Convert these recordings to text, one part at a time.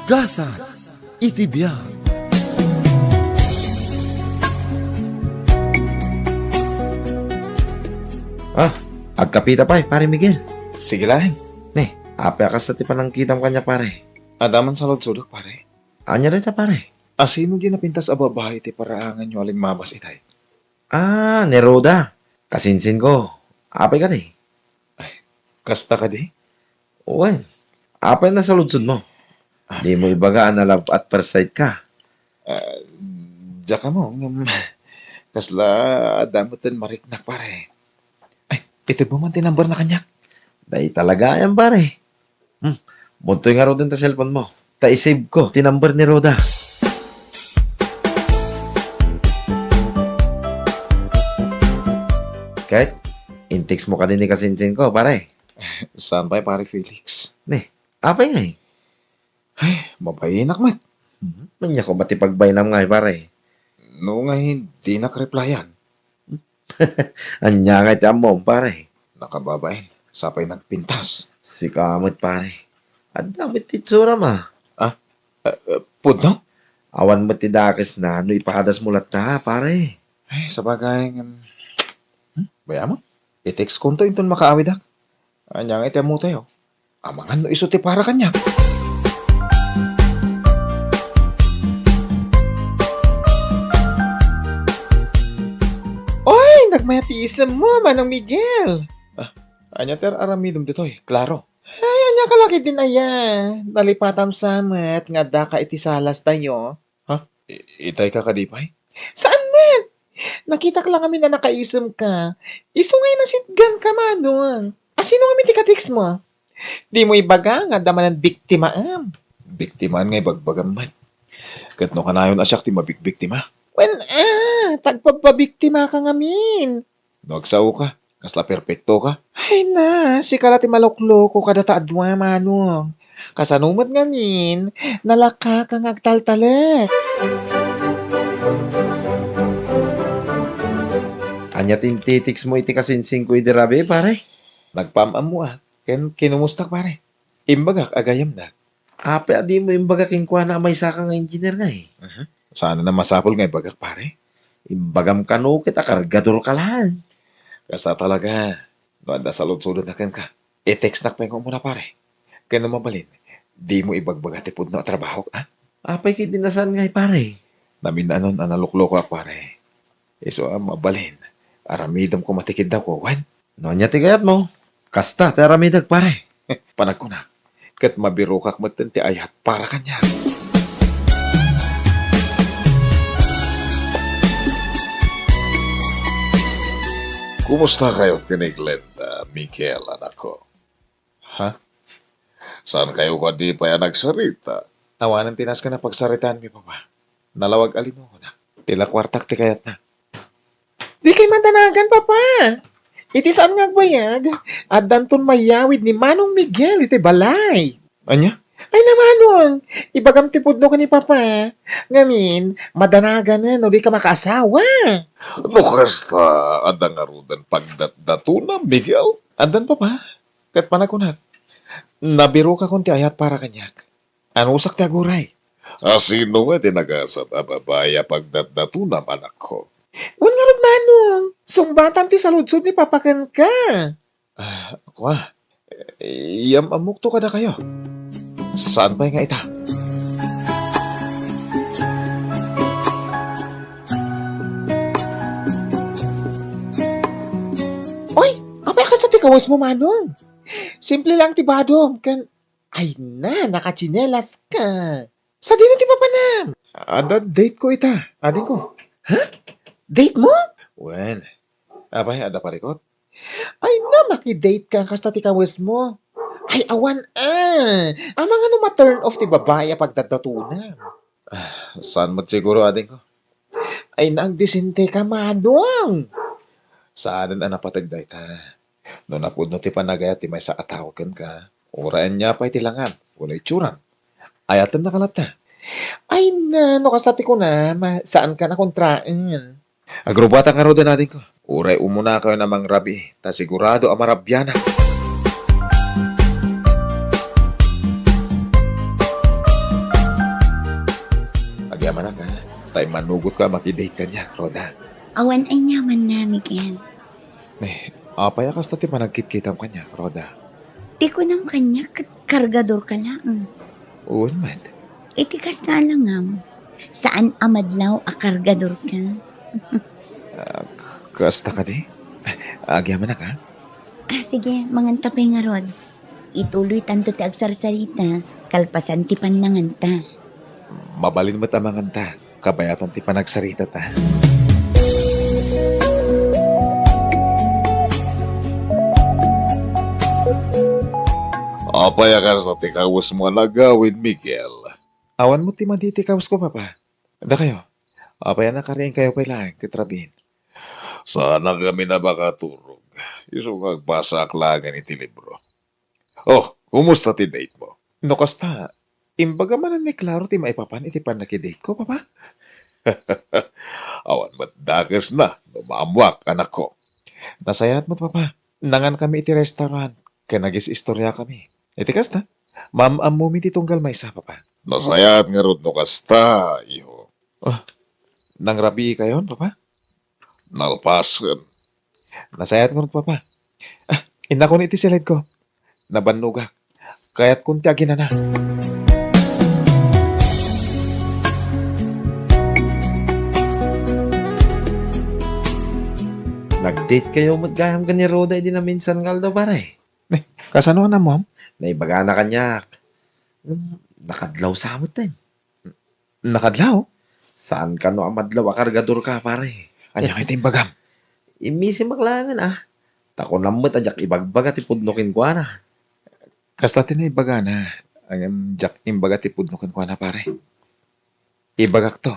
Gasa itibiyag. Agkapita pa pare Miguel. Sige lang. Ape akas na tipan ng kitam kanya pare. Adaman sa lodsudok, pare. Anya rin ta pare. Asino di napintas a babae ti paraangan nyo alin mabas itay? Neruda. Kasinsin ko. Ape ka di. Kasta ka di? Uwan. Ape na sa lutsod mo. Di mo ibagaan na love at first sight ka. Diya ka mo. Kasla adamutan mariknak, pare. Ay, ito mo man tinambar na kanyak. Dahil talaga yan pare. Buntoy nga ro din ta cellphone mo. Ta-save ko. Tinumber ni Roda. Kahit, in-text mo ka din ni kasinsin ko, pare. Saan ba, pare Felix? Apay nga eh. Mabayinak, mat. Manya ko matipagbaynam nga eh, pare. No nga hindi nakreplyan. Anya nga tiyam mo, pare. Nakababain. Sapay nagpintas. Si kamot, pare. Ang damit titsura ma. Pudno? Awan mo tidakis na, no ipahadas mo lahat pare. Ay, sabagay. Baya mo? I-text ko to inton makaawidak. Anya nga iti mo tayo. Amangan no isuti para kanya. Oy, nagmatiis lang mo, Manong Miguel. Anya ter aramidom ditoy. Klaro. Anya kalaki din aya. Nalipatam samet, nga daka iti salas tayo. Itay ka kadipay? Saan man? Nakita ka lang kami na nakaisem ka. Isungay na sitgan ka, Manong. Sino kami tika-text mo? Di mo ibaga nga daman ng biktima am. Biktimaan nga'y bagbagam mat. Kat no kanayon asyak ti mabigbiktima. Well, tagpapabiktima ka ngamin. Nagsaw ka. Kasla perpekto ka. Ay na, si kalati malokloko kada taadwa, Manong. Kasanumot ngamin, nalaka kang agtaltalet. Anya tintitiks mo iti kasinsin ko idirabe, pare. Nagpamam mo kinumustak pare. Imbagak agayam na. Ape, adi mo yung baga kinkwa na may saka nga engineer nga eh. Sana na masapol nga'y bagak pare. Imbagam ka no, kita kargador ka lang. Kasta talaga. No anda sa lod-sulod na kan ka. I-text na pengo muna pare. Kaya na mabalin. Di mo ibagbagatipod na trabaho ka. Apay kay dinasan nga eh, pare. Namin anon analukloko ak pare. Iso mabalin. Aramidam ko matikid daw ko. Wan. No, nya tigayat mo. Kasta, teramidag pare. Panag ko na. Kat mabiro kak magtanti ayat para kanya. Kumusta kayo tiniglet, Miguel, anak ko? Ha? Saan kayo ka di pa yan nagsarita? Tawanan tinas ka na pagsaritaan mi papa. Nalawag alin mo na. Tila kwartak ti kayat na. Di kay mandanagan, Papa. Iti saan nga agbayag? At danton mayawid ni Manong Miguel, iti balay. Anya? Ay namanong, ibagam tipudno ka ni Papa. Ngamin, madanagan na, no di ka makaasawa. No kasta, adang arudan pagdatdatuna, Miguel? Adan pa ba? Kat panakunat. Nabiro ka kunti ayat para kanyak. Ano usak ti aguray? Sino nga tinagasat a babaya pagdatdatuna, anak ko? Un nga ron, Manong. Sumbatam ti saludsod ni Papa Ken ka. Ako iyam amukto ka na kayo. Saan pa nga ita? Oy, apay ka sa tikawas mo, Manong. Simple lang ti badom. Ay na, nakachinelas ka. Sa dino ti Papa Nam? Ada date ko ita, ading ko. Date mo? Well, abay, ada parikot. Ay na, makidate ka kasta ti kawas mo. Ay, awan Amang ano ma-turn off ti babaya pagdadatunan. Saan mo siguro ading ko? Ay, naagdisinte ka, Manong. Saan ang napatagday ta? No napudno ti panagaya ti may sa katawagan ka. Uraan niya pa itilangan. Wala itsuran. Ayatan na kalata. Ay na, no kastati ko na, saan ka na kontraan? Agrobata nga roda natin ko. Uray umuna kayo namang rabi. Ta sigurado ang marabyanan. man ka. Tay manugot ka, makidate ka niya, Roda. Awan ay nyaman na, Miguel. Apaya kas tati panagkit-kitam ka niya, Roda. Di ko nang kanya kargador ka lang. Uwan man. Itikas na lang saan amadlaw a kargador ka? Kasta ka di? Agyaman na ka? Sige, mangantapay nga rod. Ituloy tanto ti agsarsarita, kalpasan ti pananganta. Mabalin mo't amangan ta. Kabayatan ti panagsarita ta. Apaya ka sa tikawas mo nagawin, Miguel. Awan mo ti maditikawas ko, Papa. Da kayo. Apaya na karin kayo kailangan, kitrabin. Sana kami na bakaturog. Isong agpasaklangan iti libro. Oh, kumusta ti date mo? No, kasta. Imbaga man ni klaro ti maipapan iti panakidate ko, Papa. Awan mo't dakas na. Lumamwak, anak ko. Nasayat mo't, Papa. Nangan kami iti restaurant. Kaya nagis-istorya kami. Iti kasta. Ma'am amumi ti tunggal may isa, Papa. Nasayat nga rod no kasta, iho. Oh, nang rabi kayon, Papa? Nalpasan. Nasayat nga rod, Papa. Ina ko iti silid ko. Nabanugak. Kaya't kuntyagin na. Nag-date kayo magkaham ka ni Roda, di na minsan kaldo pare. Kasano na, Ma'am? Naibaga na kanyak. Nakadlaw sa amot din. Nakadlaw? Saan ka no amadlaw, akargador ka pare. Anya iti imbagam. Imisi maklangan Tako namot ajak ibagbaga ti pudnokin ko na. Kasla tinaibaga na. Ang jak imbaga ti pudnukan ko na, pare. Ibagak to.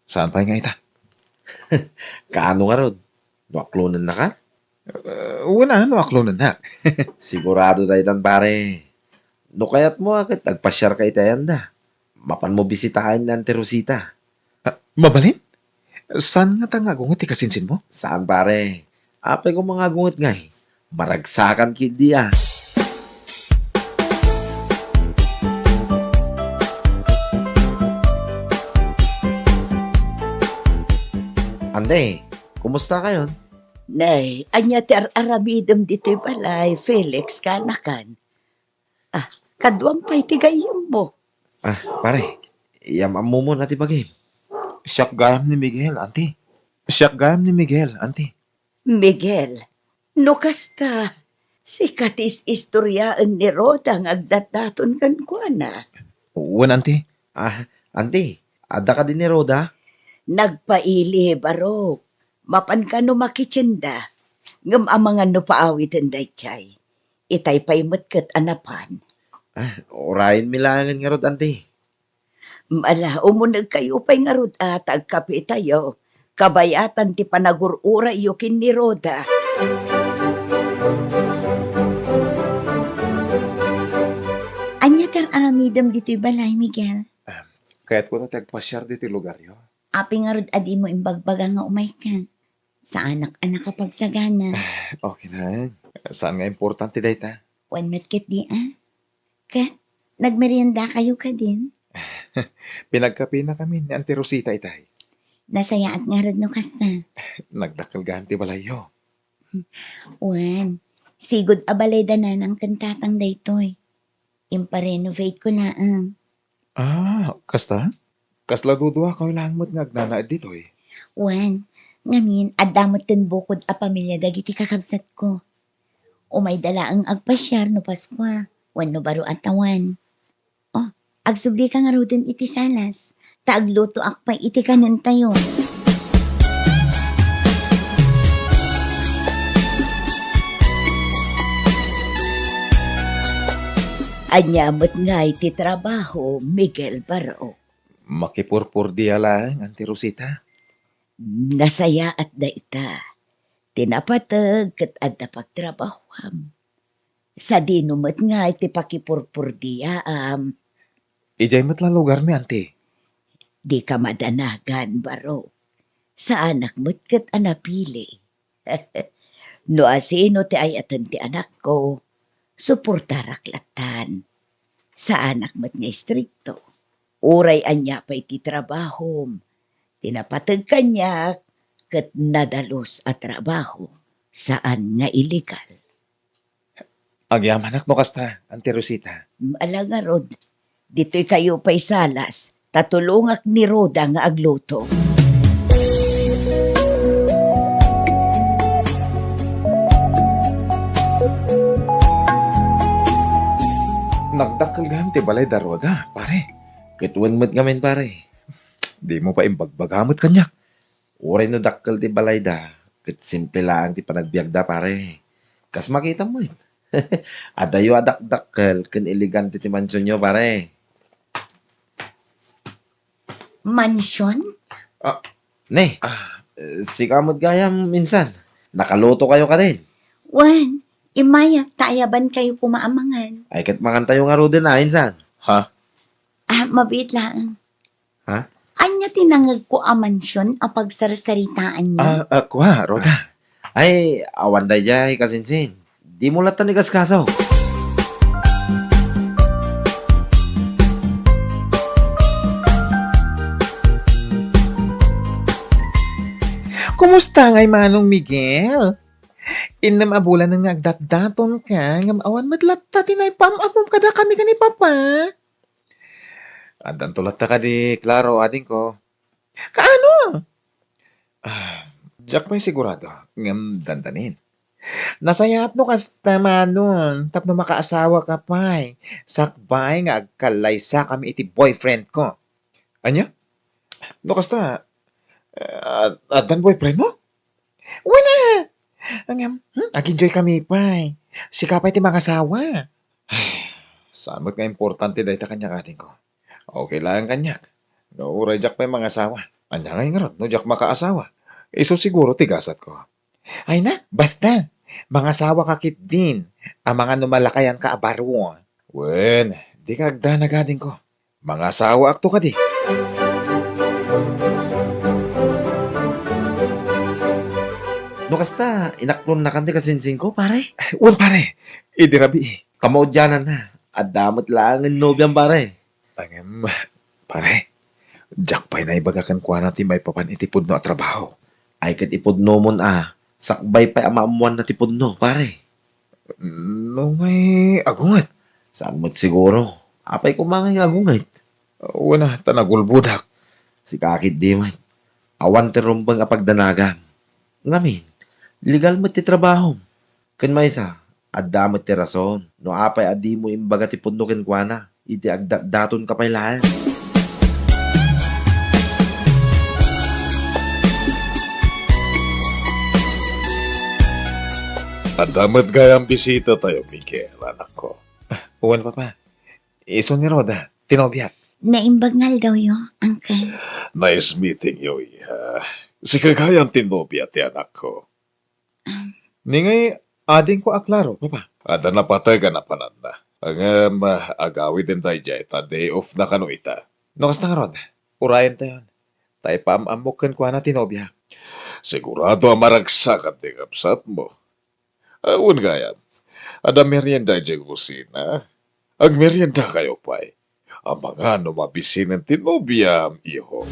Saan pa nga ita? Kaano nga rod? Nuaklunan na ka? Wala, no aklunan na. Sigurado tayo tan pare. No kayat mo akit, agpasyar ka itayan da. Mapan mo bisitahin ng Terosita. Mabalin? Saan nga tanga gungot ti kasinsin mo? Saan pare? Apay ko mga gungot ngay. Maragsakan kidi Ande, kumusta kayon? Nay, anya ti aramidem dito'y balay, Felix kanakan. Kaduang pa'y tigayam mo. Pare, yamam mo muna ti bagay. Siyak gayam ni Miguel, auntie. Siyak gayam ni Miguel, auntie. Miguel, no kasta, si katis istoryaan ni Roda ang agdataton kan kwa na. Uwan, auntie. Ante, ada ka din ni Roda? Nagpaili, barok. Mapan ka no makitsinda. Ngam amangan no paawitin day chay. Itay pa'y matkat anapan. Orayin milangan nga rod, ante. Mala, umunag kayo pa'y nga rod atag kapi tayo. Kabayatan ti panagurura yukin ni Roda. Anya tar aramidam dito'y balay, Miguel. Kaya't ko na tagpasyar dito lugar yo. Api nga rod adi mo imbagbaga nga umay ka. Sa anak-anak kapag sagana. Okay na. Saan nga importante dahi ta? One metkit di Kat, nagmerienda kayo ka din. Pinagkapi na kami ni Auntie Rosita itay. Nasayaat nga rod no kasta. Nagdakalgahan ti balayo. Wan, sigod abalay da na ng kantatang daytoy. Imparenovate ko laang. Kasta? Kasla dudwa ka lang mo't ngagnanaad dito eh. Wan, ngamin, adamot tin bukod a pamilya dagiti kakabsat ko. Umay dala ang agpasyar no Paskwa. Wan no baro atawan. Oh, agsubli ka nga rodin iti salas. Taagluto akpay iti kanan tayo. Anyamot nga iti trabaho, Miguel Barok. Makipurpur diya lang, Auntie Rosita. Nasaya at da ita. Tinapatag kat adda pagtrabaham. Sa dinumat nga iti pakipurpur diyaam. Ijay mo't lang lugar mi, Auntie. Di ka madanagan, Barok. Sa anak mo't kat anapili. No asino ti ayatan ti anak ko, suportaraklatan. Sa anak mo't nga istrikto. Uray anya pa iti trabahom. Tinapatag kanya ket nadalos at trabaho saan nga illegal. Agyamanak no kasta, Auntie Rosita. Alaga Rod, dito'y kayo pa'y salas, tatulungak ni Roda nga agluto. Nagdakkel gam ti balay daroda, pare. Kituan mo't ngamin pare. Di mo pa imbagbagamot kanyak. Uray no dakkel ti balay da. Ket simple lang ti panagbiagda pare. Kas makita mo it. Adayo adak-dakkel ken elegante ti mansyon nyo pare. Mansyon? Ne, si kamot gayam minsan. Nakaluto kayo ka din. Wan, imayak tayaban kayo kumaamangan. Ay ket mangantayo nga ro din na insan. Ha? Mabit lang. Ha? Anya tinangag ko a mansyon a pagsarsaritaan niyo? Kuha, Roda. Ay, awan day jay kasinsin. Di mo latan ni kaskaso. Kumusta ngay Manong Miguel? Inam abulan nga agdatdaton ka, ngam awan madlatta tinay pamamom kada kami kani Papa. Andan tulat ta ka di, Claro, ading ko. Kaano? Jack pa'y sigurado, ngam dandanin. Nasayat no kasta Manong, tapno makaasawa ka pa'y. Sakbay nga agkalaysa kami iti boyfriend ko. Anya? No kasta, adan boyfriend mo? Wala! Angam, ag-enjoy kami pa'y. Si kapay ti makasawa. Saan mo't nga importante dahil ta kanyak ating ko. Okay lang kanyak. Nauray Jack pa'y mga asawa. Anya nga yung no Jack makaasawa. Iso siguro tigasat ko. Ay na, basta. Mga sawa kakit din. Ang mga numalakayan ka abaro. Wen, di ka agda nagading ko. Mga asawa akto ka di. No kasta, inaklon na kanti kasinsin ko pare. Wen pare, idirabi. Kamaudyanan na. Adamot lang ang nobyang pare. Angem, pare. Jack pa'y naibagakan kwa natin may papan itipod no at trabaho. Ay ket ipudno mon sakbay pa amamuan na tipudno pare. No ngay agungat. Saan mo't siguro? Apay kumangay agungit. Wala, tanagulbudak. Si kakit di man. Awan ti rumbang apagdanagan. Ngamin, legal mo ti trabaho. Ken maysa, adamot ti rason. No apay adi mo imbaga ti pudno ken kuana. Iti agdaton ka pa'y lahat. Adamat gayang bisita tayo, Miguel, anak ko. Uwan papa. Iso ni Roda, tinobyak. Naimbagnal daw yo, Uncle. Nice meeting you, iha. Si kagayang tinobya ti anak ko. Ningay, ading ko aklaro, papa. Ada na patay ka na panan na. Ang agawi din tayo dyan, ta day off na kano ita. No, kas na nga Roda, urayan tayo. Tayo paamamukan ko na tinobya. Sigurado ang maragsakan di kapsat mo. Awan gayam, ada merienda dyan kusina. Ag merienda kayo pa'y. Ang mga numabisin ng tinobiyam, iho.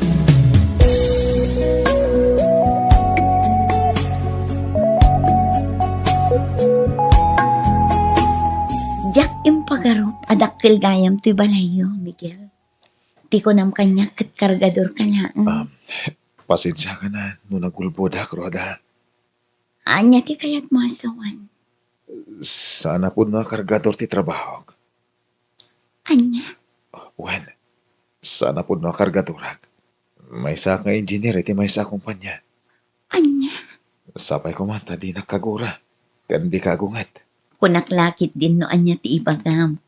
Jack impagarot adakkel gayam to'y balayo, Miguel. Di ko nam kanya ket kargador ka lang. Pasensya ka na, nung nagulbodak, Roda. Anya ti kayat mo asawan. Sana po na kargador ti trabaho. Anya? Wen, sana po na kargadorak. May sa nga engineer, iti may sa kumpanya. Anya? Sapay ko mata, di nakagura. Kandi kagungat. Kunaklakit din no anya ti ibagam.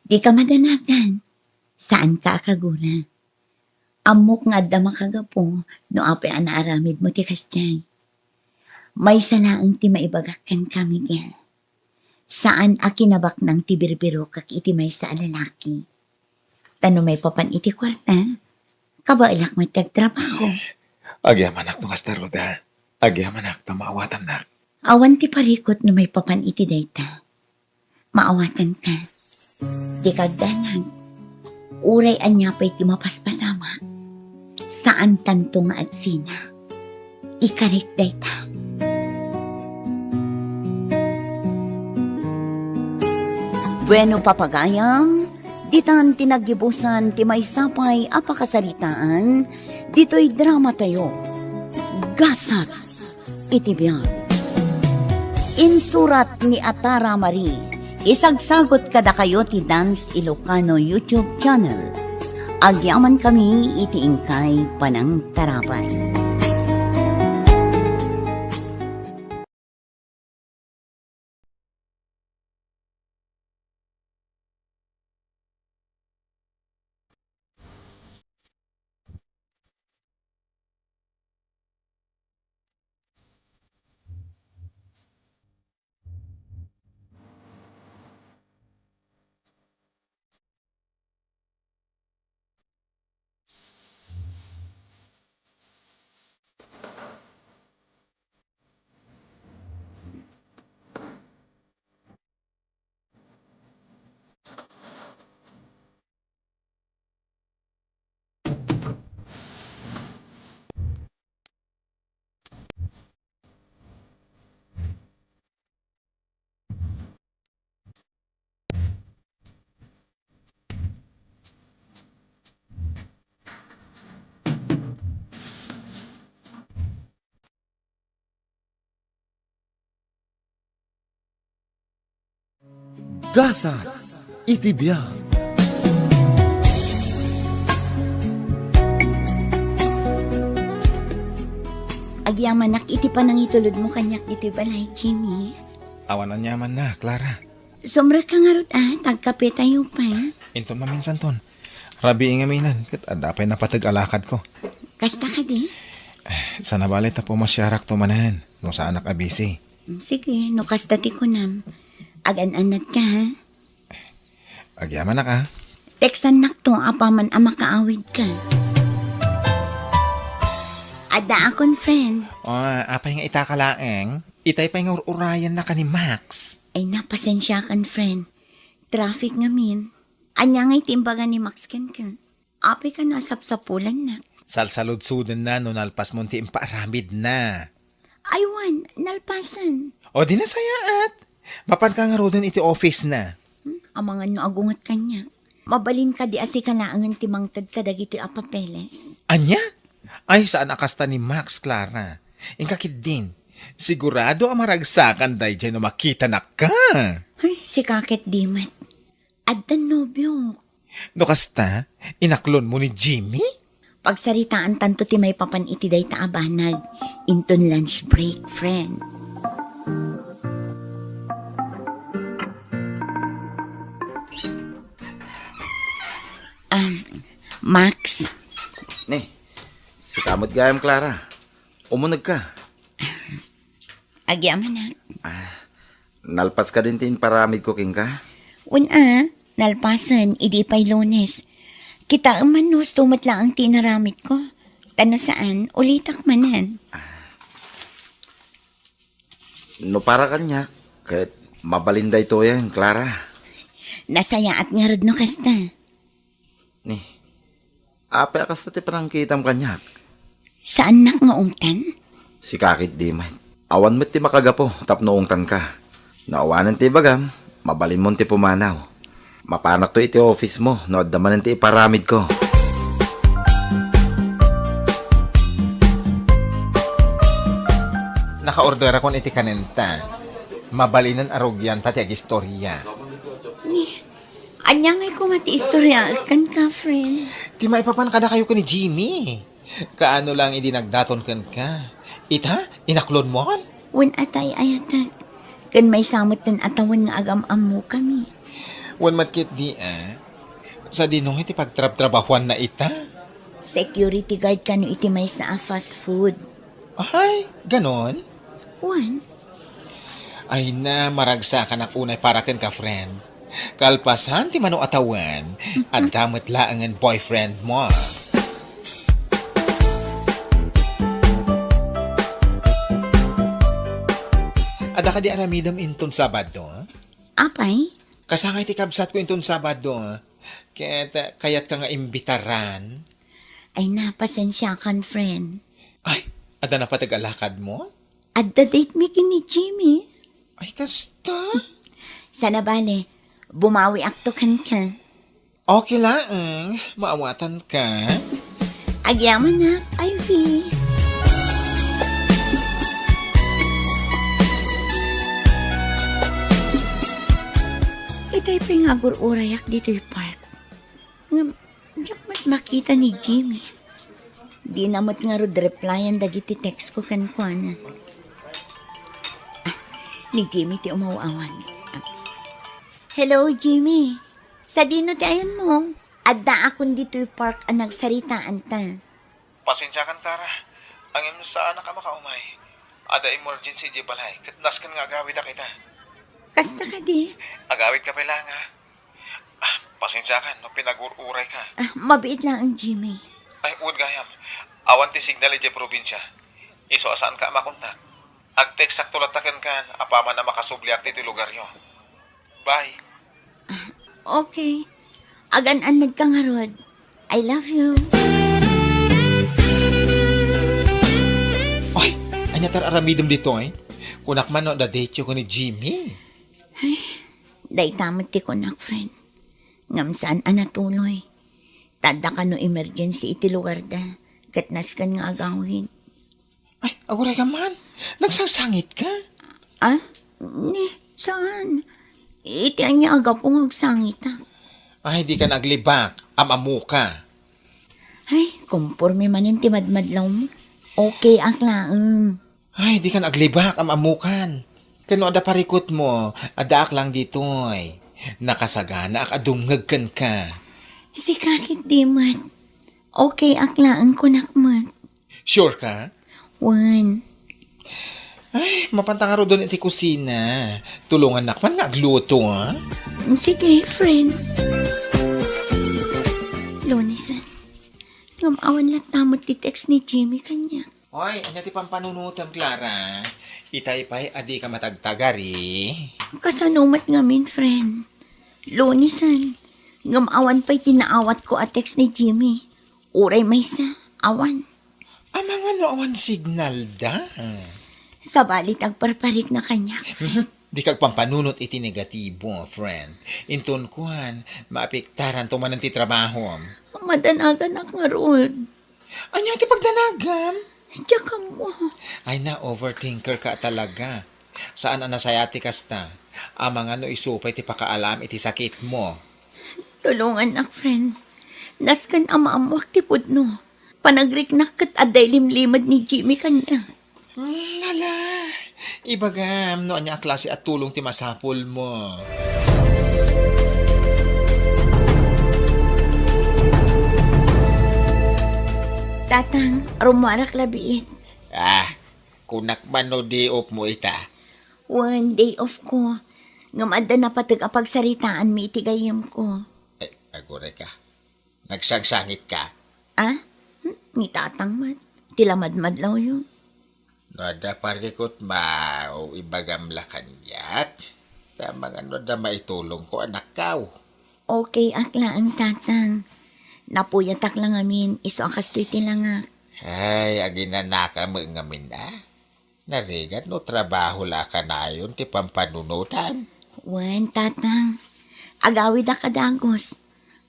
Di ka madanagan. Saan ka akagura? Amok nga da makagapo no apay anaaramid mo ti kastyay. May salaang ti maibagakan ka, Miguel. Saan akinabak ng ti birbiro kak iti may sa alalaki? Tano may papan iti kwarta? Kabailak may tagtrabaho. Agyaman ak no kasta, Roda. Agyaman ak tamawatan na. Awan ti parikot no may papan iti dayta. Maawatan ka. Di kagdanag. Uray anya pa'y ti mapaspasama. Saan tanto nga at sina? Ikarik dayta. Bueno papagayam, ditan tinagibusan ti may sapay apakasaritaan, dito'y drama tayo. Gasat iti biyag. Insurat ni Atara Marie, isagsagot kada kayo ti Dance Ilocano YouTube channel. Agyaman kami iti ingkay panang tarapay. Gasat iti biyag. Agyaman iti panang itulod mo kanyak iti balay, Jimmy. Awanan yaman na, Clara. Sumra ka nga rot tagkape tayo pa. Into maminsan ton. Rabi ingaminan, kat adapay napatag alakad ko. Kasta ka di? Sa nabalit na pumasyarak to manahan, no sa anak abisi. Sige, no kasta ti ko nam. Agan-anat ka ha? Agyaman na ka. Teksan nak to, apaman ang makaawid ka. Ada akong friend. O, apay nga itakalaeng, itay pa nga urayan na ka ni Max. Ay napasensya kan friend. Traffic nga min. Anya nga'y timbaga ni Max kan ka. Api ka nasapsapulan na. Salsalud-sudan na no nalpas mo ti imparamid na. Aywan, nalpasan. O di na sayaat. Mapan ka nga rodan iti office na. Ang mga noagungat kanya. Mabalin ka di asi kalaangan timangtad ka dagiti apapeles. Anya? Ay, saan akasta ni Max, Clara? Ingkakit din. Sigurado ang maragsakan day dyan no makita na ka. Ay, si Kakit Dimat. Addan nobyo. No kasta, inaklon mo ni Jimmy? Pagsaritaan tanto ti may papan iti day taabanag. Inton lunch break, friend. Max, Ni, si kamot gayam, Clara. Umunag ka. agyaman na. Nalpas ka din tin paramid ko king ka. Una, nalpasan, idi pa'y Lunes. Kita man no, stumat lang ang tinaramit ko. Tano saan, ulitak manan. No para kanya, kahit mabalinday to yan, Clara. Nasaya at ngarad no kasta. Ni, ape akas na ti parang kitam kanyak. Saan nak nga ungtan? Si Kakit Dimay. Awan mo't ti makagapo, tapnoong tan ka. Naawanan ti bagam, mabalin mo ti pumanaw. Mapanak to iti office mo, no addaman ti iparamid ko. Naka-order ako iti kanenta. Mabalinan arugyan tati ag istorya. Anya nga'y kumati istorya kan ka, friend. Di maipapan ka na kayo ka ni Jimmy. Kaano lang idinagdaton kan ka. Ita, inaklon mo? Wen atay ayatag. Kan may samot ng atawan nga agam-am mo kami. Wan matkit di Sa dinong iti pagtrab-trabahuan na ita. Security guard ka no iti may sa fast food. Ay, ganon? Wan, Ay na, maragsa ka na kunay para ken ka, friend. Kalpasan ti mano atawan at damot laangan boyfriend mo. Ada ka di aramidam inton Sabado? apay? Kasangay ti kabsat ko inton Sabado. Kayat ka nga imbitaran. Ay napasensya kan, friend. Ay, ada na patag-alakad mo? At the date mi kini Jimmy. Ay, kasta. Sana bale, bumawi akto kan ka. Okay lang, maawatan ka. Agyaman na, Ivy. Itay pingagur-urayak dito yung park. Nga, diyak mat makita ni Jimmy. Di namot nga rod replyan dagiti text ko kan ko na. Ni Jimmy ti umawawan. Hello, Jimmy. Sa dino ti ayon mo? Adda akon dito yung park ang nagsaritaan ta. Pasensya kan, Tara. Ang imo saan na ka makaumay. Ada emergency di balay. Katnas kan nga agawid na kita. Kasta ka di? Agawid ka pala nga. Pasensya kan, no pinagur-uray ka. Mabiit lang ang Jimmy. Ay, uwad gayam. Awan ti signal di probinsya. Iso asaan ka makunta. Ag-text sakto latakan kan, apaman na makasubliak dito lugar nyo. Bye. Okay. Agan-anad ka nga, Rod. I love you. Ay, anya tar aramidom dito Kunak man no, da-date ko ni Jimmy. Day tamad ti ko nak, friend. Ngam saan anatuloy. Tada ka no emergency iti lugar da. Katnas kan nga agawin. Ay, aguray ka man. Nagsasangit ka. Ni, saan? Iti anya aga po ngagsangita. Ay, di ka naglibak. Amamu ka. Ay, kumpurmi manin ti madmadlaw mo. Okay, aklaan. Ay, di ka naglibak. Amamukan. Kano ada parikot mo. Adaak lang dito Nakasagana ak adungag kan ka. Si kakit di mat. Okay, aklaan ko nakmat. Sure ka? One. Ay, mapantanga ro doon iti kusina. Tulungan nakman nga agluto, ha? Sige, friend. Lonisan. Ngamawan lang tamot ti text ni Jimmy kanya. Hoy, anya ti pampanunutan, Clara. Itay-pay, adi ka matagtagari. Kasanumat ngamin, friend. Lonisan. Ngamawan pa'y tinaawat ko at text ni Jimmy. Uray may sa awan. Amang ano awan signal da? Sa balit ang parparik na kanya. Di kag pampanunot iti negatibo, friend. Inton kuhan, maapektaran tumanan ti trabaho. Madanagan ak nga Rod. Anya ti pagdanagam? Tsaka mo. Ay na, overthinker ka talaga. Saan ang nasayati kasta? Amang ano isupay ti pakaalam iti sakit mo. Tulungan ak, friend. Naskan amamwak ti pudno. Panagriknak kat aday limlimad ni Jimmy kanya. Lala, ibagam, no anya klase at tulong ti masapol mo. Tatang, rumarak labiit. Kunak man no di op mo ita. One day off ko. Ngamada na patag apagsaritaan mi itigayim ko. Agore ka. Nagsagsangit ka. Ni tatang mat. Tilamadmadlaw yun. No da parikot ma o ibagam la kanyak. Tamang ano da maitulong ko anak kaw. Okay, akla ang tatang. Napuyatak lang amin. Iso ang kastoy tilangak. Ay, aginanaka mo ngamin Narigat no trabaho la ka na yun ti pampanunutan. Wen, tatang. Agawid ka dagos.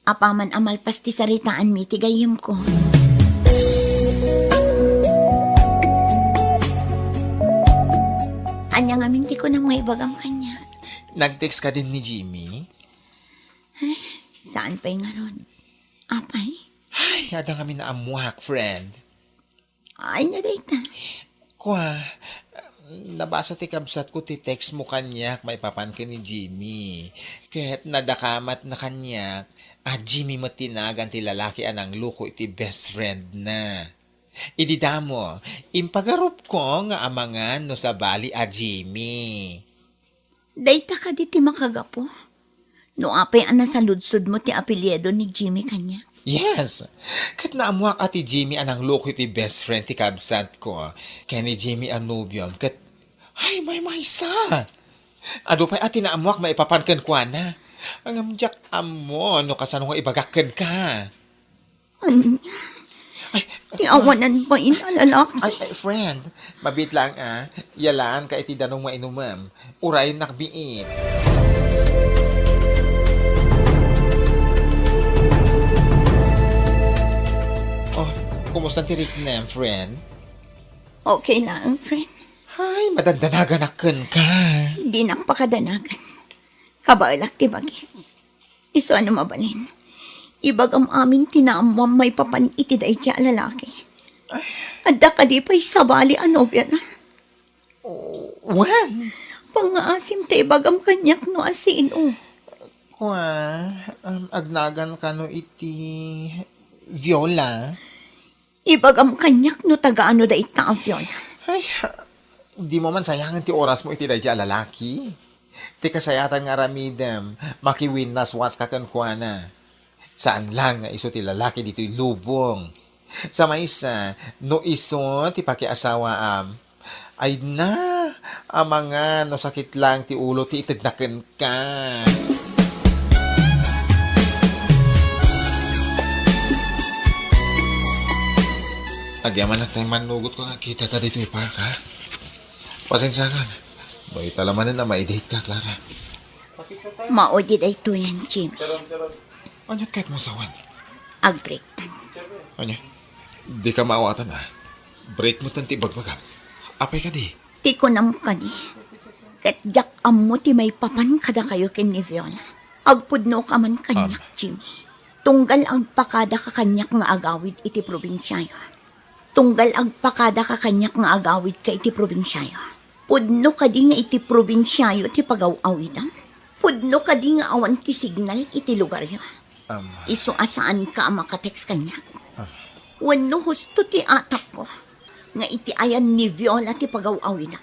Apaman amalpas ti saritaan mi tigayim ko. Anyang amin ti ko na may bagam kanya. Nag-text ka din ni Jimmy? Saan pa'y nga ron? Apay? Ay, ada kami na amuhak, friend. Ay, nadayta. Kwa, nabasa ti kabsat ko ti text mo kanyak, may papan ka ni Jimmy. Kaya't nadakamat na kanyak, Jimmy matinagan ti lalaki anang luko iti best friend na. Idida mo, impagarup ko nga amangan no sa bali Jimmy. Dayta ka di ti makagapo. No apay ana sa ludsud mo ti apelyedo ni Jimmy kanya. Yes, kat naamuak ati Jimmy anang luko iti best friend ti kabsat ko. Kaya ni Jimmy anubium, kat, ay may maysa. Ado pa'y ati naamuak maipapankan kwa na. Ang amjak amo, no kasanong ibagakan ka. Anya, tiawanan ba inalalaki? Ay, friend, mabit lang yalaan ka iti danong mainumam. Uray nakbiit. Oh, kumusta ti Rick na, friend? Okay lang, friend. Ay, madandanagan ka. Di nakpakadanagan. Kabalak ti bagit. Iso ano mabalin. Ibagam amin tinaamwam may papan iti da iti lalaki. Adda ka di pa'y sabali anobya na. When? Pangaasim ta ibagam kanyak no asino. Kwa, agnagan ka no iti Viola. Ibagam kanyak no tagaano da itaavyon. Ay, di mo man sayangan ti oras mo iti da lalaki. Ti kasayatan nga ramidem, makiwin nas was kakankwana. Saan lang nga iso ti lalaki dito'y lubong. Sa maisa, no iso ti pakiasawa ay na, mga no sakit lang ti ulo ti itagnaken ka. Agyaman lang tayo manugot ko nga kita ta dito'y park ha. Pasensya ka na. Bay talamanin na maidate ka, Clara. Maodi da ito yan, Jim. Ano kahit mo sawan? Agbreak. Ano? Di ka maawatan Break mo tanti bagbagam. Apay ka di. Ti ko nam ka di. Kat jak ammo ti may papan kada kayo kin ni Viola. Agpudno ka man kanyak, Jimmy. Tunggal agpakada ka kanyak nga agawid iti probinsyayo. Tunggal agpakada ka kanyak nga agawid ka iti probinsyayo. Pudno ka di nga iti probinsyayo ti pagaw-awidam. Pudno ka di nga awan ti signal iti lugar yo. Iso asaan ka makatext kanyak. Wano husto ti atak ko nga iti ayan ni Viola ti pagaw-awidam.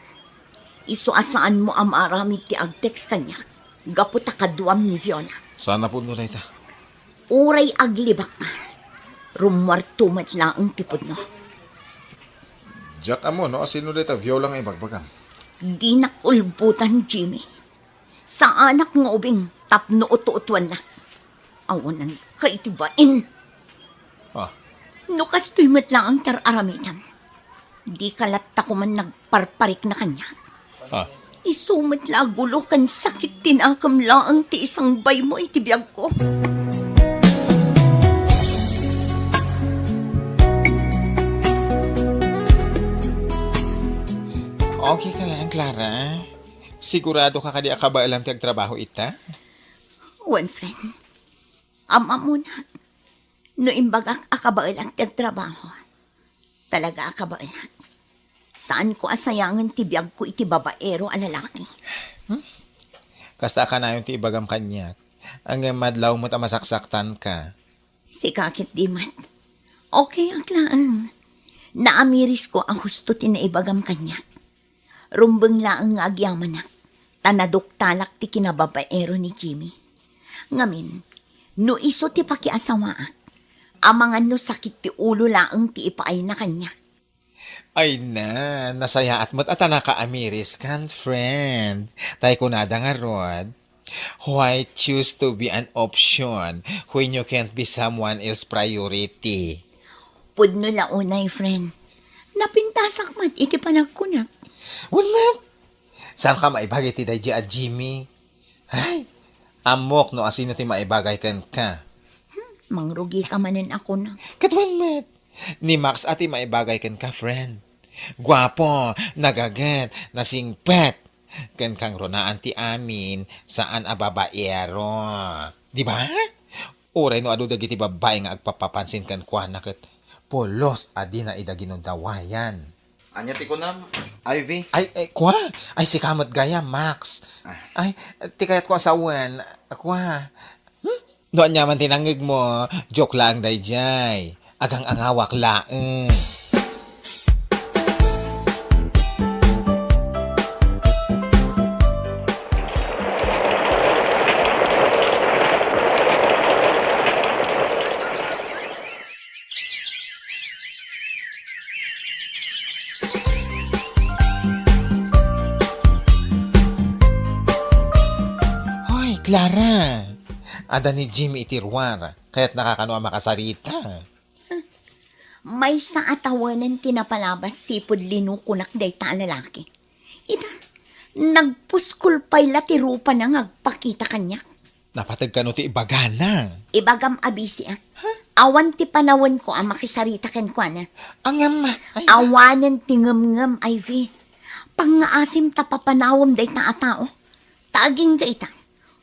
Iso asaan mo amaramid ti agtext kanyak. Gaputa kaduam ni Viola. Sana po no ita. Uray aglibak ka. Rumwartumat laang tipod no. Jack amo no, asino ita Viola nga ibagbagam. Di nakulbutan, Jimmy. Sa anak nga ubing, tapno uto-utuan na. Awanan ka itibain. Nukas to'y matla ang tararamitan. Di kalatta ko man nagparparik na kanya. Isumat la gulo kan sakit tinakam laang ti isang bay mo itibiyag ko. Okay ka lang, Clara. Sigurado ka kadi akaba alam ti agtrabaho ita? One friend, ama muna. No imbagak akabailang tagtrabaho. Talaga akabailang. Saan ko asayangan ti biyag ko iti babaero a lalaki? Kasta ka na yung ti ibagam kanyak. Ang madlaw mo't masaksaktan ka. Si kakit di mat. Okay ang klaan. Naamiris ko ang husto tinaibagam kanyak. Rumbeng laang nga agyaman na. Tanadok-talak ti kinababaero ni Jimmy. Ngamin, no iso ti pakiasawaak. Amangan no sakit ti ulo laang ti ipaay na kanya. Ay na, nasayaat mo't at naka-amiris kan, friend. Tay ko nada nga rod. Why choose to be an option when you can't be someone else priority? Pudno launay, friend. Napintasak mat iti panagkunak. Wala. Saan ka maibagay ti Daji at Jimmy? Ay, amok no asino ti maibagay kan ka. Mangrugi ka manin ako na. Katwan met. Ni Max ati maibagay kan ka, friend. Gwapo, nagagat, nasingpet. Kan kang ronaan ti amin, saan a babaero. Di ba? Uray no adu dagiti babae nga agpapapansin kan kwa naket. Polos adi na idaginon dawayan. Anya ti ko na, Ivy. Ay, kwa? Ay, si kamot gaya, Max. Ay, tikayat ko asawan. Kwa? Noon niya man tinangig mo, joke lang dayjay. Agang angawak laeng. Hoy, Clara. Ada ni Jimmy itirwar, kaya't nakakano ang makasarita. May sa atawanan tinapalabas sipod linukunak day ta lalaki. Ita, nagpuskul pa'y latirupa na ngagpakita kanyak. Napatag ka no ti ibaganang. Ibagam abisi ah. Awan ti panawan ko ang makisarita ken kwa na. Angam, ay, Awanan ti ngam Ivy. Pangaasim ta papanawam day ta atao. Taging ka ita.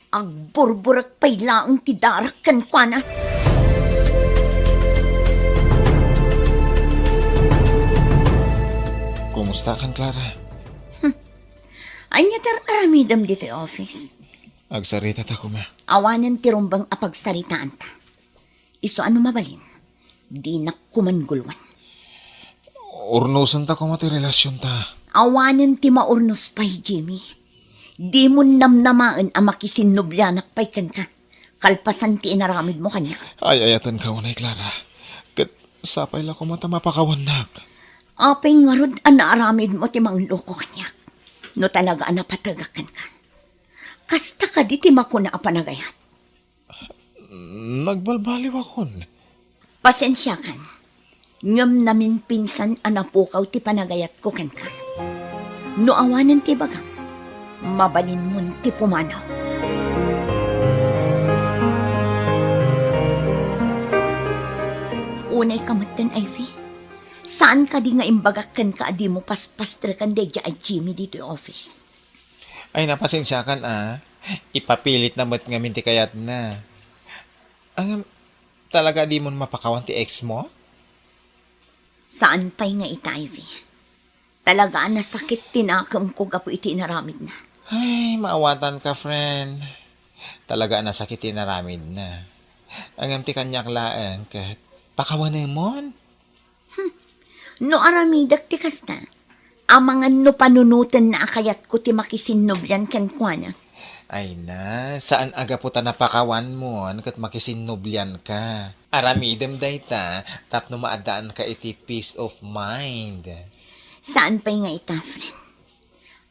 Agburburak pa'y laang ti darak ken kwa na. kumusta kan, Clara? Anya tar aramidam dito office. Agsarita ta ko, ma. Awanan ti rumbang apagsaritaan ta. Iso ano mabalin. Di na kumangulwan. Urnusan ta ko mati relasyon ta. Awanan ti maurnos pa'y Jimmy. Di mo namnamaan ang makisinubyanak pa'y kan ka. Kalpasan ti inaramid mo kanya. Ay, ayatan ka unay, Clara. Kat sapay la ko mata mapakawanak. Apay nga rod ang naaramid mo ti mangloko kanya. No talaga ang napatagakan ka. Kasta ka di ti makuna a panagayat. Nagbalbaliw akon. Pasensya kan. Ngam namin pinsan ang napukaw ti panagayat ko kan ka. No awanan ti bagang. Mabalin mo ti pumanaw. Unay kamatan, Ivy. Saan ka di nga imbagakan ka adi mo paspastra kan de ay Jimmy dito yung office? Ay, napasensya kan, ah. Ipapilit na ba't nga minti kayat na. Ang talaga di mo mapakawan ti ex mo? Saan pa'y nga ita, Ivy? Talaga nasakit tinakam ko gapo iti naramid na. Ay, maawatan ka, friend. Talaga nasakit tinaramid na. Ang amti kanyak laang kat pakawanan mo? No aramidak ti kasta. Amangan no panunutan na akayat ko ti makisinubyan kan kuana. Ay na, saan aga po ta napakawan mo kat makisinublyan ka? Aramidem dayta, tapno maadaan ka iti peace of mind. Saan pa'y nga ita, friend?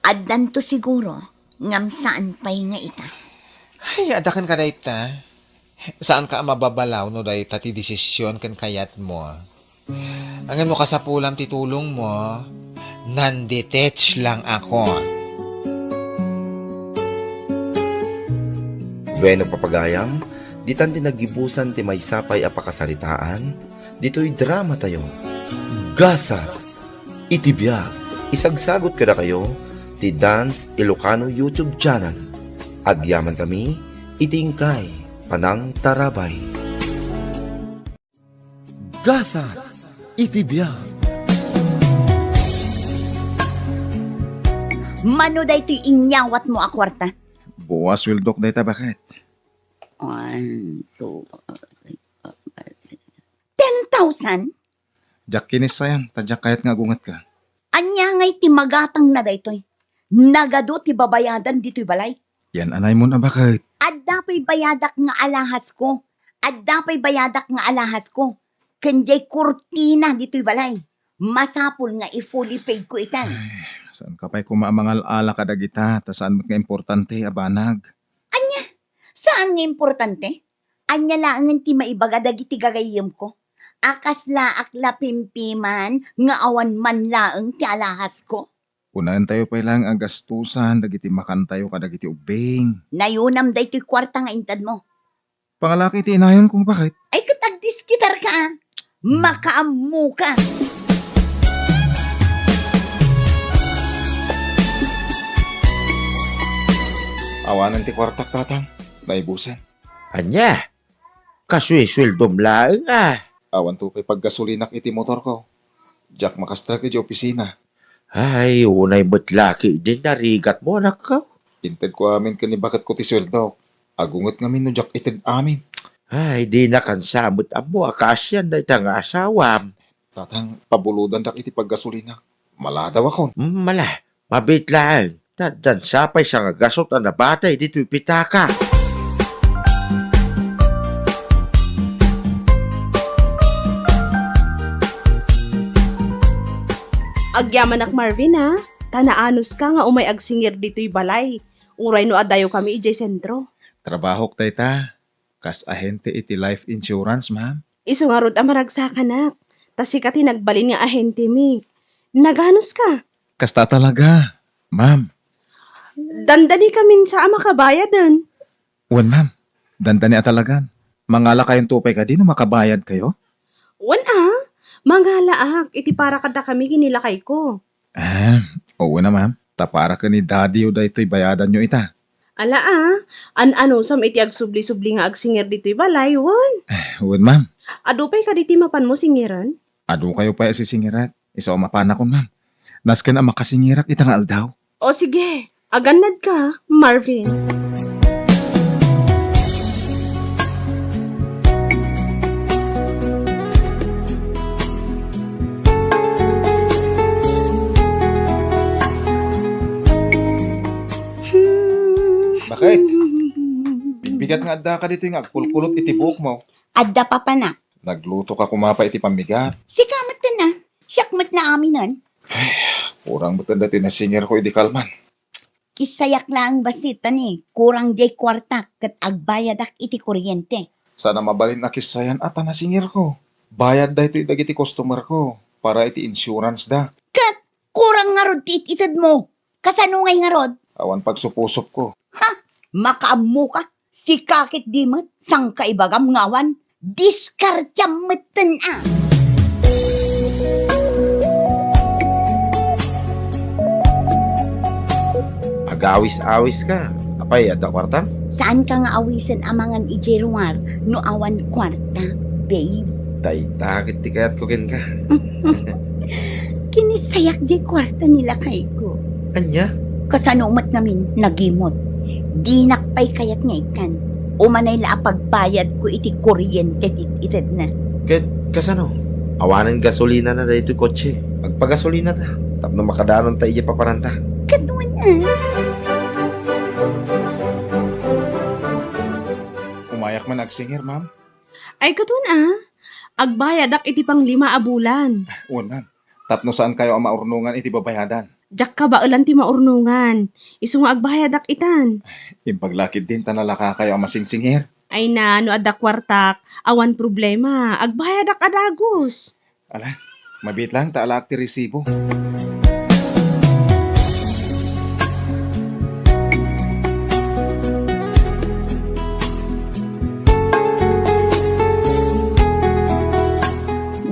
Addan to siguro, ngam saan pa'y nga ita. Ay, adakan ka dayta. Saan ka mababalaw no dayta ti desisyon kan kayat mo? Angin mo ka sa pulam titulong mo, nandetach lang ako. Bueno papagayam, ditan ti nagibusan ti may sapay a pakasaritaan, dito'y drama tayo. Gasa, itibiyag, isagsagot kada kayo, ti Dance Ilocano YouTube channel. Agyaman kami, itingkay, panang tarabay. Gasa, itibiyag. Mano da ito'y inyawat mo akwarta? Buwas wildok dayta bakit? 1, 2, 10,000? Jak kinis sayan, tadyak kayat nga gungat ka. Anya ngay ti magatang na daytoy. Nagado ti babayadan dito'y balay. Yan anay mo na bakit? Adda pa'y bayadak nga alahas ko. Adda pa'y bayadak nga alahas ko. Kanjay kurtina dito'y balay. Masapul nga i-fully paid ko itan. Saan ka pa'y kumamangal ala kadagita, ta saan nga importante, abanag? Saan nga importante? Anya laangan ti maibaga dagiti gagayem ko. Akas laak la pimpiman nga awan man laang ti alahas ko. Unahan tayo pa lang ang gastusan, dagiti makan tayo kadagiti ubing. Nayunam day ti kwarta nga intad mo. Pangalaki ti inayon kung bakit? Ay katagdiskitar ka ah. Makaamu ka. Awanan ti kwartak tatang, naibusan. Anya, kaswesweldom laeng ah. Awan to pa'y paggasolinak iti motor ko. Jak makastrak iti opisina. Ay, unay mo't laki din narigat mo anak ka. Inted ko amin kani bakit ko ti sweldo. Agungot nga min no jak ited amin. Ay, di na kansamot amo akasyan na itang asawam. Tatang, pabuludan dak iti paggasolina. Maladaw ako. Mala, mabit lang. Dan sapay siya nga gasot ang nabatay dito'y pitaka. Agyaman ak Marvin ha. Tanaanos ka nga umay agsingir dito'y balay. Uray no adayo kami ijay sentro. Trabahok tay ta. Kas ahente iti life insurance, ma'am. Isu nga rod amaragsakan tas sikati nagbalin nga ahente mi. Naganos ka? Kasta talaga. Ma'am. Dandani kamin sa ama kabayadan. Wan, ma'am. Dandani atalagan. Mangala kayong tupay ka din na makabayad kayo? Wan mangalaak, iti para kada kami ginilakay ko. Oo na, ma'am. Tapara ka ni daddy o da ito'y bayadan nyo ita. Ala ano sam iti agsubli-subli nga agsinger dito'y balay, wan. Wan, ma'am. Adupay ka diti mapan mo singiran? Ado kayo pa singirat. Isa o mapana ko, ma'am. Nasken ang makasingirat ita nga aldaw. O sige, agannad ka, Marvin. Bakit? Bigat nga adda ka dito yung agpulpulot iti buhok mo. Adda pa pa na. Nagluto ka kumapa iti pamigat. Si kamat na. Siyakmat na aminan. Kurang betul dati na singer ko iti kalman. Kisayak lang basita ni. Kurang jay kwarta kat agbayadak iti kuryente. Sana mabalin na kisayan at na singer ko. Bayad da ito dagiti customer ko para iti insurance da. Kat kurang nga rod ti ititid mo. Kasanungay nga rod. Awan pagsupusop ko. Makaamu ka. Si kakit dimat. Sang kaibagam ngawan. Diskartyam meten Agawis-awis ka. Apay, at kwarta? Saan ka nga awisan amangan ijerungar no awan kwarta, babe? Takit ti kayat ko ken ka. Kinisayak di kwarta nila kay ko. Anya? Kasanumat namin nagimot. Di nakpay kayat nga ikan. Umanay la pagbayad ko iti kuryente itid na. Kasano? Awanan gasolina na dito kotse. Magpagasolina ta. Tapno makadanon ta ije paparanta. Kanuan Umayak man agsinger, ma'am. Ay katun agbayadak iti pang 5 a bulan. Uwan, ma'am. Tapno saan kayo ang maurnungan iti babayadan? Jak ka ba ulan ti maurnungan? Isu nga agbayadak itan. Impaglakid din tanalaka kayo ang masingsinger. Ay na, no adda kwartak, awan problema, agbayadak adagos. Ala, mabit lang taalak ti resibo.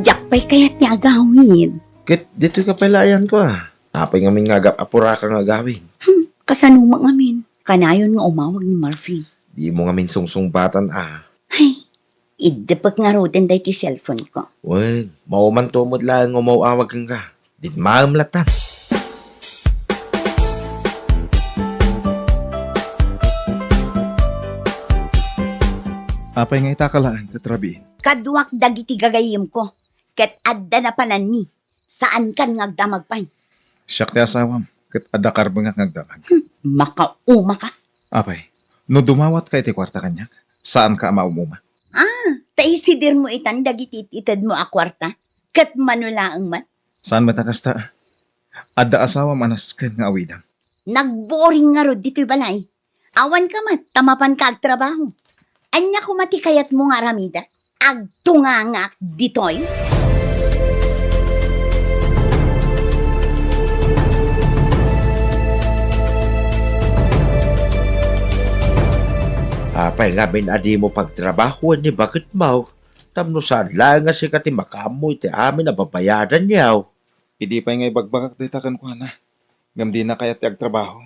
Jakpay kayat ni agawin. Dito ka palayan ko Apay ngamin nga apura ka nga gawin. Kasanuma ngamin. Kanayon nga umawag ni Marvin. Di mo ngamin sungsungbatan Ay, idepag nga roden dahi ti cellphone ko. Wen, mauman tumod lang umawawag kang ka. Dit maamlatan. Apay nga itakalaan, katrabiin. Kadwak dagiti gagayim ko. Ket adda na panan ni. Saan kan ngagdamagpay? Siyak ti asawam, kat adakar ba nga ngagdamag. Makauma ka. Apay, no dumawat ka iti kwarta kanyak, saan ka maumuma? Taisidir mo itan dagiti itad mo akwarta. Ket manulaang man. Saan matakasta? Adda asawam anas kan nga awidam. Nagboring nga rod dito'y balay. Awan ka mat, tamapan ka agtrabaho. Anya kumati kayat mo nga ramida. Agtungangak dito'y. Apay nga bin adi mo pagtrabaho ni bakit mau. Tamno saan lang nga si kati makamoy ti amin na babayadan niyaw. Idi pa nga ibagbagak dita kan ko na. Gamdi na kaya ti agtrabaho.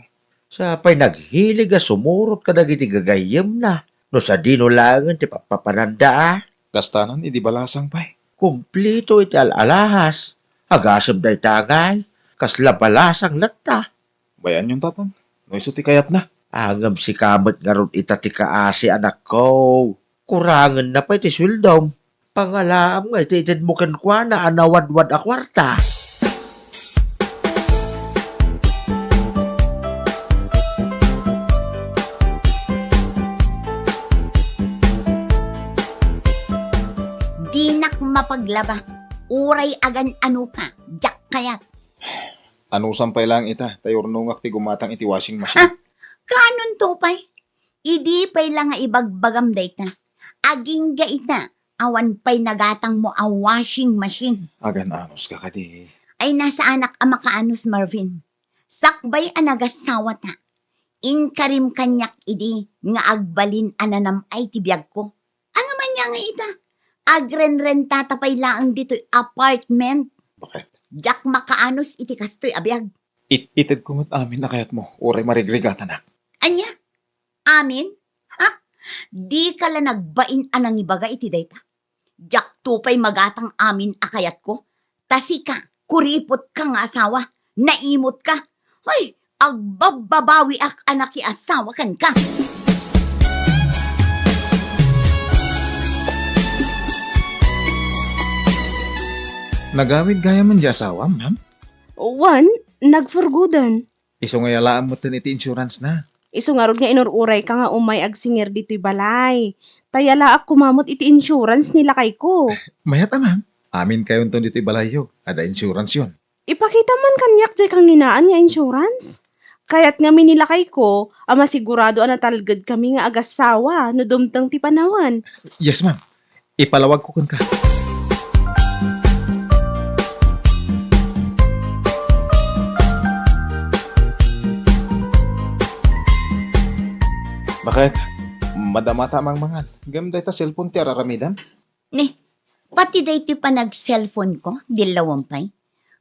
Sa pay naghilig sumurot ka dagiti gagayem na. No sa dino langan ti papapananda Kastanan, idi balasang pay. Kumplito iti alalahas. Agasam day tagay. Kasla balasang latta. Bayan yung tatang. No iso ti kayat na. Angam si kamat nga ron itati kaasi anak ko. Kurangan na pa iti swildom. Pangalaam nga iti itid mo kwa na anawadwad a kwarta. Dinak mapaglaba. Uray agan ano ka. Jak kayat. Ano sampay lang ita, tayo nungak ti gumatang iti washing machine. Kanon to pay? Idi pay lang nga ibagbagam dayta. aging gaita. Awan pa'y nagatang mo a washing machine. Agan anos ka kadi. Ay nasa anak ang makaanos, Marvin. Sakbay anagasawa ta. Inkarim kanyak idi nga agbalin ananam ay tibiyag ko. Ang man niya nga ita. Agren-ren tatapay laang dito'y apartment. Bakit? Jak makaanos iti kastoy abiyag. Itid kumot amin na kayat mo. Uray marigrigata na. Anya? Amin? Ha? Di ka la nagbain anang ibaga iti dayta. Jak tupay magatang amin akayat ko. Tasi ka, kuripot ka nga asawa. Naimot ka. Hoy, agbababawi ak anak ki asawa kan ka. Nagamit gaya man di asawa, ma'am. One, nagforgudan. Iso nga yalaan mo iti insurance na. Iso nga rod nga inururay ka nga umay agsinger dito'y balay. Tayala ak kumamot iti insurance nila kay ko. Mayat ma'am. Amin kayo dito balayo. Ada insurance yun. Ipakita man kanyak jay kang ginaan nga insurance. Kaya't nga minilakay ko, ama sigurado natalgad kami nga agasawa no dumtang ti panawan. Yes, ma'am. Ipalawag ko kun ka. Bakit? Madamata mang mangan. Gamday ta cellphone ti araramidam. Ne, pati dayto pa nag-cellphone ko, dilawampay.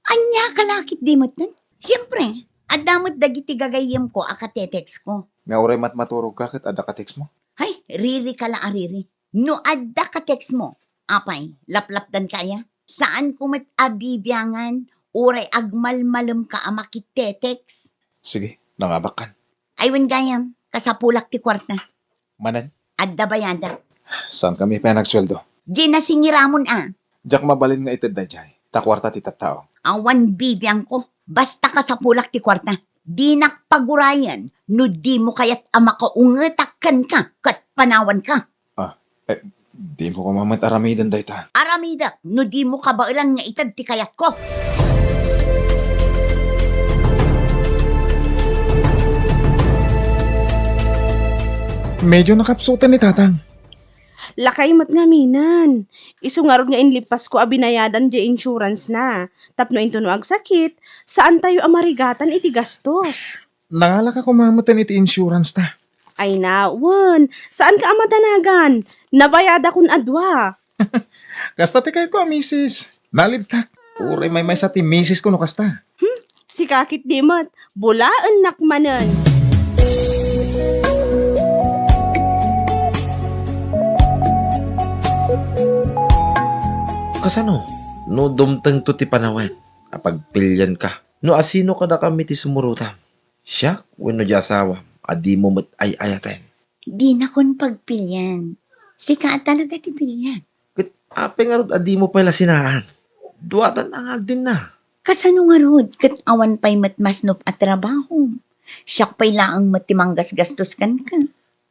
Anya kalakit di mo't nun. Siyempre, adamot dagiti gagayem ko akatetex ko. Nga uray matmaturog ka kat ada ka text mo. Hay, riri ka la ariri. No adda ka text mo. Apay, laplapdan kaya. Saan ko mat abibiyangan, uray agmalmalem ka amakitetex. Sige, nangabakan. Aywan gayam, kasapulak ti kwarta. Manan, Adda bayada. saan kami pa nagsweldo? Di na singiramon Diyak mabalin nga itid na jay. Takwarta ti tattao. Awan bibiyang ko, basta kasapulak ti kwarta. Di nakpagurayan, no di mo kayat amakaungetakan ka, kat panawan ka. Di mo ko mamat aramidan day ta. Aramidak, no di mo kabailan nga itad ti kayat ko. Medyo nakapsutan ni tatang. Lakay mat nga minan. Iso nga rod nga inlipas ko abinayadan di insurance na. Tapno into no agsakit, saan tayo amarigatan iti gastos? Nangala ka kumamatan iti insurance ta. Ay nawan, saan ka amadanagan? Nabayada kun adwa. Kasta ti kayo ko, misis. Nalibtak. Uray may sa ti misis ko no kasta. Si kakit di mat, bulaan nakmanan. Kasano? No dumtang to ti panawan. Apag pilyan ka. No asino ka na kami ti sumurutam. Siya, wano di asawa. Adi mo mat ay ayaten. Di na kon pagpilyan. Sika talaga ti pilyan. Kat ape nga rod adi mo pala sinaan. Duwatan ang agdin na. Kasano nga rod, kat awan pa'y matmasnop at trabaho. Siyak pa'y laang matimanggas gastos kan ka.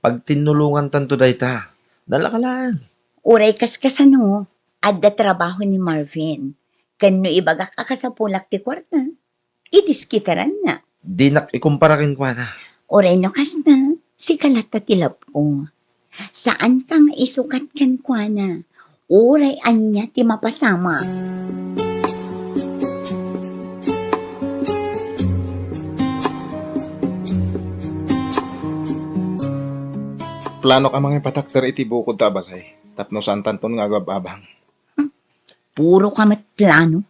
Pag tinulungan tanto dayta, nalakalaan. Uray kasano, adda trabaho ni Marvin. Kano ibagak akasapulak ti kwarta. Idiskitaran na. Di nak ikumparakin kwa na. Uray no kas na, si kalata tilap ko. Saan kang isukat kan kwa na? Uray anya ti mapasama. Plano ka mga patakter iti bukod ta balay. Tapno saan tanton nga agababang. Puro ka plano.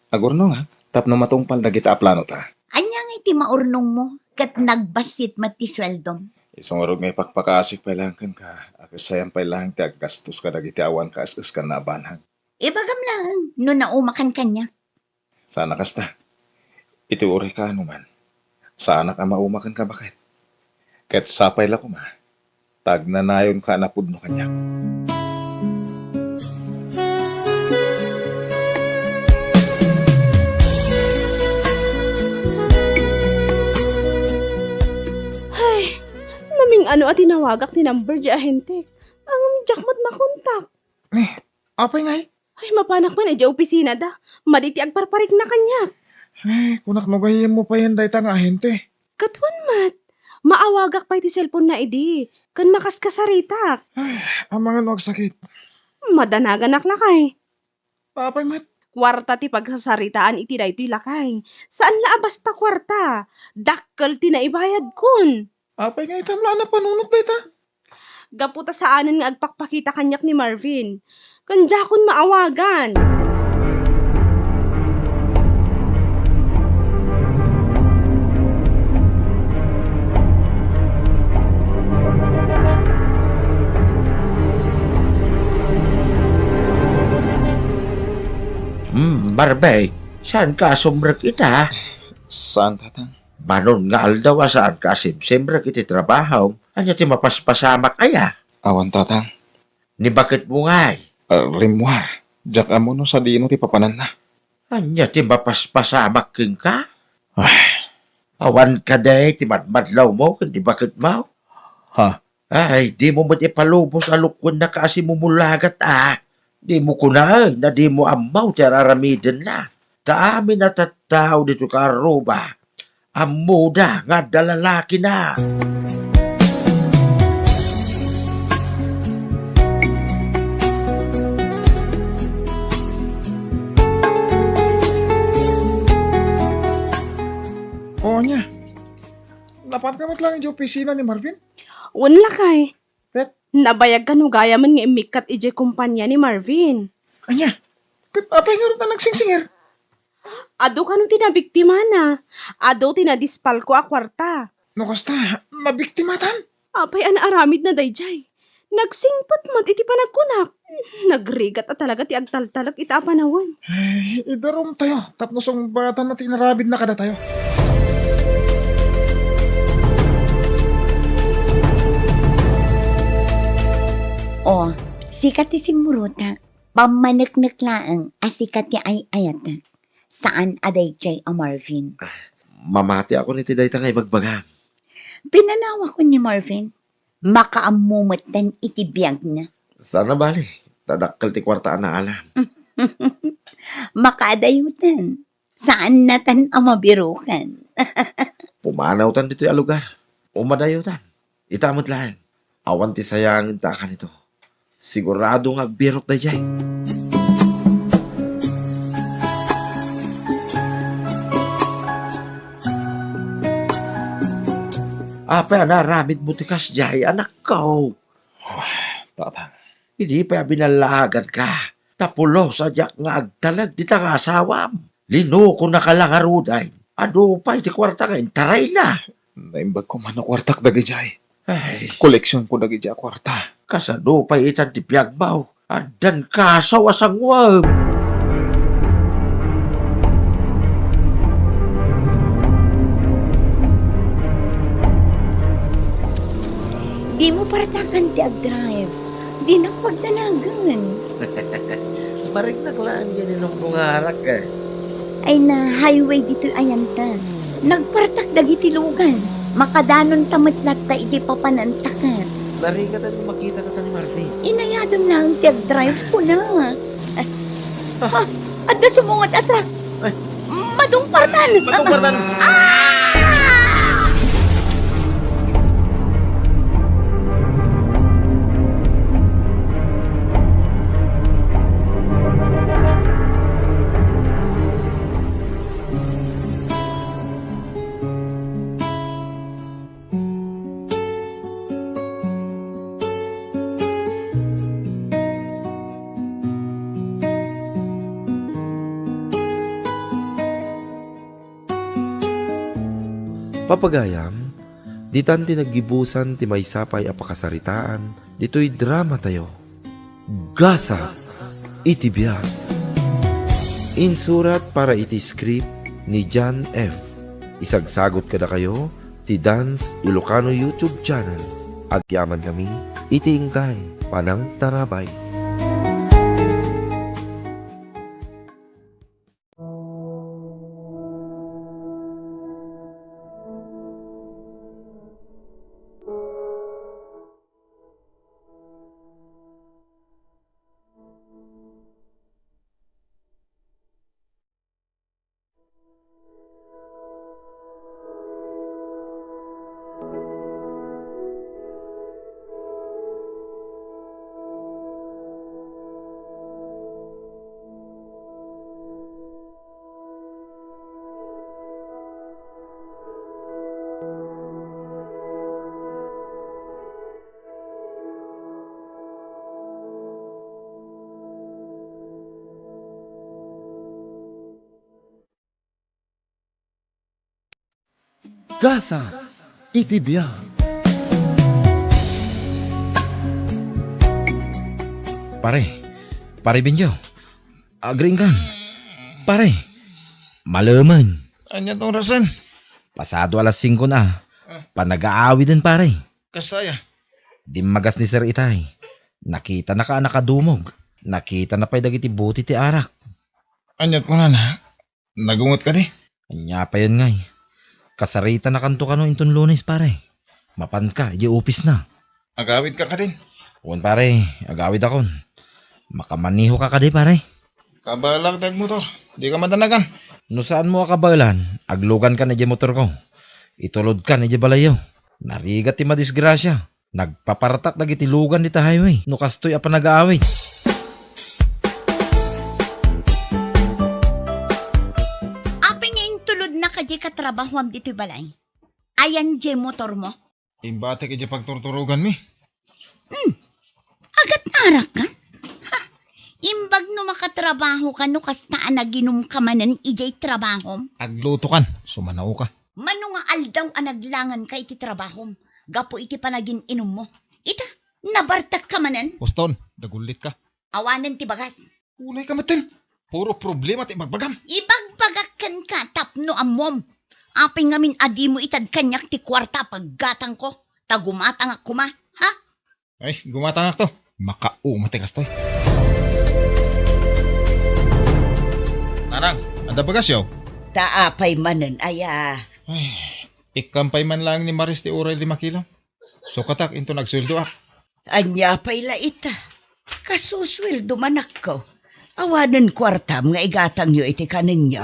Agurno nga. Tapno matungpal na kita plano ta. Anya nga iti maurnong mo, kat nagbasit mati sweldom. Isang orog may pakpakasik pa lang kan ka. Akasayan pa lang ti aggastos ka dagiti awan ka as ka na abanhag. Ibagam lang, no naumakan kanya. Sana kasta. Iti uri ka anuman. Sana ka maumakan ka bakit? Kat sapay la ko ma. Tag na nayon ka na pudno kanya. Naming ano at tinawagak ni number di ahente. Ang jakmat makontak. Apay nga Ay, mapanak man, di opisina da. Maditi agparparik na kanya. kunak no gayem mo pa yan day ta nga ahente. Katwan mat, Maawagak pa iti cellphone na idi. Kan makas kasaritak. Ang mga nagsakit. Madanagan lakay. Papay mat. Kwarta ti pagsasaritaan iti daytoy lakay. Saan la basta kwarta? Dakkel ti naibayad kun. Apay nga itamla na panunod ba ita? Gaputa saanan nga agpakpakita kanyak ni Marvin. Kanja kun maawagan. Barbay, saan ka sumrek ita? Saan tatang? Manon nga aldaw saan ka simrek iti trabaho. Anya ti mapaspasamak aya? Awan tatang. Ni bakit mo ngay? Rimwar. Jak amo no sa dino ti papanan na. Anya ti mapaspasamak king ka? Awan ka day ti matmadlaw mo kundi bakit mo? Ha? Ay, di mo ba't ipalubos alukon na kasi mumulagat Di mo kunay na di mo amaw ti araramidin na. Taamin na tattao dito ka aruba. Amuda nga dalalaki na. Oo niya. Napatkamot lang yung opisina ni Marvin. Unla kay. Pet? Nabayag ka no gaya man nga imikat ije kumpanya ni Marvin. Anya. Kat apay nga rin na nagsingsingir. Ado ka no tinabiktima na. Ado tinadispal ko a kwarta. No kasta, nabiktimatan. Apay aramid na dayjay. Nagsingpat mat iti panagkunak. Nagrigat at talaga ti agtaltalak ita panawan. Ay, idarom tayo. Tapos ang bata na tinarabid na kada tayo. O, sikat ti simuruta. Pamanaknak laang asikat ti ay ayata. Saan aday jay a Marvin? Mamati ako ni Tiday tangay magbaga. Pinanawa ko ni Marvin. Makaamumutan iti biyag na. Sana bali. Tadakkel ti kwartaan na alam. Makaadayutan. Saan natan ang mabirukan? Pumanaw tan dito yung lugar. Umadayo tan. Itamot lang. Awan ti sayangin ta ka nito. Sigurado nga birok na dyan. Apa na ramid mo tikas jay anak ko. Tatang. Hindi pa binalagan ka. Tapulo sa jak nga agtalag di ta nga asawam. Lino ko nakalangaruday. Ado pa iti kwarta nga taray na. Naimbag ko man na kwartak dagijay. Ay, Koleksyon ko dagijay kwarta. kasado pa itan ti piyagbaw. Adan kasaw asang wag. Di mo paratakan ti ag-drive. Di nagpagdanagan. Barik na lang yan inong bungarak eh. Ay na highway dito ayanta. Nagpartak dagiti lugan. Makadanon tamatlat ta iti papanantakan. Narigatan mo makita ka ta ni Marvin. Inayadam lang ti ag-drive ko na. At na sumungot atrak. Ay. Madung partan. Matungkartan! Papagayam, ditan ti naggibusan ti may sapay a pakasaritaan, dito'y drama tayo. Gasa, iti biyag. Insurat para iti script ni John F. Isagsagot kada kayo, ti Dance Ilocano YouTube channel. Agyaman kami, iti ingkay, panang tarabay. Gasa iti biya. Pare Benjo. Agringgan. Pare, malaman. Anya tong rasan? Pasado alas 5 na. Panag-aawi din pare. Kasaya. Di magas ni Sir Itay. Nakita na ka nakadumog. Nakita na pa'y dagiti buti ti arak. Anyat ko na. Nagungot ka di. Anya pa yan ngay. Kasarita na kanto ka no inton Lunes pare. Mapan ka, di upis na. Agawid ka din. Uwan pare, agawid akon. Makamaniho ka di pare. Kabalag tag motor. Di ka madanagan. No saan mo akabalan, aglugan ka na di motor ko. Itulod ka na di balayo. Narigat ti madisgrasya. Nagpapartak dagiti lugan dita highway. No kastoy apa nag-aaway. Apay nga yung tulod na kadi katrabahoam dito balay. Ayan je motor mo. Imbate ka di pagturturugan mi. Agat arak ka? Ha? Imbag no makatrabaho ka no kastaan na ginom ka manan ijay trabahom. Agluto kan. Sumanaw ka. Mano nga aldaw anaglangan ka iti trabahom. Gapo iti panagin inom mo. Ita, nabartak ka manan. Poston, dagulit ka. Awanan ti bagas. Ulay ka matin. Puro problema ti magbagam. Ibagbagakan ka tapno amom. Apay ngamin adi mo itad kanyak ti kwarta paggatang ko. Tagumatang ako ma. Ha? Ay, gumatangak to. Matikas to. Nanang, ada bagas yaw. Taapay manan aya. Ay, ikampay man lang ni Maris ti uray 5 kilo. So katak into nagsuldo ak. Anya pa'y laita. Kasusweldo manak ko. Awanan kwartam nga igatang nyo iti kaninyo.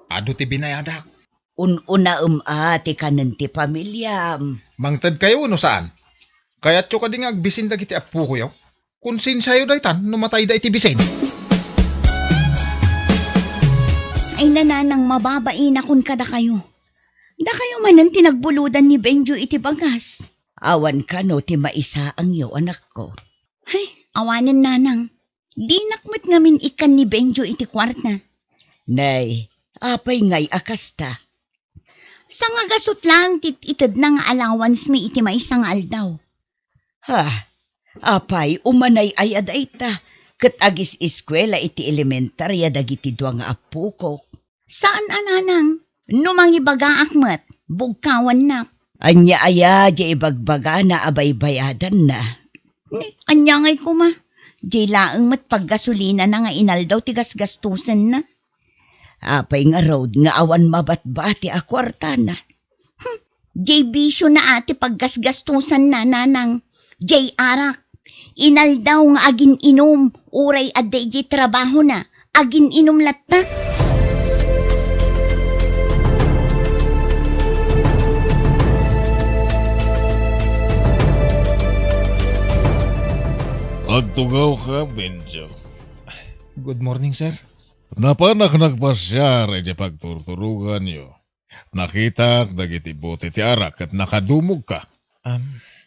Ado ti binayadak. Ununa ti kanin ti pamilyam. Mangtad kayo no saan? Kaya't yung kading agbisin dagiti apu ko yaw. Kung sinsayo daytan, numatay da iti bisin. Ay nananang mababain akon kada kayo. Da kayo manan tinagbuludan ni Benjo iti bagas. Awan ka no ti maisa ang iyo anak ko. Ay, awanan nanang. Di nakmat ngamin ikan ni Benjo iti kwarta. Nay, apay ngay akasta. Sa nga gasot lang itad na nga allowance mi iti maisang aldaw. Ha, apay umanay ay adayta. Kat agis eskwela iti elementarya dagiti dua nga apu ko. Saan ananang? Numangibaga akmat, bugkawan na. Anya aya di ibagbaga na abay-bayadan na. Anya ngay ko ma. Di laang mat paggasolina na nga inaldaw tigas-gastusan na. Apay nga road nga awan mabatbati a kwarta na. Di bisyo na ati paggasgastusan na nanang. Di arak. Inaldaw nga agin inom. Uray aday di trabaho na. Agin inom latta. Agtugaw ka, Benjo. Good morning, sir. Napanak nagpasyar ay pagturturugan nyo. Nakita dagiti buti ti arak at nakadumog ka.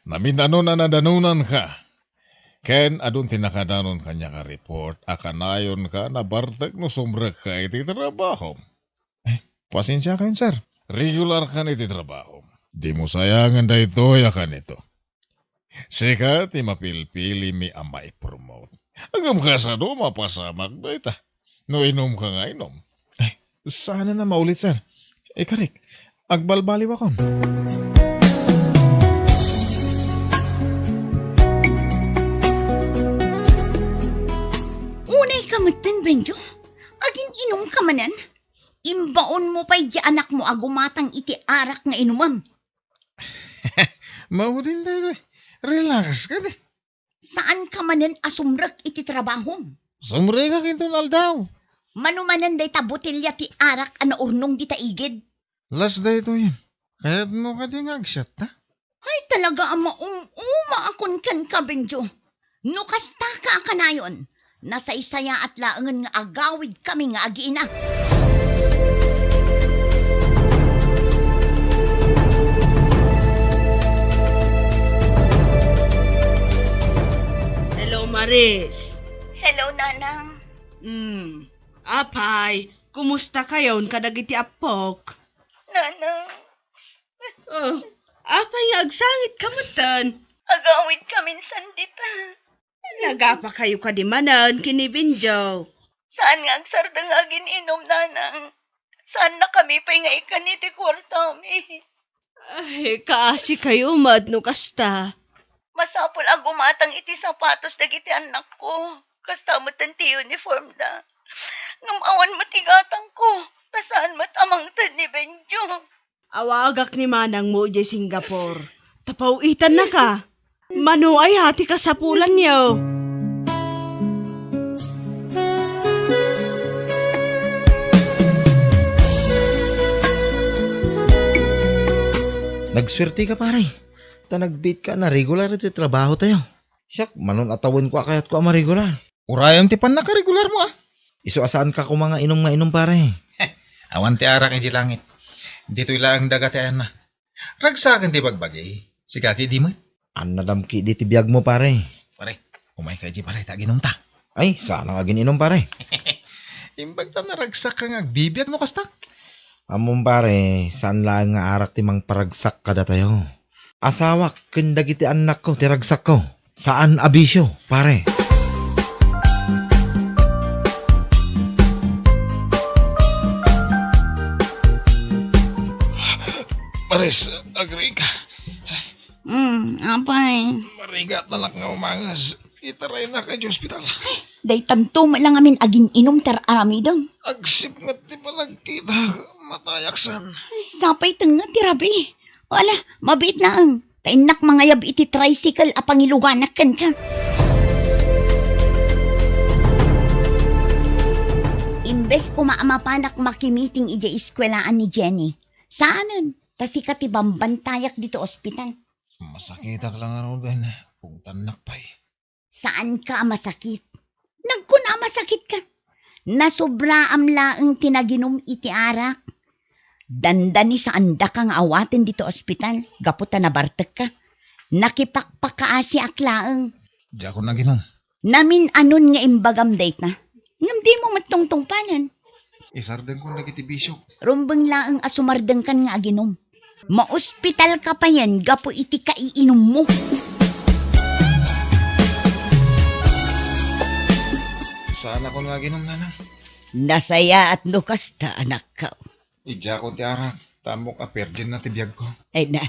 Naminano na nadanunan ka. Ken adun tinakadanon kanya ka report, akanayon ka na bartag no sumrek ka iti trabaho. Pasensya kayo, sir. Regular ka iti trabaho. Di mo sayangan da ito yakan ito. Sika ti mapilpili mi amay promote. Agam ka sa do mapasamak da ita. No inom ka nga inom. Sana na maulit, sir. Karik, agbalbaliw akon. Unay kamatan, Benjo. Agin inom ka manan. Imbaon mo pa'y di anak mo agumatang iti arak nga inumam. Maudin tayo. Relax ka di. Saan ka manan asumrek iti trabahom? Sumre ka kintunal daw. Manumanan day ta botelya ti arak ana urnong di ta igid. Last day to yun. Kaya no ka di ngagshot ta. Ay talaga ama akon kan ka, Benjo. No kasta ka kanayon. Nasa isaya at laangan nga agawid kami nga agiina. Hello, Maris. Hello, nanang. Apay, kumusta kayon kadagiti apok? Nanang, Oh, apay nga agsangit kamutan. Agawid kami sandita. Nagapa kayo kadimanan, kinibinjaw. Saan nga agsardang agin inom, nanang? Saan na kami pa nga ikaniti kwartami? Ay, kaasi kayo, mad, no kasta. Masapol agumatang iti sapatos dagiti anak ko. Kasta mo tanti uniform da. Ngamawan matigatang ko. Kasaan matamang tan ni Benjo. Awagak ni manang mo di Singapore. Tapawitan na ka. Mano ay hati ka sa pulan niyo. Nagswerte ka pare. Nagbit ka na regular ito trabaho tayo. Siyak, manon atawin ko akayat ko ama regular. Urayang ti pan nakaregular mo ah. Iso asaan ka ko mga inom nga inom pare. Awan ti arak ang langit. Dito ilang dagat yan na. Ragsakan ti bagbagay. Si kaki di mo. An nadamki di tibiyag mo pare. Pare, umay ka di pare, taginom ta. Ay, sana nga gininom pare. Imbag ta naragsak ka nga, bibiyag no kasta. Amon pare, saan lang nga arak ti mang paragsak kada tayo. Asawak, kindag iti anak ko, tiragsak ko. Saan abisyo, pare? Maris, agree ka. Apay. Marigat na lang nga umangas. Itaray na ka di ospital. Day tanto lang amin agin inom tar aramidang. Agsip nga ti palagkita. Matayaksan. Sapay tanga tirabi. Wala, mabit na ang. Kainak mga yab iti tricycle a pangiluganakan ka. Imbes ko maamapanak makimiting ija iskwelaan ni Jenny. Saanan? Tasi ka tibambantayak dito ospital. Masakit ak lang araw din. Kung tanak pa'y. Saan ka masakit? Nagkuna masakit ka. Nasobra amlaang tinaginom iti arak. Dandani sa anda kang awatin dito ospital. Gaputa na bartek ka. Nakipakpak ka asi aklaang. Di ako naginom. Namin anon nga imbagam date na. Ngam di mo matungtong panan. Isardan ko nagitibisyo. Rumbang laang asumardang kan nga aginom. Maospital ka pa yan. Gapo iti ka iinom mo. Saan ako nga ginom nanang? Nasaya at nukasta, anak ka. Ija ko ti arak. Tamok a virgin na tibiyag ko. Ay na,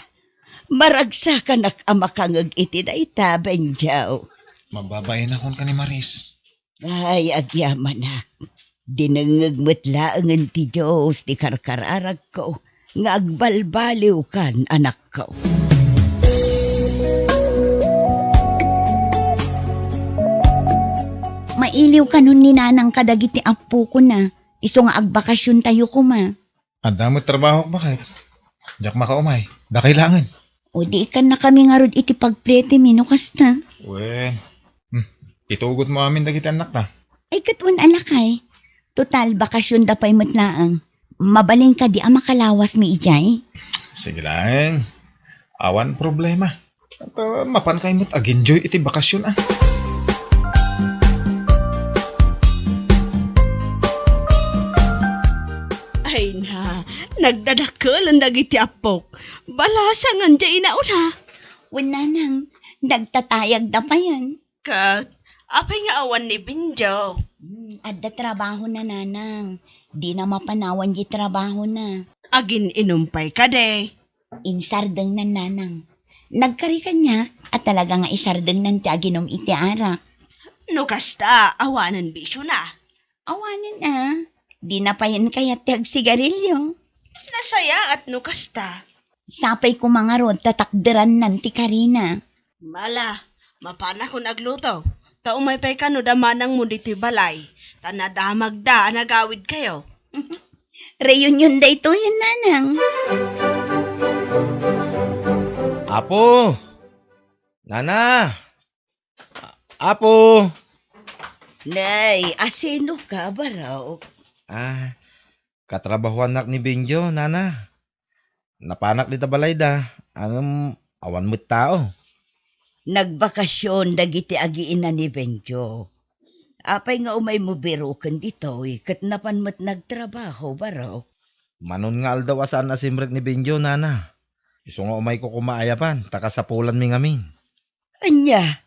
maragsa ka nak amakangag iti na itaban jaw. Mababayin akong ka ni Maris. Ay, agyaman na. Dinangag mo't laangan ti Diyos ti karkararag ko. Nga agbalbaliw kan, anak ko. Mailiw ka nun ni nanang kadagiti apo ko na. Iso nga agbakasyon tayo ko ma. Ang damot trabaho ko bakit? Diyak makaumay. Da kailangan. O di ikan na kami nga rod iti pagplete minukas na. Wen. Itugot mo amin dagiti anak na. Ay katwan alakay. Total bakasyon da pa'y matlaang. Mabaling ka di makalawas mi ijay. Sige lang. Awan problema. At mapan kayo mo't ag-enjoy iti bakasyon ah. Ay na, nagdadakkel ang dagiti apok. Balasa nga dya inauna. Wala nang, nagtatayag da pa yan. Kat, apay nga awan ni Binjo. Adda trabaho na nanang. Di na mapanawan di trabaho na. Agin inumpay ka de. Insardeng nan nanang. Nagkari ka niya at talaga nga isardeng nan ti aginom iti arak. No kasta, awanan bisyo na. Awanin di na pa yan kaya ti agsigarilyo. Nasaya at no kasta. Sapay ko mga rod tatakderan nan ti Karina. Mala, mapana ko nagluto. Taumay pa'y ka no damanang mo dito balay. Tanadamag da, nagawid kayo. Reunion day to yan nanang. Apo! Nana! Apo! Nay, asino ka ba raw? Katrabaho anak ni Benjo, nana. Napanak di tabalay da. Awan mo't tao. Nagbakasyon dagiti agiin na ni Benjo. Apay nga umay mo birukan dito, kat napan mo't nagtrabaho ba raw? Manon nga aldaw asaan na simrek ni Benjo, nana. Iso nga umay ko kumaayapan, takasapulan mi ngamin. Anya,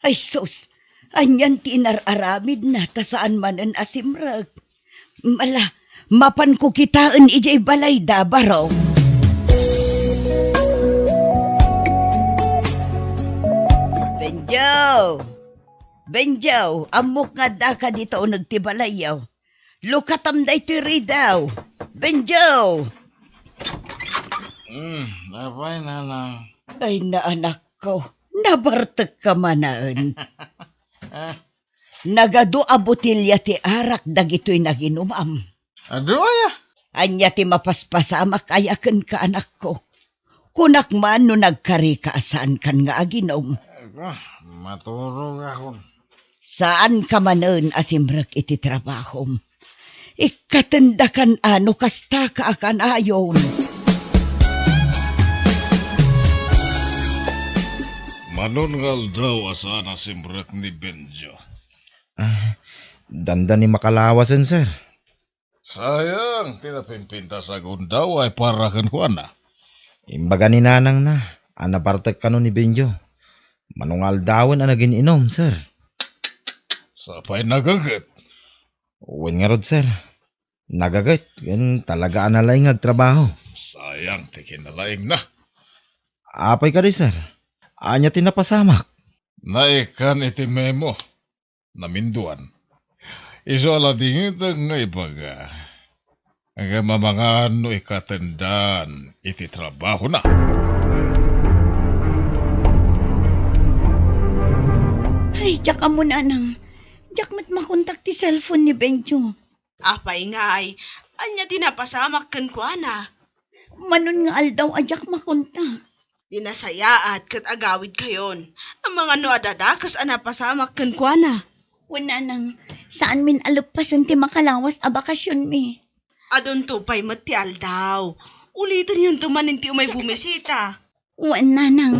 ay sus, anyan tinararamid na ta saan man ang asimrag. Mala, mapan ko kitaan ijay balay da baro. Benjaw, amok nga da ka dito o nagtibalayaw. Lukatam day tiri daw. Benjaw! Napay na. Ay na anak ko, nabartek ka manaan. Nagado a botilya ti arak dagito'y naginumam. Adoya. Anya ti mapaspasamak ayaken ka anak ko. Kunak man no nagkari ka saan kan nga aginom. Maturog ako. Saan ka manan asimrek iti trabahom? Ikatendakan ano kasta ka akan ayon. Manungal daw asana simrek ni Benjo. Danda ni makalawasan, sir. Sayang, tinapimpinta sa gundaw ay parakan ko na. Imbaga ni nanang na, anapartek ka no ni Benjo. Manungal dawon ang naging inom, sir. Sapay nagagat. Uwin nga rod, sir. Nagagat, yan talaga analay ngagtrabaho. Sayang, tikinalaing na. Apay ka di, sir. Anya tinapasamak. Naikan iti memo. Naminduan. Iso ala dingit nga ibaga. Ang mamanga no ikatendaan iti trabaho na. Ay, jak mo na nang. Jak mat makontak ti cellphone ni Benjo. Apay ngay, anya tinapasamak kan ko ana. Manon nga aldaw ajak makontak. Dinasayaat kat agawid kayon. Ang mga no adadakas anapasamak kan ko ana. Wala nang, saan min alupasan ti makalawas a bakasyon mi. Adon tupay mat ti aldaw. Ulitin yung tumanin ti umay bumisita. Wala nang.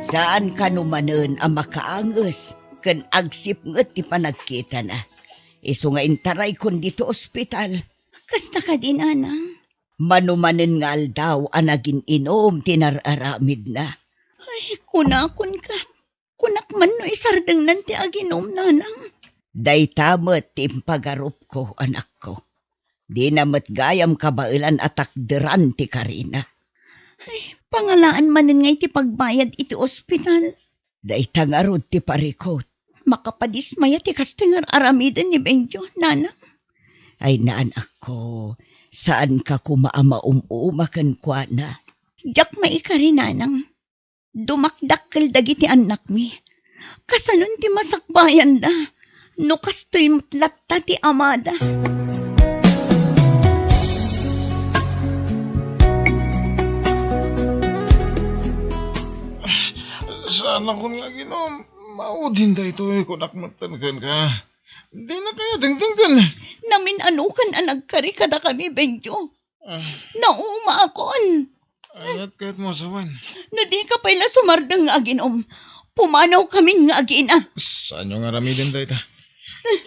Saan ka numanen ang makaanges? Kan agsip nget ti panagkita na. Iso nga intaray kon dito ospital. Kasta ka din, anang. Manumanen nga aldaw ang naging inom tinararamid na. Ay, kunakon ka. Kunak man no isardeng nanti aginom, nanang. Day tamat timpagarup ko, anak ko. Di namat gayam kabailan atak deran ti Karina. Ay, pangalaan manin nga iti pagbayad iti ospital. Day tangarod ti parikot. Makapadismaya ti kastengar aramiden ni Benjo, nanang. Ay naanak ko, saan ka kumaama-umumakan kwa na? Jak maikari, nanang. Dumakdakkel dagiti anak mi. Kasanon ti masakbayan da. No kastoy mutlatta ti amada. Sana ko nga ginom. Maudin da ito kung nakmatangan ka. Di na kaya dingdinggan. Namin anukan ang nagkari kada kami, Benjo. Nauma akon. Ayat kahit mo sawan. No di ka pala sumardang nga aginom. Pumanaw kami nga agina. Saan yung aramidin da ita?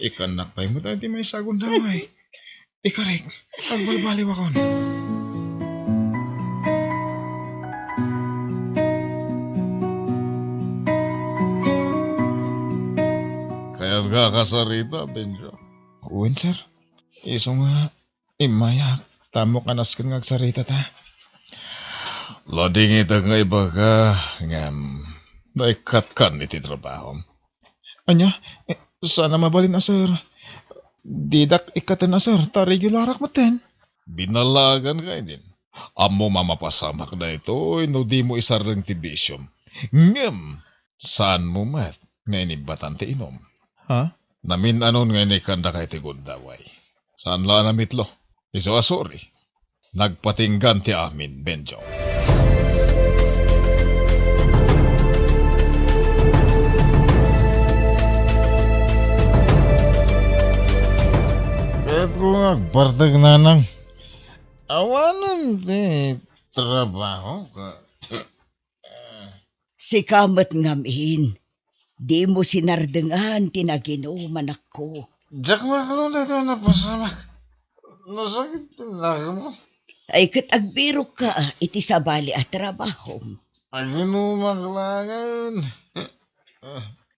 Ikanakpay mo dahil may sagon damay. Ikarik, agbalbaliw akon. Kaya't kakasarita, Benjo. Uwin, sir. Iso nga, imayak. Tamo ka naskan ngagsarita ta. Lading ita nga iba ka, ngam, naikat kan iti trabaho. Anya, sana mabalin na, sir. Didak ikatan na, sir. Ta regularak maten. Binalagan ka din. Amo mamapasamak na ito, no di mo isarang tibisyom. Ngam, saan mo mat? Ngayon ibatan ti inom. Ha? Namin anon ngayon ikanda kay ti gundaway. Saan la namitlo? Iso asori. Nagpatinggan ti amin, Benjo. Kahit kung agbartag nanang, awanan ti trabaho ka. Si kamat ngamin. Di mo sinardengan, tinaginuman ako. Jack maklong na ito na pasama. Nasakit tinaga mo. Ay kat agbiro ka, iti sabali at trabaho. Ang inumaklangan.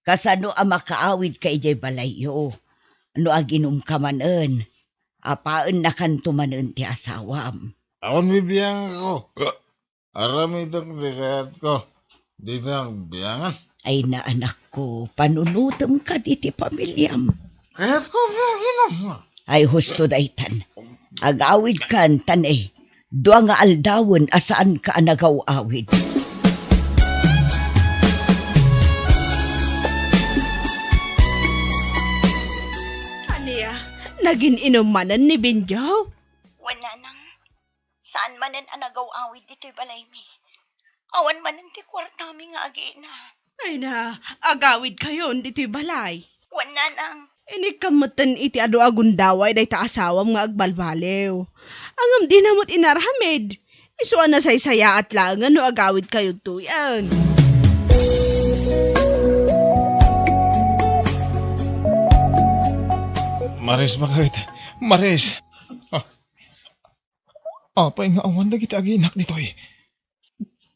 Kasano ang makaawid ka ijay balayo. Ano aginom ka manen. Apaan na kantumanen ti asawam. Awan bibiyang ko. Aramidang dikayat ko. Di na ang biyangan. Ay na anak ko, panunutom ka diti pamilyam. Kaya't ko biyanginom. Ay husto daytan. Agawid kan tanay. Dua nga aldawon asaan ka anagaw-awid. Aniya, naging inumanan ni Binjaw. Wala nang. Saan manan anagaw-awid dito'y balay mi? Awan manan ti kwartami nga agi na. Ay na, agawid kayo dito'y balay. Wala nang. Ini kamutan iti ado agundaway day ta asawam nga agbalbalew. Angam di namot inarhamid. Isuan na saysaya at langan no agawid kayo tuyan. Maris bakit? Maris! Apay nga awan dagiti aginak dito eh.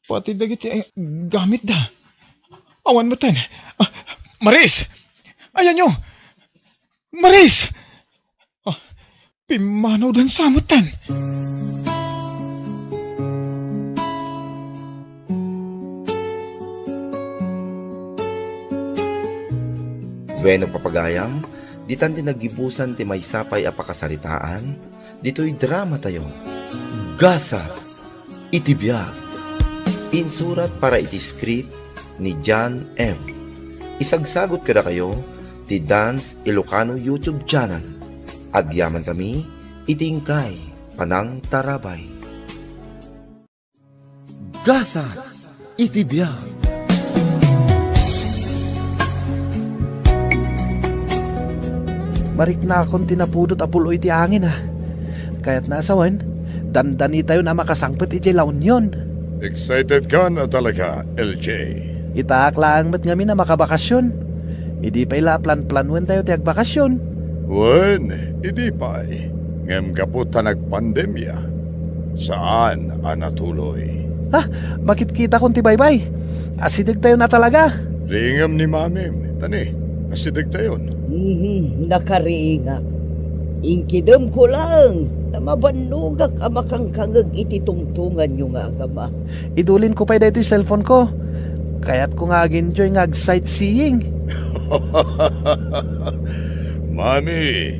Pati dagiti gamit da. Awan matan. Maris! Ayan nyo! Maris! Pimanaw dan samutan. Bueno papagayam, ditan ti nagibusan ti may sapay a pakasaritaan, dito'y drama tayo. Gasa, iti biyag. Insurat para iti script ni John M. Isagsagot kada kayo ti Dance Ilocano YouTube channel. Agyaman kami, itingkay, panang tarabay. Gasa, iti biyag. Marik na akong tinapudot apuloy ti angin ha. Kaya't nasawan, dandani tayo na makasangpet iti laon yun. Excited ka na talaga, LJ. Itaaklaan mat ngami na makabakasyon. Hindi pa ila plan-planwen tayo ti agbakasyon. Wen, hindi pa eh. Ngem kaput ta nagpandemya. Saan anatuloy? Ha, bakit kita kong ti baybay? Asidig tayo na talaga. Ringam ni mamim. Tani, asidig tayon. Nakariingak. Inkidem ko lang. Tamabanugak amakangkangag iti tungtungan nyo nga agama. Idulin ko pa dito yung cellphone ko. Kaya't ko nga enjoy nga sightseeing. Mami,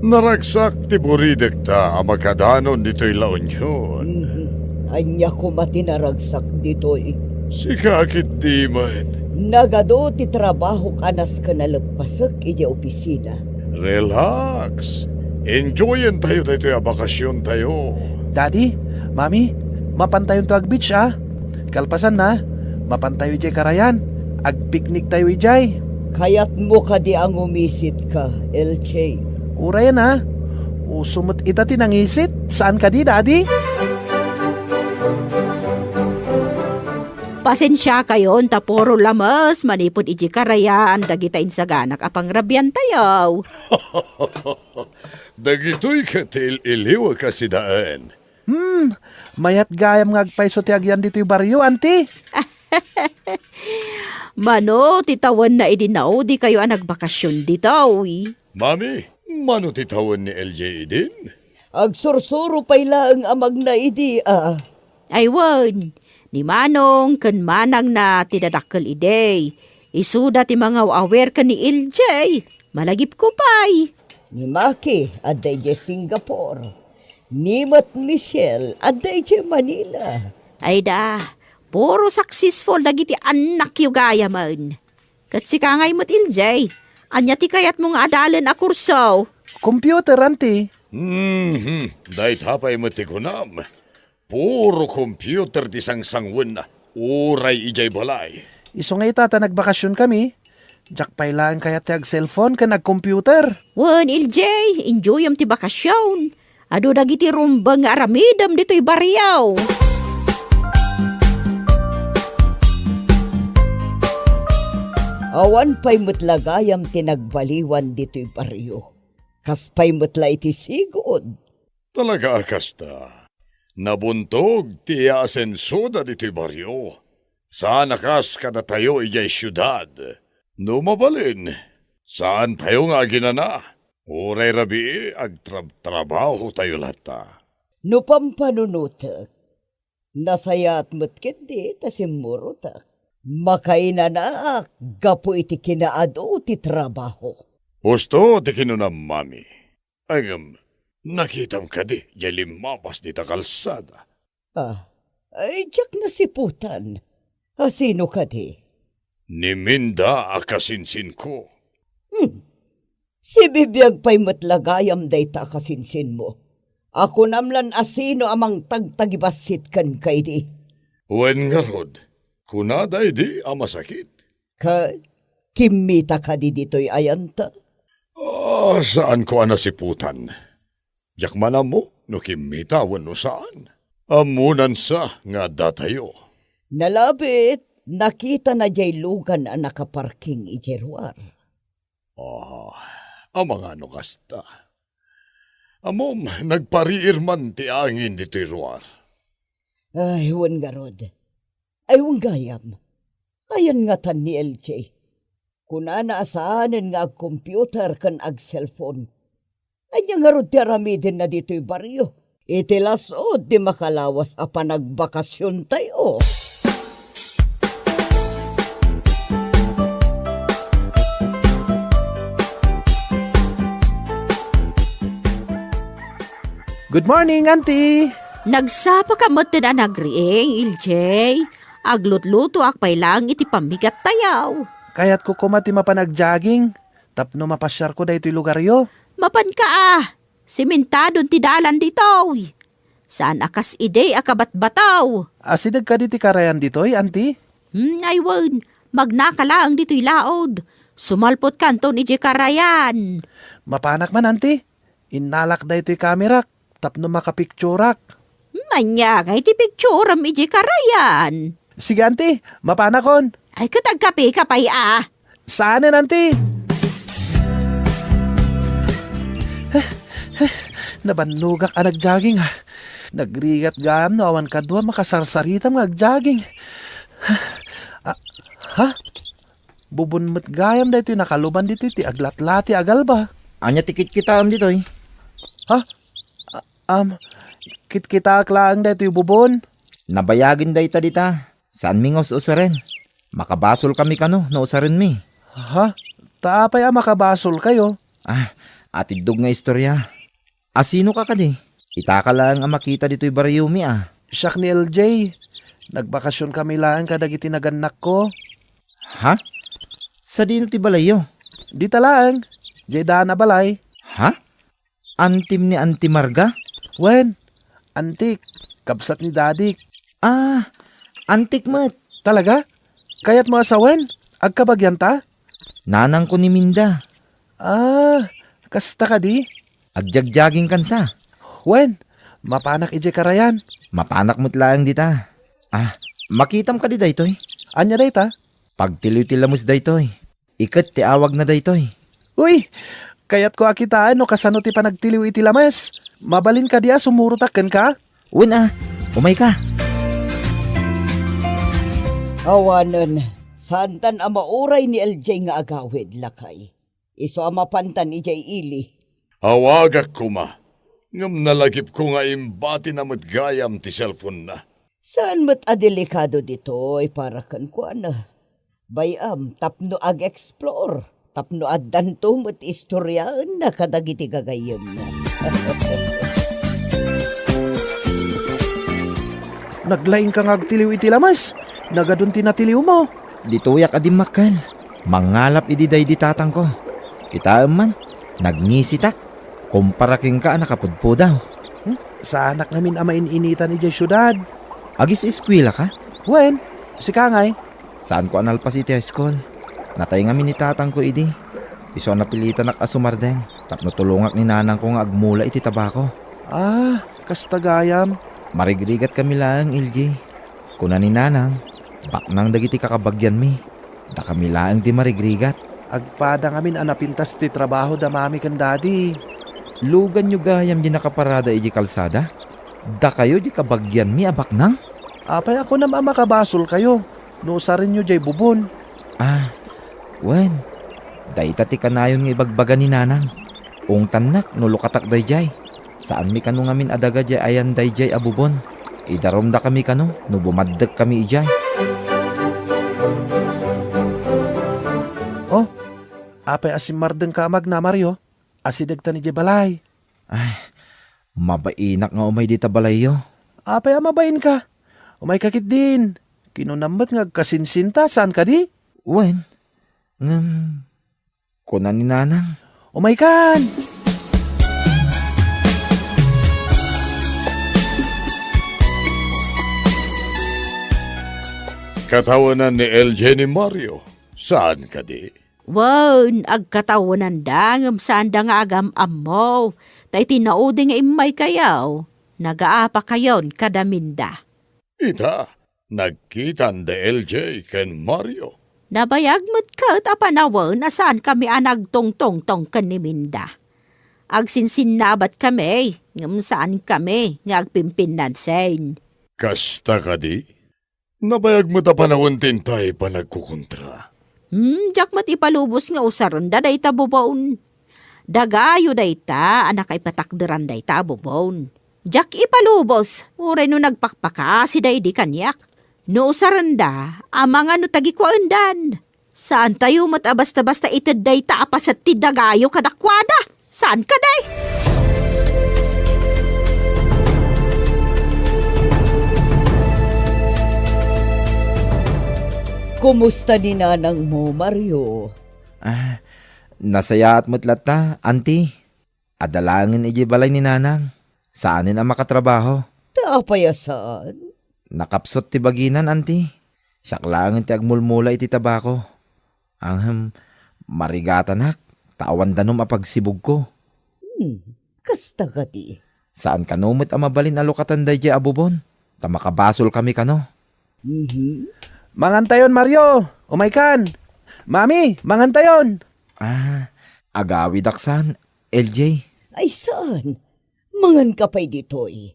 naragsak ti buridek ta amakadanon dito'y laon yun. Anya ko matinaragsak dito'y. Sikakit di mat. Nagado ti trabaho kanas ka nalagpasak iti opisina. Relax. Enjoyin tayo dito'y bakasyon tayo. Daddy, Mami, mapantayon to ag beach ah. Kalpasan na, mapantayo jay karayan. Ag-picnic tayo ijay. Kaya't mo ka di ang umisit ka, LJ. Urayan ha. Usumot ita tinangisit. Saan ka di, Daddy? Pasensya kayon taporo lamas manipod iji karayan dagita insaganak apang rabyan tayo. Dagito'y katil iliwa kasi daan. Mayat gayam nga agpaiso ti agyan dito yung baryo, auntie. Mano, titawan na idinaw di kayo ang nagbakasyon dito. Mami, mano titawan ni LJ din? Agsursuro pa'y lang amag na idi Aywan, ni Manong kan manang na tinadakkel ide. Isuda ti mga awer ka ni LJ. Malagip ko pa'y. Ni Maki, aday je Singapore. Ni Mat Michelle, aday je Manila. Ay da, puro successful dagiti anak yu gaya man. Kat si kangay mo't LJ, anya ti kayat mong adalan a kurso. Computer, auntie. Dahit hapay matikunam. Puro computer di sang-sangwan na. Uray ijay balay. Iso nga itata nagbakasyon kami. Jack pailaan kaya ti ag cellphone ka nag-computer. Wan, LJ, enjoy am ti bakasyon. Ado dagiti rumbang nga aramidam dito'y baryaw. Awan pa'y mutlagayam tinagbaliwan dito'y baryo. Kas pa'y mutla iti sigod. Talaga akasta. Nabuntog ti asensoda dito'y baryo. Saan nakas kada tayo iyay syudad? Numabalin. Saan tayo nga ginana? Uray rabi agtrabaho tayo lata. No pampanunutak. Nasayat mo't kindi tasimmurutak. Makainanaak, gapo iti kinaado ti trabaho. Gusto ti kinunam, mami. Nakitam ka di, yalimabas di ta kalsada. Ay, tiyak nasiputan. Sino ka di? Ni Minda akasinsin ko. Si bibiyag pa'y matlagayam day ta kasinsin mo. Ako namlan asino amang tagtagibasit kan kay di. Wen nga rod, kunaday di amasakit. Kimita ka di dito'y ayanta. Saan ko anasiputan? Yakmanan mo, no kimita wano saan? Amunan sa nga datayo. Nalabit, nakita na jay lugan na nakaparking ijerwar. Amang ano kasta. Amom, nagpariir man ti angin dito'y ruar. Ay, wan nga rod. Ay, wan gayam. Ayan nga tan ni LJ. Kuna naasahanin nga ag computer kan ag cellphone. Anya nga rod ti aramidin na dito'y baryo. Itilasod di makalawas a panagbakasyon tayo. Good morning, auntie! Nagsapa ka mo't na nagrieng, Iljay. Aglutluto akpay lang iti pamigat tayaw. Kaya't ko kumati mapanag-jogging. Tapno mapasyar ko dahito lugar yo. Mapan ka Simentadon ti dalan dito. Saan akas ide akabat-bataw? Asidag ka diti karayan dito'y, auntie? Aywan, magnakalaang dito'y laod. Sumalpot kanton ije karayan. Mapanak man, auntie. Inalak dahito'y kamerak. Tapno makapikturak. Manya nga iti picturam ije karayan. Sige, auntie. Mapanakon. Ay katagkapi ka pa'y Saanin, auntie? Nabanlugak nag-jogging. Nagrigat gam no awan kadwa makasarsaritam nag-jogging. Bubunmet gayam dito nakaluban dito ti aglatlati agal ba? Anya tikit kita dito eh. Kit-kita aklaan dito yung bubon. Nabayagin day ta dita. Saan mingos usaren? Makabasol kami kano na usaren mi. Taapay makabasol kayo. Atidog nga istorya. Asino ka kadi? Itaka lang ang makita dito'y baryo mi Siyak ni LJ. Nagbakasyon kami lang kadag itinaganak ko. Sa dino ti balayo? Di talang. Jay na balay. Antim ni Auntie Marga? Wen, antik. Kabsat ni Dadik. Antik mat. Talaga? Kaya't mo asawen? Agkabagyan ta? Nanang ko ni Minda. Kasta ka di? Agjagjaging kansa. Wen, mapanak ije karayan. Mapanak mo't lang dita. Makitam ka di daytoy. Anya dayta? Pagtiliw-tilamos daytoy. Ikat ti awag na daytoy. Uy, kayat ko akitaan no kasano ti panagtiliw iti lames. Mabalin ka diya sumurutaken ka? Wen umay ka. Awanon, santan ang mauray ni LJ nga agawid lakay. Iso ang mapantan ijay ili. Awagak ko ma. Ngam nalagip ko nga imbati na matgayam ti cellphone na. Saan mo't adelikado dito'y para kan ko Bayam, tapno ag-explore. Tapno addanto mo't istoryaan na kadagiti gagayam na. Naglaing kang agtiliw iti lamas. Nagadun tinatiliw mo. Dituyak adim makal. Mangalap ididay ditatang ko. Kita man, nagnisitak. Kumparaking ka nakapudpo daw. Sa anak namin amain-initan iti syudad. Agis eskwela ka? Wen, si Kangay. Saan ko analpas iti high school? Natay nga minitatang ko idi. Iso napilitan ak asumardeng. Tapno tulungak ni nanang ko nga agmula iti tabako. Kastagayam. Marigrigat kami lang, LJ. Kuna ni nanang, baknang dagiti kakabagyan mi. Da kami laang ti marigrigat. Agpada ngamin anapintas ti trabaho da mami kan daddy. Lugan nyo gayam di nakaparada iji kalsada. Da kayo di kabagyan mi abak nang. Apay ako na makabasol kayo. Nuusarin nyo jay bubon. Ah, wen. Dayta ti kanayon nga ibagbaga ni nanang. Ung tanak no lukatak dayjay. Saan mi kanu ngamin adaga jay ayan dayjay abubon. Idarom da kami kanu no bumaddag kami ijay. Oh, apay asimardeng kamag na Mario. Asidag ta ni jay balay. Mabainak nga umay di tabalayo. Apay amabain ka. Umay kakit din. Kinunambat nga kasinsinta saan ka di? Wen. Kunan ni nanang. Umay kan. Katawanan ni LJ ni Mario. Saan ka di? Wan, agkatawanan da, ngam saan da nga agam amaw. Tay tinaudi nga imay kayaw. Nagaapa kayon kadaminda. Ita, nagkitan de LJ ken Mario. Nabayag mo't kat apanawan na saan kami anagtong-tong-tong kaniminda. Agsinsinnabat kami, ngam saan kami nga agpimpinan sen. Kasta ka di? Nabayag mo ta panahon tintay pa nagkukontra. Jak mat ipalubos nga usaron da day tabubaon. Dagayo day ta, anak ay patakderan day tabubaon. Jak ipalubos, uray no nagpakpaka si day di kanyak. No usaron da, amang ano tagikwaandan. Saan tayo mat basta-basta itad day ta apas at tidagayo kadakwada? Saan ka day? Kumusta ni nanang mo, Mario? Nasaya at mutlata, auntie. Adalangin iji balay ni nanang. Saanin ang makatrabaho? Taapayasaan. Nakapsot ti baginan, auntie. Siyaklangin ti agmulmula iti tabako. Ang marigatanak, tawan danom apagsibog ko. Kasta ka di. Saan kanumit ang mabalin alokatan day di abubon? Tamakabasol kami kano. Mangantayon Mario. Umay kan. Mami, mangantayon. Agawi daksan, LJ. Ay saan? Mangan ka pa'y ditoy.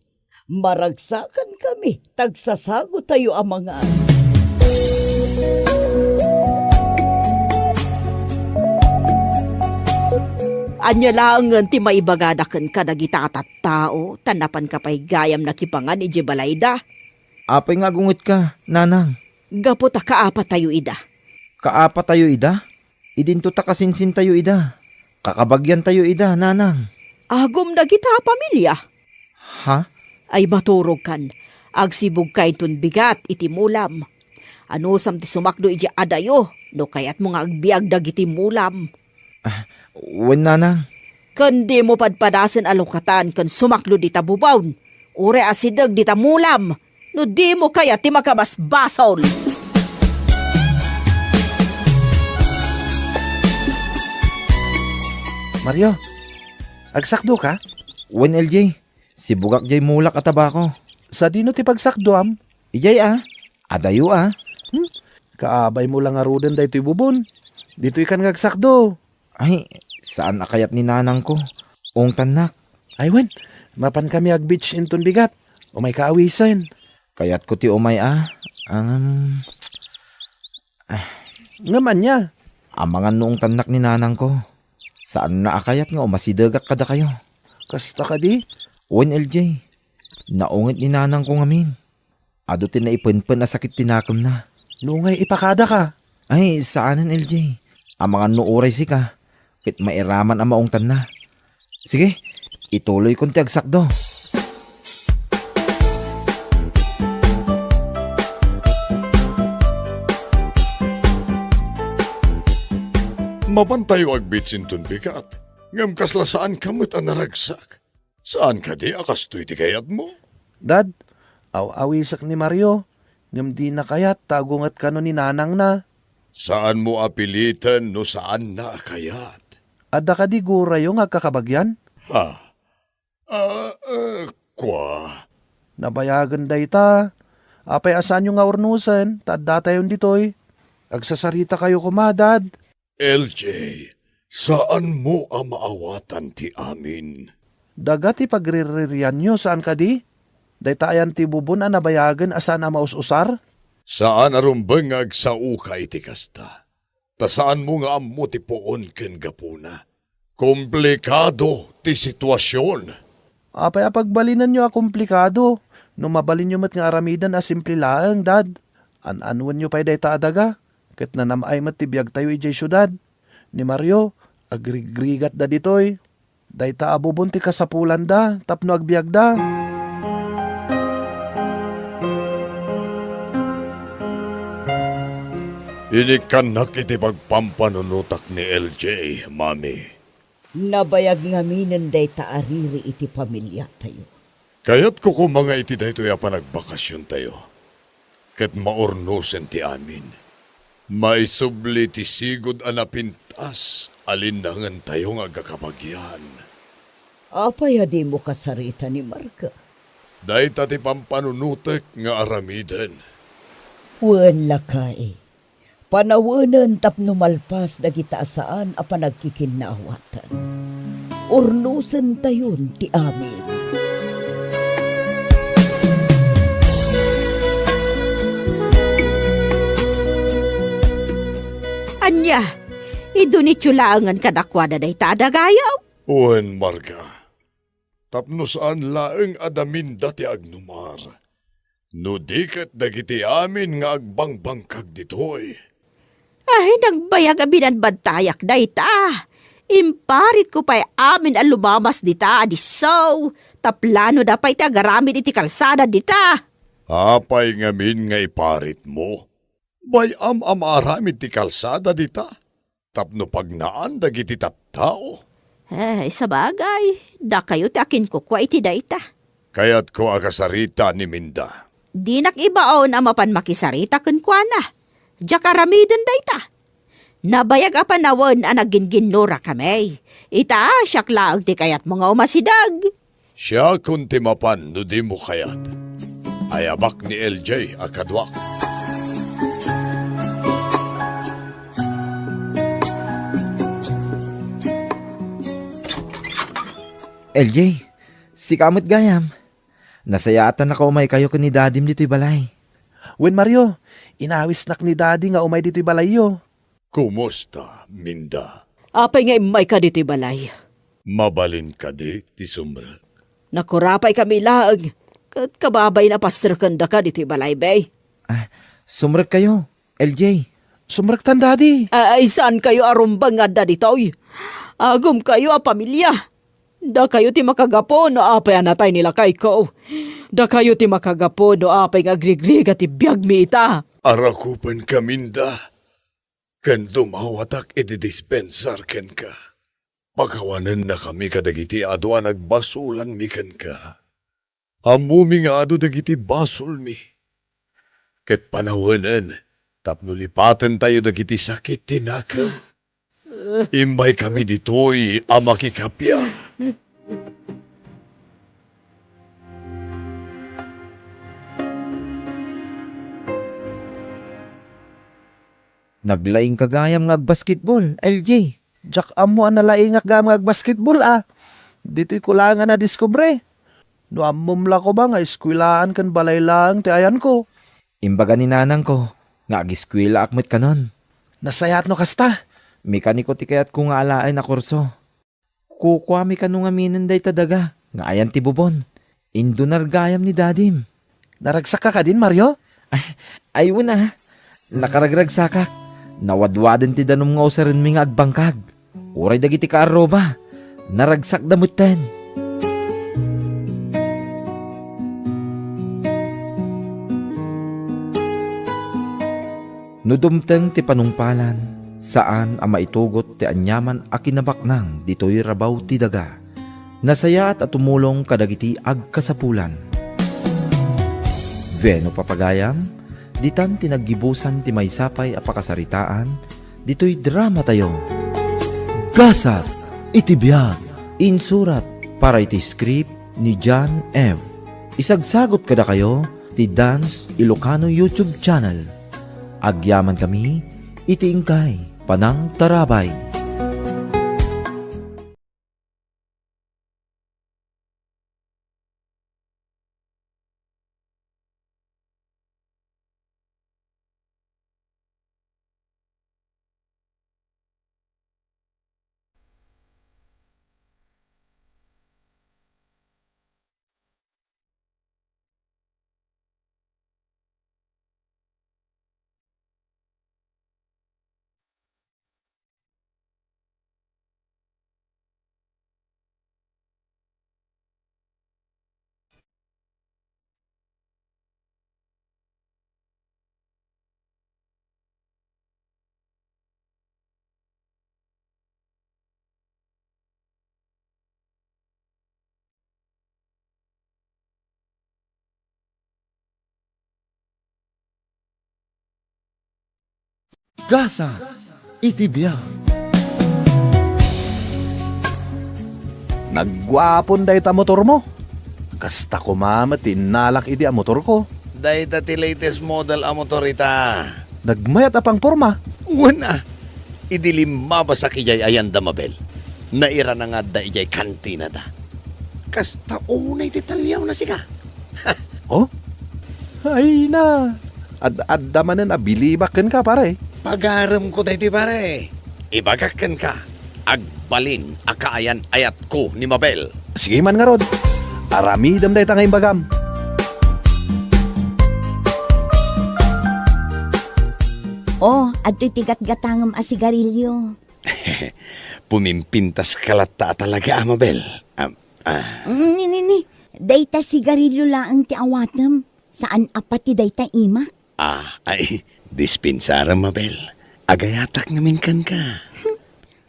Maragsakan kami. Tagsasago tayo ang mga. Anya lang ti maibagadakan ka dagitatat tao, tanapan ka pa'y gayam na kipangan iji balayda. Apay nga gungot ka, nanang. Gapot kaapa tayo ida. Kaapa tayo ida? Idinto ta kasinsin tayo ida. Kakabagyan tayo ida, nanang. Agom na kita pamilya. Ha? Ay maturog kan. Agsibog kay tun bigat iti mulam. Ano sam ti sumakdo iji adayo, no kayat mo nga agbiag dagiti mulam. Wen nanang. Kandi mo padpadasan alokatan kan sumaklo di tabubawn. Ure asidag di tamulam. No di mo kaya ti makabasbasol. Mario, agsakdo ka? Wen LJ. Si bugak jay mulak at tabako. Sa dino ti pagsakdo am? Ijay Adayo Kaabay mo lang arudan da ito'y bubon. Dito ikan ngagsakdo. Ay, saan akayat ni nanang ko? Ong tanak. Ay wen, mapan kami ag beach inton bigat. Umay kaawisan. Kayat ko ti umay Ngaman niya. Amangan noong tanak ni nanang ko. Saan na akayat nga umasidagak kada kayo? Kasta ka di? Wen LJ. Naungit ni nanang ko ngamin. Ado ti na ipunpun na sakit tinakam na. Nungay ipakada ka. Ay, saanan LJ? Amangan no oray si ka. Kit mairaman ang maong tan na. Sige, ituloy kong ti agsakdo. Mabantayo agbitsin tun bigat. Ngam kasla saan kamot ang naragsak. Saan ka di akas to'y ti kayat mo? Dad, aw-awisak ni Mario. Ngam di na kayat tagungat ka no ni nanang na. Saan mo apilitan no saan na kayat? Adda ka di gurayo nga kakabagyan? Ha? Kwa? Nabayagan day ta. Apay asan yung nga urnusan, tadda tayon ditoy. Agsasarita kayo kumadad. LJ, saan mo ang maawatan ti amin? Dagati pagriririan nyo saan ka di? Daytayan ti bubon ang nabayagan asan ang maususar? Saan arumbang agsauka iti kasta? Ta saan mo nga ammo ti poon ken gapuna? Komplikado ti sitwasyon. Apay apagbalinan nyo a komplikado. No mabalin nyo mat nga aramidan a simple laang, dad. An-anwan nyo pa'y dayta adaga. Ket nanamay mat ti biyag tayo ijay syudad. Ni Mario, agrigrigat da ditoy. Dayta abubon ti kasapulan da, tapno agbiag da. Inikanak iti pagpampanunutak ni LJ, mami. Nabayag ngaminan day taariri iti pamilya tayo. Kayat ko kung mga iti dayto ya panagbakasyon tayo. Ket maornosen ti amin. Maisubli ti sigod anapintas, alinangan tayo nga gakabagyan. Apay di mo kasarita ni Marka. Dayta ti pampanunutek nga aramidan. Wan lakay. Panawanan tapno malpas dagita saan a panagkikinawatan. Urnusen tayon ti amin. Anya, idunitsulangan kadakwada day tadagayaw. Uwan, Marga. Tapno saan laeng adamin dati agnumar. No dikat dagiti amin nga agbangbangkag ditoy. Ay, nagbayag abinan bantayak day ta. Imparit ko pa'y amin ang lumamas dita, adisaw. Taplano da pa'y tagaramid iti kalsada dita. Apay ngamin nga iparit mo. Bay amaramid ti kalsada dita. Tapno pagnaan dagiti tattao. Eh, sa bagay, da kayo ti akin kukwa iti dayta. Kayat ko akasarita ni Minda. Di nakibaon ang mapan makisarita kun kwa na. Diyak aramiden dayta. Nabayag apanawan ang naginginura kami. Ita, siyak lang ti kayat mga umasidag. Siya kun timapan no di mo kayat. Ayabak ni LJ akadwak. LJ, si kamot gayam. Nasayatan na kaumay kayo kun ni dadim dito'y balay. Wen Mario, inawis nak ni daddy nga umay dito'y balayo. Kumusta, Minda? Apay nga imay ka dito'y balay. Mabalin ka di, ti sumra. Nakurapay kami laag. Kat kababay na pasterkanda ka dito'y balay, bay. Sumrag kayo, LJ. Sumraktan daddy. Ay, saan kayo arumbang nga da dito'y? Agum kayo a pamilya. Da kayo ti makagapo no apay anatay nila kay ko. Da kayo ti makagapo no apay agrigriga ti biyag mi ita. Arakupan ka, Minda. Kan dumawatak iti-dispensar ken ka. Pagkawanan na kami kadagiti ado nagbasulang mi ken ka. Amumi nga ado dagiti basol mi. Ket panawanan, tapno lipatan tayo dagiti sakit tinakaw. Imbay kami ditoy amakikapya. Naglaing kagayam nga basketball, LJ. Jak amo ang nalaingak gamag basketball Dito'y kulangan na diskubre. No amumla ko ba nga eskwilaan kan balay lang ti ayan ko. Imbaga ni nanang ko, nga agiskwila akmet kanon. Nasayat no kasta. Mekaniko ti kayat ko nga alaay na kurso. Kukwa mi kanong aminin day tadaga, nga ayan ti bubon. Indo nargayam ni dadim. Naragsak ka din, Mario? Ayun na, nakaragrag sakak. Nawadwadan ti danom nga usarin mi nga agbangkag. Uray dagiti ka aroba, naragsak damutten. Nudumteng ti panungpalan, saan ang maitugot ti anyaman a kinabaknang dito'y rabaw ti daga. Nasayat at tumulong kadagiti agkasapulan. Veno papagayam, ditan tinaggibusan ti maysapay a pakasaritaan, dito'y drama tayo. Gasat iti biyag, insurat para iti script ni John F. Isagsagot kada kayo ti Dance Ilocano YouTube channel. Agyaman kami iti ingkay panang tarabay. Gasa itibiyag. Nagwapon day ta motor mo. Kasta ko mama tinalak idi ang motor ko. Dahil ti latest model ang motorita. Nagmayat apang porma. Wala. Idilim mabasa kijay ayan da Mabel. Naira na nga da ijay kantina da. Kasta unay titalyaw na siya. Oh? Ay na. Ad-adda man na abilibakan ka pare. Pagaram ko tayo pare. Ibagakan ka. Agbalin akaayan ayat ko ni Mabel. Sige man nga rod. Aramidam day tangay bagam. Oh, adto'y tigat-gatangam a sigarilyo. Pumimpintas kalata talaga, Mabel. Ni. Dayta sigarilyo laang ti awatam. Saan apati dayta imak? Ay, dispensara, Mabel. Agayatak ngamin kan ka.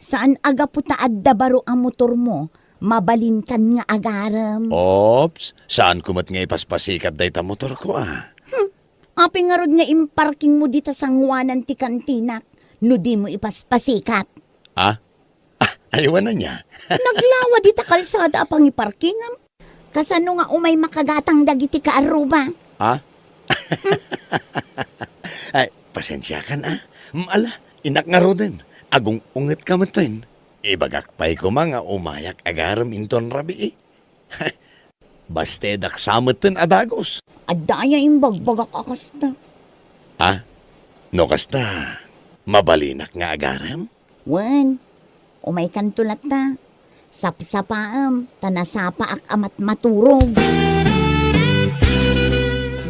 Saan aga puta adda baro ang motor mo? Mabalinkan nga agaram. Ops, saan kumat nga ipaspasikat day ta motor ko, Api nga rod nga imparking mo dita sangwanan ti kantinak. No di mo ipaspasikat. Ayawan na niya. Naglawa dita kalsada apang iparkingam. Kasano nga umay makagatang dagiti ka aruba. Ay, pasensya ka na. Ala, inak nga roden. Agong unget ka matin. Ibagakpay ko mga umayak agaram inton rabi. Bastedak sameten adagos. Adaya imbagbagak akasta. No kasta, mabalinak nga agaram? Wan, umay kantulat ta. Sapsapaam, tanasapa ak amat maturog.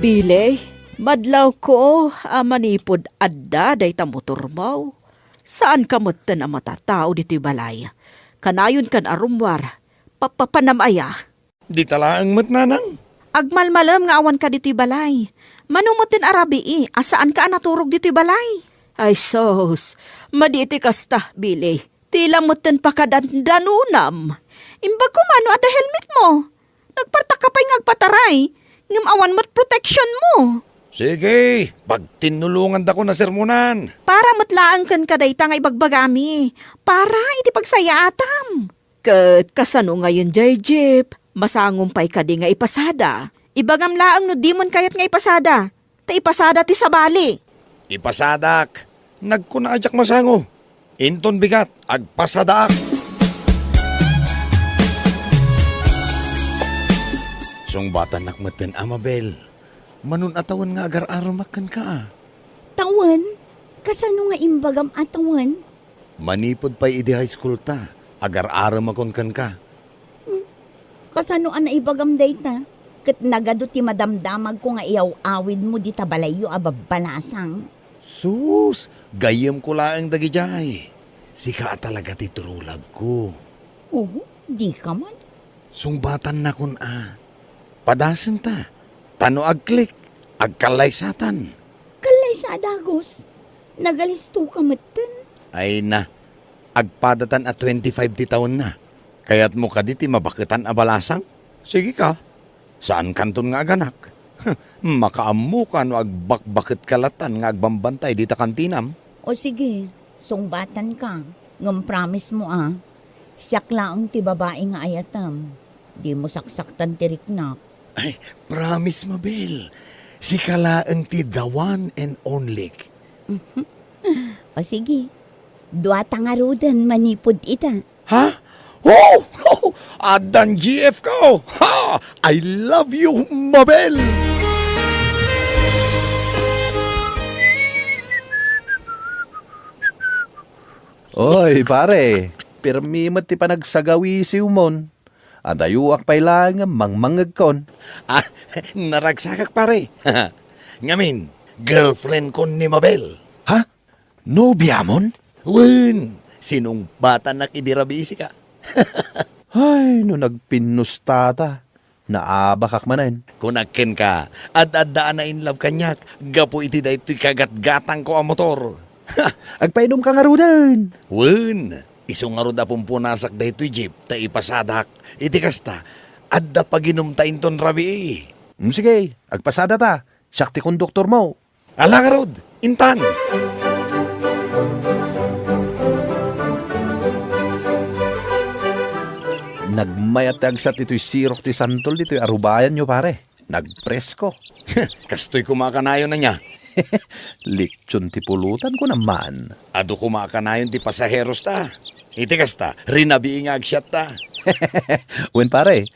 Bile, madlaw ko manipod adda day ta motor mo. Saan ka matan ang matatao dito'y balay? Kanayon kan arumwar, papapanamaya. Di talaang matnanang. Agmalmalam nga awan ka dito'y balay. Manumutin arabi asaan ka naturog dito'y balay? Ay sos, maditi kasta, Bile. Tila mutin pa kadandanunam. Imbag kumano at helmet mo. Nagparta ka pa'y ngagpataray. Ngam awan mo't protection mo. Sige, pag tinulungan da ko na sermonan. Para matlaang kan kadayta nga ibagbagami. Para iti pagsayatam. Kat kasano ngayon jay jeep. Masangumpay ka di nga ipasada. Ibagam laang no dimon kayat nga ipasada. Ta ipasada ti sabali. Ipasadak. Nagkunaadyak masango. Inton bigat, agpasadak. Sungbatan nakmatan, Amabel. Manun atawan nga agar-aramakan ka. Tawan? Kasano nga imbagam atawan? Manipod pa idi high school ta. Agar-aramakon kan ka. Kasano ang naibagam dayta? Kat nagado ti madamdamag ko nga iyaw-awid mo di tabalayo ababalasang. Sus, gayam ko laang dagijay. Sika talaga ti true love ko. Di ka man. Sungbatan na kun Padasan ta. Tano agklik. Agkalay satan. Kalay sa adagos. Nagalisto ka matan. Ay na. Agpadatan at 25 ti taon na. Kaya't mo ka diti mabakitan abalasang. Sige ka. Saan kanton nga aganak? Makaammo ka no agbakbakit kalatan nga agbambantay dita kantinam. O sige, sungbatan ka. Ngam promise mo Siyak laang ti babae nga ayatam. Di mo saksaktan ti riknak. Ay, promise, Mabel. Si Kalaang ti the one and only. O sige, duwata nga rudan manipod ita. Ha? Oh! Adan GF ko! Ha! I love you, Mabel! Oy, pare. Pirmimat ti panagsagawi si umon. Adayuak pa'y lang mangmangag kon. Ah, naragsakak pare. Ngamin, girlfriend ko ni Mabel. Ha? Nobya mon? Wen, sinong bata nakidirabisi ka? Ay, no nagpinustata. Naabakak manan. Kunakin ka, ad-addaan na in love kanyak. Gapo iti da ito'y kagat-gatang ko ang motor. Agpainom ka nga rudan. Wen, isong nga ruda pumpunasak da ito'y jeep, ta ipasadak. Iti kasta, adda paginom ta inton rabi. Sige, agpasada ta. Sakti konduktor mo. Ala ka rod, intan. Nagmayat agsat ito'y sirok ti santol dito'y arubayan nyo pare. Nagpresko. Kastoy kumakanayon na niya. Lechon ti pulutan ko naman. Ado kumakanayon ti pasaheros ta. Iti kasta, rinabi nga agsyat ta. Wen pare,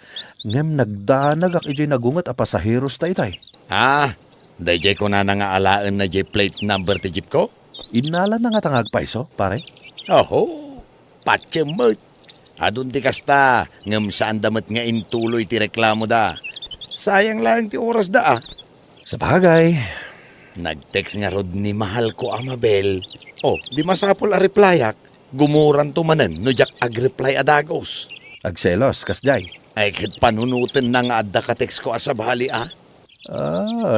ngem nagdanag ak ijay nagungat a pasaheros ta itay. Ah, dayjay ko na nga alaan na jay plate number ti jeep ko? Inala na nga tangag paiso, pare. Oho, patsyemot. Adun ti kasta, ngem saan damat nga intuloy ti reklamo da. Sayang lang ti oras da ah. Sa bagay, Nag-text nga rod ni mahal ko Amabel. Oh, di masapol a replyak. Gumuran tumanen no jak ag-reply adagos. agselos, kasjay. Ay kit panunutin na nga adda ka text ko asabali ah.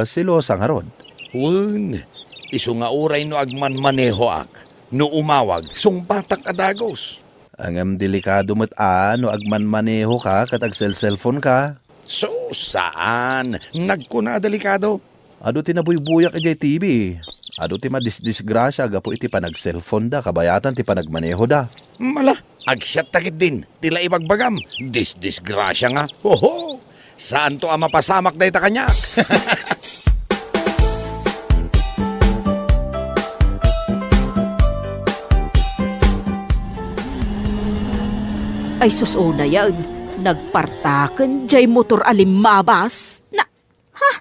Silosa nga ron. Wen, iso nga uray no agman maneho ak. No umawag, sungpatak adagos. Ang delikado mo't no agman maneho ka kat cellphone ka. So, saan? Nagkuna delikado. Ado ti nabuybuyak ijay TV. Ado ti madisgrasya gapo iti panag-cellphone da kabayatan ti panagmaneho da. Mala, agsyat takit din. Tila ibagbagam. Disgrasya nga. Hoho! Saan to ang mapasamak na ita kanyak? Ay susuna yan. Nagpartaken jay motor alimabas. Na, ha?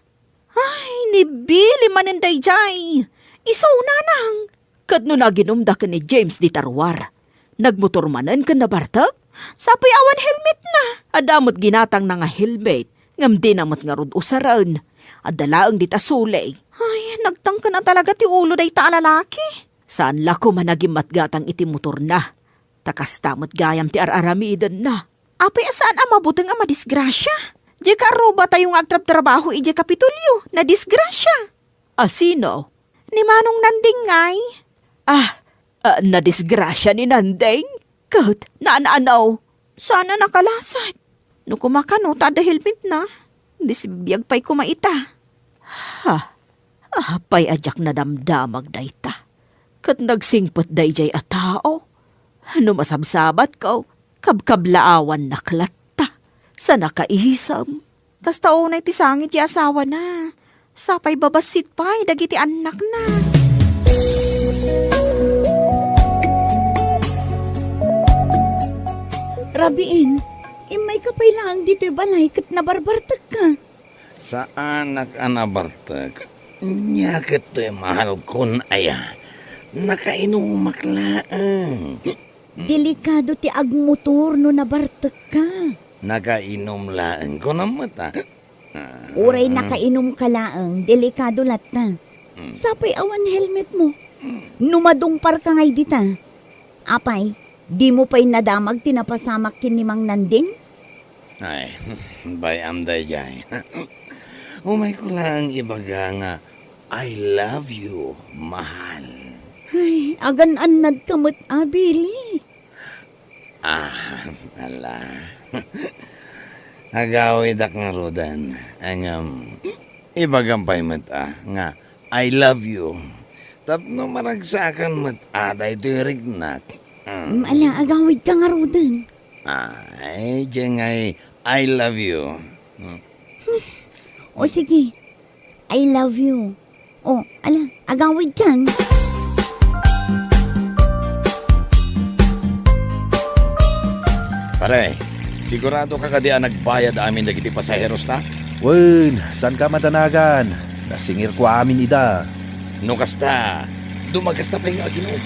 Ay, nibili maninday jay. Isuna nang. Kadno na ginumda ka ni James di Tarwar. Nagmotor manan ka na bartag? Sapay awan helmet na. Adamot ginatang na nga helmet. Ngam di namot nga rod usaran. Adalaang di tasulay. Ay, nagtangka na talaga ti ulo day ta lalaki. Saan lako managim matgatang iti motor na. Takastamot gayam ti araramidan na. Apay asaan ang mabutang ang madisgrasya? Di ka aruba tayong agtrab-trabaho ije kapitulyo na disgrasya. Sino? Ni Manong Nanding ngay. Na disgrasya ni Nanding? Kat, naanaanaw. Sana nakalasad. No kumakano, tada helmet na. Disibiyag pa'y kumaita. Apay ajak na damdamag dayta. Kat nagsingpot dayjay a tao. No masabsabat ka, kabkablaawan naklatta. Sa nakaihisam. Kas taonay ti sangit ti asawa na. Sapay babasit pa'y dagiti anak na. Rabiin, imay ka pa'y lang dito'y balay kat nabarbartag ka. Saan nakanabartag? Nyakit to'y mahal kun aya. Nakainumak laang. Delikado ti agmotor no nabartag ka. Nakainom laang ko na mata. Uray nakainom ka laang, delikado latta. Sapay awan helmet mo. Numadungpar ka ngay dita. Apay, di mo pa'y nadamag tinapasamak kin ni Mang Nanding? Ay, bayam day jay. Umay ko lang ibaga nga, I love you, mahal. Ay, agan-anad kamot abili. Ala. Agawid ak nga rodan. Ang ibagampay mata nga, I love you. Tapno maragsakan mata, da ito'y rignak. Ala, agawid ka nga rodan. Ay, dyan ngay, I love you. O sige, I love you. O, ala, agawid kan. Pare, sigurado ka kadian nagbayad amin dagiti pasaheros ta? Wen, saan ka madanagan? Nasingir ko amin ida. No kasta, dumagas na pa yung aginom.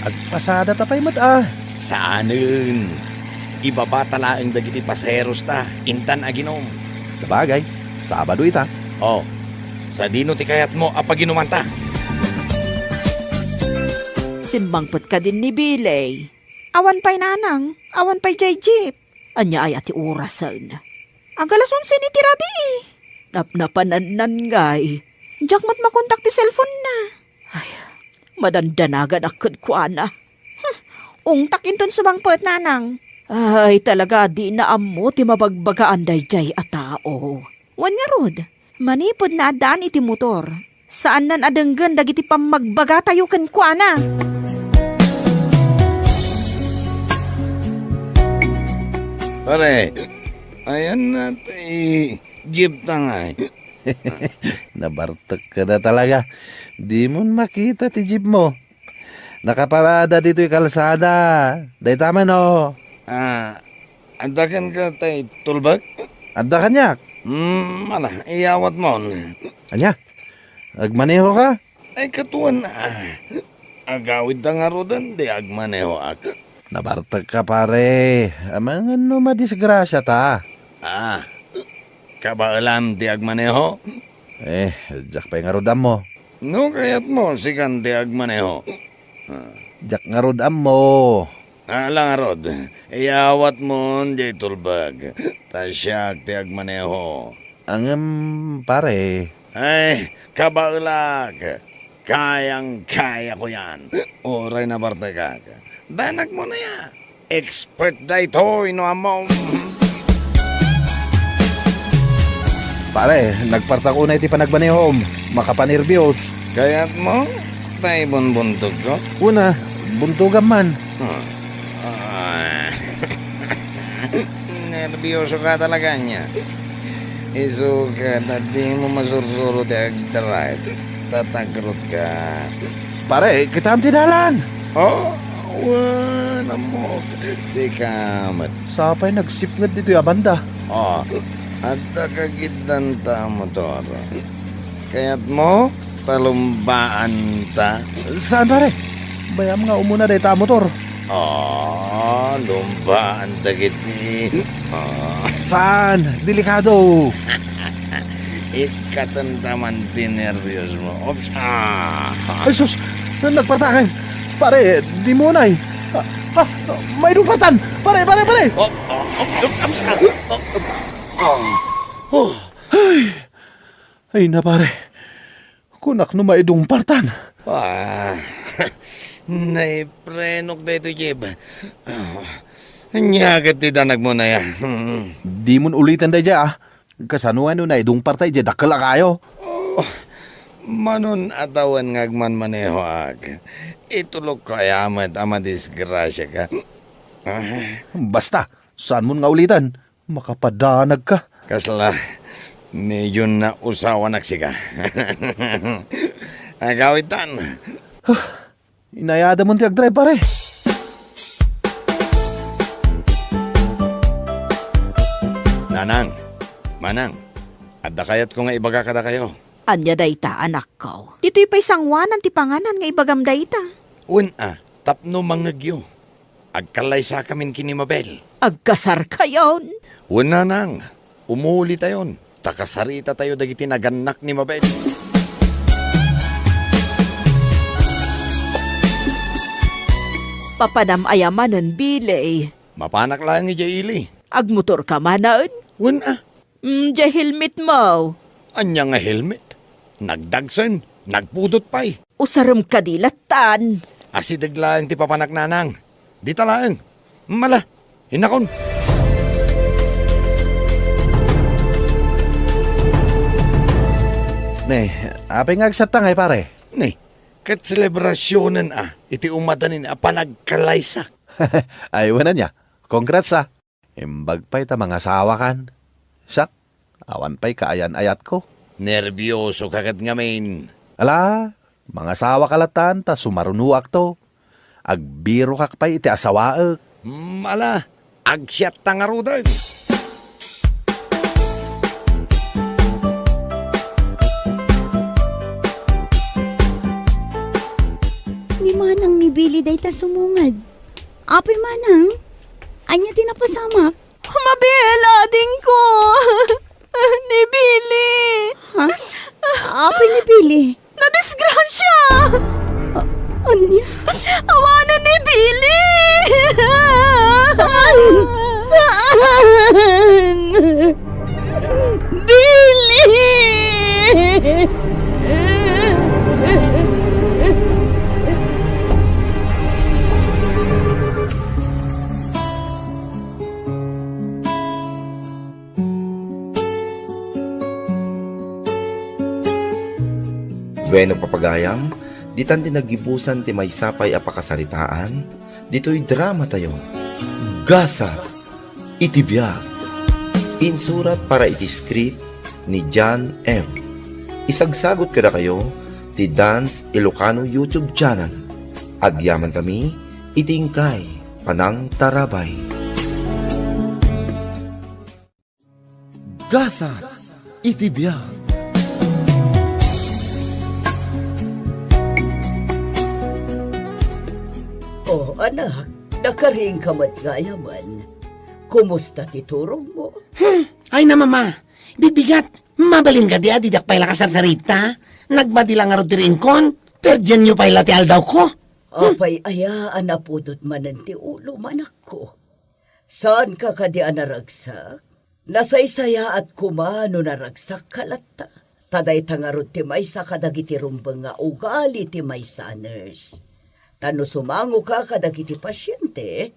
Agpasada tapay mat ah. Saanin? Ibaba tala ang dagiti pasaheros ta, intan aginom. Sa bagay, Sabado ita. Oh, sa dino ti kayat mo apaginuman ta. Simbangpot ka din ni Bilay. Awan pa'y nanang, awan pa'y jay jeep. Anya ay ati orasan. Ang galason ni Tirabi. Napananan ngay. Diyak mat makontak ti cellphone na. Ay, madandanagan akad ko ana. Ungtak inton sumangpot nanang. Ay, talaga di na amo ti mabagbagaan dayjay a tao. Wan nga rod, manipod na adaan iti motor. Saan nan adenggan dagiti pamagbaga tayo ken kuana. Pare, ayan na tay jeep tangay. Nabartek ka na talaga. Di mo makita ti jeep mo. Nakaparada dito yung kalsada. Day tama no. Andakan ka tay tulbag? Anda kanyak. Mana, iyawat mo. Anya, agmaneho ka? Ay katuan na. Agawid ta nga rodan, di agmaneho ak. Nabartek ka pare. Amang ano madisgrasya ta. Kabaalam di agmaneho? Jak pa yung rodam mo. No kayat mo, sikan di agmaneho. Jak nga rodam mo. Lang rod, iyawat mo di tulbag. Tasyak ti agmaneho. Pare. Ay, kabaalag. Kayang-kaya ko yan. Oray na bartekak. Danak mo na ya. Expert da ito, inuamom. Pare, nagpartak una iti panagbanehom. Makapanirbyos. Kayat mo, tayo bunbuntog ko. Una, buntugan man. Nervyoso ka talaga niya. Iso ka, di mo masursuro di agdaray. Tatagrot ka. Pare, kita ang tinalan. Oh, wala mo. Sikamat. Sapay nagsipngad dito yung banda. Oh, at nakagitan ta motor. Kaya't mo, talumbaan ta. Saan pare? Bayam nga umuna day ta motor. Oh, lumbaan ta kiti. Saan? Delikado. Ikatantaman tinervyos mo. Ops, Ay sus, nagpartakan. Pare, di mo na may rupatan. Pare. Ay na pare. Kunak no maidong partan. Naiprenok na ito, Jeb. Nyagat ti danag mo na yan. Di mo ulitan day dya Kasanuan no na idong partay dya dakala kayo. Manon atawan ngagman maneho ak. Itulog ko ayamat ama disgrasya ka. Basta, saan mo nga ulitan? Makapadanag ka. Kasla, medyo na usawa nagsika. Agawitan. Inayada mo tiyag drive pare. Manang, adda kayat ko nga ibaga kada kayo. Anya dayta anak ko. Dito'y pa'y sangwanan ti panganan nga ibagam dayta. Tapno mangagyo. Agkalay sa kamin kini Mabel. Agkasar kayon. Nang, umuhuli tayon. Takasarita tayo dagiti naganak ni Mabel. Papanam ayamanan bilay. Mapanak lang ni Jaili. Agmotor ka manan. Di helmet mo. Anya nga helmet. Nagdagsan, nagpudot pa'y. Usaram ka dilatan. Asidag lang ti papanak nanang. Di talaang. Mala, hinakon. Ne, apay nga agsatang ay pare. Ne, kat selebrasyonan iti umadanin panagkalaysak. Aywan na niya. Congrats Imbag pa'y ta mga sawakan. Sak, awan pa'y kaayan-ayat ko. Nervyoso kagat ngamin. Ala, mga sawa kalatan ta sumarunuak to. Agbiro kak pa'y iti asawaak. Ala, agsyat tangarudan. Ni manang ni Billy day ta sumungad. Apay manang, anya tinapasamak. Mabel, ading ko. Ni Billy. Ha? Apay ni Billy? Nadisgrasya. Anya? Awanan ni Billy. Saan? Saan? Billy! Bueno papagayam, ditan tinagibusan ti may sapay a pakasaritaan, dito'y drama tayo. Gasa, itibiyag. Insurat para iti script ni John M. Isagsagot kada kayo ti Dance Ilocano YouTube channel. Agyaman kami, itingkay, panang tarabay. Gasa, itibiyag. Oh, anak, nakaring kamat gayaman. Kumusta ti turong mo? Ay na mama, bibigat. Mabalin ka di dak pala kasarsarita. Nagmadilang nga rin kon, pero dyan nyo pala ti aldaw ko. Apay ayaan na pudot manan ti ulo manak ko. Saan ka kadi anaragsak? Nasaysaya at kumano naragsak kalata. Taday tangarot ti maysa kadagiti rumbang nga ugali ti maysa nurse. Tano sumango ka kadagiti pasyente,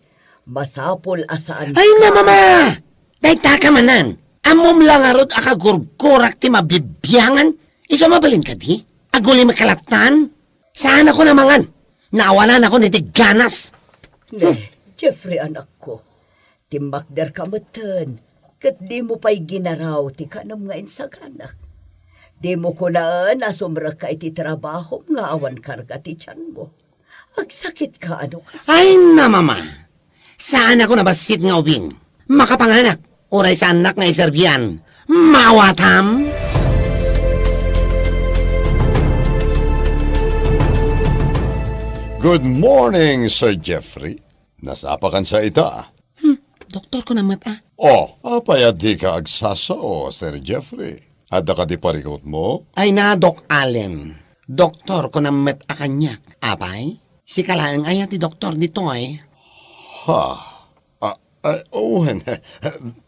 masapol asaan Ay na mama, day taka manan. Amom lang arot akagurgurak ti mabibyangan. Iso mabalin ka di? Aguli makalatan? Saan ako namangan? Naawanan ako ni Tiganas. Ne, Jeffrey anak ko, timakder ka matan, kat di mo pa'y ginaraw ti kanam nga insaganak. Di mo kunaan asumra ka iti trabaho nga awan karga ti tiyan mo. Agsakit ka ano kasi. Ay na mama, saan ako nabasit nga ubing? Makapanganak, oray sa anak nga iserbian. Mawatam? Good morning, Sir Jeffrey. Nasapakan sa ita. Doktor ko na mata. Oh, apaya di ka agsasao, Sir Jeffrey. Ada ka di parikot mo? Ay na, Doc Allen. Doktor ko na met akanyak. Apay? Si kalaang ayat ti doktor dito ay. Ha?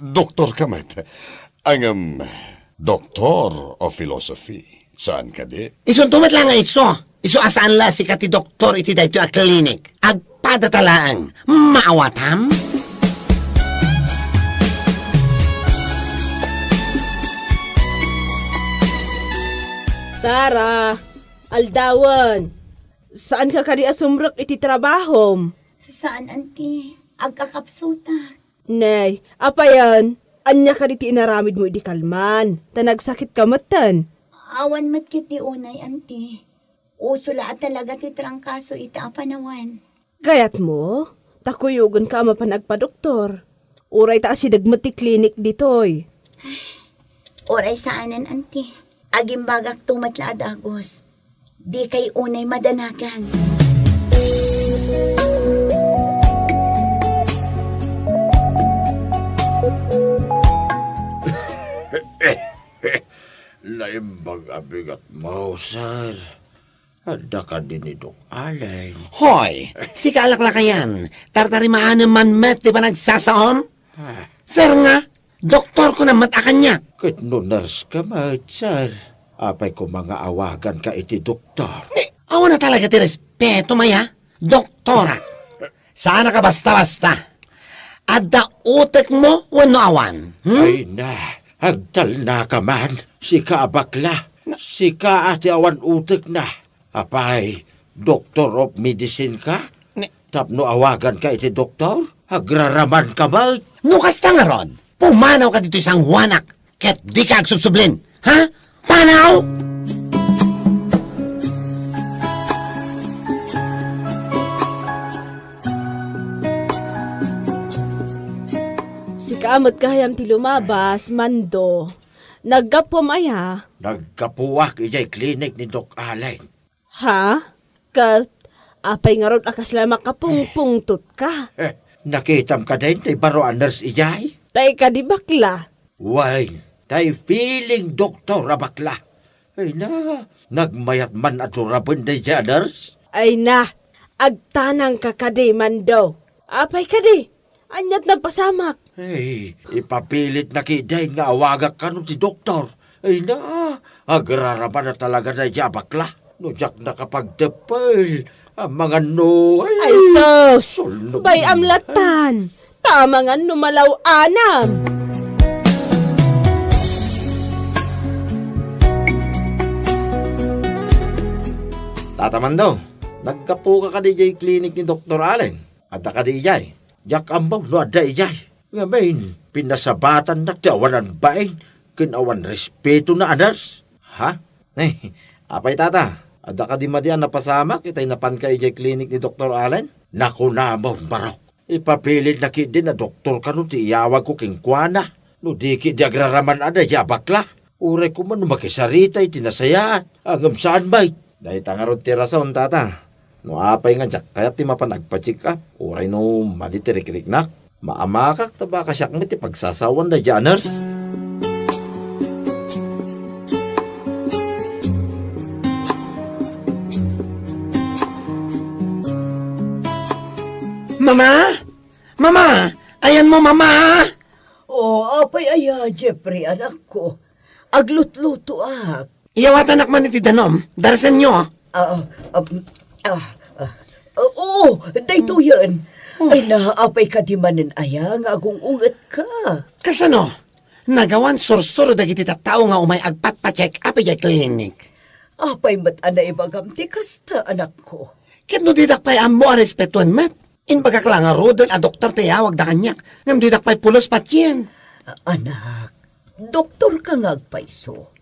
Doktor ka met. Ang doktor of philosophy. Saan ka di? Isuntumat lang nga iso. Iso asaan la si kati doktor iti dayto a klinik. Agpadatalaang. Maawatam? Sara, aldawan. Saan ka kadi asumrak iti trabahom? Saan, auntie? Agkakapsuta. Nay, apayan. Anya ka di ti inaramid mo iti kalman. Tanagsakit ka matan. Awan mat kiti unay, auntie. Usula at talaga ti trangkaso ita apanawan. Gayat mo? Takuyugon ka mapanagpa-doktor. Uray ta si dagmati klinik ditoy. Oray saanan, auntie. Agimbagak tumatla adagos. Di kay unay madanagan. Laimbag abigat mo, sir. Ada ka din ni Dok Allen. Hoy, si kalaklakayan. Tartarimaan man met di ba nagsasaom? Sir nga, doktor ko na matakanyak. Kat no nurse ka, sir. Apay ko mga awagan ka iti doktor. Awan na talaga ti respeto, maya. Doktora. Sana ka basta-basta. Adda utek mo, wano awan. Ay na, agtal na ka man. Si ka abakla. Si ka ati awan utek na. Apay, doctor of medicine ka? Tapno awagan ka iti doktor? Agraraman ka ba? Nukas ta nga rod, pumanaw ka dito isang huwanak. Ket di ka agsubsublin. Ha? Panaw! Kamot kahayam ti lumabas, Mando. Naggapom aya. Nagkapuwak ijay klinik ni Doc Allen. Ha? Kat, apay nga ron akas lang makapungpungtot ka. Nakitam ka din tay baro nurse ijay? Tay ka di bakla. Why, tay feeling doktor abakla. Ay na, nagmayat man at rabon day nurse. Ay na, agtanang ka kadi, Mando. Apay kadi, anyat nagpasamak. Ay, ipapilit na kiday nga awagak ka nun si doktor. Ay na, agraraban na talaga day abakla. No, jak nakapagdepel. Ang mga no, Ay sus! sulnog. Bay amlatan! Tama nga numalaw anam! Tatamando, nagkapo ka DJ clinic ni Dr. Allen. At ka di ijay. Jak ambaw no ada ijay. Ngayon, pinasabatan na tiawanan baing. Kinawan respeto na anas. Ha? Apay tata, ada ka di madian napasamak. Itay napan ka ijay clinic ni Dr. Allen. Naku na mo, barok. Ipapilit na din na doktor ka no ti iyawag ko kingkwana. No di ki di agraraman ada yabakla. Uray ko man makisarita itinasaya. Agam saan bay? Dahil tangarod ti rason, tata. No apay nga jak, kaya ti mapanagpa-check up. Uray no, malitirik-riknak. Maamakak, taba ka siyak mo ti pagsasawan na janers. Mama! Mama! Ayan mo, mama! Oh, apay aya, Jeffrey, anak ko. Aglut-luto ak. Iyawat anak man iti danom. Darasan nyo. Oo, dayto yan. Ay naapay ka di manin aya, nga agong ungat ka. Kasano? Nagawan sursuro dagiti tattao nga umay agpat-pa-check up ijay klinik. Apay mat ana ibagam ti kasta, anak ko. Ket no didak pa'y amo a respetuan met. Inbagak lang nga rodel a doktor tayawag da kanyak. Ngam didak pa'y pulos patyen. Anak, doktor ka nga agpaiso.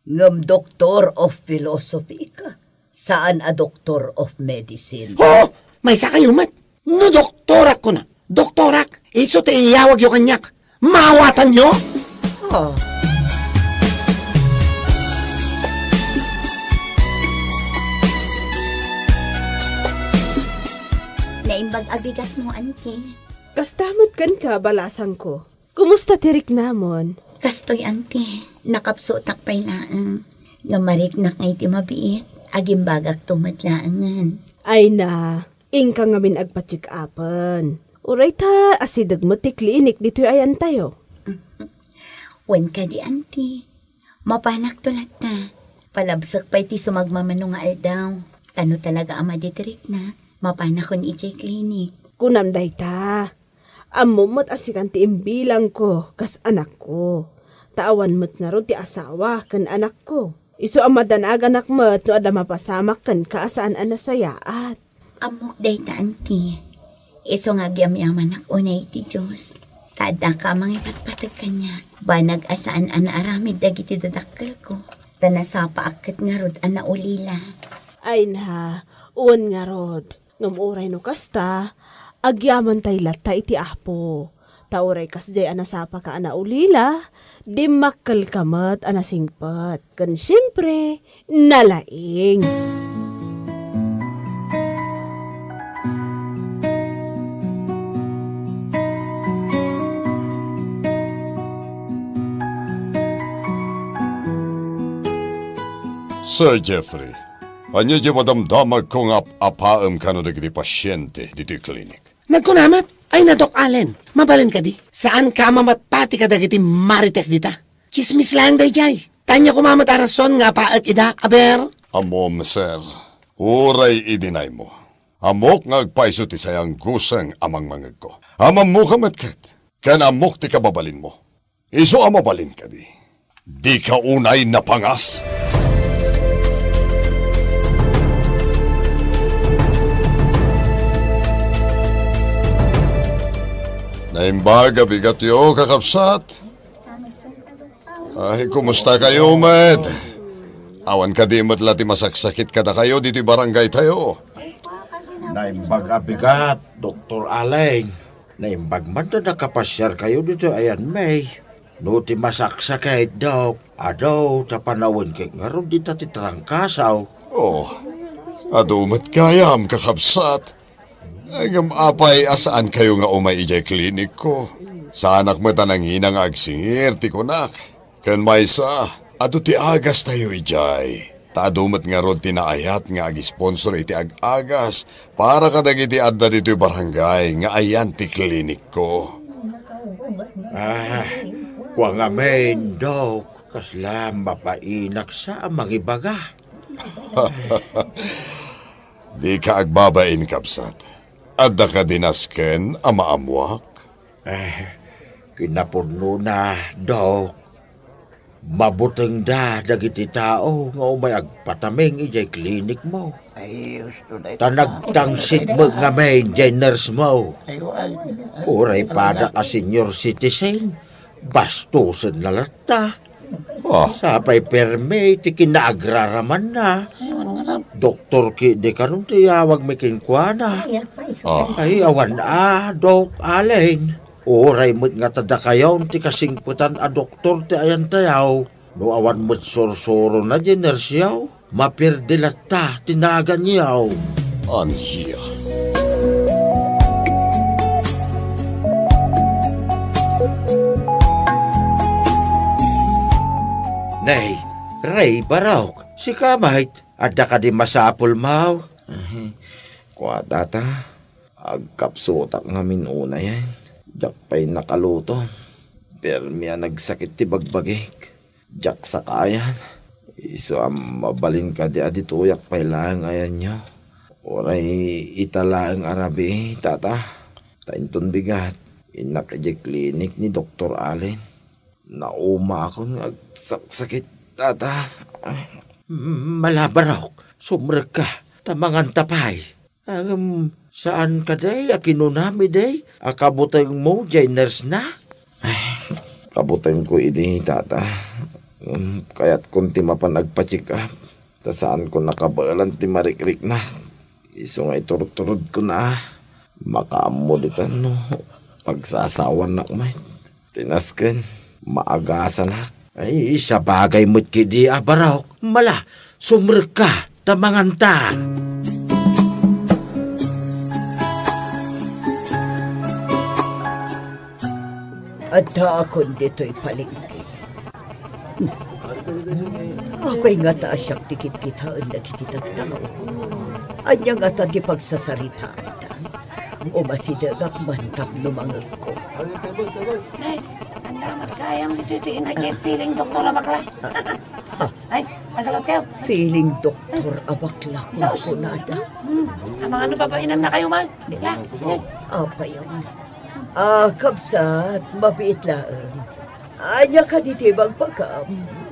Ngam Doctor of Philosophy ka. Saan a Doctor of Medicine? Oh! May sa kayo met. No doktorak ko na. Doktorak. Iso tayawag yung kanyak. Mawatan nyo? Ah. Naimbag abigas mo, auntie. Kastamot kan ka, balasan ko. Kumusta tirik namon? Kastoy, auntie. Nakapsutak pa'y laang. Ngamarik na kay ti mabiit. Agimbagak tumadlaangan. Ay na, ingka ngamin agpa-check upan. Uray ta, asidag mo ti klinik dito ayan tayo. Wan ka di, auntie. Mapanak tulat na. Palabsak pa'y ti sumagmamano nga aldaw. Tano talaga ama ditirik na. Mapanakon ijay klinik. Kunam day ta. Amumot asikan ti imbilang ko, kas anak ko. Taawan mo't nga ron ti asawa, kan anak ko. Iso amadanag anak mo't no ada mapasamak kan kaasaan anasayaat. Amok day ta, auntie. Iso nga gyamyaman ak unay ti Diyos. Kada ka mga ipatpatag kanya. Banag asaan ana aramid dagiti dadakkel ko. Tanasapa akit nga rod ana ulila. Ay na, uwan nga rod. Ngamuray no kasta, agyaman tay latta iti apo. Tauray kas jay anasapa ka ana ulila, di makkal kamat anasingpat. Kan siyempre, nalaing. Sir Jeffrey, anya di madamdamag kong apaam ka no dagiti pasyente diti klinik. Nagkunamat? Ay na, Doc Allen. Mabalin ka di. Saan ka mamatpati ka dagiti marites dita? Chismis lang day jay. Tanya ko mamat arason nga paak ida, aber. Amom, sir. Uray idinay mo. Amok nga agpaiso ti sayang gusang amang mangag ko. Amam mo kamatkat. Kan amok ti kababalin mo. Iso amabalin ka di. Di ka unay napangas. Naimbaga bigat yo, kakapsat. Ay, kumusta kayo, Med? Awan ka di mo't lati masaksakit ka na kayo dito barangay tayo. Naimbaga bigat, Dr. Allen. Naimbag man na nakapasyar kayo dito ayan may. No ti masaksa kay Dok. Adaw, tapanawin kay ngaron di ta titrangkasaw. Oh, adumat kayam kakabsat. Ang apay asaan kayo nga umay ijay klinik ko. Sa anak mo tanang hinang agsingir, ti kunak. Kan maysa, ado ti agas tayo ijay. Taadumat nga ron tinaayat nga ag-sponsor iti ag-agas para kadag iti adda dito'y barangay nga ayan ti klinik ko. Kuwa nga main, Dok. Kasla mapainak sa mangibaga. Di ka agbabain, kapsat. Adda ka dinasken, amaamwak. Kinapurno na, Dok. Mabuteng da dagiti tao nga umay agpataming ijay klinik mo. Ay, gusto na ito. Tanagtangsit mo nga main jay nurse mo. Uray pada ka senior citizen. Bastusan na lata. Sapay perme, ti kinaagraraman na. Doktor ki di ka nung tiyawag may kinkwana. Ay, awan Dok, aleng. Oray mo't nga tada kayaw, ti kasingputan a doktor ti ayan tayaw. No awan mo't sorsoro na jeners yaw. Mapirdilat ta, tinagan yaw. Anhiya. Nay, Ray Barok, si Kamahit, adda ka di masapol maw. Kuwa data, agkapsutak ngamin una yan. Jakpay nakaluto. Permia nagsakit ti bagbagik. Jak sa kayan. Iso ang mabalin ka di adituyak pay lang ayan nyo. Oray italaang arabi, tata. Tainton bigat. Inak di klinik ni Dr. Allen. Nauma ako nagsakit, tata. Malabarok. Sumrek ka. Tamangan tapay. Saan ka day? Akinunami day? Akabutang mo, jay nurse na? Kabutang ko ini, tata. Kaya't kung ti mapanagpa-check up. Ta saan ko nakabalan ti marikrik na. Iso nga iturod-turod ko na. Makamulitan no. Pagsasawan na kumay. Tinasken. Maagasan na. Ay, sa bagay mo't kidi abaraw. Mala, sumrek ka. Tamanganta. At akon dito'y palengke. Apay nga taas siyang tikit-kitaan na kititagtao. Anya nga ta di pagsasaritaan ta. O masidagak mantap lumangag ko. Ay, ang damat kayang ditutiin na kay feeling doktor abakla. Ay, nagalot kayo. Feeling doktor abakla kung kunada. Ang mga ano babainan na kayo, man. Dila, sige. Apa yun? Kabsat, mabait laang. Anya ka ditibag pagkam.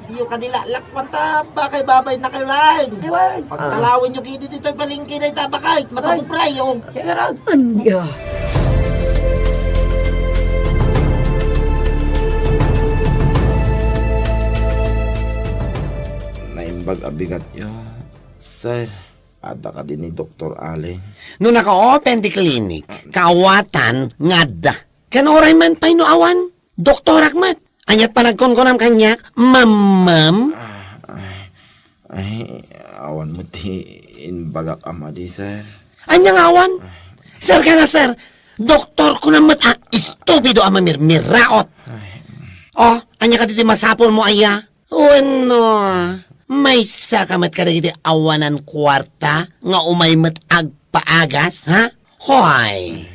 Yung kanila lakpan ta, bakay babay na kayo lang. Ewan. Pagkalawin nyo kini dito balingki na itabakay, matapupray yung. Sige ron. Anya. Naimbag abigat yo. Sir, ada ka din ni Dr. Allen. No naka-open di clinic, kaawatan ngadda. Kanoray man pa'y no awan, Doktor Akmat. Anyat pa nagkonkonam kanyak, mamam. Ay, awan mo ti inbagak ama di, sir. Anyang awan? Sir ka nga, sir. Doktor ko naman, istupido ama mirmiraot. Oh, anya ka dito masapol mo, aya? Ano? May sakamat ka dito awanan kwarta nga umaymat agpaagas, ha? Hoy!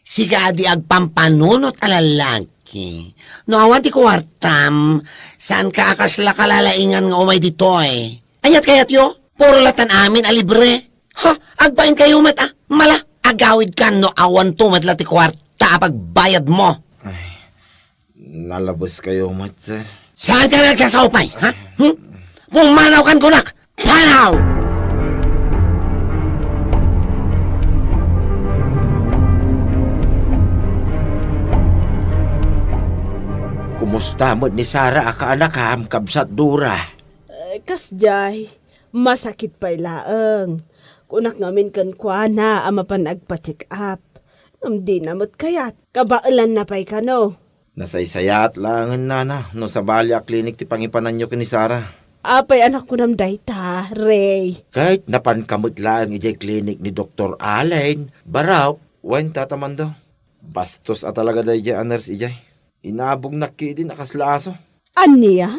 Siga di agpampanunot alalaki. No awan ti kwartam, saan ka akasla kalalaingan nga umay dito eh? Anyat kayat yo? Puro latan amin alibre. Ha? Agbain kayo mata? Mala, agawid ka no awan tumat lati kwarta pagbayad mo. Nalabos kayo, mat, sir. Saan ka nagsasaupay, ha? Pumanaw kan kunak! Panaw! Kumusta mo ni Sara akaanak kabsat dura? Kasjay, masakit pa'y laang. Kunak ngamin kan kwa na ama panagpa-check up. Di namot kayat. Kabailan na pa'y ka no. Nasaysayat lang nana no sa Balya Clinic ti pangipanan nyo ni Sara. Apay anak ko nam dayta, Ray. Kahit napankamot lang ijay clinic ni Dr. Allen, baraw, wen tataman daw. Bastos at talaga dahi ijay nurse ijay. Inabog na kidi nakaslaso. Aniya?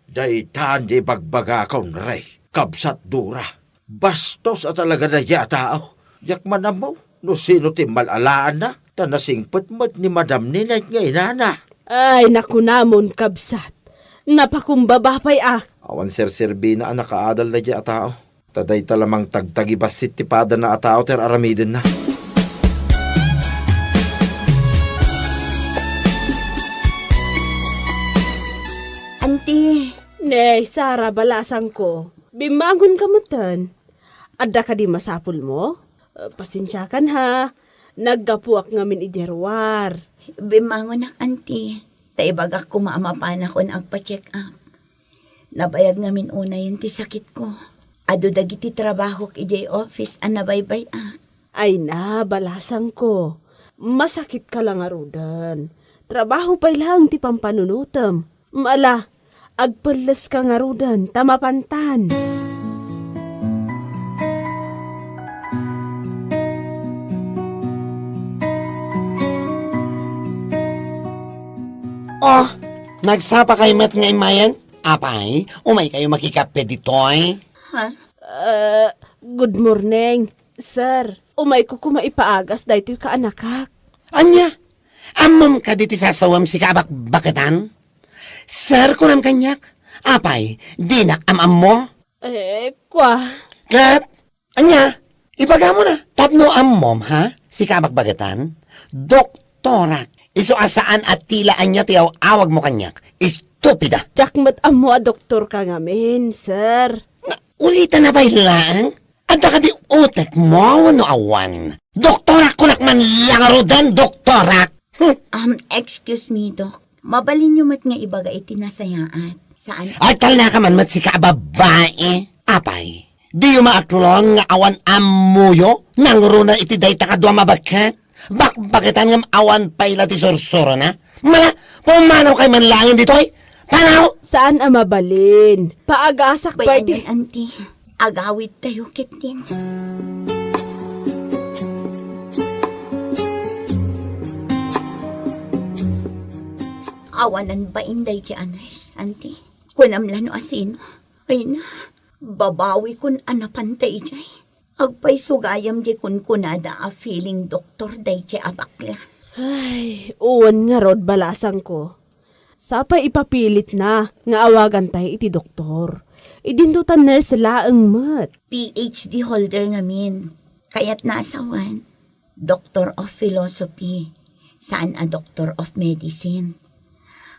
Day tandi bagbaga kaon ray. Kabsat dura. Bastos at talaga dahi tao. Yakman na mo. No sino ti malalaan na. Tanasingpet mat ni Madam Ninay ngay nana. Ay, naku namon kabsat. Napakumbaba pa'y Awan sir-sirbi na nakaadal na diya tao. Taday talamang tagtagi basit ti pada na atao ter aramidin na. Auntie, Nay, Sara, balasang ko. Bimangon ka mo tan. Adda ka di masapul mo? Pasensya kan ha. Naggapuak ngamin ijerwar. bimangon ak auntie. Taibagak ko maamapan ako na agpa-check up. Nabayag ngamin una yun ti sakit ko. Ado dagiti trabaho k ijay office an nabaybay ak. Ay na, balasang ko. Masakit ka lang arudan. Trabaho pa'y lang ti pampanunutam. Maala, agpalas ka ngarudan, tamapantan. Oh, nagsapa kayo met nga imayan? Apay, umay kayo makikape ditoy. Ha? Good morning, sir. Umay ko kumaipaagas dahito ka anakak. Anya, amam ka diti sasawam si kabak-bakatan? Sir ko nam kanyak. Apay, di na amam mo? Kwa. Kat, anya, ibaga mo na. Tapno ammom, ha? Si kabak-bakatan? Doktora. Iso asaan at tila anya tiyaw awag mo kanyak. Estupida. Jakmat amo a doktor ka ngamin, sir. Ulitan na ba ilang? Anda ka di utek mo, wano awan. Doktorak ko nakman langarudan, doktorak. Excuse me, Doc. Mabalin nyo mat nga ibaga itinasayaat. Saan? Ay, tal na ka man mat si kababae. Apay, di yung maaklon nga awan amuyo, nangruna iti day takadwa mabakat. Bakbakitan ngam awan payla ti sursuro na. Mala, pumanaw kay manlangin ditoy. Panaw! Saan ang mabalin? Paagasak ba Bayan iti? yan, auntie. Agawid tayo kitin. Awanan ba inday ti anas, auntie? Kunamlan o asin. Ay na, babawi kun anapantay jay. Agpay sugayam di kun kunada a feeling doktor day ti abakla. Ay, uwan nga rod balasang ko. Sapay ipapilit na nga awagan tayo iti doktor. Idindutan nurse laang mat. PhD holder ngamin. Kaya't nasawan. Doctor of Philosophy. Saan a Doctor of Medicine.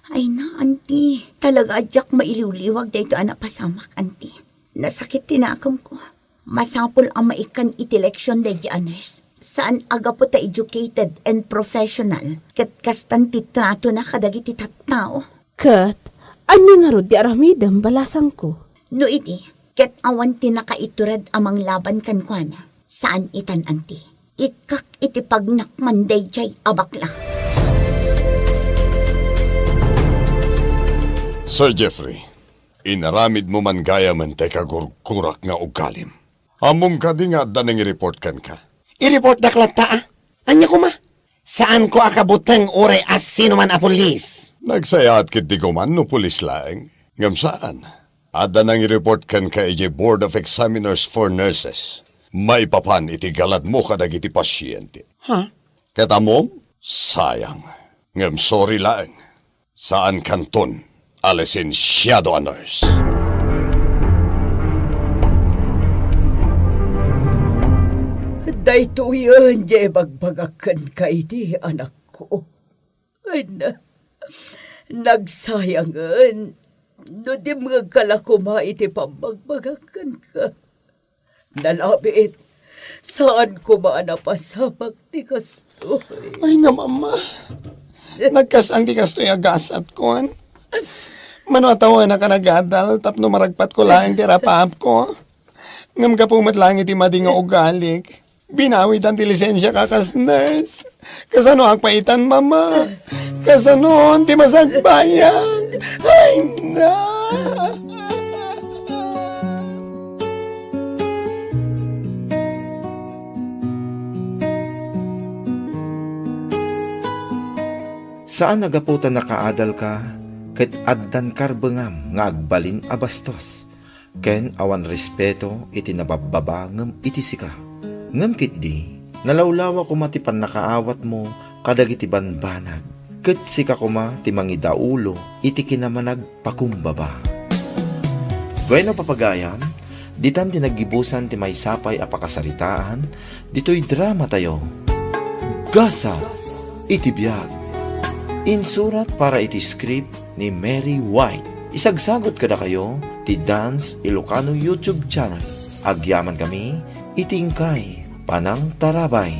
Ay na, auntie. Talaga adyak mailiwliwag dahito anak pasamak, auntie. Nasakit tinakam ko. Masapol ang maikan iti leksyon dahi aners. Saan aga po ta educated and professional. Kat kastan titrato na kadagiti tattao. Kat, ano nga rod di aramidam balasang ko? No iti, ket awan tinakaiturad amang laban kankwana. Saan itan, auntie? Ikak iti pagnakman day jay abakla. Sir Jeffrey, inaramid mo man gaya man tay kagurkurak nga ugalim. Amom ka di nga danang i-report kan ka. I-report na klata, ah. Anya ko ma? Saan ko akabutang ore as sino man a pulis? Nagsayat kit di ko man no pulis laeng. Ngam saan? Ada nang i-report kan ka iji Board of Examiners for Nurses. Maipapan iti galad mo kadag iti pasyente. Ha? Kata mo, sayang. Ngam sorry laeng. Saan kanton, alisensyado a nurse. Dayto yun, jay bagbagakan ka iti, anak ko. Ay na, nagsayangan. No di mga kalakuma iti pambagbagakan ka. Nalabit, saan ko maanapasamak ti kastoy? Ay na mama. Nagkasang di kastoy agasat ko, an. Mano atawa na ka nagadal, tapno maragpat ko lang tira paap ko. Ngam ka pumat lang iti mading nga ugalik. Binawit ang lisensya ka kas nurse. Kasano ang paitan, mama? Kasano ang timasagbayang? Ay, na! Saan nagaputan nakaadal ka, ket addan karbengam nga agbalin abastos. Ken awan respeto iti nabababa ngem iti sika. Ngem kitdi, nalawlawa kuma ti pannakaawat mo kadag iti banbanag. Ket sika kuma ti mangidaulo iti kinamanag pakumbaba. Bueno papagayam, ditan ti naggibusan ti maysapay a pakasaritaan, dito'y drama tayo. Gasa iti biyag. Insurat para iti script ni Mary White. Isagsagot kada kayo ti Dance Ilocano YouTube channel. Agyaman kami, itingkay, panang tarabay.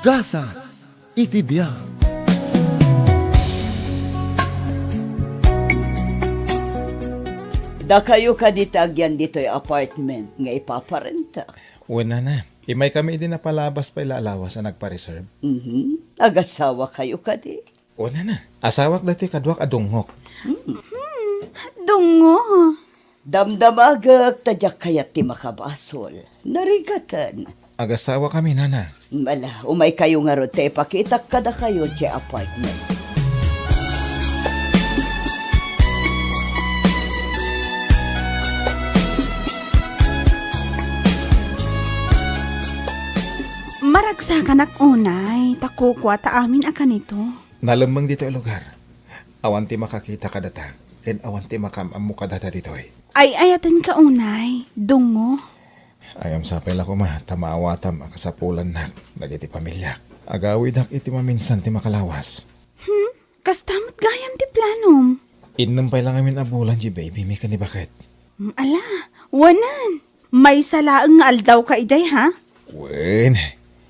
Gasa iti biyag. Da kayo kaditagyan dito'y apartment nga ipaparenta. Una na. Imay kami din napalabas pa ilalawas na nagpa-reserve. Agasawa kayo kadi. Una na. Asawak dati kadwak adunghok. Dungo. Damdamagak tadyak kayat ti makabasol. Narigatan. Agasawa kami, nana. Mala, umay kayo nga ro te pakitak kada kayo ti apartment. Maragsakan ak unay, takukwa ta amin akan ito. Nalamang dito ang lugar. Awan ti makakita ka data. Ken awan ti makamamu ka data ditoy. Ay ayatan ka unay, dungo. Ayam sapay la ko ma, tamaawatam akasapulan nak, dagiti pamilya. Agawid hak iti maminsan ti makalawas. Kastamot gayam ti planom. Innampay lang amin abulan, G baby, may kanibakit. Ala, wanan. May salaang nga aldaw ka ijay ha? Wen,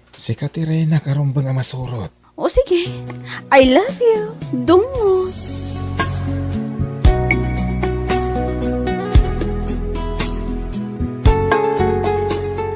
si Katirena karumbang nga masurot. O sige, I love you, dungo.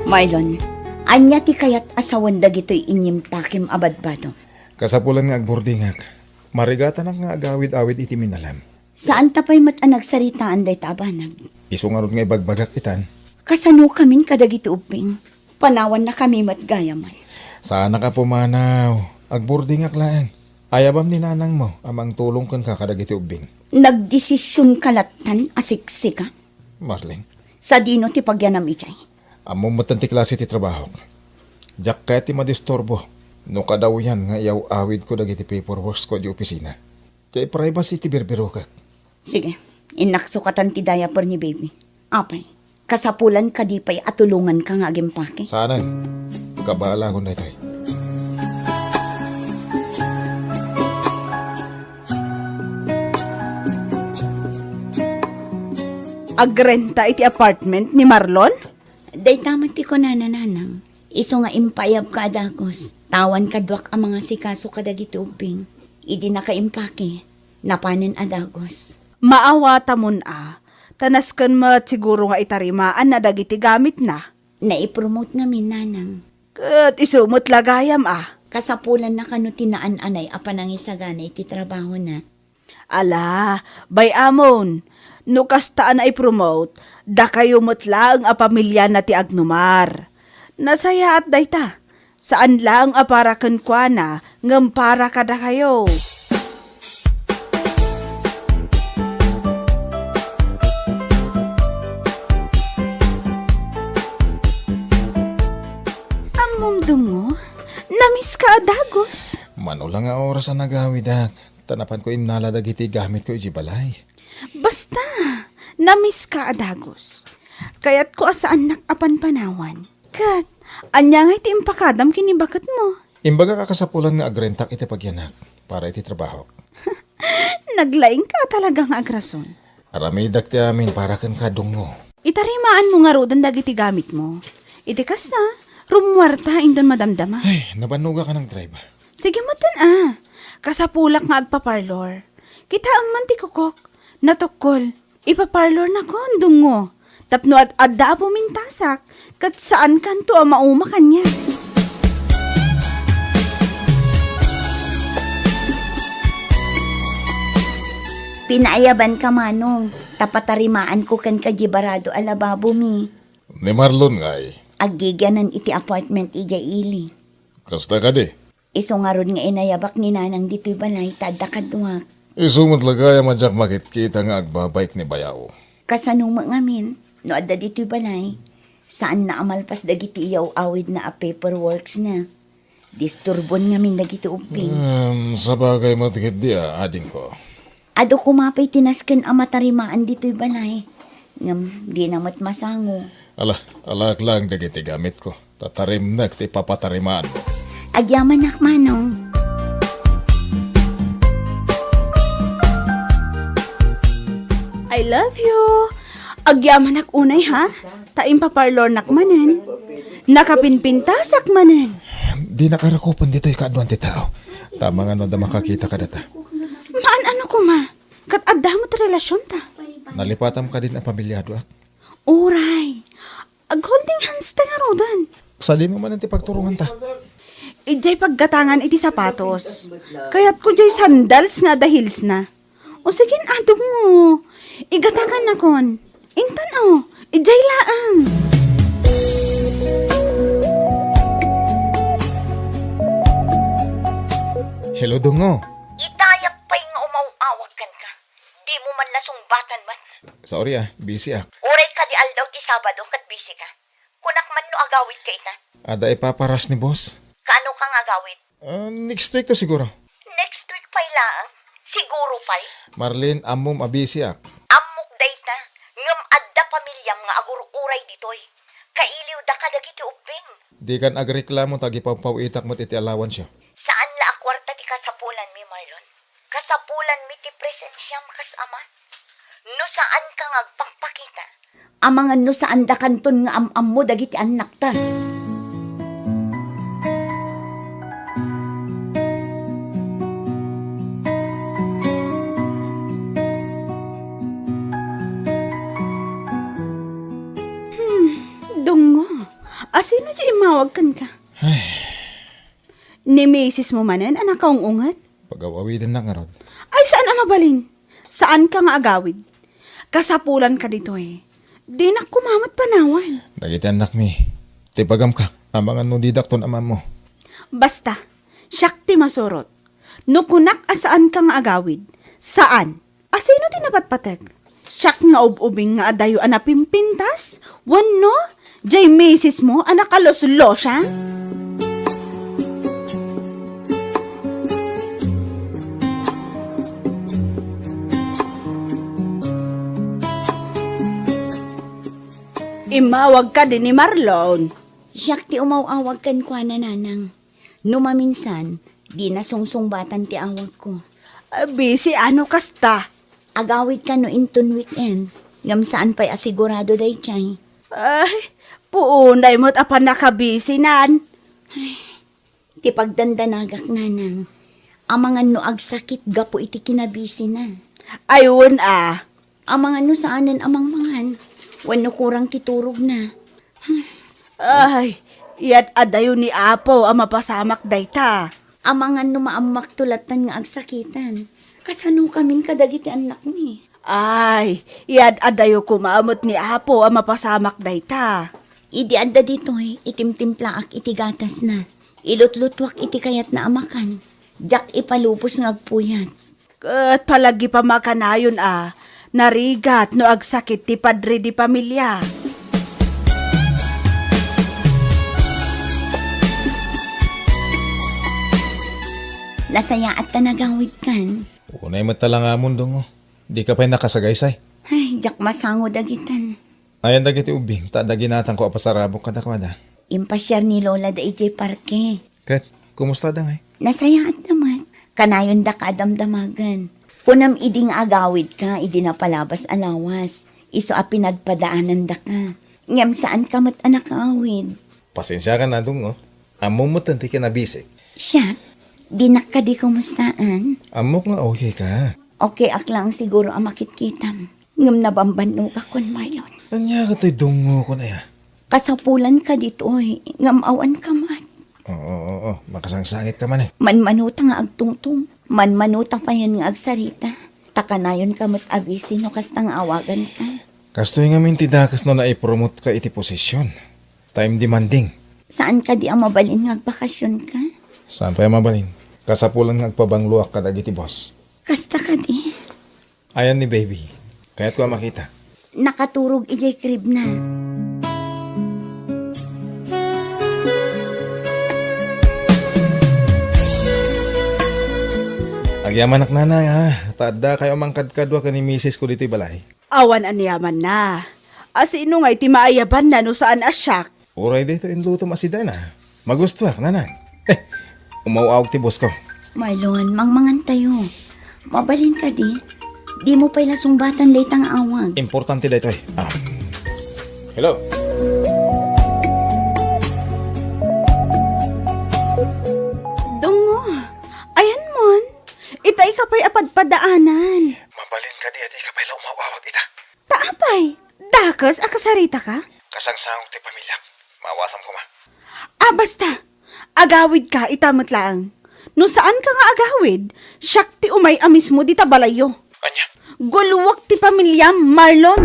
Mylon, anya ti kayat asawan dagitoy inyim takim abadbado. Kasapulan nga agbordingak. Marigatan ang nga agawid-awid iti minalam. Saan tapay mat ang nagsaritaan day tabanag? Isungarod nga ibagbagak itan. Kasano kamin kadagiti uping? Panawan na kami mat gayaman. Sana ka pumanaw. Agbordingak lang. Ayabam ni nanang mo, amang tulong kan kakadagiti ubing. Nagdesisyon kalatan asiksika. Marling. Sa dino ti pagyanam ijay. Among matanti klase ti trabaho. Jak kaya ti madistorbo. No kadaw yan nga iyaw awid ko dagiti paperworks ko di opisina. Kaya privacy ti birbirokak. Sige, inaksukatan ti diaper ni baby. Apay, kasapulan ka di pa'y atulungan ka nga agimpake. Sana, kabala ko na ito'y. Agrenta iti apartment ni Marlon? Day tamat ti ko nananang. Iso nga impayab ka adagos. Tawan kadwak ang mga sikaso kadagiti uping. Idi na kaimpake. Napanin adagos. Maawata mon a. Tanas kan mat siguro nga itarimaan na dagiti gamit na. Naipromote namin nanang. Kat isumot lagayam a. Kasapulan na kano tinaan-anay apan ang isagana iti trabaho na. Ala, bay amon. No kastaan ay promote, da kayo lang a pamilya na ti Agnumar. Nasaya at dayta, saan lang a para kenkwana, ngem para kada kayo. Amom dungo, namis ka adagos. Mano lang nga oras ang nagawid ak. Tanapan ko imnala dagiti gamit ko iji balay. Basta, namis ka adagos. Kaya't ko asaan nakapan panawan. Kat, anya nga iti impakadam kinibakat mo. Imbaga kakasapulan nga agrentak iti pagyanak para iti trabaho. Naglaing ka talagang agrason. Aramidak ti amin para kan kadungo. Itarimaan mo nga rodan dagiti gamit mo. Iti kas na, rumwarta indon madamdama. Ay, nabanuga ka ng drive. Sige matan kasapulak nga agpaparlor. Kita ang mantikukok, natukol, ipaparlor na kondungo. Tapno at adda pumintasak, kat saan kanto ang mauma kanya. Pinaayaban ka manong, tapatarimaan ko kan kajibarado alababo mi. Ni Marlon nga ay. Agiganan iti apartment ija ili. Kasta ka di. Iso nga ron nga inayabak ni nanang dito'y balay, tadakadwak. Isumot lagaya madyak makit-kita nga agbabayk ni Bayaw. Kasanuma ngamin, no adda dito'y balay, saan na amalpas dagiti iyaw awid na a paperworks na. Disturbon ngamin dagiti uping. Sa bagay mo tikit di ading ko. Ado kumapay tinasken ang matarimaan dito'y balay. Ngam, di namat masango. Alak lang dagiti gamit ko. Tatarim na ti papatarimaan mo. Agyaman manong. I love you. Agyaman unay ha? Taim paparlor nakmanen. Nakapinpintasak manen. Di nakarakupan dito ikaadwan ti tao. Tama nga no da makakita ka data. Maan ano ko ma? Kat adda mo ta relasyon ta. Nalipatam ka din ang pamilyado ak. Uray. Ag-holding hands ta nga rodan. Salin mo man ang ti pagturungan ta. Ijay paggatangan iti sapatos. Kaya't ko jay sandals nga dahils na. O sige adog mo. Igatangan na kon. Intan ijay laang. Hello, Dungo. Itayak pa'y nga umawawag kan ka. Di mo man lasungbatan man. Sorry busy ak. Uray ka di aldaw ti Sabado kat busy ka. Kunak man no agawid ka ita. Ada ipaparas ni boss. Kano kang agawid? Next week to siguro. Next week pa'y laang. Siguro pa'y. Marlene, amom abisi ak. Amok dayta. Ngam adda pamilyang nga agururay ditoy. Kailiw da ka dagiti uping. Di kan agreklamo tagi papawitak mo iti alawan siya. Saan la akwarta ti kasapulan mi Marlon? Kasapulan mi ti presensya makas ama. No saan ka ngagpakpakita? Amangan no saan da kanton nga am mo dagiti anak ta. Dungo. Asino di imawag kan ka? Ni misis mo manen, anak kaong ungat? Pag-awawidin na nga ron. Ay, saan ang mabalin? Saan ka nga agawid? Kasapulan ka dito eh. Di na kumamat panawan. Dagiti anak mi. Tipagam ka. Amangan no didakton ama mo. Basta, siyak ti masurot. No kunak asaan ka nga agawid? Saan? Asino tinapatpatek? Siyak nga ububing nga adayo anapimpintas? Wano? Jay misis mo anak aloslo siya? Imawag ka din ni Marlon. Siyak ti umawawag kan kwa na nanang. Numaminsan, di na sungsungbatan ti awag ko. Busy ano kasta? Agawid ka no inton weekend. Ngam saan pa'y asigurado day chay. Ay, puunay mo't apan nakabisi nan. Ti pagdandanagak nanang. Amangan no agsakit gapo iti kinabisi na. Ayun Amangan no saanan amang mangan. Wano kurang titurog na. Ay, iyat adayo ni Apo ang mapasamak dayta. Amangan no maamak tulatan nga agsakitan. Kasano kamin kadagiti anak ni. Ay, iyad adayo kumamot ni Apo ang mapasamak dayta. Idi adda ditoy, itimtimplaak iti gatas na. Ilutlutwak iti kayat na amakan. Jak ipalupos ngagpuyat. Kat palagi pa makanayon narigat no agsakit ti padre di pamilya. Nasaya at tanagawid kan. Unay matala nga mundong di ka pa'y nakasagaysay. Ay, jak masango dagitan. Ayan dagiti ubing, tadaginatan ko apasarabok kadakwada. Impasyar ni Lola da ijay parke. Kat, kumusta da ngay? Nasaya at naman. Kanayon da kadamdamagan. Kunam iding agawid ka, idi na palabas alawas. Iso a pinagpadaanan da ka. Ngam saan ka mat anak awid? Pasensya ka na dong, Amumot nanti ka nabisik. Siya, di na ka di kumustaan. Amok nga okay ka. Okay aklang siguro ang makitkitam. Ngam nabambano ka kun Marlon. Anya ka to'y dungo ko na ya. Kasapulan ka dito ngam awan ka mat. Oo, makasangsangit ka man Manmanuta nga agtungtong. Manmanuta pa yan nga agsarita. Takanayon ka mat abisi no kastang awagan ka. Kastoy nga mintidakas no na i-promote ka iti posisyon. Time demanding. Saan ka di ang mabalin nga agbakasyon ka? Saan pa yung mabalin? Kasapulan nga agpabangluak ka dagiti boss. Kasta ka di. Ayan ni baby. Kaya't ko makita. Nakaturog ijay krib na. Agyaman ak nanay Tada kayo mangkadkadwa ka ni misis ko dito balay. Awan anyaman na. Asino nga iti maayaban na no saan asyak. Uray dito inluto masida na. Magustuha nanay. Umawawag ti boss ko. Marlon, mangmangan tayo. Mabalin ka di. Di mo pa'y lasumbatan laytang awag. Importante dito Hello? Dungo, ayan mon. Itay ka pa'y apadpadaanan. Mabalin ka di ka pala umawawag ita. Taapay, dakas akasarita ka? Kasangsangog ti pamilya. Mawasam ko ma. Basta. Agawid ka, itamot lang. No saan ka nga agawid? Siyak ti umay amis mo di tabalayo. Anya? Gulwak ti pamilya, Marlon.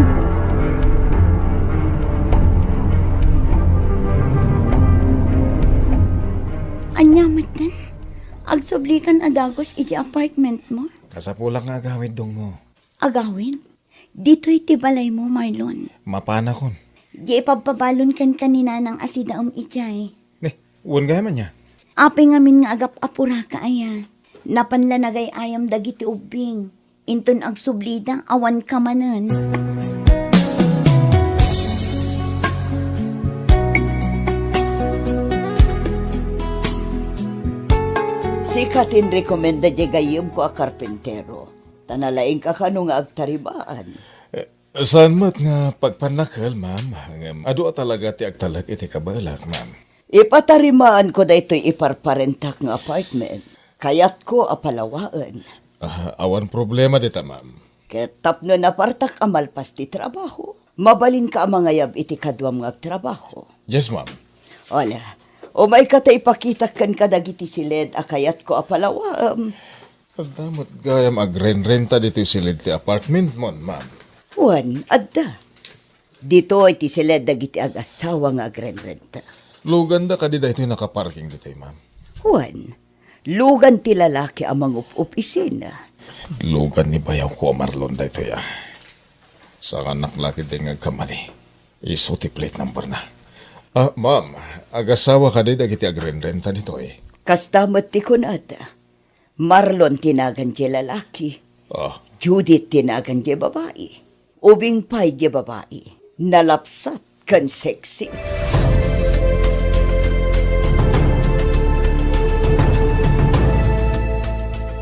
Anya, matan. Agsublikan adagos iti apartment mo. Kasapulang nga agawid dongo. Agawin? Dito'y tibalay mo, Marlon. Mapana kon. Di ipagpabalon kan kanina ng asidaom ijay. Uwan gaya man niya. Apay ngamin nga agap apura ka aya. Napanlanagay ayam dagiti ubing. Inton agsublida awan ka manan. Sikatin rekomenda di gayem ko a karpentero. Tanalaing ka kano nga agtaribaan. Saan mat nga pagpanakal, ma'am? Ado talaga ti agtalak iti kabalak, ma'am. Ipatarimaan ko da ito'y iparparentak ng apartment. Kayat ko apalawaan. Awan problema dita, ma'am. Ketap no napartak amalpas ti trabaho. Mabalin ka ang mga yab iti kadwam ng trabaho. Yes, ma'am. Wala. O may kata ipakita kan kadagiti silid akayat ko apalawaan. Damot gayam agren-renta dito silid ti apartment mon, ma'am. Juan, adda. Dito iti silid dagiti ag-asawa nga agren-renta. Lugan da ka di dito nakaparking dito, ma'am. Juan, lugan ti lalaki amang up-up isina. Lugan ni bayaw ko Marlon dito ya. Sa anak laki din agkamali. Iso ti plate number na. Ma'am, agasawa ka di dagiti agren-renta dito Kastamat ti kunada. Marlon tinagan di lalaki. Judith tinagan di babae. Ubing pay di babae. Nalapsat kan sexy.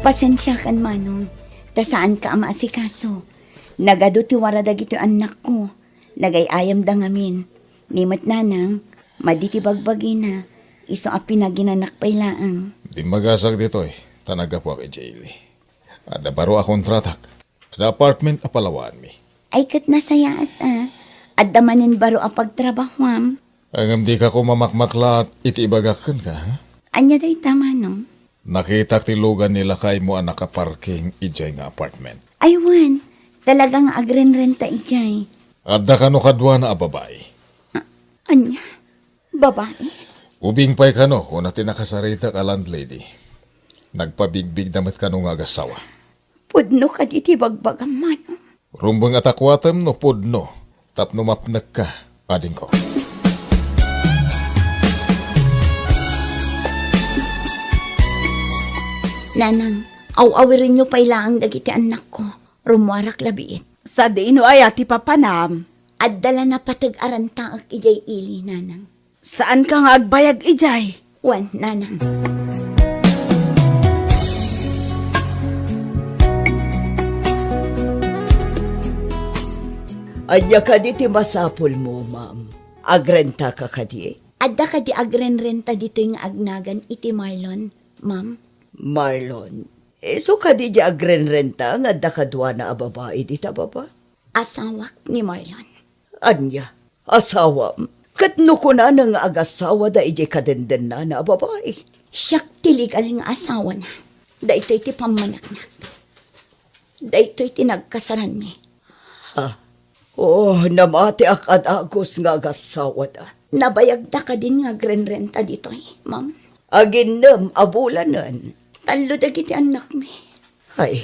Pasensya kan manong. Ta saan ka ama asikaso? Nagado ti wara dagito anak ko. Nagayayam da ngamin. Nimat nanang, maditi bagbagi na. Iso a pinaginanak pailaang. Di magasag dito Tanaga po kay Jaylee. Ada baro akong tratak. Ada apartment apalawaan mi. Ay kat nasaya at Adamanin baro a pagtrabahwam. Angam di ka ko mamakmakla at itibagakan ka, ha? Anya day tama no? Nakita ti lugan nila kay mo ang nakaparking ijay nga apartment. Aywan, Talagang agrenrenta ijay. Adda ka no kadwa na a babae. Anya? Babae? Ubing pa'y ka no kung natin nakasarita ka landlady. Nagpabigbig damat ka no nga agasawa. Pudno ka diti bagbagam man. Rumbang atakwatam no podno. Tapno mapnak ka, ading ko. Nanang, aw-awirin nyo pailaang dagiti anak ko. Rumwarak labiit. Sa dino ay ati papanam. At dala na patag-aranta ang ijay ili, nanang. Saan ka nga agbayag ijay? Wan, nanang. Anya ka diti masapol mo, ma'am. Agrenta ka kadi. Adda ka di agrenrenta dito yung agnagan iti Marlon, ma'am. Marlon, so ka di agrenrenta nga adda ka duwa na a babae dita baba? Asawak ni Marlon. Anya, asawam. Katno ko na nga agasawa da ije kadenden na na a babae. Siyak tiligal nga asawa na. Da ito'y ti pamanaknak. Da ito'y tinagkasaran mi. Oh, namati akad agos nga agasawa da. Nabayag da ka din nga grenrenta dito'y, ma'am. Aginam abulanan. Talo dagiti anak mi. Ay,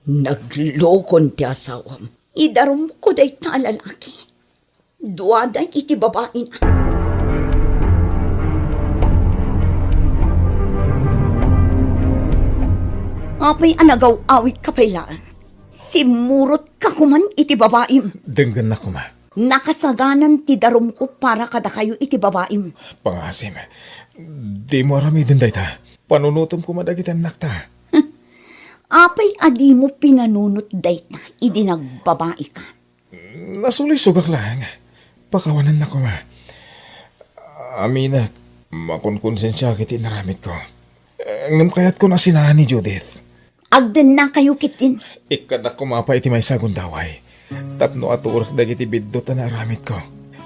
naglokon ti asawam. Idarum ko day ta lalaki. Duwadan iti babae na. Apay anagaw awit ka pailaan. Simurot ka kuman iti babaim. Denggan na ko ma. Nakasaganan ti darum ko para kada kayo iti babaim. Pangasim, di mo arami din ta. Panunutom ko madagit anak ta. Apay adi mo pinanunot dayta, idi nagbabae ka. Nasulisugak lang. Pakawanan na ko ma. Amina, makunkonsensya kiti naramit ko. Ngam kayat ko na sinahan ni Judith. Agden na kayo kitin. Ikadak kumapa iti may sagundaway. Tapno at urak dagiti bidot na naramit ko.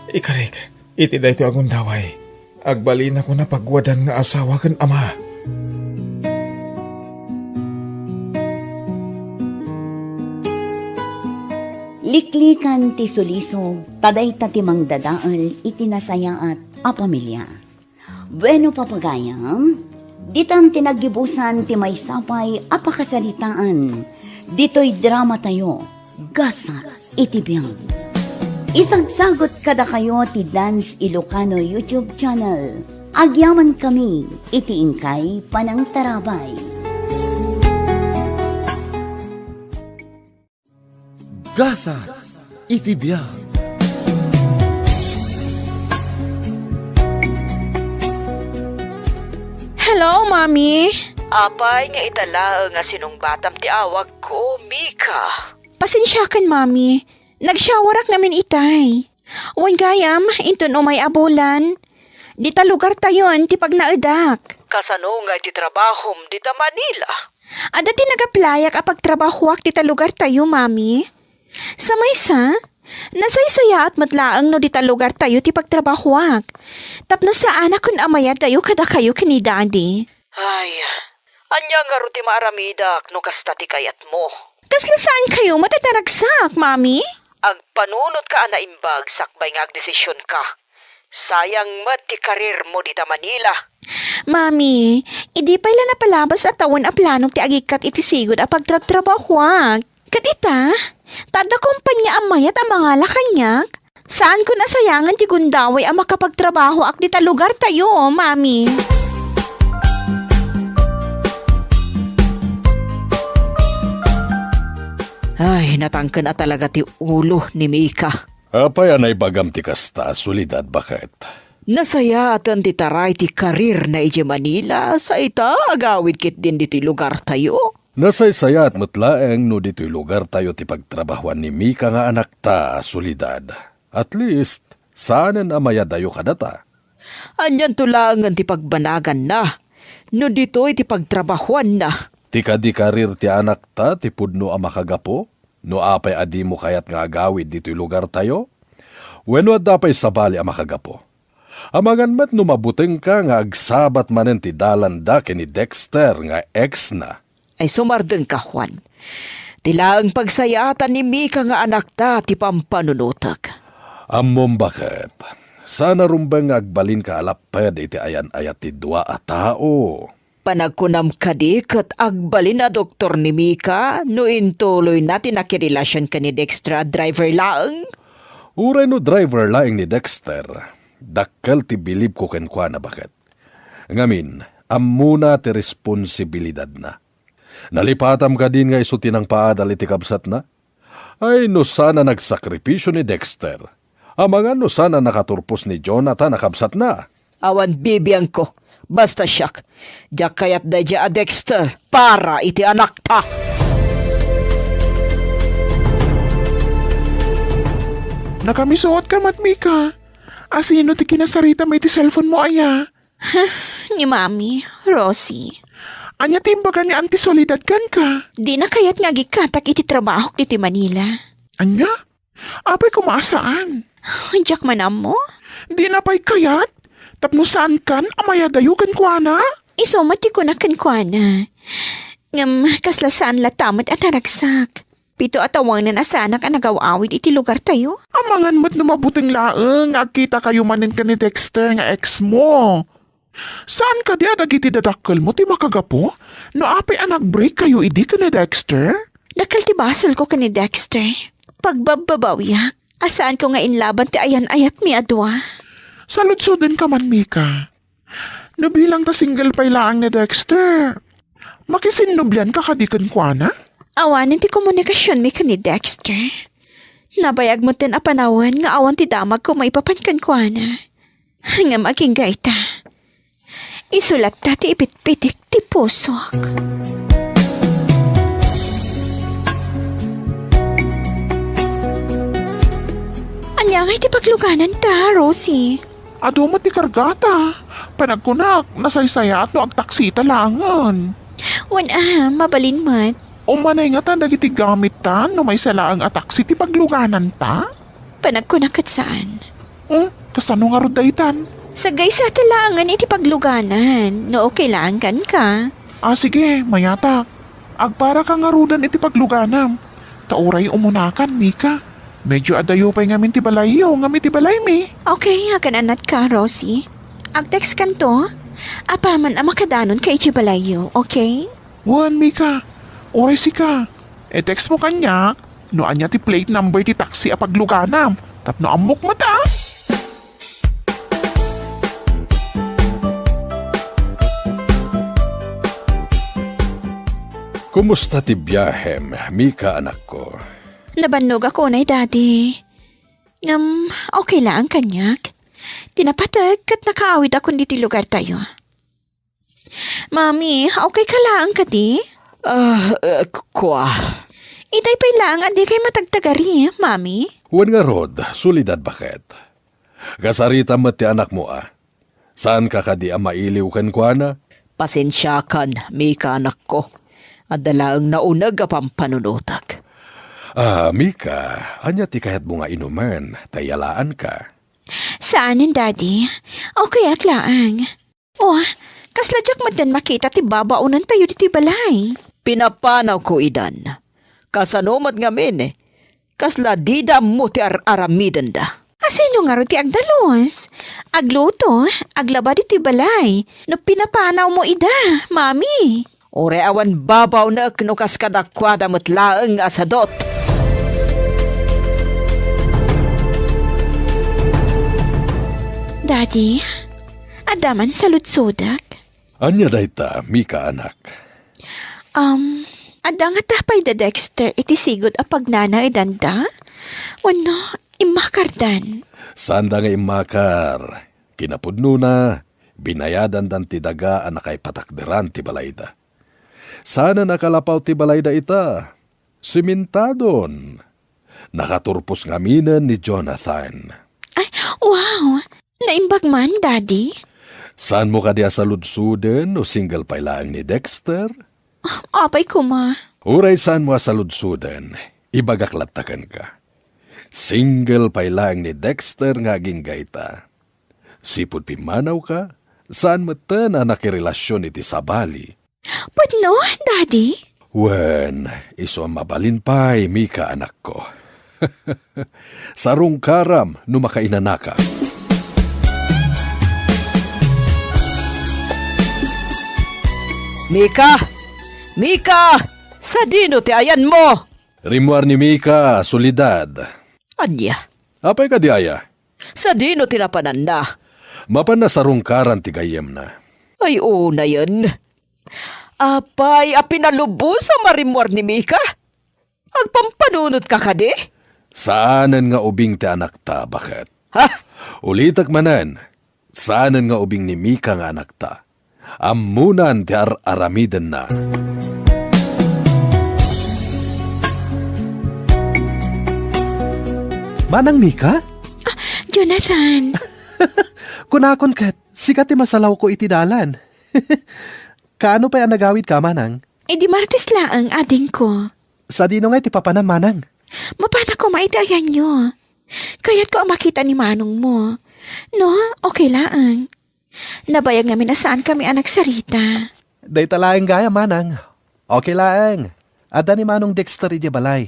Ikarik, iti da ito agundaway. Agbali na ko na pagwadan nga asawa kan ama. Liklikan ti sulisog, taday tatimang dadaal, itinasaya at apamilya. Bueno papagayam, ditan tinagibusan ti may sapay apakasalitaan, dito'y drama tayo, gasa itibiyang. Isagsagot kada kayo ti Dance Ilocano YouTube channel. Agyaman kami, itiingkay panang tarabay. Gasa itibiyag. Hello, Mami. Apay nga itala nga sinong batam ti awag ko, Mika. Pasensyakan, Mami. Nagsyawarak namin itay. Wan gayam, inton umay abulan. Dita lugar tayon, ti pagnaudak. Kasano nga iti trabahom dita Manila. Ada ti nagaplayak apag trabahuak dita lugar tayo, Mami. Sa maysa, nasaysaya at matlaang no dita lugar tayo ti pagtrabahuak. Tapno sa anak kun amaya tayo kada kayo kini Daddy. Ay, anya nga ruti maaramidak no kasta ti kayat mo. Kasla saan kayo matataragsak, Mami? Agpanunot ka ana imbag sakbay nga agdesisyon ka. Sayang mat ti karir mo dita Manila. Mami, idi pala na palabas at tawon a planong ti agikat iti sigod a pagtratrabahuak. Kadita, tada kumpanya amayat ang mga lakanyak. Saan ko nasayangan ti gundaway ang makapagtrabaho ak dita lugar tayo, Mami? Ay, natangkan na talaga ti ulo ni Mika. Apay anay bagam ti kasta, solidad bakit? Nasaya atan ti taray ti karir na ije Manila sa ita agawid kit din diti lugar tayo. Nasaysaya at mutlaeng no dito'y lugar tayo ti pagtrabahuan ni Mika nga anak ta, solidad. At least, saanan amaya dayo kadata? Anyan tulangan ti pagbanagan na. No dito'y ti pagtrabahuan na. Ti kadi karir ti anak ta, ti pudno ang makagapo? No apay adi mo kayat nga agawid dito'y lugar tayo? Wenno adapay sabali ang makagapo. Amangan mat no mabuteng ka nga agsabat manen ti dalanda kini Dexter nga ex na. Ay sumardeng ka, Juan. Ti Tila ang pagsayatan ni Mika nga anak ta ti pampanunutak. Ammom bakit? Sana rumbang agbalin ka alapad iti ayan-ayat ti dua a tao. Panagkunam kadikat agbalin na doktor ni Mika no intuloy natin nakirelasyon ka ni Dexter at driver lang. Uray no driver laing ni Dexter. Dakkel ti bilib ko kenkwa na bakit. Ngamin, ammuna ti responsibilidad na. Nalipatam ka din nga isuti ng paadal iti kabsat na? Ay no sana nagsakripisyo ni Dexter. Amangan no sana nakaturpos ni Jonathan nakabsat na. Awan bibiyang ko. Basta siyak. Diyak kayat da a Dexter para iti anak ta. Nakamisuot ka, Matmika. Asino ti kinasarita may ti cellphone mo, aya? Ni Mami, Rosie. Anya timbaga ni Auntie Soledad kan ka? Di na kayat nga gikatak iti trabaho iti Manila. Anya? Apay kumasaan? Diyak manam mo? Di na pa'y kayat? Tapno saan kan amaya dayo kan kwa na? Isomati ko na kankwana. Kaslasaan latamat at naragsak. Pito at awanan asanak ang nagawawid iti lugar tayo. Amangan mo't numabuting laeng, agkita kayo manin ka ni Dexter nga ex mo. Saan ka diya dagiti dadakkel mo ti makagapo? No apay anak break kayo idi ka ni Dexter? Dakal ti basol ko ka ni Dexter. Pagbababawiyak, asaan ko nga inlaban ti ayan-ayat mi adwa. Saludsudin ka man, Mika. Nabilang ta single pa ilaang ni Dexter. Makisinubyan ka kadikan kwa na? Awanin ti komunikasyon mi ka ni Dexter. Nabayag mo tin apanawan nga awan ti damag ko maipapankan kwa na. Nga maging gaita. Isulat ta ti ipitpitik ti pusok. Anya nga iti pagluganan ta, Rosie. Ado mo ti kargata. Panagkunak, nasaysaya at no agtaksita langan. Mabalin mat. Umanay nga ta dagiti gamit ta no may salaang ataksi ti pagluganan ta? Panagkunak at saan? Kasano nga rodaytan? Sagay sa talangan iti pagluganan. No kailangan ka. Sige, mayatak. Agpara ka nga rudan iti pagluganam. Tauray umunakan, Mika. Medyo adayo pa'y ngamin ti balayo, ngamin ti balay mi. Okay, akananat ka, Rosie. Agtext kan to. Apaman ang makadanon kay iti balayo, okay? Wan, Mika. Oray si ka. Text mo kanya, no anya ti plate number ti taxi a pagluganam. Tapno amok mo ta. Kumusta ti biyahem, Mika anak ko? Nabannog ako na, Daddy. Okay lang ang kanyak. Tinapatag kat nakaawid ako diti lugar tayo. Mami, okay ka lang ka di? Kwa. Itay pa'y lang, adi kay matagtagari, Mami. Wan nga rod, solidad bakit? Kasarita mo ti anak mo Saan ka kadi mailiw kan kwa na? Pasensya kan, Mika anak ko. At dalaang naunag apang panunutak. Mika, anya ti kahit mo nga inuman, tayalaan ka. Saanin, Daddy? Okay at laang. Kasladyak mo din makita ti babaunan tayo diti balay. Pinapanaw ko idan. Kasanomat ngamin Kasla di da mo ti aramidan da. Asino nga ro ti agdalos? Agluto, aglaba diti balay. No pinapanaw mo ida, Mami. Ore awan babaw na knukas kadakwada mo't laeng asadot. Daddy, adaman salutsodak. Anya dayta, Mika anak. Ada nga tapay da Dexter iti sigod a pagnana idanda? Wano, imakardan. Sanda nga imakar. Kinapudno na, binayadan dan ti daga a nakay patakderan ti balayda. Sana nakalapaw ti balayda ita. Simintadon. Nakaturpos ngaminan ni Jonathan. Ay, wow! Naimbag man, Daddy? Saan mo ka diya sa ludsuden o single pa lang ni Dexter? Apay ko, Ma. Uray saan mo sa ludsuden, ibagaklatakan ka. Single pa lang ni Dexter nga ginggayta. Sipod pimanaw ka, saan mo na nakirelasyon iti sabali? But no, Daddy? Wen, iso mabalin pa'y Mika anak ko. Sarong karam no makainanaka. Mika! Mika! Sa dino ti ayan mo! Rimuar ni Mika, solidad. Anya? Apay ka di aya? Sa dino tinapanan na? Mapan na sarong karan ti gayem na. Ay, una yan. Apay, apinalubos sa marimuar ni Mika? Agpampanunod ka kadi? Saanan nga ubing ti anak ta, bakit? Ha? Ulitak manan, saanan nga ubing ni Mika nga anak ta? Amunan ti aramidan na. Manang Mika? Jonathan! Kunakon kat, sikat ti masalaw ko iti dalan. Kaano pa nagawid ka, Manang? Di martes laang ading ko. Sa dino nga ti papanam, Manang? Mapana ko maitayan nyo. Kaya't ko ang makita ni Manong mo. No, okay laang. Nabayag namin na saan kami anak sarita. Day talaeng gaya, Manang. Okay laang. Ada ni Manong Dexter iti balay.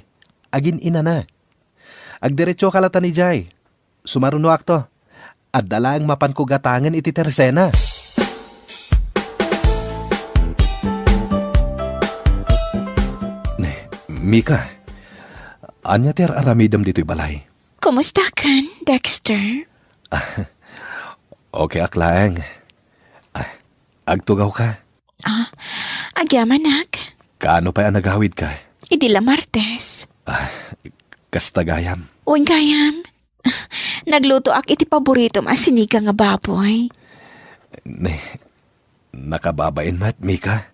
Agin ina na. Agdiretso kalata ni Jay. Sumaruno akto. At dalang mapan ko gatangan iti tersena. Mika, anya ti aramidam dito'y balay? Kumusta kan, Dexter? Okay aklaang. Agtugaw ka. Agyaman nak. Kaano pa nagawid ka? Idila martes. Kastagayam. Uwan gayam. Nagluto ak iti paborito asinika nga baboy. Nakababain mat, Mika?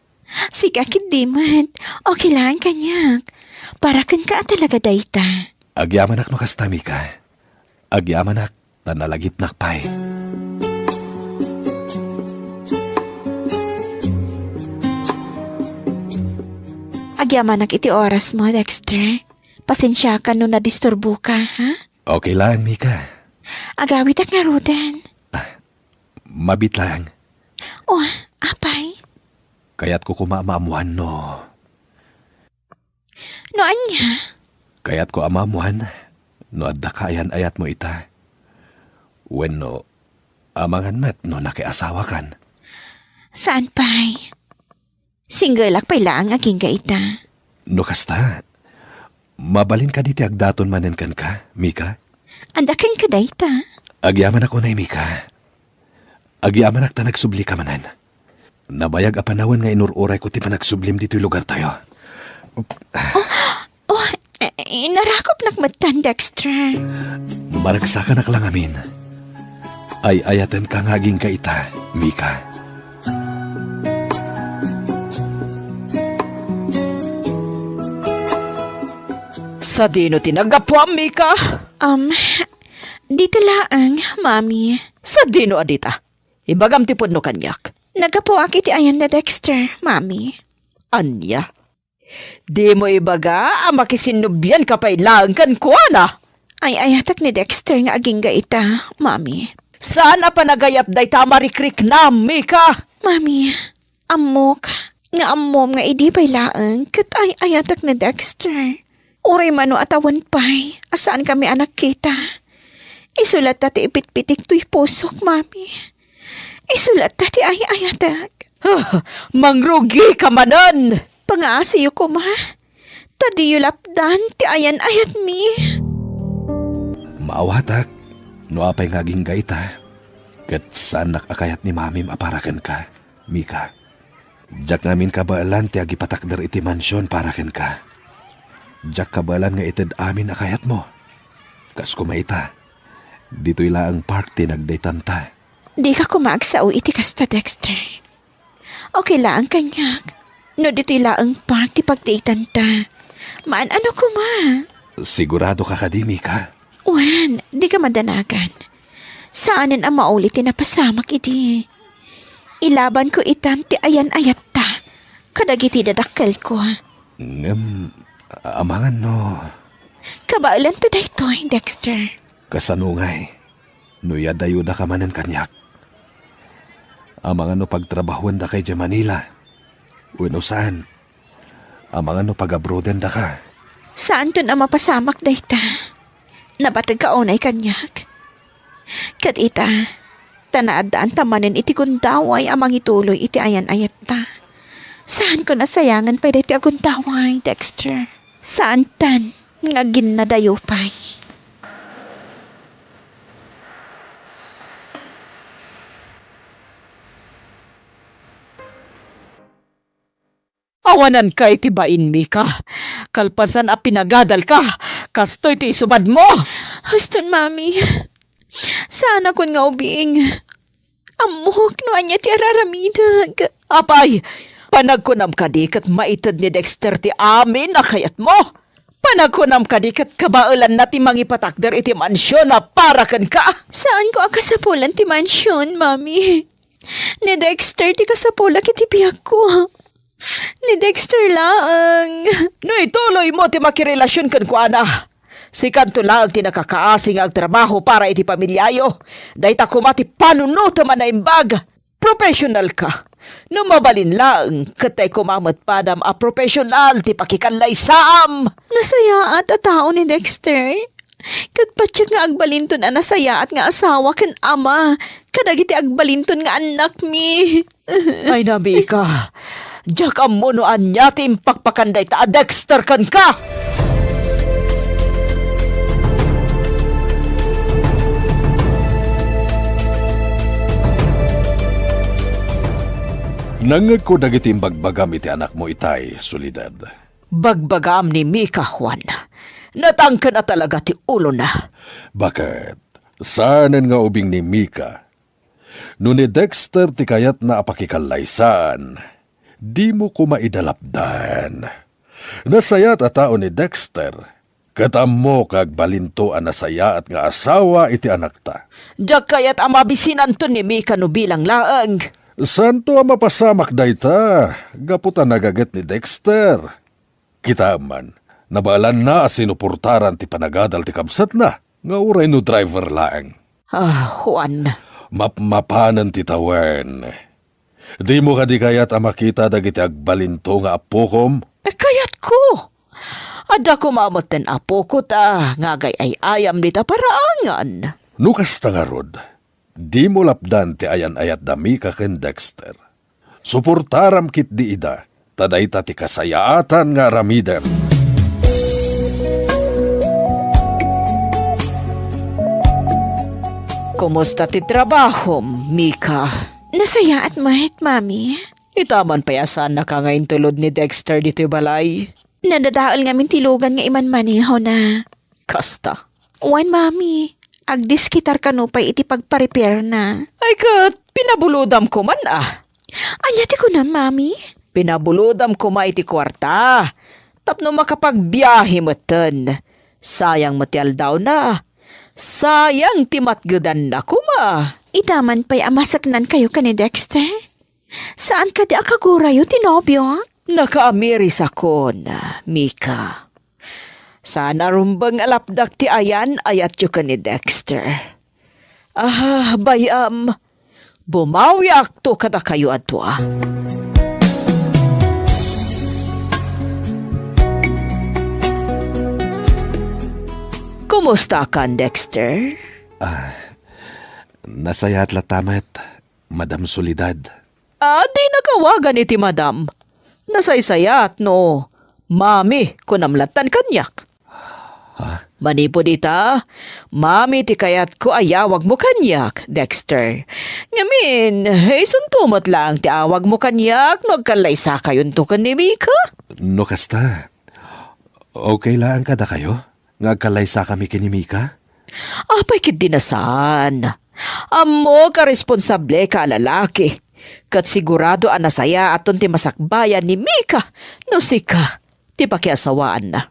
Sige kidimat. Okay lang kanyak. Para kan ka talaga dayta. Agyamanak no kasta, Mika. Agyamanak na nalagip nakpay. Agyamanak iti oras mo, Dexter. Pasensya ka no nadisturbo ka, ha? Okay lang, Mika. Agawit ak nga rodan. Mabit lang. Oh, apay? Kaya't ko kumamamuhan, no. No, anya? Kaya't ko amamuhan, no adda kayan ayat mo ita. When no, amangan mat no nakiasawa kan. Saan pay? Single ak pay lang aging ka ita. No kasta, mabalin ka diti agdaton manen kan ka, Mika? Andakin ka dayta. Agyaman ako na, Mika. Agyaman ak ta nagsubli ka manan. Nabayag apanawan nga inururay ko ti panagsublim dito'y lugar tayo. Narakop nagmatan, Dexter. Maragsakan ak lang amin. Ay ayatan ka ngaging ka ita, Mika. Sa dino tinagapwam, Mika? Dito laang, Mami. Sa dino adita? Ibagam tipod no kanyak. Nagapuak iti ayan na Dexter, Mami. Anya? Di mo ibaga, makisinubyan ka pa'y lang kan kuana. Ay ayatak ni Dexter nga aging gaita, Mami. Sana pa nagayat day tamarikrik na, Mika? Mami, amok. Nga amom nga idi pa'y laang, kat ay ayatak ni Dexter. Uray mano atawan pa'y, asaan kami anak kita. Isulat tati ipit-pitik to'y pusok, Mami. Isulat tati ay ayatak. Mangrugi ka manan! Pangaasiyo ko, ma. Tadiyo lapdan, ti ayan ayat mi. Maawatak, no apay ngaging gaita. Kat saan nakakayat ni mamim aparakan ka, Mika. Diyak namin kabalan ti agipatakder iti mansyon parakan ka. Diyak kabalan nga ited amin akayat mo. Kas kumaita, dito'y laang party nagdaytanta. Di ka kumagsao iti kasta, Dexter. Okay lang kanyak. No dito'y laang party pagdaytanta. Maan ano ko, ma? Sigurado ka kadi, Mika? Wan, di ka madanagan. Saanan ang maulit napasamak iti. Ilaban ko itan ti ayan ayat ta. Kadagiti dadakkel ko. Amangan no. Kabailan ta daytoy, Dexter. Kasanungay, nuya dayo da ka manan kanyak. Amangan no pagtrabahuan da kay Manila. Uno saan? Amang ano pag-abroaden da ka. Saan to na mapasamak dayta? Nabatag ka onay kanyak. Kat ita, tanaadaan tamanin iti kundaway amang ituloy iti ayan-ayat ta. Saan ko nasayangan pa iti agundaway, Dexter? Saan tan nga ginadayo pa'y? Awanan ka iti bain, Mika. Kalpasan a pinagadal ka. Kastoy ti isubad mo. Huston, mami. Saan ako nga ubing? Amok, no anya ti araramidag. Apay, panagkunam ka di kat maitad ni Dexter ti amin na kayat mo. Panagkunam ka di kat kabailan na ti mangipatakder iti mansyon na para kan ka. Saan ko akasapulan ti mansyon, mami? Ni Dexter ti kasapulan kiti biyak ko. Ni Dexter lang. No ituloy mo ti makirelasyon kan ko, ana. Si kanto lang ti nakakaasing ang trabaho para iti pamilyayo. Dahil ta kumati panunuto man na imbag. Professional ka. No mabalin lang, katay kumamat padam a professional ti pakikanlay saam. Nasaya at tao ni Dexter. Kat patsyak nga agbalinton a nasaya at nga asawa kan ama. Kadagiti agbalinton nga anak mi. Ay nabi ka. Diyak ang munuan niya ti impakpakanday ta Dexter kan ka. Nangag ko dagiti bagbagam iti anak mo itay, Solidad. Bagbagam ni Mika, Juan. Natangka na talaga ti ulo na. Bakit? Saanen nga ubing ni Mika? No ni Dexter ti kayat na apakikalaysan, di mo ko maidalapdan. Nasayat a tao ni Dexter, katam mo kag balinto a nasayaat nga asawa iti anak ta. Diyak kayat amabisinan to ni Mika no bilang laang. Santo ang mapasamak dayta, gaputa nagagat ni Dexter. Kita man, nabalan na sinuportaran ti panagadal ti kabsat na, nga uray no driver laang. Juan. Mapmapanan ti tawen. Di mo kadi kayat makita dagiti agbalinto nga apokom? Kayat ko. Ada ko mamoten apo ko ta, ngagay ay ayam dita paraangan. Nukas tangarod. Di mo lapdan ti ayan-ayat dami ka ken Dexter. Suportaram kit di ida, taday ta ti kasayaatan nga ramiden. Kumusta ti trabaho, Mika? Nasaya at mahit, mami. Itaman payasan na ka ngayon tulod ni Dexter dito balay. Nadadaol nga min tilugan nga iman maniho na. Kasta. Wan, mami. Agdiskitar ka no pa'y iti pagpa-repair na. Ay kat, pinabulodam ko man ah. Anyati ko na, mami. Pinabulodam ko ma iti kwarta. Tapno makapagbiyahe matan. Sayang matyal daw na. Sayang timatgadan na kuma. Itaman pa'y amasaknan kayo ka ni Dexter. Saan ka di akagurayo tinobyo? Naka-Ameris ako na, Mika. Sana rumbang alapdak ti ayan ayat yu ka ni Dexter. Bayam. Bumawi akto kada kayo atwa. Kumusta ka, Dexter? Nasayat latamet, Madam Solidad. Di nakawagan iti madam. Nasaysayat no. Mami, kunamlatan kanyak. Manipo dita, mami ti kayat ko ayawag mo kanyak, Dexter. Ngamin, suntumot lang ti awag mo kanyak, no agkalaysa kayon to kan ni Mika. No kasta, okay lang kada kayo? Ngagkalaysa kami kini Mika? Apay kit dinasan. Amo ka responsable ka lalaki. Kat sigurado ang nasaya aton ti masakbayan ni Mika, no sika, ti pakiasawaan na.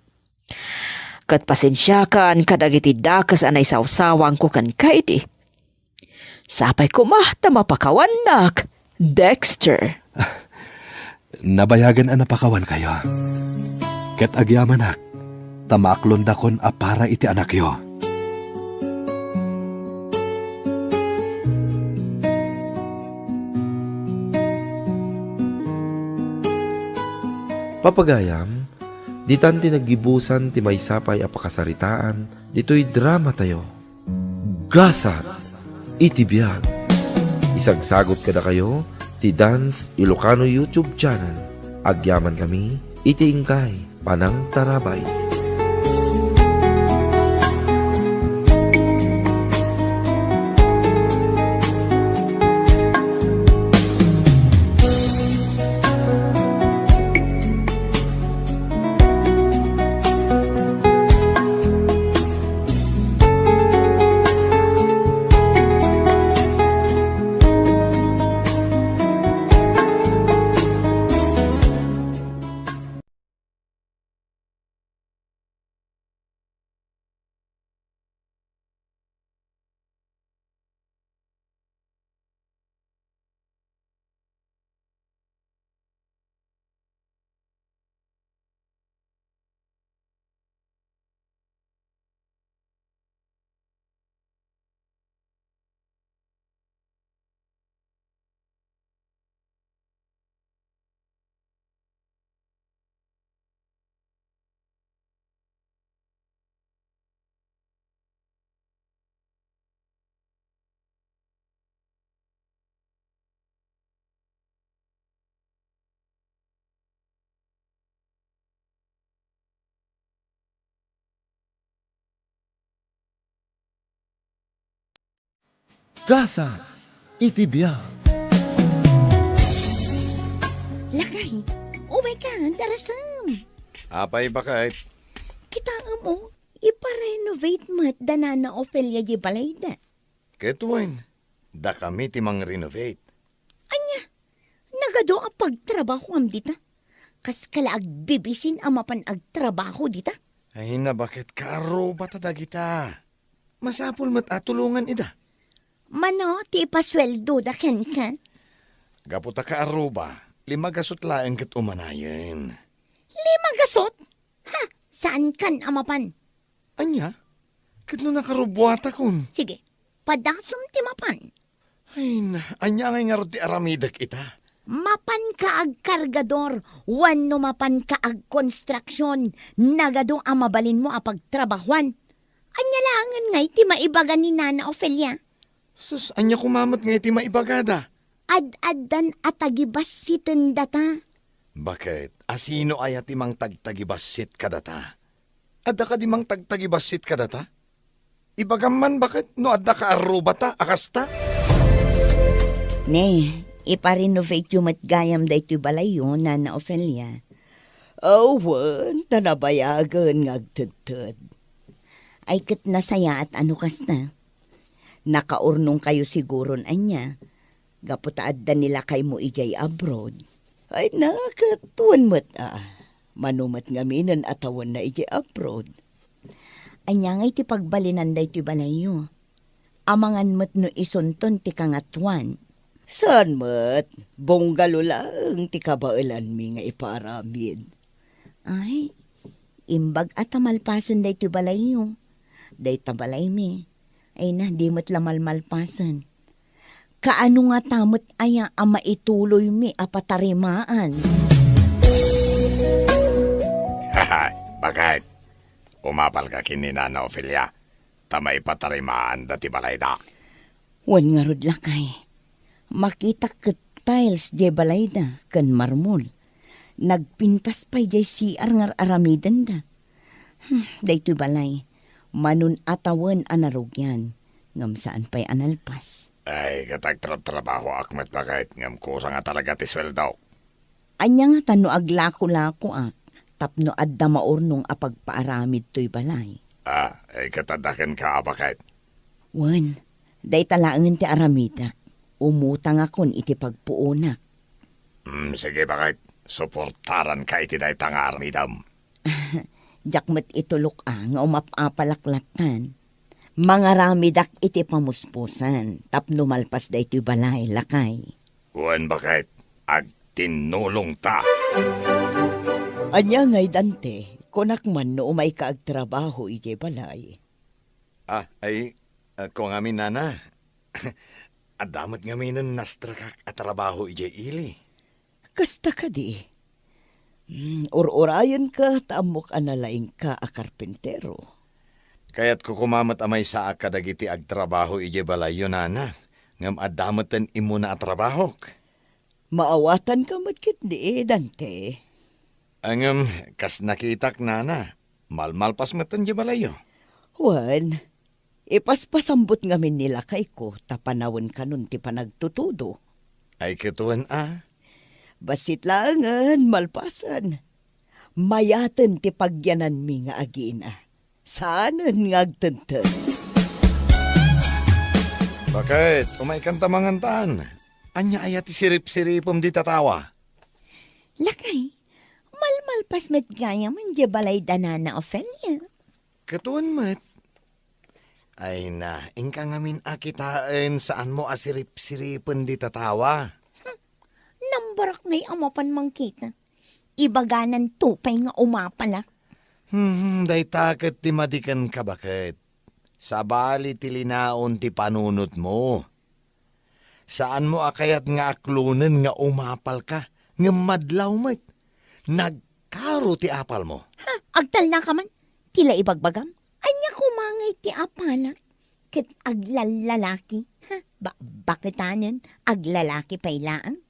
Kat pasensya kan kadagiti dakas anay sawsawang ko kan kaiti. Sapay ko mahta mapakawanak, Dexter. Nabayagan ang napakawan kayo. Ket agyamanak, tamaklon dakon apara iti anak yo. Papagayam, ditan tinagibusan ti may sapay a pakasaritaan, dito'y drama tayo. Gasa, itibiyag. Isagsagot kada kayo, ti Dance Ilocano YouTube channel. Agyaman kami, iti ingkay, panang tarabay. Gasa, itibiyag. Lakay, oh my God, darasam. Apay bakit? Kita mo, iparenovate mo't danana Ophelia di balayda. Ketuin, da kami timang renovate. Anya, nagado ang pagtrabaho am dita. Kas kalaag bibisin ang mapan agtrabaho dita. Ay na bakit karo bata dagita? Masapul mat atulungan ida. Mano, ti pasweldo da ken ka? Gaputa ka aruba, 5 gasot laeng kat umanayan. 5 gasot? Ha, saan kan amapan? Anya? Kat no nakarubuata kun. Sige, padasam ti mapan. Ay na, anya ngay nga ti aramidak ita. Mapan ka ag kargador, wano mapan ka ag konstruksyon, nagado ang mabalin mo apag trabahuan. Anya langan ngay ti maibaga ni Nana Ophelia. Sus, anya kumamat ngay ti maibagada. Ad-addan atagibas si data. Bakit? Asino ay timang tagtagibasit kadata? Adda ka dimang tagtagibasit kadata? Ibagaman bakit? No adda ka arubata, akasta? Ne, iparenovate yung matgayam da ito'y balayo, Nana Ophelia. Awan, tanabayagan ngagtagtad. Ay kat nasaya at ano kas na. Nakaurnong kayo siguron anya. Gaputaad da nila kay mo ijay abroad. Ay nakatuan mo't manumat nga minan atawan na ijay abroad. Anya nga iti pagbalinan da ito'y balayo. Amangan mo't no isunton ti kangatuan. Saan mo't? Bonggalo lang ti kabailan mi nga iparamid. Ay, imbag at tamalpasan da ito'y balayo. Da itabalay mi. Ay na, di mo't lamalmalpasan. Kaano nga tamot aya ang maituloy mi apatarimaan? Haha, bakit? Umapal ka kini Nana Ophelia. Tamay patarimaan dati balayda. Wan nga rod lakay. Makita ket tiles jay balayda kan marmol. Nagpintas pa jay CR ngar aramidan da. Daytoy balay. Manun atawan anarugyan. Ngam saan pa'y analpas. Ay, katagtrabaho akmet bakit ngam kusa nga talaga ti sweldo. Anya nga tano aglako-lako tapno adda maurnong apagpaaramid to'y balay. Ay katadaken ka bakit? Wan, day talaangin ti aramidak. Umutang akon iti pagpuunak. Sige bakit? Suportaran ka iti day tanga aramidam. Jakmet itulok nga umapapalaklatan. Mga ramidak iti pamuspusan, tapno malpas da ito'y balay, lakay. Uwan bakit? Ag tinulong ta. Anya ngay Dante, kunak man no umay ka agtrabaho iti balay. Kung amin nana, adamat nga may nan nastra ka at trabaho iti ili. Kasta ka di. Ur-urayan ka, taamok analaing ka a karpentero. Kaya't kukumamat amay sa akadagiti agtrabaho ije balayo nana. Ngam adamatan imo na atrabahok. Maawatan ka matkit ni Dante. Angam, kas nakitak nana. Malmalpas matan ije balayo. Juan, ipaspasambot ngamin nila kay ko, tapanawon ka nun ti panagtutudo. Ay kituan Basit langan, malpasan. Mayaten ti pagyanan mi nga agina. Saanan nga agtenten. Bakit? Umay kanta mangantaan. Anya ayat sirip-siripom di tatawa. Lakay, malmalpas met gaya man di balay danana Ophelia. Katuan mat. Ay na, ingka ngamin akitaan saan mo asirip-siripon di tatawa. Nambarak ngay amapan mangkita. Ibaganan tupay nga umapalak. Day takot ti madikan ka bakit? Sa bali ti linaon ti panunot mo. Saan mo akayat nga aklunan nga umapal ka? Nga madlaw mat. Nagkaro ti apal mo. Agtal na ka man. Tila ibagbagam. Anya kumangay ti apalak. Ket aglalalaki. Bakitanin? Aglalaki pailaan?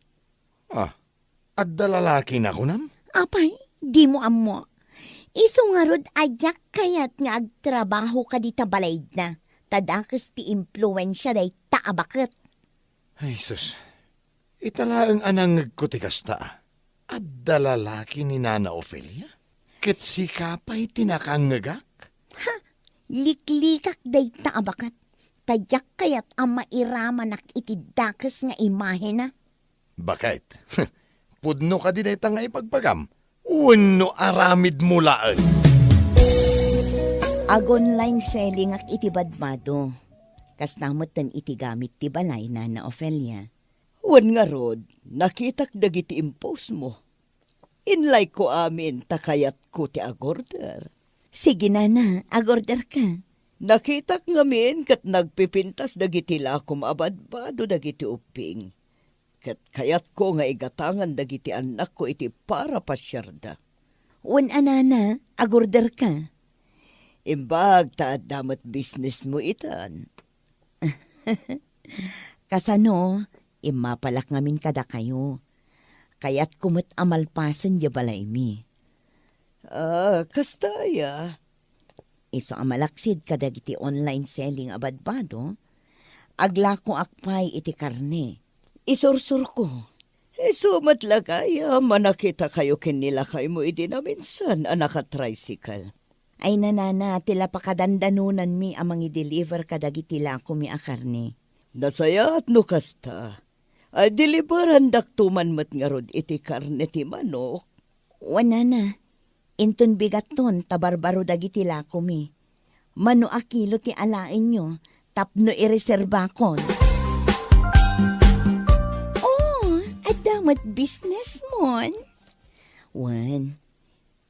At dalalaki na kunam? Apay, di mo amo. Iso nga rod ajak kayat nga agtrabaho ka di tabalayd na. Tadakas ti impluensya day taabakit. Ay sus, italaang anang kutikas ta. At dalalaki ni Nana Ophelia? Ket si kapay tinakangagak? Liklikak day taabakat. Tadyak kayat ang mairamanak itidakas nga imahe na. Bakit? Pudno ka din ay tanga ipagpagam. Uno aramid mulaan. Ag-online selling ak itibadmado. Kasnamutan itigamit ti balay na Ophelia. Wan nga rod, nakitak dagiti impos mo. Inlay ko amin, takayat ko ti agorder. Sige na, agorder ka. Nakitak ngamin kat nagpipintas dagiti lakom abadbado dagiti uping. Kat kayat ko nga igatangan dagiti anak ko iti para pasyarda. Wan anana, agorder ka. Imbag taad damat business mo itan. Kasano, imapalak ngamin kada kayo. Kaya't kumot amalpasan di balay mi. Kastaya. Iso amalaksid kadagiti online selling abadbado. Aglako akpay iti karne. Isursur ko. Sumat lagaya, manakita kayo kinila kayo mo idi na minsan anak at tricycle. Ay nanana, tila pakadandanunan mi amang i-deliver kadagiti lako mi a karne. Nasaya at nukasta. Ay deliveran daktuman mat nga rod iti karne ti manok. Wanana, inton bigaton tabarbaro dagiti lako mi. Mano a kilo ti alain nyo, tapno ireserba kon. Oh, adamat business mon. Wan,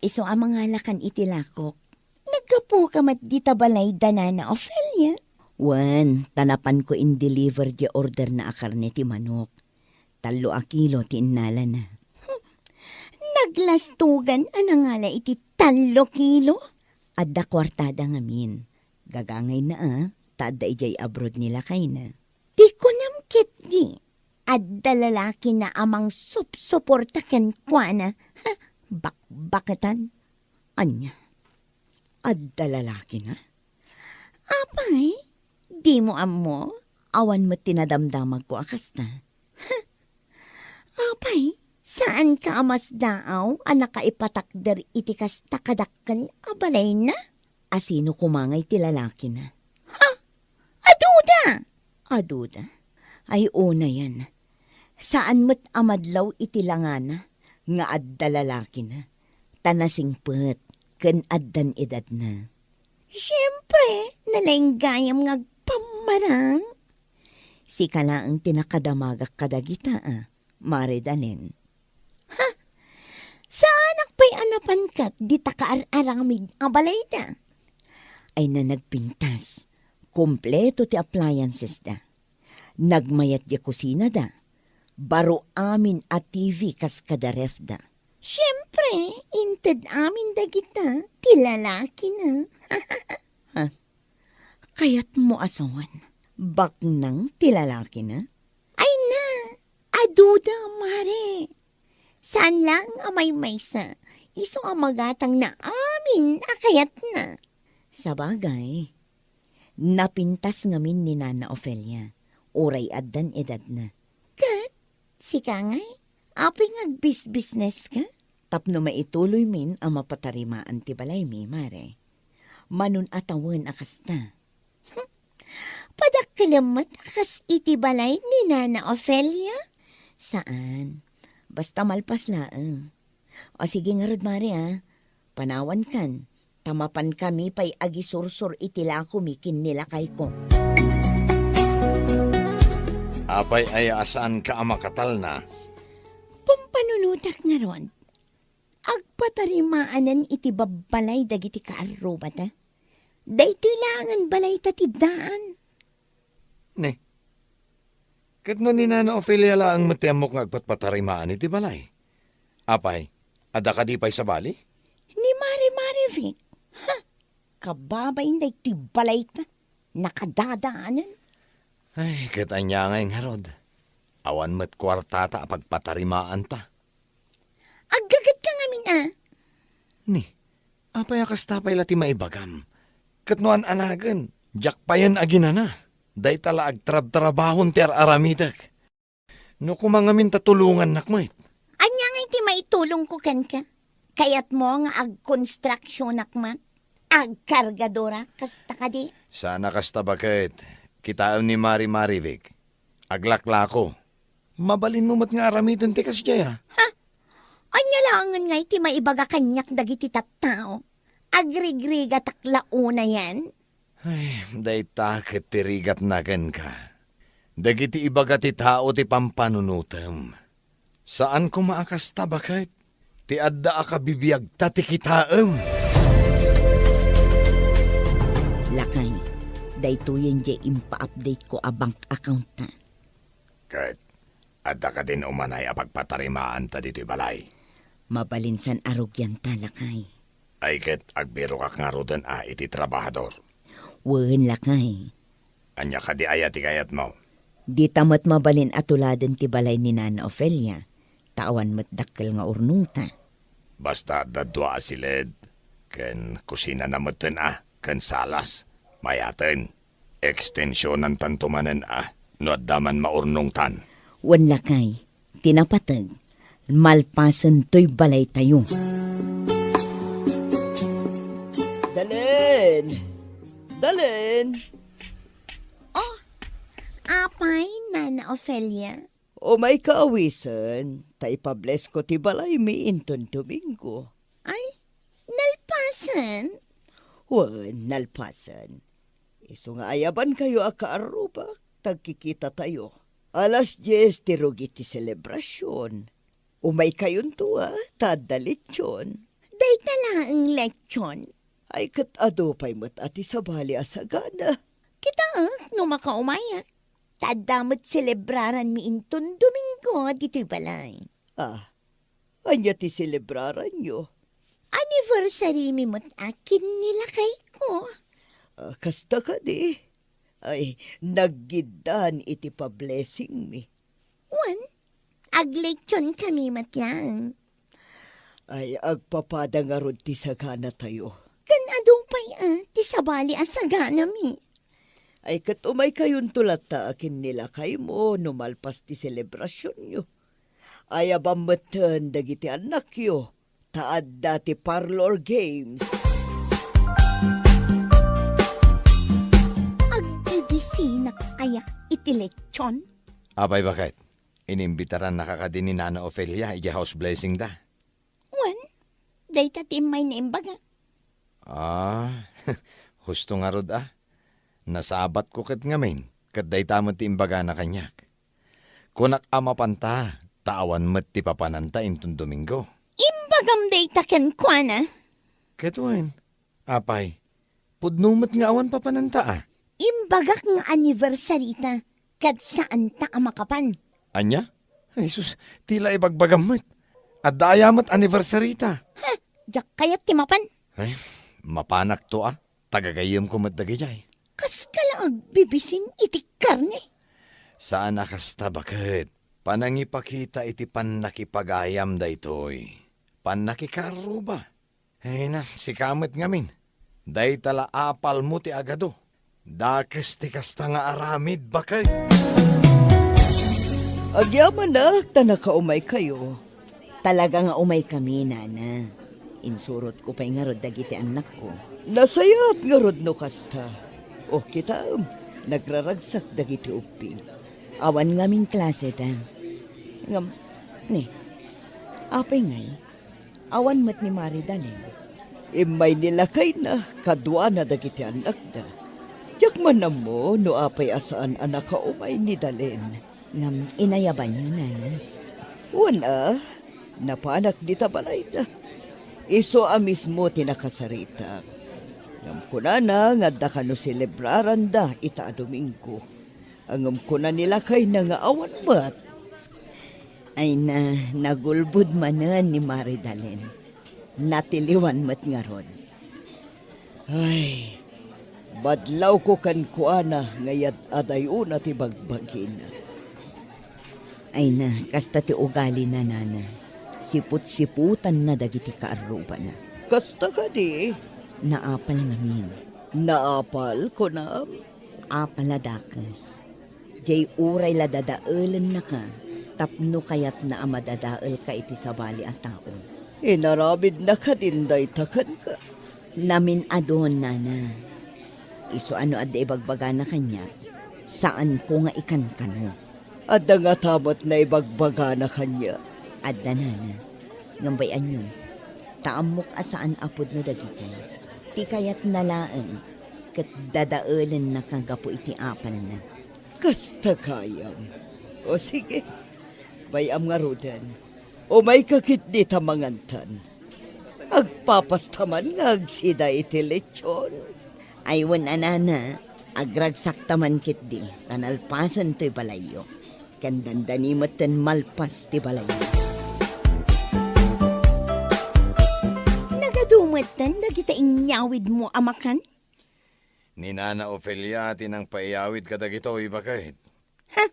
iso ang mga lakan iti lakok. Nagkapo ka mat di tabalay danana Ophelia. Wan, tanapan ko in-deliver di order na akarne ti manok. 3 kilo ti inala na. Naglastugan anangala iti 3 kilo? Adda kwartada ngamin. Gagangay na tada ijay abroad nila kay na. Di ko namkit di. Adda lalaki na amang suporta ken kwa na. Bakatan? Anya? Adda lalaki na? Apay, di mo amo, awan mo tinadamdamag ko akas na. Apay, saan ka amas daaw, anak ka ipatakder iti kas takadakkel abalay na? Asino kumangay ti lalaki na? Ha? Aduda! Aduda? Ay una yan. Saan mo't amadlaw iti langana, nga adda lalaki na? Tanasing pet, ken addan edad na. Siyempre, nalenggayam nga pamarang. Si kalaang tinakadamagak kadagita Mare Dalen. Ha? Saan akpay anapan kat di takaar-aramid abalay da? Ay na nagpintas. Kompleto ti appliances da. Nagmayat di kusina da. Baro amin at TV kas kada ref da. Siyempre, Siyempre, inted amin dagita, tilalaki na. Kaya't mo asawan, baknang tilalaki na? Ay na, aduda, mare. Saan lang amay maysa, iso ang magatang na amin, akayat na. Sabagay, napintas ngamin ni Nana Ofelia, oray addan edad na. Kat, sika ngay, aping agbis-business ka? Tapno maituloy min ang mapatarimaan ti balay mi, mare. Manun atawan akasta. Padakalamat akas iti balay ni Nana Ofelia? Saan? Basta malpas laang. O sige nga rod, mare, panawan kan. Tamapan kami pa'y agisursur itila kumikin nila kay ko. Apay ay asaan ka amakatal na? Pampanunutak nga ron. Agpatarimaanan iti babbalay dagiti kaarubata. Daytoy langan balay tatidaan. Ne. Kat no ni Nana Ofelia laang matemok nga agpatpatarimaan iti balay. Apay, ada ka di pa'y sa bali? Ni Mari Vic. Ha? Kababayin day ti balay ta. Nakadadaanan. Ay, katanya nga yung harod. Awan mo't kwartata apagpatarimaan ta. Aggagat ka ngamin Ni, apay akas tapay lati maibagam. Kat noan anagan, jak payan aginana. Day tala agtrab-trabahon ti aramidak. No kumangamin tatulungan nakmoy. Anya nga iti maitulong ko kan ka. Kayat mo nga ag-construction nakmat. Ag-kargadora kasta ka di. Sana kasta bakit. Kitaam ni Mari Vic. Aglakla ko. Mabalin mo mat nga aramidan ti kasya. Anya langan nga iti maibaga kanyak dagiti tattao. Agrigriga taklauna yan. Ay, day takit tirigat nagan ka. Dagiti ibaga ti tao ti pampanunutem. Saan ko maakasta bakit? Ti adda aka bibiyag ta ti kitaem. Lakay, daytoyen je impa-update ko a bank account ta. Kat, adda ka din umanay apagpatarimaan ta dito'y balay. Mabalinsan arugyan ta, lakay. Ay ket, agbiro kak nga rodan iti trabahador. Wen, lakay. Anya ka di ayat ikayat mo. Di tamat mabalin atuladan ti balay ni Nana Ofelia. Tawan mat dakkel nga urnong ta. Basta dadwa asilid. Ken kusina na maten ken salas. Mayaten. Extensyon ng tantumanen no addaman maurnong tan. Wen, lakay. Tinapatag. Malpasan to'y balay tayo. Dalen! Oh, apay, Nana Ofelia. O may kaawisan, tay pables ko ti balay mi inton Domingo. Ay, nalpasan? Wan, nalpasan. Iso nga ayaban kayo akaaruba, tagkikita tayo. Alas 10 ti rugi ti selebrasyon. Umay kayon tuwa, tadalitsyon. Day tala ang lechon. Ay kat adopay mo't ati sabali asagana. Kita no makaumayak. Tadamot selebraran mi inton Domingo dito'y balay. Anya ti selebraran nyo? Anniversary mi mo't akin nila kay ko. Kasta ka di. Ay, naggidan iti pa-blessing mi. Wan, aglechon kami matlang. Ay, agpapada nga rod ti sagana tayo. Kan adupay ti sabali asagana mi. Ay, kat umay kayon tulat ta akin nila kay mo, numalpas ti selebrasyon nyo. Ay, abamatan dagiti anak yo, taad dati parlor games. Agbibisi na kaya iti lechon? Abay bakit? Inimbitaran nakakadin ni Nana Ofelia iti house blessing da. Wan, day tatim may naimbaga. Husto nga rod Nasabat ko kat ngamin, kat day tamot ti imbaga na kanyak. Kunak amapanta, tawan met ti papananta intun Domingo. Imbagam day taken kwa na? Ketuin, apay, pudnumet nga awan papananta Imbagak nga anniversary ta, kat saan ta amakapan? Anya? Jesus, tila ibagbagam met. At dayamat anniversary ta. Jak kayat timapan. Ay, mapanak to Tagagayam ko matdagijay. Kas ka lang bibisin iti karne. Saan nakasta bakit? Panangipakita iti panakipagayam da itoy. Panakikaro ba? Ay na, si kamot ngamin. Day tala apal mo ti agado. Dakes ti kasta nga aramid bakit? Agyaman na, tanakaumay kayo. Talaga nga umay kami, nana. Insurot ko pa'y nga rod dagiti anak ko. Nasayat nga rod no kasta. O kita, nagraragsak dagiti uping. Awan ngaming klase ta. Ngam, ne, apay ngay, awan mat ni Mari Dalen. Imay nila kay na, kadwa na dagiti anak da. Diyak man na mo, no apay asaan anak ka umay ni Dalen. Ngam, inayaban niyo, nana. Wana, napanak di tabalay da. Iso a mismo tinakasarita. Ngam ko na nga da ka no celebraran da ita a Domingo. Angam ko na nila kay na nga awan mat. Ay na, nagulbud manan ni Mari Dalen. Natiliwan mat nga rod. Ay, badlaw ko kan kuana ngayat adayo na ti bagbagin. Ay na, kasta ti ugali na nana. Siput-siputan na dagiti kaaruba na. Kasta ka di? Naapal namin. Naapal ko na? Apal na dakas. Jay uray la dadaalan na ka. Tapno kayat na amadadaal ka iti sabali at taon. Inarabid na ka din daytakan ka. Namin adon, nana. Iso ano adda ibagbaga na kanya. Saan ko nga ikan kano? Adda nga tamot na ibagbaga na kanya. Adda, nana. Ngambayan yun. Taamok asaan apod no dagiti. Ti kayat nalaan. Kat dadaalan na kagapo iti apal na. Kasta kayam. O sige. Bayam nga rudan. O may kakit di tamangantan. Agpapastaman nga agsida iti lechon. Aywan anana. Agragsak taman kit di. Tanalpasan to'y balayo. Kandandanimatan malpas ti balayo. Nagadumatan na kita inyawid mo amakan? Ni Nana Ofelia tinang paiyawid ka dagito bakit? Ha?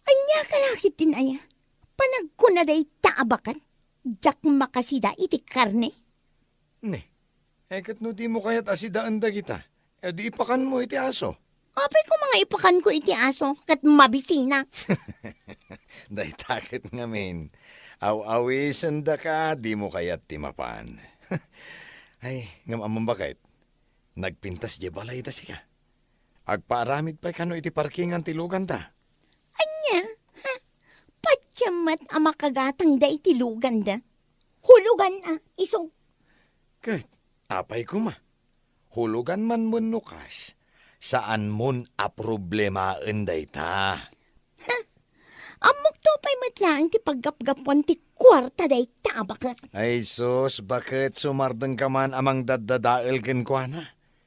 Anya kalakit din aya. Panagkuna day taabakan. Jak makasida iti karne. Ne, kat no di mo kaya't asidaan dagita. E di ipakan mo iti aso. Apay ko mga ipakan ko iti aso kat mabisina. Day takit ngamin. Aw-awisan da ka, di mo kaya't timapan. Ay, ngam amang bakit? Nagpintas di balay da siya. Agpaaramid pa kano iti parkingan tilugan da. Anya, ha? Patyamat ang makagatang da itilugan da. Hulugan iso. Kat, apay ko ma. Hulugan man mo nukas. Saan mon a problema enday ta? Ha? Amok to pa'y matlaan ti paggapgapuan ti kwarta day tabakat. Ay sus, bakit sumardeng ka man amang daddadael ken kwa na?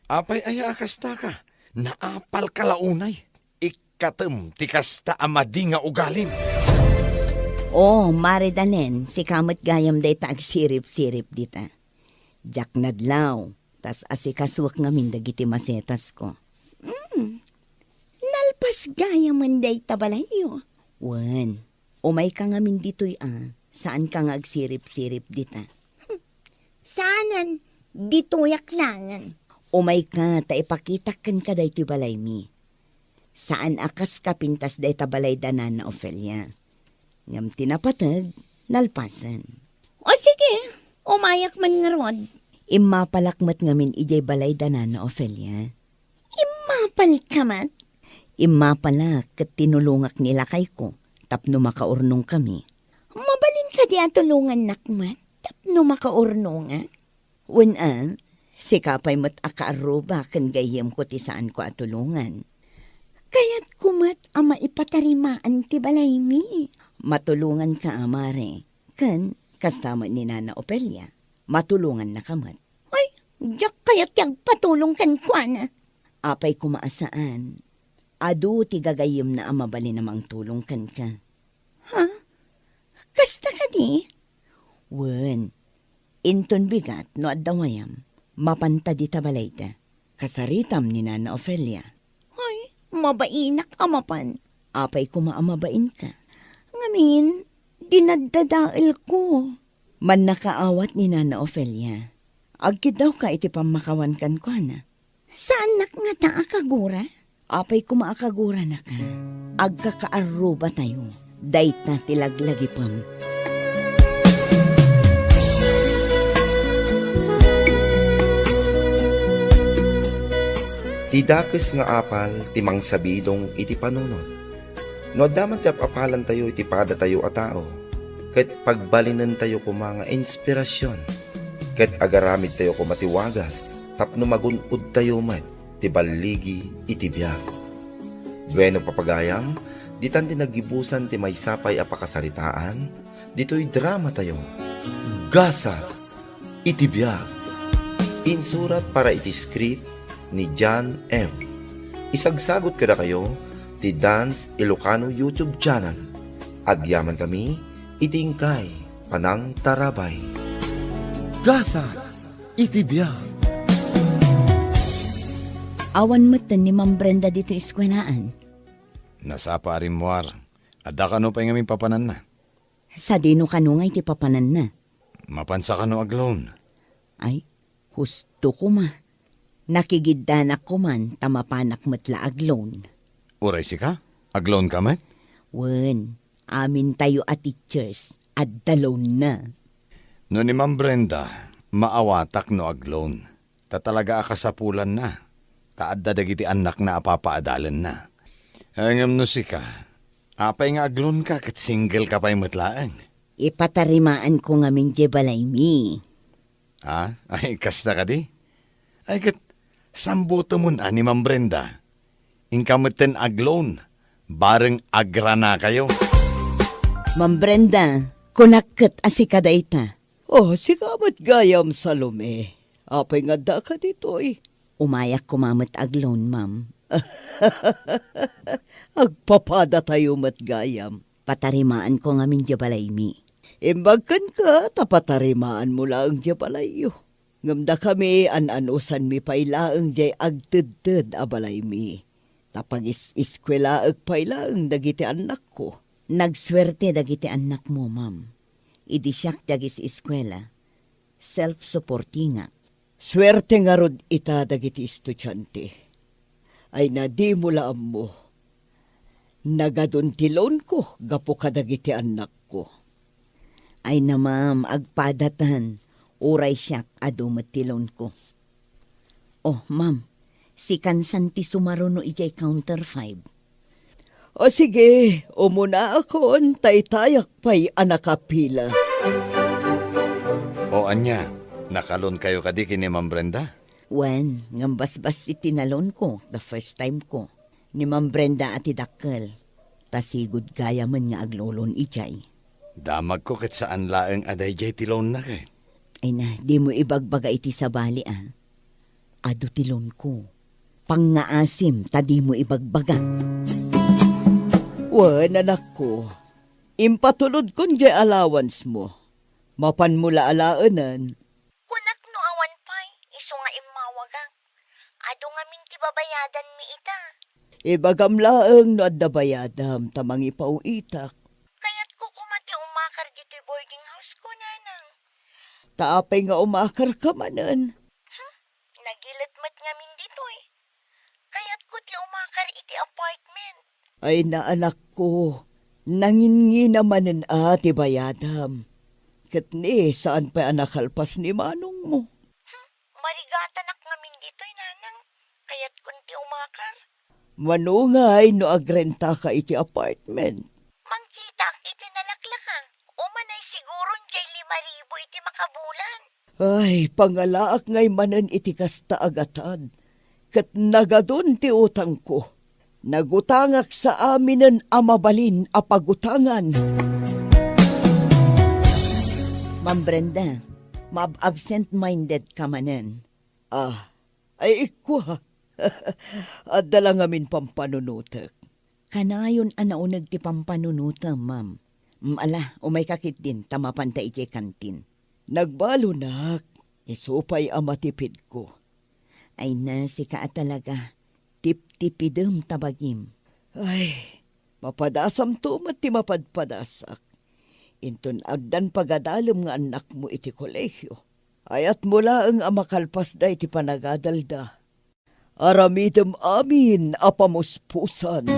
Apay ay akasta ka. Naapal kalaunay. Ikatem ti kasta amadi nga ugalim. Oh, Mari Dalen, si kamot gayam day ta agsirip-sirip dita. Jak nadlaw, tas asikaswak ngamin dagiti masetas ko. Nalpas gayaman day tabalayo. Wan, umay ka ngamin dito'y saan ka nga agsirip-sirip dita? Saanan, dito'y aklangan. Umay ka, taipakitakkan ka day to'y balay mi. Saan akas ka pintas day tabalay danan na Ofelia? Ngam tinapatag, nalpasan. O sige, umayak man nga rod. Imapalakmat ngamin ijay balay danan na Ofelia. Imapal kamat? Imapala kat tinulungak nila kay ko, tapno makaurnong kami. Mabalin ka di tulungan nakmat, tapno makaurnong Unan, si kapay mat akaaruba kan gayem ko ti saan ko atulungan. Kaya't kumat ama ipatarimaan ti balay mi. Matulungan ka amare, kan kastama ni Nana Ofelia. Matulungan na kamat. Ay, jak kaya't yung patulong kan kwa na. Apay kumaasaan. Adu ti gagayim na amabali namang tulong kan ka. Ha? Kasta ka di? Wen, inton bigat no addawayam, mapanta di tabalayta. Kasaritam ni Nana Ofelia. Hoy, mabainak amapan. Apay ko maamabain ka. Ngamin, dinadadail ko. Man nakaawat ni Nana Ofelia. Agkid daw ka iti pamakawan kan ko na. Saan nga ta akagura? Apay ko maakagura na ka. Agkakaaruba tayo. Dayta tilaglagi pam. Tidakes nga apal, timang sabidong iti panunod. No daman ti apalan tayo iti pada tayo a tao. Ket pagbalinan tayo ko mga inspirasyon. Ket agaramid tayo ko matiwagas. Tapno magunod tayo met, ti baligi iti biyag. Bueno papagayam, ditan ti nagibusan ti may sapay a pakasaritaan, dito'y drama tayo. Gasa iti biyag. Insurat para iti script ni John M. Isagsagot kada kayo ti Dance Ilocano YouTube channel. Agyaman kami itingkay panang tarabay. Gasa itibiyag. Awan matan ni Ma'am Brenda dito iskwenaan. Nasapa rin muar. Ada ka no pa yung papanan na. Sa dino kano nga iti papanan na. Mapansa ka no aglon. Ay, husto ko ma. Nakigiddanak ko man, tamapanak matla aglon. Uray si ka? Aglon ka man? Wen, amin tayo at teachers, at dalon na. No ni Ma'am Brenda, maawatak no aglon. Tatalaga akasapulan na. Taadda dagiti anak na apapaadalan na. Hangam no si ka, apay nga aglon ka kat single ka pa'y matlaang. Ipatarimaan ko nga min jebalay mi. Ha? Ay, kasta ka di? Ay, kat sambuto mo na ni Ma'am Brenda. Inkamutin aglon, bareng agra na kayo. Ma'am Brenda, kunakit asikadayta. Oh, sikamat gayam Salome. Apay nga da ka dito eh. Umayak kumamat aglon, ma'am. Agpapada tayo mat gayam. Patarimaan ko nga min jabalay mi. Imbagkan ka, tapatarimaan mo lang jabalayo. Ngamda kami an-anusan mi pailaang jay agtedted abalay mi. Tapag iskwela pailaang dagiti anak ko. Nagswerte dagiti anak mo, ma'am. Idi siyak dagis iskwela. Self-supporting nga. Swerte nga rod ita dagiti estudyante. Ay na di mo laam mo. Nagaduntilon ko, gapo ka dagiti anak ko. Ay na ma'am, agpadatan. Uray siyak adumatilon ko. Oh, ma'am, si Kansan ti sumaruno ijay counter 5. O sige, umuna ako, tay-tayak pa'y anakapila. O anya, nakalon kayo kadi kini Ma'am Brenda? Wen, ngambas-bas si tinalon ko, the first time ko. Ni Ma'am Brenda ati dakkel. Tasigod gaya man nga aglolon ijay. Damag ko kat saan laeng aday jay tilon na kay. Ay na, di mo ibagbaga iti sa bali ah. Ado tilon ko. Pangngaasim, tadi mo ibagbaga. Wan, anak ko. Impatulod kon jay allowance mo. Mapan mula alaanan. Kunak no awan pay, iso nga imawagang. Ado nga min ti babayadan mi ita. Ibagam laeng no adda bayadam tamang ipauitak. Kaya't ko kumati umakar dito boarding house ko, nanang. Taapay nga umakar ka manan. Nagilat mat nga min dito eh. Kaya't ko ti umakar iti apartment. Ay na anak ko, nangingi naman ti bayadam. Katni, saan pa anakalpas ni manong mo? Marigatanak nga min dito nanang. Kaya't kunti umakar. Manungay no agrenta ka iti apartment. Mangkita iti nalaklakang. Umanay siguro jay 5,000 iti makabulan. Ay, pangalaak ngay manan iti kasta agatan. Kat nagadun ti utang ko. Nagutangak sa aminen amabalin a pagutangan. Ma'am Brenda, absent-minded ka manan. Ay ikwa. At dalang amin pampanunutak. Kanayon anaunag ti pampanunuta, ma'am. Ala, umay kakit din, tamapan ta iti kantin. Nagbalo nak, isupay ang matipid ko. Ay na, sika talaga. Tip-tipidem tabagim. Ay, mapadasam to mati mapadpadasak. Inton agdan pagadalom nga anak mo iti kolehyo. Ayat mula ang amakalpas da iti panagadalda. Aramidem amin apamuspusan.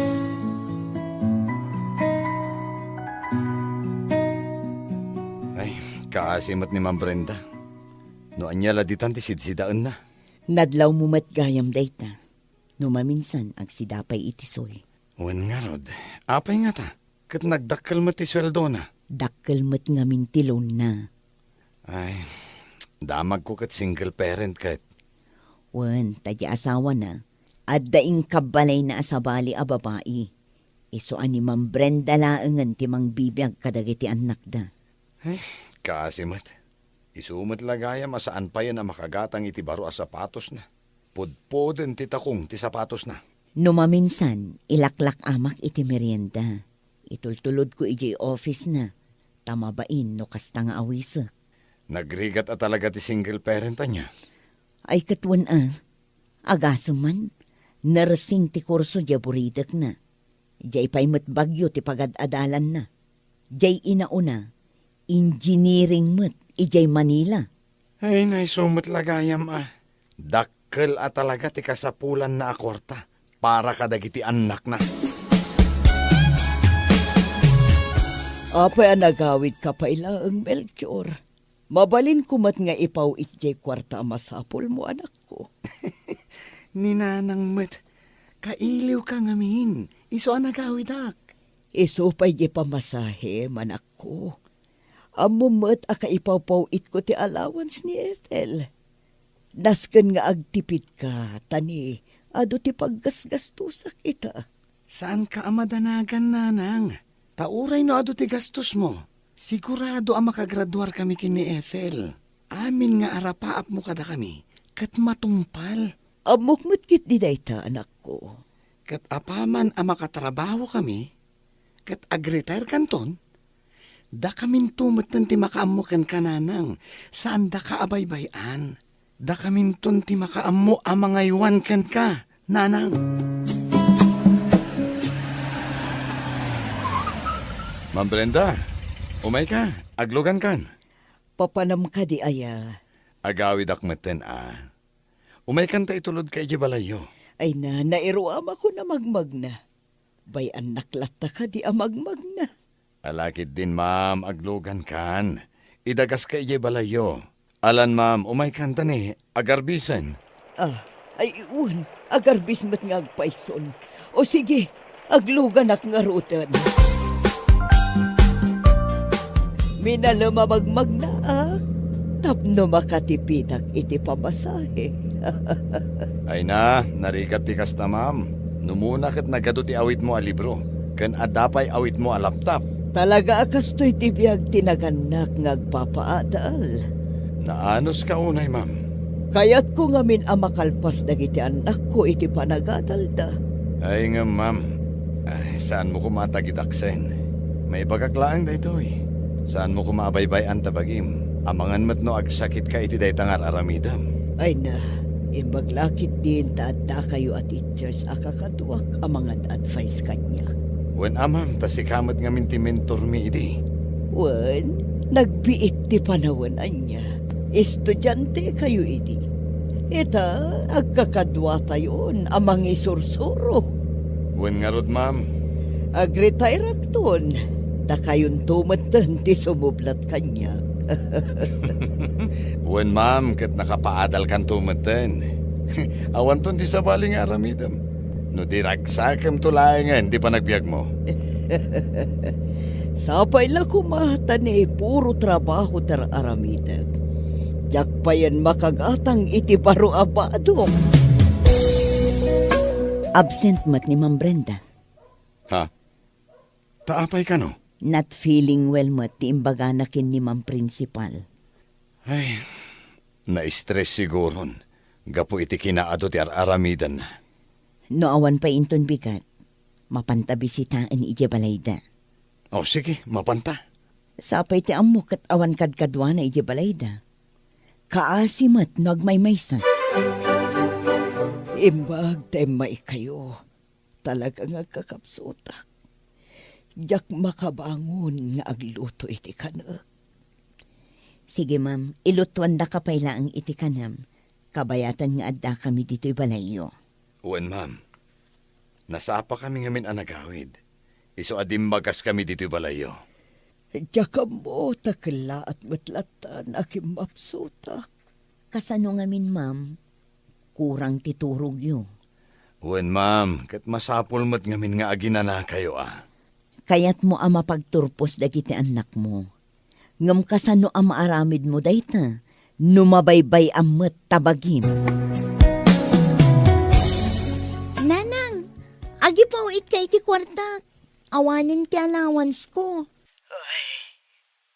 Ay, kaasimat ni Ma'am Brenda. No anyala ditan ti sidsidaan na. Nadlaw mo matgayam dayta. No maminsan agsidapay itisoy. Wan nga rod, apay nga ta. Kat nagdakkel mo ti sweldo na. Dakkel met nga mintilon na. Ay, damag ko kat single parent kat. Wan, tadya asawa na. At daing kabalay na asabali a babae. Iso ani Ma'am Brenda laengan ti mang bibiyag kadagiti anak da. Ay, kaasimat. Isumat lagaya masaan pa yan na makagatang iti baro a sapatos na. Pudpoden ti takong ti sapatos na. No maminsan, ilaklak amak iti merienda. Itultulod ko iti office na. Tamabain no kasta nga awisa. Nagrigat at talaga ti single parent niya. Ay katwan agasaman, narsing ti kurso di buridak na. Diyay pa'y matbagyo ti pagad-adalan na. Diyay inauna, engineering mat, ijay Manila. Ay, naisumat lagayam Dakkel at talaga ti kasapulan na akwarta para kadagiti anak na. Apay nagawid ka pa ilaang Melchior. Mabalin kumat nga ipaw itjay kwarta masapol mo anak ko. Ninanang met, kailiw ka ngamin. Iso ang nagawid ak. Iso pa'y di pamasahe, manak ko. Amumat aka ipaw it ko ti allowance ni Ethel. Nasken nga agtipid ka, tani, ado ti paggasgastusak ita. Saan ka amadanagan, nanang? Tauray no ado ti gastos mo. Sigurado ang makagraduar kami kini Ethel. Amin nga arapaap mo kada kami. Kat matungpal. Amok matkit di dayta, anak ko. Kat apaman ang makatrabaho kami. Kat agretire kanton. Da kamin tumatan ti makaamukan kananang. Saan da ka abaybayan? Da kamin ton ti makaamu ang mga iwan kan ka, nanang. Ma'am Brenda, umay ka, aglugan kan. Papanam ka di aya. Agawid akmeten Umay kan ta itulod kay balayo. Ay na, nairuam ako na magmag na. Bay anak lata ka di amagmag na. Alakid din ma'am, aglugan kan. Idagas kay balayo. Alan ma'am, umay kan tani, agarbisan. Ay iwan, agarbis mat nga agpaison. O sige, aglugan ak nga rutan. Minalamamagmag na tapno makatipitak iti pamasahe. Ay na, narigat ti kasta ma'am. Numuna kat nagado ti awit mo a libro. Kan adapay awit mo a laptop. Talaga akastoy ti biyag tinaganak ngagpapaadal. Naanos ka unay ma'am? Kayat ko ngamin amakalpas dagiti anak ko iti panagadalda. Ay nga ma'am, saan mo kumatagidaksen? May bagaklaan da ito Saan mo kumabaybay-an tabagim? Amangan mat no agsakit ka iti daytangar aramidam. Ay na, imbaglakit din taadda kayo at teachers akakatuwak amangan advice kanya. Wen amam, tasikamat nga minti mentor mi idi. Wen, nagbiit ti panawanan niya. Estudyante kayo idi. Ita, agkakadwa tayon amang isursuro. Wen nga rod ma'am. Agretire akton. Da kayon tumatan ti sumublat kanya. Wen ma'am, kat nakapaadal kan tumatan. Awan ton ti sabaling aramidam. No diragsakam tulayangan, di pa nagbiag mo. Sapay la kumatan puro trabaho tar aramidag. Jak pa yan makagatang iti paro abado. Absent mat ni Ma'am Brenda. Ha? Taapay ka no? Not feeling well mat ti imbaga na kin ni Ma'am Principal. Ay, na-stress siguron. Gapo iti kinaado ti aramidan na. No awan pa inton bigat, mapantabisitaan ije balayda. O sige, mapanta. Sapay ti ammo kat awan kadkadwa na iti balayda. Kaasimat nagmaymaysan. Imbag temay kayo. Talaga nga kakapsutak. Diyak makabangon nga agluto iti kanak. Sige ma'am, ilutuan da ka payla ang iti kanam. Kabayatan nga adda kami dito'y balayo. Uwan, ma'am. Nasapa kami ngamin anagawid. Iso adimbagas kami dito'y balayo. Diyak mo takla at matlatan aking mapsutak. Kasano ngamin ma'am, kurang titurog yo. Uwan, ma'am, kat masapol mo't ngamin nga aginana kayo Kayat mo ama pagturpos dagiti anak mo. Ngam kasano ang maaramid mo dayta, numabaybay amat tabagim. Nanang, agi pa uit ka iti kwarta. Awanin ti allowance ko. Ay,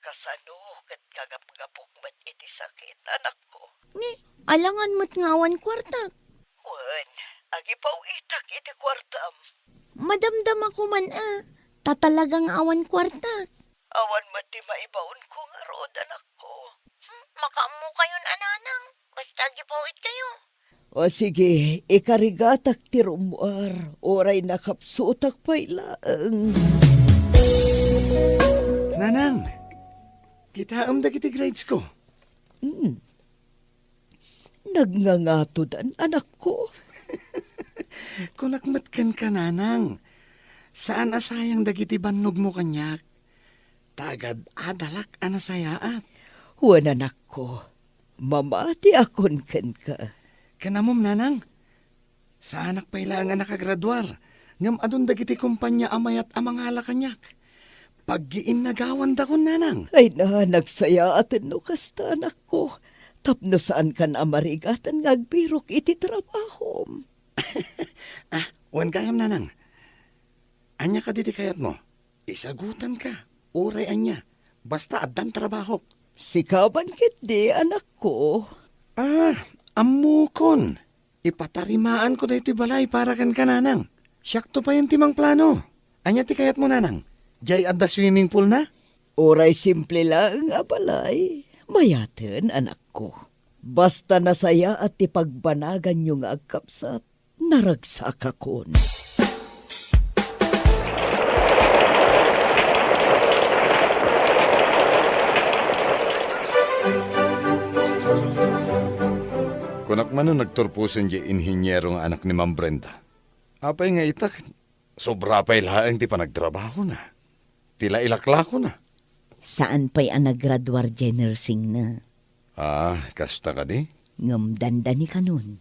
kasano kat kagap-gapok mat iti sakit, anak ko. Ni, alangan mo't ngawan kwarta. Wan, agi pa uitak iti kwartam. Madamdam ako man tatalagang awan kwarta. Awan mati maibaon ko nga rod, anak ko. Makamu kayon ananang, basta gipawit kayo. O sige, ikarigatak ti rumuar, oray nakapsutak pailaang. Nanang, kita dagiti grades ko. Nagngangatod anak ko. Kunakmat kan ka, nanang. Saan asayang dagiti bannog mo kanyak? Tagad adalak anasayaat. Wan anak ko, mamati akon ken ka. Kanamom, nanang. Sa anak paila nga nakagraduar. Ngam adun dagiti kumpanya amayat amangala kanyak. Paggiin nagawan da kon, nanang. Ay na, nagsaya atin no kasta anak ko. Tapno saan kan amarigatan ngagbirok iti trabahom. Wan kayam, nanang. Anya ka diti kayat mo. Isagutan ka. Uray anya. Basta addan trabaho. Sikaban kit di, anak ko. Amukon. Ipatarimaan ko dito balay para kan kananang. Syakto pa yung timang plano. Anya ti kayat mo, nanang? Jay adda swimming pool na? Oray simple lang nga balay. Mayaten, anak ko. Basta nasaya at ipagbanagan yung agkapsat, naragsak akon. Kunak man nagturpusin di inhinyero nga anak ni Ma'am Brenda. Apay nga itak, sobra pa'y laang ti panagtrabaho na. Tila ilaklako na. Saan pa'y ang naggraduar nursing na? Kasta ka di? Ngam dandani ka nun.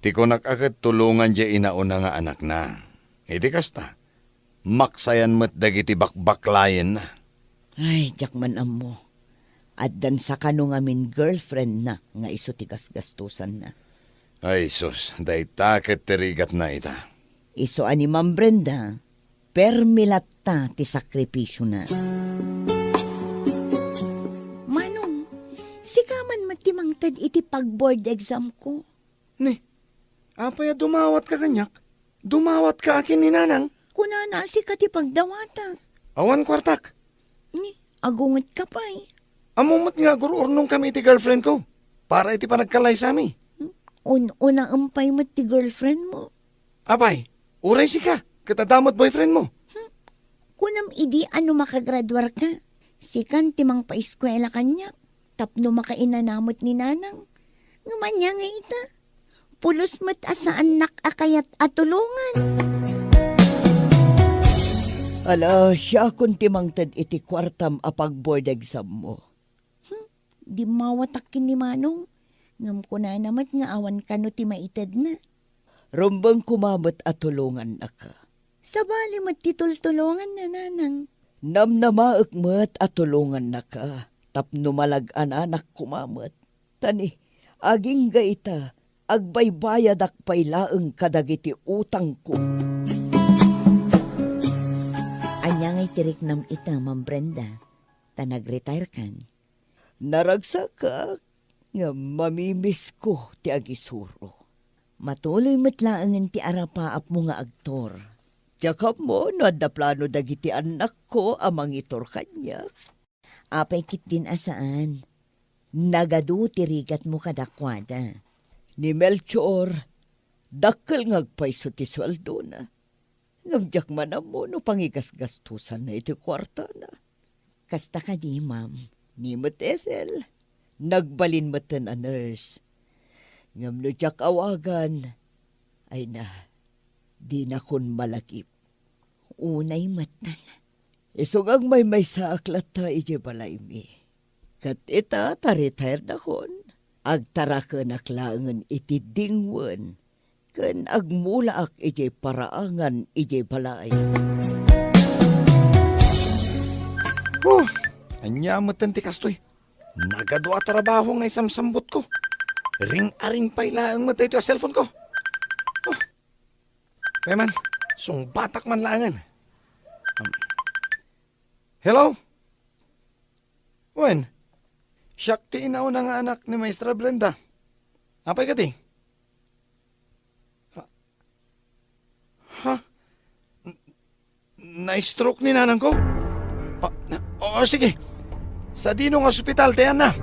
Ti kunak agad tulungan di inauna nga anak na. Iti kasta, maksayan mo't dagiti bakbaklayen na. Ay, jakman amo. Addan sa kano ngamin girlfriend na nga iso ti gasgastusan na. Ay sus, day taket terigat na ita. Iso ani Ma'am Brenda, permilatta ti sakripisyo na. Manong, sikaman matimangtad iti pag-board exam ko. Ni, apaya dumawat ka kanyak? Dumawat ka akin ni nanang? Kunana si ka ti pagdawatak. Awan kwartak. Ni, agungot ka pa'y. Amumot nga gururnong kami iti girlfriend ko. Para iti panagkalay sa mi. Unang ampay mo ti girlfriend mo. Apay, uray si ka. Katadamot boyfriend mo. Kunam idi ano makagraduar ka. Sikan timang pa-eskwela kanya. Tapno makainanamot ni nanang. Ngumanya nga ita. Pulos mat asaan nakakayat at tulungan. Ala, siya kung timangtad iti kwartam apag board exam mo. Di mawatakin ni Manong. Ngam ko na namat nga awan ka no ti maitad na. Rumbang kumamot at tulungan na ka. Sabali mat titultulungan na nanang. Namnamaak mat at tulungan na ka. Tapno malagan anak kumamot. Tani, aging gaita, agbaybayad akpay laeng kadagiti utang ko. Anya ngay tirik nam ita, Ma'am Brenda. Ta nag-retire kan. Naragsak ka, nga mamimiss ko ti agisuro. Matuloy matlaangan ti arapaap mo nga aktor. Tsaka mo, no adda plano dagiti anak ko amang itor kanya. Apay kit din asaan. Nagadu tirigat mo kadakwada. Ni Melchor, dakkel ngagpaiso ti sweldo na. Ngamjak man mo no pangigasgastusan na iti kwarta na. Kasta ka di, ma'am. Ni Mat Ethel, nagbalin matan a nurse. Ngam no jak awagan, ay na, di na kun malakip. Unay matan. Isugag may sa aklat ta ije balay mi. Kat ita taretire na kon. Agtara ka naklangan iti dingwan. Kan agmula ak ije paraangan ije balay. Anya matan ti kastoy. Nagado a trabaho nga isamsambot ko. Ring-aring pailaang matay ito a cellphone ko. Kaya man, sungbatak man laangan. Hello? Wen? Siyak ti inaw na nga anak ni Maestra Brenda. Apay ka ti? Ha? Na-stroke ni nanang ko? Sige. Sa dinong ospital, tayan na.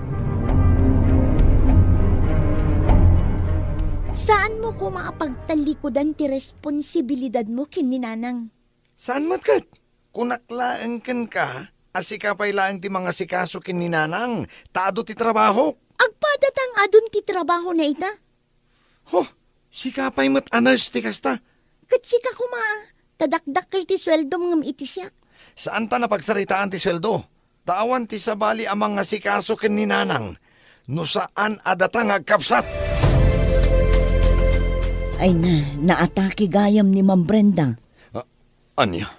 Saan mo ko maapagtalikodan ti responsibilidad mo kininanang? Saan matkat? Kunaklaan ken ka, asikapay laang ti mga sikaso kininanang, taado ti trabaho. Agpadatang adun ti trabaho na ita? Sikapay mat anars ti kasta. Katsika kuma, tadakdakkel ti sweldo ngam iti siya. Saan ta napagsaritaan ti sweldo? Tawan ti sabali amang nga sikaso kininanang, no saan adatang agkapsat. Ay naatake gayam ni Ma'am Brenda. Anya?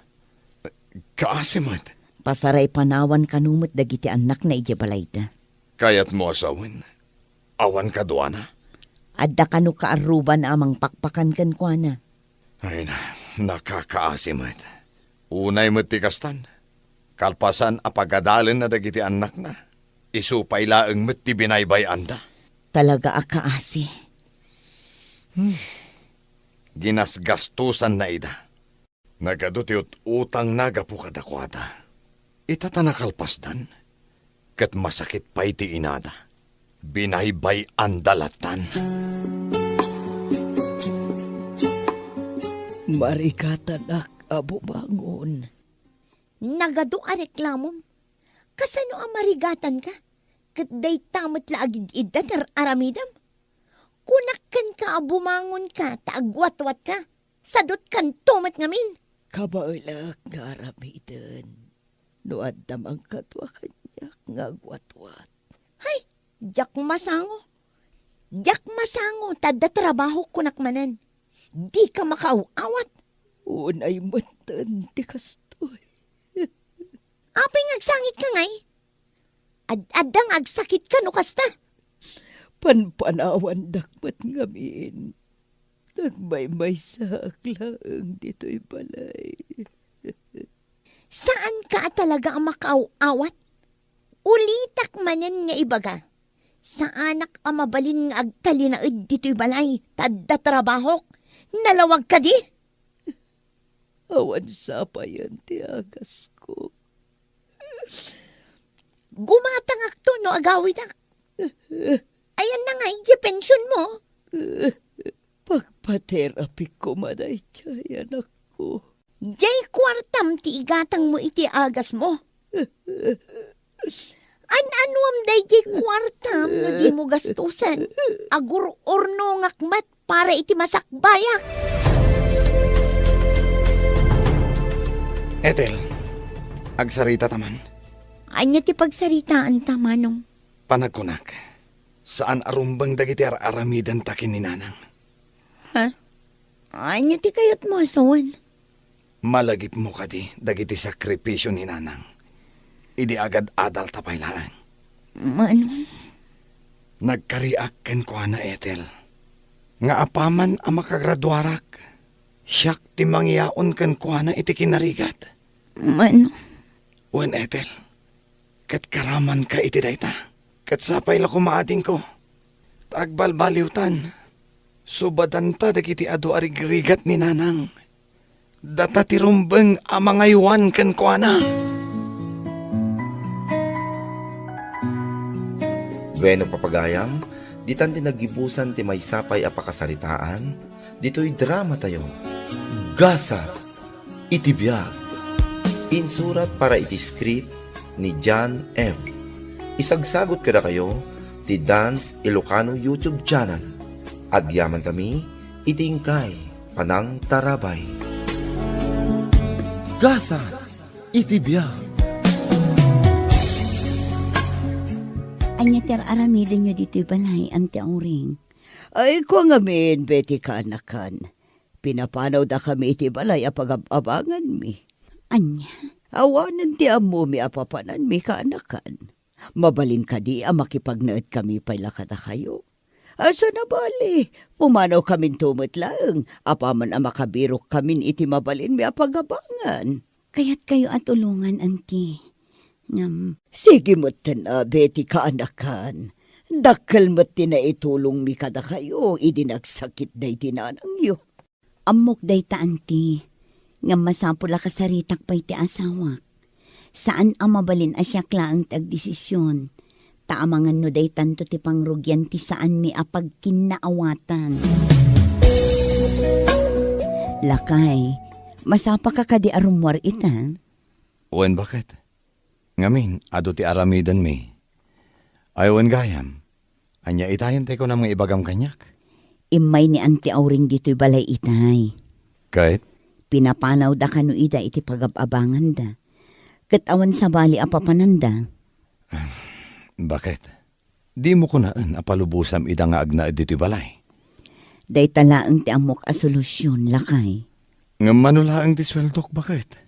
Kaasimat? Pasaray panawan kanumot dagiti anak na ijabalayta. Kayat mo asawin? Awan ka duana? Adda kanu kaaruban amang pakpakan kan kuana. Ay nakakaasimat. Unay matikastan. Kalpasan apagadalin na dagiti anak na. Isupay laeng mati binaybay anda. Talaga akaasi. Ginasgastusan na ida. Nagadutiot utang nagapu kadakwada. Itata nakalpasdan. Kat masakit pa iti inada. Binaybay andalatan. Marikatanak abubangon. Nagado a reklamom. Kasano ang marigatan ka? Kat day tamot laagid idat aramidam. Kunakkan ka bumangon ka, taagwat-wat ka. Sadot kan tumat ngamin. Kabaulak nga aramidan. Nuadam ang katwa kanya nga agwat-wat. Hay, jak masango. Jak masango, tada trabaho kunakmanan. Di ka makaawat. Unay matan ti kastoy. Apay ngagsangit ka ngay? Adang agsakit ka no kasta. Panpanawan dakmat ngamin. Nagmaymay sa aklaang dito'y balay. Saan ka talaga ang makaawat? Ulitak manen nga ibaga. Sa anak ang mabalin nga agtalinaid dito'y balay. Tadda trabahok. Nalawag ka di? Awan sa payan ti agas ko. Gumatang akto no agawid ak. Ayan na nga, yung pensyon mo. Pagpa-therapy ko maday tiya, anak ko. Jay kwartam ti igatang mo iti agas mo. An-anuam day jay kwartam nga di mo gastusan. Agur orno ngakmat para iti masakbayak. Ethel, agsarita taman. Anya ti pagsaritaan tamanong. Panagkunak, saan arumbang dagiti aramidan takin ni nanang? Ha? Anya ti kayat mo asawan? Malagip mo kadi dagiti sakripisyo ni nanang. Idi agad adal tapaylaan. Manong? Nagkariak ken kuha na Ethel. Nga apaman ang makagraduarak. Siyak ti mangyaon ken kuha na iti kinarigat. Manong? Wen Ethel, kat karaman ka iti dayta. Kat sapay la kumaading ko. Tagbalbaliwtan. Subadan ta dagiti adu arigrigat ni nanang. Data ti rumbeng amangaywan ken kuana. Bueno papagayam, ditan ti nagibusan ti maysapay a pakasaritaan, dito'y drama tayo. Gasa, iti biyag. Insurat para iti script ni John M. Isagsagot kada kayo ti Dance Ilocano YouTube channel. Agyaman kami, itingkay, panang tarabay. Gasa, iti biyag. Anya ter aramidin nyo dito'y balay, Ante Auring. Ay, ko ngamin, beti ka anakan. Pinapanaw da kami iti balay apag-abangan mi. Anya? Awanan ti amo mi apapanan mi ka anakan. Mabalin ka di makipagnaet kami pala kada kayo. Asa na bali? Pumanaw kamin tumot lang. Apaman makabirok kamin iti mabalin mi apag-abangan. Kaya't kayo at ulungan, Auntie. Sige mo't beti ka anakan. Dakkel mo't itulong mi kada kayo. Idinagsakit day tinanang yo. Amok day ta, Auntie. Ngam masapula kasaritak pa'y ti asawak. Saan ang mabalin asyak laang tagdesisyon. Taamangan no day tanto ti pangrugyan ti saan mi apag kinaawatan. Lakay, masapa ka kadi arumwar ita? Wen bakit? Ngamin, ado ti aramidan mi. Ayawan gayam. Anya itayan tayo na mga ibagam kanyak. Imay ni Ante Auring dito'y balay itay. Kahit? Pinapanaw da kanu ida iti pagababangan da. Katawan sa bali apapananda. Bakit? Di mo ko naan apalubusam ida nga agnaed dito'y balay. Day talaang ti amok a solusyon, lakay. Nga manulaang ti sweldok, bakit?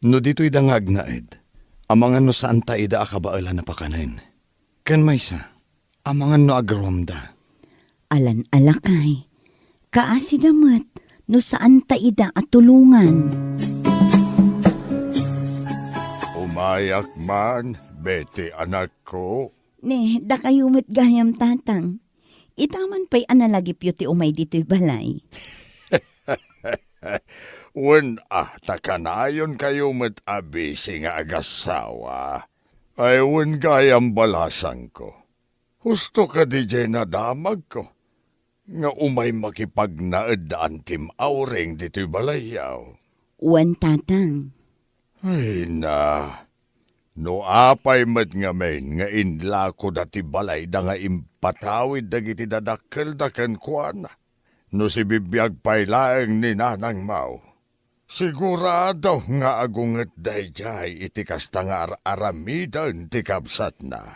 No dito'y da nga agnaed. Amangan no saan ta ida akabaala na pakanin. Ken maysa, amangan no agromda. Alan alakay. Kaasi damat. No saan ta ida at tulungan. Umayak man, beti anak ko. Ne, da kayo met gayam tatang. Itaman pa'y analagip yu ti umay dito'y balay. Wen takanayon kayo met abisi nga agasawa. Ay wen gayam balasan ko. Husto ka di na damag ko. Nga umay makipagnaed Antim Auring dito'y balayaw. Wan tatang. Ay na, no apay met nga men nga inla ko dati balay da nga impatawid dagiti dadakkel da ken kuana. No si bibiyag pay laeng ni Nanang Mau. Sigurado nga agunget dayjay iti kasta nga aramidan ti kabsat na.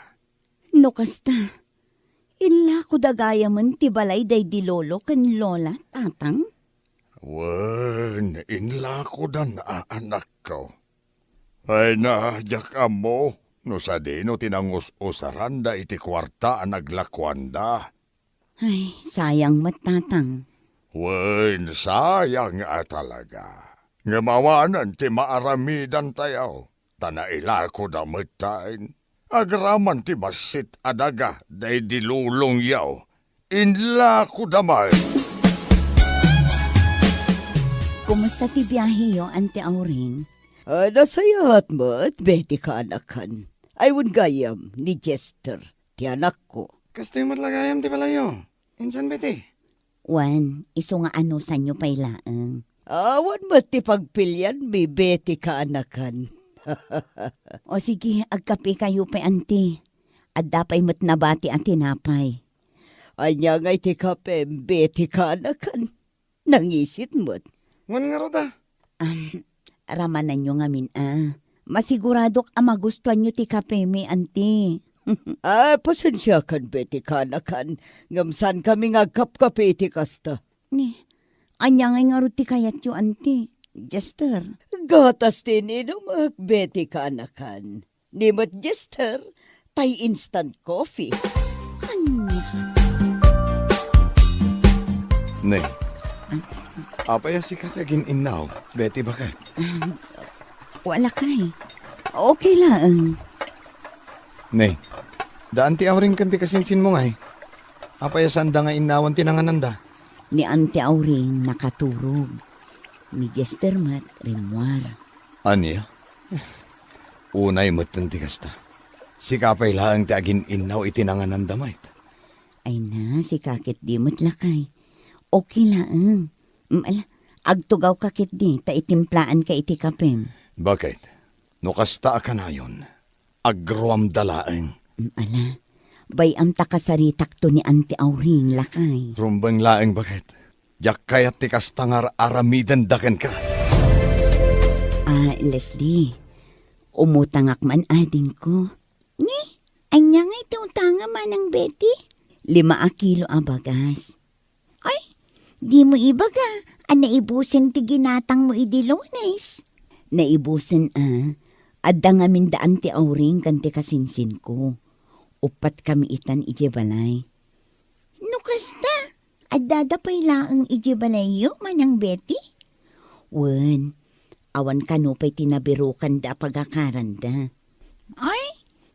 No kasta. Inla ko dagaya man ti balay day di lolo kan lola, tatang? Wen, inla ko dan anak ko. Ay na, jak amo, no sa dino tinangus-usaran da iti kwarta naglakwanda. Ay, sayang mat, tatang. Wen, sayang talaga. Nga mawanan ti maaramidan tayo, tanaila ko da matain. Agraman ti basit adaga day dilulong yaw. Inla ko damay. Kumusta ti biyahe yo, Ante Auring? Nasayat mo't beti ka anakan. Aywan gayam ni Jester, ti anak ko. Kastoy matlagayam ti palayo. Insan beti? Wan, iso nga ano sa inyo pa'y laang. Awan mo't ti pagpilyan mi beti ka anakan. O sige, agkape kayo pa, Ante. At dapay mo't nabati ang tinapay. Anya nga'y ti kape, beti ka anakan. Nangisit mo't. Wan nga roda? Ramanan nyo ngamin Masiguradok magustuhan nyo ti kape mi, Ante. Pasensya kan beti ka anakan. Ngamsan kami nga kapkape ti kasta. Ni, anya nga ro ti kayat yo, Ante. Jester. Gatas tininumak, beti ka anakan. Nimot Jester, tay instant coffee. Anya? Nay, apaya si katagin inaw, beti bakit? Wala kay. Okay lang. Nay, daan ti Auring kan ti kasinsin mo ngay. Apaya sanda nga inawan tinangananda. Ni Ante Auring nakaturog. ni Jester mat rimwar. Anya? Unay matanti kasta. Si kapay laang ti agin inaw itinanganan damay. Ay na, si kakit di mo't lakay. Okay laang. Agtugaw kakit di, ta itimplaan ka iti kapem. Bakit? No kasta ka na yun. Agruam dalaang. Bayam ta kasaritak to ni Auntie Auring lakay. Rumbang laang bakit? Jak kayat ti kastangar aramidan daken ka. Leslie, umutangak man adin ko. Ni, anya nga ito utanga man ang Betty? 5 kilo abagas. Ay, di mo ibaga, naibusin ti ginatang mo idi Lunes. Naibusin adda nga mindaan ti Auring kan ti kasinsin ko. Upat kami itan ijebalay. No kasta, adada pa'y laang ijebalay yo manang Betty? Wen, awan kanupay tinabirukan da pagakaranda. Ay,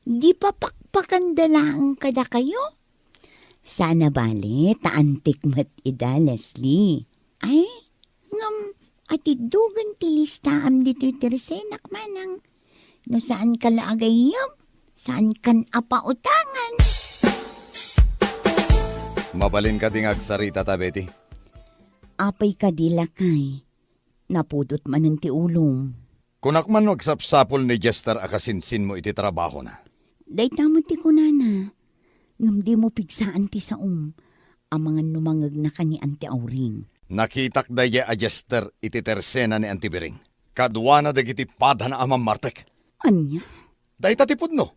di pa pakpakanda laang kada kayo? Sana bali, taantik mat ida, Leslie. Ay, ngam, atidugan tilistaam dito tersenak manang. No saan ka laagayam? Saan kan apautangan? Mabalin ka ding agsarita ta, Betty. Apay ka dilakay. Napudot man ng ti ulong. Kunak man magsapsapol ni Jester akasinsin mo iti trabaho na. Day tamo ti kunana. Ngam di mo pigsaan ti saom. Amangan numangag na ka ni Auntie Auring. Nakitak daya a Jester iti tersena ni Auntie Bering. Kadwana dagiti padha na amang martek. Anya? Day tatipod no?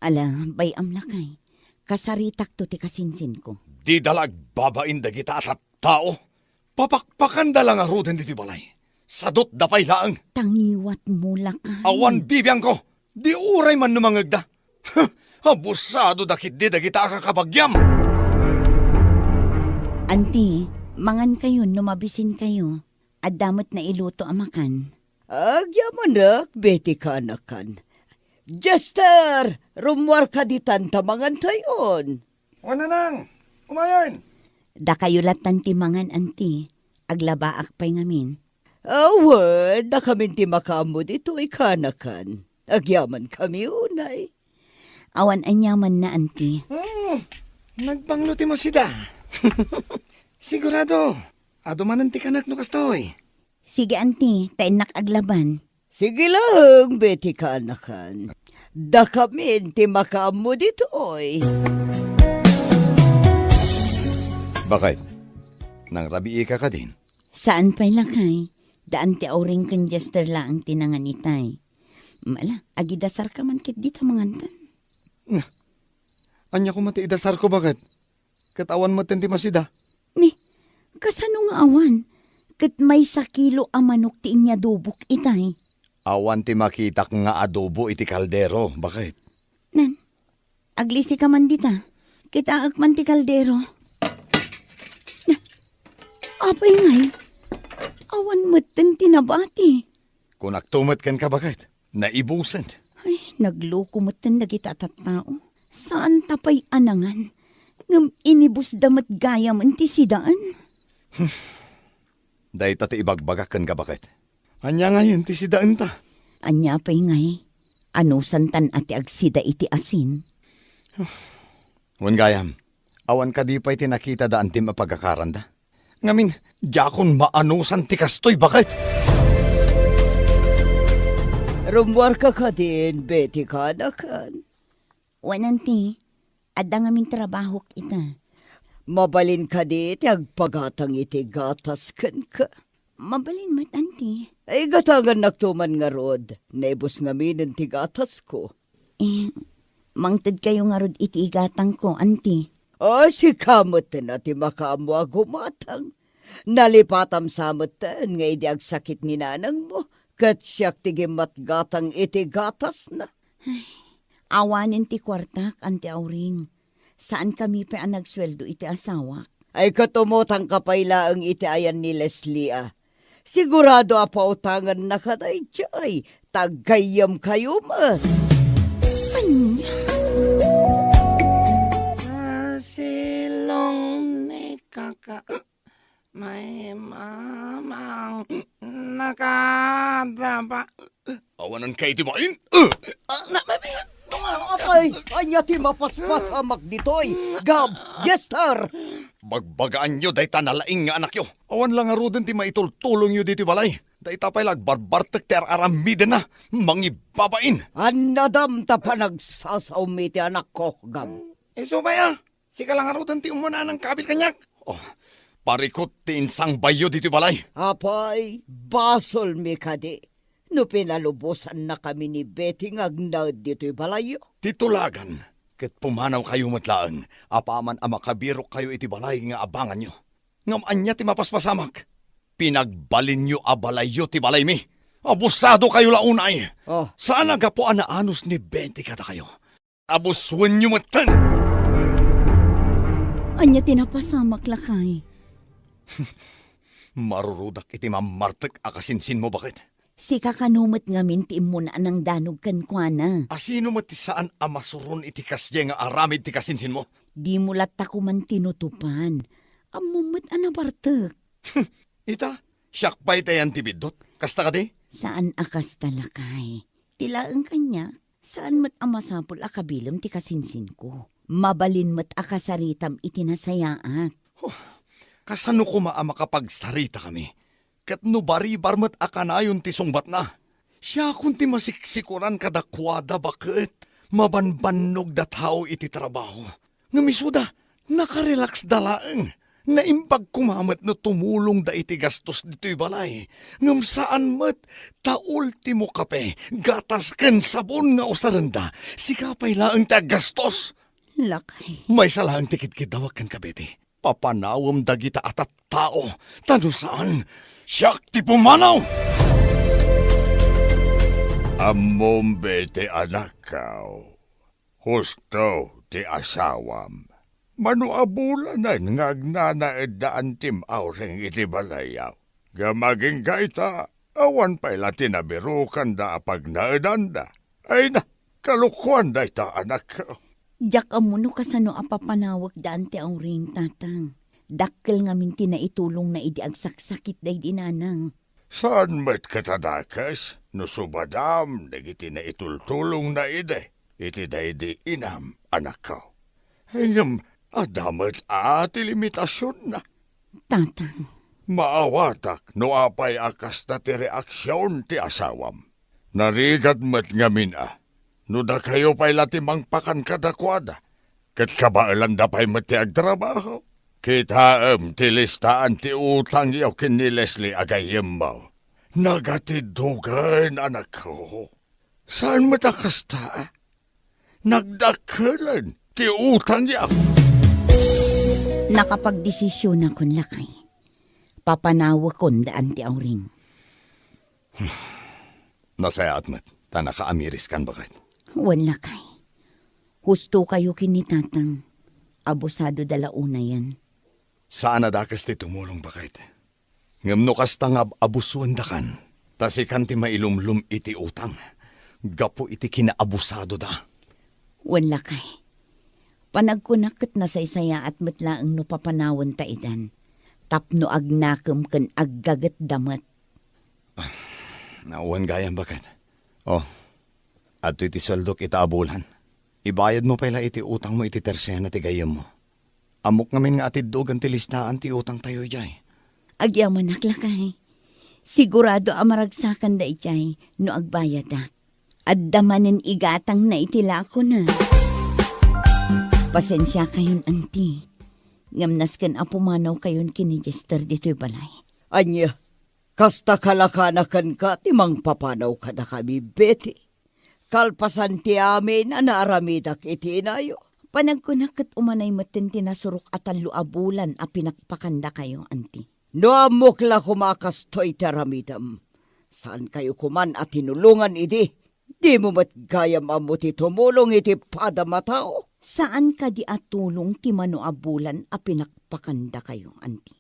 Ala, bayam lakay. Kasaritak to ti kasinsin ko. Di dalag babain dagita at tao. Papakpakan dalang aruden diti balay. Sadot dapay laang. Tangiwat mo lakay. Awan bibiyang ko. Di uray man numangagda. Abusado dakit di dagita kakabagyam. Auntie, mangan kayo, numabisin kayo. At damot na iluto amakan. Agyaman rak, Betty ka anakan. Jester, rumwar ka di tantamangan tayon. Wala nang, umayon. Da kayo latan timangan, Auntie. Aglabaak pa'y ngamin. Awad, da kami ti makamod ito ikanakan. Agyaman kami unay. Awan anyaman na, Auntie. Nagpangluti mo sida. Sigurado. Ado man ti kanak no kastoy. Sige, Auntie, tainak aglaban. Sige lang, Betty ka anakan. Da kami ti makamod ito'y. Bakit? Nang rabii ka din? Saan pa'y lakay? Daan ti Auring kan Jester laang tinanganitay. Mala, agidasar ka man kit di tamangantan. Anya ko mati idasar ko bakit? Katawan mo ti masida. Ni, kasano nga awan? Kat may 1 kilo a manok ti inya dubok itay. Awan ti makitak nga adobo iti kaldero. Bakit? Nan, aglisi ka man dita. Kita man ti kaldero. Apay ngay, awan matan tinabati. Kung naktumat kan ka bakit? Naibusan. Ay, nagloko matan dagita tattao. Saan tapay anangan? Ngam inibus damat gaya man ti sidaan. Day tati ibagbagakan ka bakit? Anya ngayon ti sidaan ta. Anya pay ngay, anusan tan ati agsida iti asin. Wan gayam, awan ka di pa'y tinakita daan ti mapagakaranda. Ngamin, jakon maanusan ti kastoy bakit? Rumwar ka din, Betty ka anakan. Wananti, adda ngamin trabaho ita. Mabalin ka di, ti agpagatang iti gatas kan ka. Mabalin mat, Auntie. Ay gatangan naktuman nga rod, nebus ngamin ti gatas ko. Mangtad kayo nga rod iti igatang ko, Auntie. Si kamot na ti makamu agumatang. Nalipatam samutan nga idi agsakit ni nanang mo. Kat siyak ti gimatgatang iti gatas na. Awanin ti kwartak, Auntie Auring. Saan kami pa ang nagsweldo iti asawak? Ay katumutang kapaylaang iti ayan ni Leslie Sigurado apautangan na kaday tiyay. Tagayam kayo ma. Sa silong ni kaka... May mamang nakadapa. Awanan kay timain. Apay, anya ti mapaspasamak ditoy. Gab, Jester! Bagbagaan nyo, day tanalaing nga anak yo. Awan lang nga ruden ti maitultulong nyo dito balay. Day tapay lag barbartek ter aramiden na. Mangibabain. Anadam ta pa nagsasaumi ti anak ko, Gab. Iso ba ya? Sika lang nga ruden ti umuna ng kabil kanyak. Parikot ti insang bayo dito balay. Apay, basol mi kadi. No pinalubusan na kami ni Betty ngagnaad dito'y balayo. Titulagan, ket pumanaw kayo matlaan, apaman ang makabirok kayo iti balay nga abangan nyo. Ngam anya ti mapaspasamak, pinagbalin nyo abalayo ti balay mi. Abusado kayo launay. Saan agapo anaanos ni Betty kada kayo? Abuswan nyo matan! Anya tinapasamak lakay. Marurudak iti mamartek akasinsin mo bakit? Si kakanumot ngamin ti imuna ng danog kankwana. Asino mo ti saan amasurun iti kasye nga aramid ti kasinsin mo? Di mo latta ko man tinutupan. Amumot anabartek. Ita, syakpay tayan ti bidot. Kasta ka di? Saan akas talakay? Tilaang kanya, saan mat amasapol akabilom ti kasinsin ko? Mabalin mat akasaritam itinasayaat. Kasano ko makapag-sarita kami? Kat no baribar mat akanayon ti sungbat na. Siya kun ti masiksikuran kadakwada bakit? Mabanbannog da tao iti trabaho. Ngamisuda, nakarelax dalaeng. Naimbag kumamat no tumulong da iti gastos dito'y balay. Ngam saan mat, ta ultimo kape, gatas ken sabon nga usaranda, sikapay laeng ta gastos. Lakay. May salaang tikit-kidawag kan kabete. Papanawam dagita atat tao. Tano saan? Siyak ti pumanaw! Amom bete anak kau. Husto ti asawam. Manuabulanan ngagnanaedaan tim awseng iti balayaw. Gamaging gaita, awan pa'y latinabirukan da apag naedanda. Ay na, kalukuan da ita anak kau. Diyak amuno kasano apapanawag daan ti awring tatang. Dakkel nga minti na itulong na idi agsaksakit day dinanang. Saan met katadakas? No subadam, nagiti na itultulong na ide. Iti day di inam, anak ko. Hingam, adamat ati limitasyon na. Tatang. Maawatak, no apay akas na ti reaksyon ti asawam. Narigad met ngamin no da kayo pa'y latimang pakan kadakwada. Kat kabaalan da pa'y met ti agtrabaho. Kitaam ti listaan ti utang yaw kin ni Leslie agayem mo. Nagatidugan, anak ko. Saan matakasta? Nagdakalan ti utang yaw. Nakapagdesisyon akon lakay. Papanawa kon daan ti awring. Nasayat mat, ta nakaamiris kan bakit? Wan lakay. Husto kayo kinitatang. Abusado dalauna yan. Saan adakas ti tumulong bakit? Ngam no kasta nga abusuan da kan, tasikan ti mailumlum iti utang. Gapo iti kinaabusado da. Wan lakay. Panagkunakit na saysaya at matlaang no papanawan ta idan. Tapno agnakam kan aggagat damat. Nauwan gayang bakit? Ato iti swaldok itaabulan. Ibayad mo pala iti utang mo iti tersena ti gayam mo. Amok ngamin nga atiddogan ti listaan ti utang tayo jay. Agyaman naklakay. Sigurado amaragsakan da ijay no agbayadak. Addamanin igatang na itila ko na. Pasensya kayon, anti. Ngamnas kan apumanaw kayon kinijester dito'y balay. Anya, kasta kalakanakan ka timang papanaw ka na kami, Betty. Kalpasan ti amin na naaramidak iti inayo. Panagkunakat umanay matin tinasurok at ang luabulan a pinakpakanda kayo, anti. No amok la kumakastoy taramidam. Saan kayo kuman at tinulungan idi? Di mo matgayam amo ti tumulong iti padamatao. Saan ka di atulong ti manuabulan a pinakpakanda kayo, anti?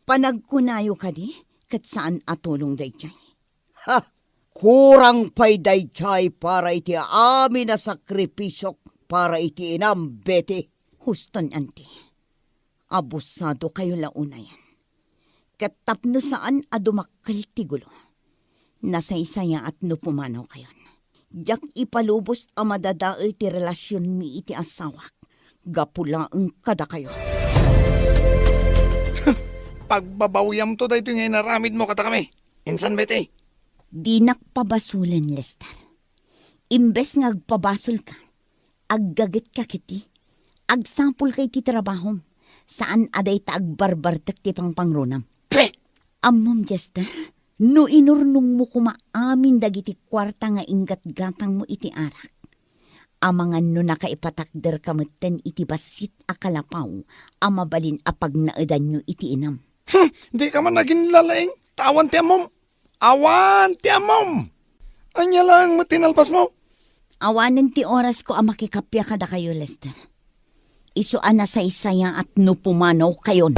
Panagkunayo ka di, kat saan atulong dayjay? Ha! Kurang pa'y dayjay para iti amin na sakripisyo para iti inam, Betty. Huston, anti. Abusado kayo launa yan. Katapno saan adumakkel ti gulo. Nasaysaya at no pumanaw kayon. Jak ipalubos a madadael ti relasyon mi iti asawak. Gapula ang kada kayo. Pagbabawyam to dahito ngayon naramid mo kata kami. Insan bete. Di nakpabasulan, Lester. Imbes nga agpabasol ka, aggagit ka kiti, agsampul kay ti trabahom, saan aday ta agbarbartak ti pangpangrunam. Ammom, Jester, no inurnong mo kumaamin dagiti kwarta nga ingat-gatang mo iti arak. Amangan no nakaipatakder kamutten iti basit akalapaw, amabalin apag naedan nyo iti inam. Di ka man naging lalaing. Tawan ti amom. Awan ti amom. Anya lang mo tinalpas mo. Awanen ti oras ko ang makikapya kada kayo, Lester. Isuan na sa isaya at no pumanaw kayon.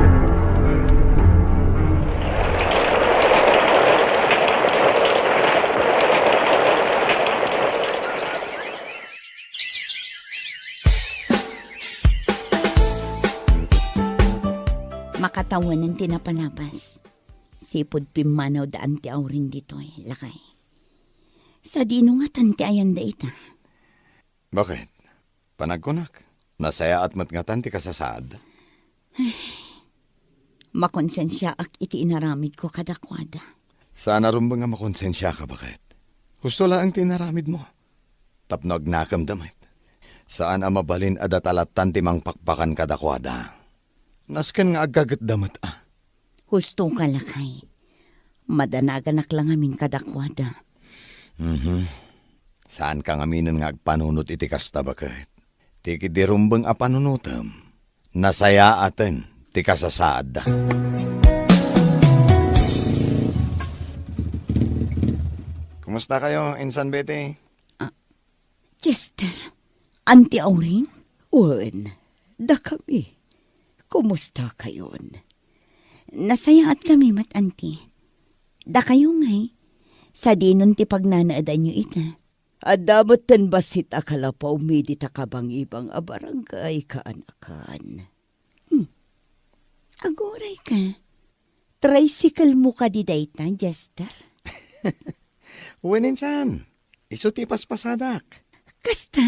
Makatawanan tinapalabas. Sipod pimanaw daan ti awring dito'y lakay. Sa dino nga tanti ayan da ita. Bakit? Panagkunak. Nasaya at matngatan ti kasasaad. Makonsensya ak iti inaramid ko kadakwada. Sana rumbang nga makonsensya ka, bakit? Gusto lang tinaramid mo. Tapnog nakam damit. Saan ang mabalin adatalatan ti mang pakpakan kadakwada. Nasken nga agagat damat Husto ka lakay. Madanaganak lang amin kadakwada. Saan ka ngaminan nga agpanunot iti kasta, bakit? Ti kidirumbang apanunutam. Nasaya atin ti kasasaad. Kumusta kayo, Insan Bete? Chester, anti Auring? Wen, da kami. Kumusta kayon? Nasaya at kami mat anti. Da kayo ngay. Sa dinon ti pagnanaadan nyo ita. Adamot tan basit akalapaw medita kabang ibang abarangay kaanakan. Agoray ka. Tricycle mo ka di dayta, Jester. Weninsan, iso ti paspasadak. Kasta?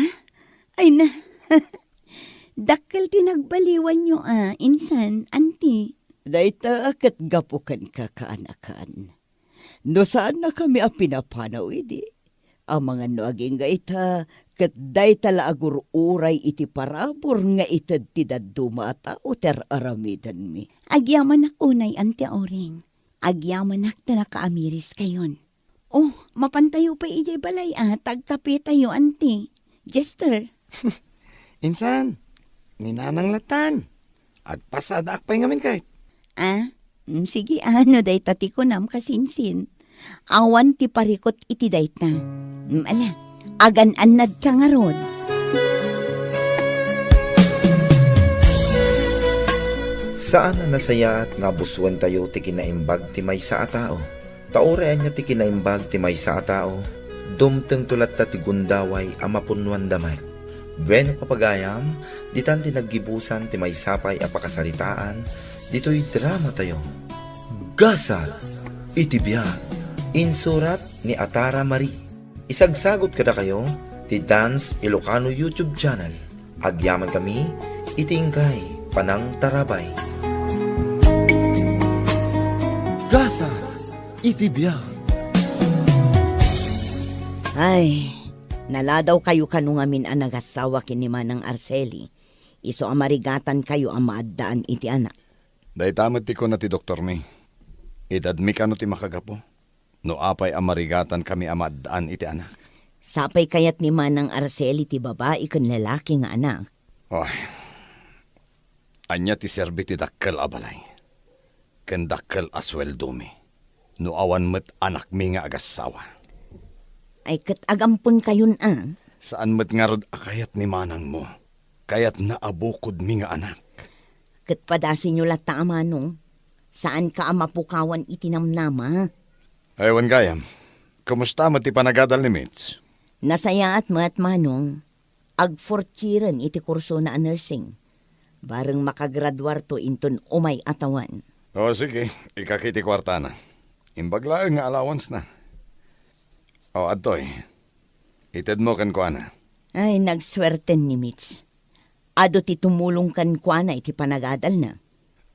Ay na. Dakkel tinagbaliwan nyo insan, anti. Dayta akat gapukan ka kaanakan. No saan na kami pinapanaw idi? Ang mga no aging gaita, kat dayta laagur uray iti parabor nga itad ti dadumata o ter aramidan mi. Agyaman ak unay, anti Auring. Agyaman ak ta nakaamiris kayon. Oh, mapantayo pa ijay balay tagkape tayo, anti. Jester. Insan, ninanang latan. Agpasada akpay ngamin kay. Sige, ano dayta ti kunam kasinsin. Awan ti parikot iti dayta. Ala, agan-anad ka nga rod. Saan na nasaya at nga buswan tayo ti kinaimbag ti may sa atao? Taorean niya ti kinaimbag ti may sa atao. Dumteng tulat ta ti gundaway amapunwan damay. Bueno papagayam, ditan ti naggibusan ti may sapay a pakasalitaan, dito'y drama tayo. Gasa, itibiyag. Insurat ni Atara Marie. Isagsagot kada kayo ti Dance Ilocano YouTube channel. Agyaman kami, itingkay panang tarabay. Gasa, itibiyag. Ay, naladaw kayo kanungamin ang nagasawa kiniman ng Arceli. Iso amarigatan kayo ang maaddaan iti anak. Day tamat ti ko na ti Dr. May. Idadmi ka no ti makagapo. No apay amarigatan kami amaddaan iti anak. Sapay kayat ni Manang Arceli ti babae kan lalaki nga anak. Oy, anya ti serbi ti dakkel abalay. Ken dakkel asweldo mi. No awan met anak mi nga agasawa. Ay kat agampon kayon Saan met nga rod akayat ni Manang mo? Kayat naabukod mi nga anak. Kat padasin nyo lata amano. Saan ka amapukawan itinamnama? Aywan gayam, kumusta mo ti panagadal ni Mitch? Nasaya at mat manong, agfortiran iti kurso na nursing. Bareng makagraduar to inton umay atawan. O sige, ikakiti kwarta na. Imbaglaan nga allowance na. O adtoy, ited mo kan ko na. Ay, nagswerten ni Mitch. Ado ti tumulong kan kwa na iti panagadal na.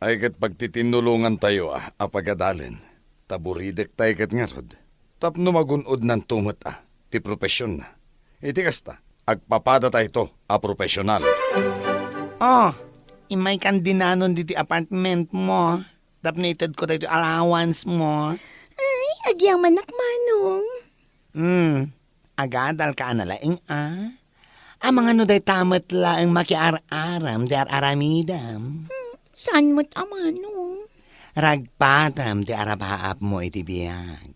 Ay kat pagtitinulungan tayo apagadalin. Taburidek tayo kat nga rod. Tapno magunod ng tumot ti profesyon na. Iti kasta, agpapada tayo to profesional. Oh, imay kan dinanon diti apartment mo. Tapnited ko tayo allowance mo. Ay, agyang manak manong. Agadal ka analaing Ang mga no day tamat laang makiar-aram di aramidam. Saan mo't amanong? Ragpatam di arabaap mo iti biyag.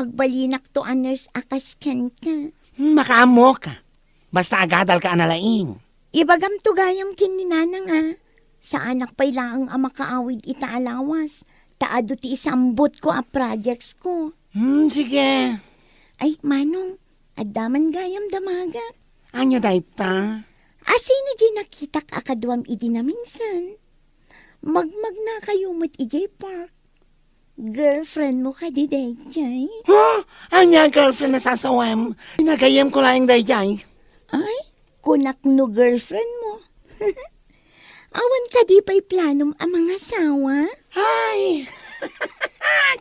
Agbalinak to aners akas ken ka. Makaamo ka. Basta agadal ka analaing. Ibagam to gayam kininanang Sa anak pa'y laang makaawid ita alawas. Taado ti isambot ko projects ko. Sige. Ay, manong, addaman gayam damagat. Anya day ta? Asino di nakitak akadwam idi na minsan? Magmag na kayo mat ijay park. Girlfriend mo ka di day jay? Anya girlfriend na sasawam. Nagayam ko lang day jay. Ay, kunak no girlfriend mo. Awan ka di pa'y planom ang mga asawa? Ay!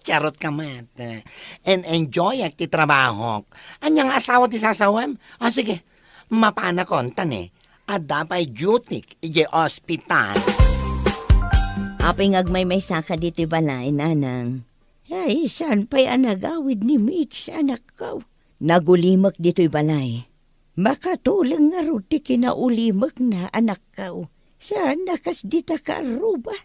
Charot ka mat. And enjoy at ti trabaho. Anyang asawa ti sasawam? O sige, mapana kontan Ada pa'y duty ije ospital. Apay ngagmay saka dito'y balay, nanang. Ay, saan pa'y anagawid ni Mitch, anak ko? Nagulimak dito'y balay. Makatulang nga ruti kinaulimak na, anak ko. Saan nakas dita ka aruba?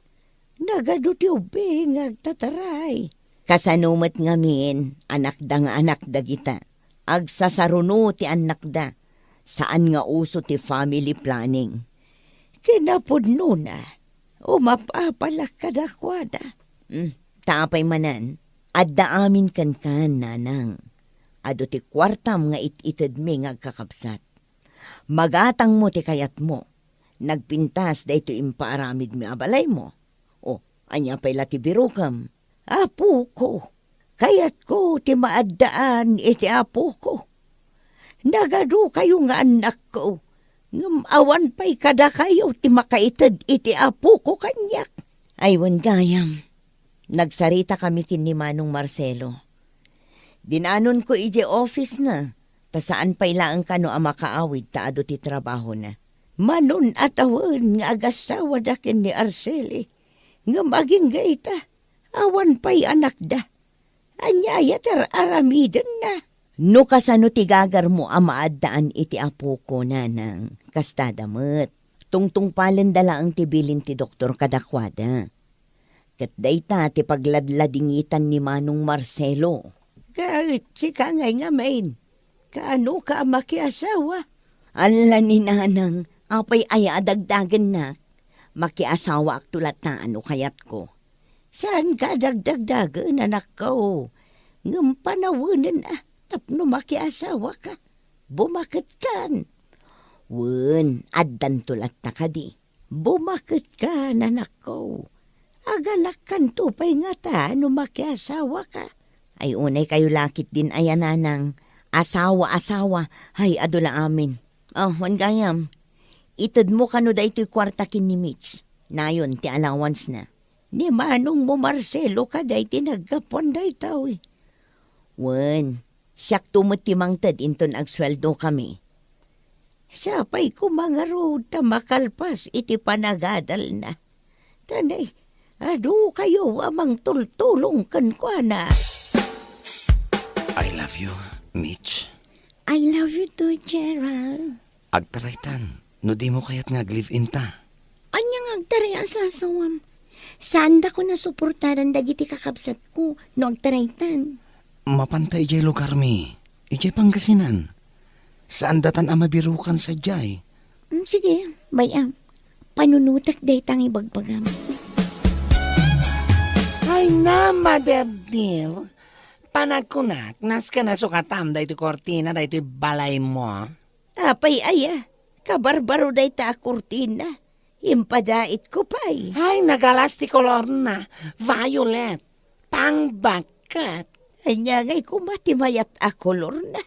Nagaduti ube ngagtataray. Kasanumat ngamin, anak da nga anak da kita. Agsasaruno ti anak da. Saan nga uso ti family planning. Kinapudno na. Umapapalak ka dakwada. Tapay manan, adda amin kan nanang. Ado ti kwartam nga it-ited mi ngagkakapsat. Magatang mo ti kayat mo. Nagpintas da ito impaaramid mi abalay mo. O, anya pa'y lati birukam. Apo ko, kayat ko ti maaddaan iti apo ko. Nagado kayo nga anak ko. Ngamawan pa'y kada kayo ti makaitad iti apo ko kanyak. Aywan gayam, nagsarita kami kin ni Manong Marcelo. Dinanon ko ije office na, ta saan pa'y laang kano ang makaawid taado ti trabaho na. Manon atawan nga agasawa dakin ni Arceli, nga maging gaita, awan pa'y anak da. Anyaya aramidan na. No kasano ti gagar mo amaaddaan iti apo ko nanang, kastadamet. Tungtung palendala ang tibilin ti doktor kadakwada. Kat dayta ti pagladladingitan ni Manong Marcelo. Kahit si kangay nga main, kaano ka makiasawa? Ala ni nanang, apay aya dagdagan na, makiasawa ak tulat na ano kayat ko. Saan ka dagdagdagan anak ko? Ngam panawanan tapno makiasawa ka. Bumakit kan. Wen, addan tulat na ka di. Bumakit ka anak ko. Agalak kan tupay nga ta no makiasawa ka. Ay unay kayo lakit din ayan nanang. Asawa-asawa, hay adula amin. Oh, wan gayam. Itad mo kano da ito'y kwartakin ni Mitch. Nayon, ti allowance na. Ni Manong mo Marcelo ka da iti nagkapon da itaw Wan, siyak tumutimang tad inton agsweldo kami. Siya pa'y kumangaro ta makalpas iti panagadal na. Tanay, adu kayo amang tultulong kan kwa na. I love you, Mitch. I love you too, Gerald. Agtaraytan, no di mo kaya't live-in ta. Anyang agtaray asasawam. Saan da ko nasuportaran dagiti kakabsat ko no agtaraytan? Mapantay jay lugar mi. Ijay Pangasinan. Saan datan amabirukan sa jay? Sige, bayam. Panunutak day tang ibagbagam. Ay na, mother dear. Panagkunak, nas ka nasukatam da ito kortina, da ito balay mo. Apay aya, kabarbaro day ta kurtina. Impadait ko pa'y. Ay, nagalasti kolor na. Violet. Pangbakat. Ay nga ngay kumatimayat a kolor na.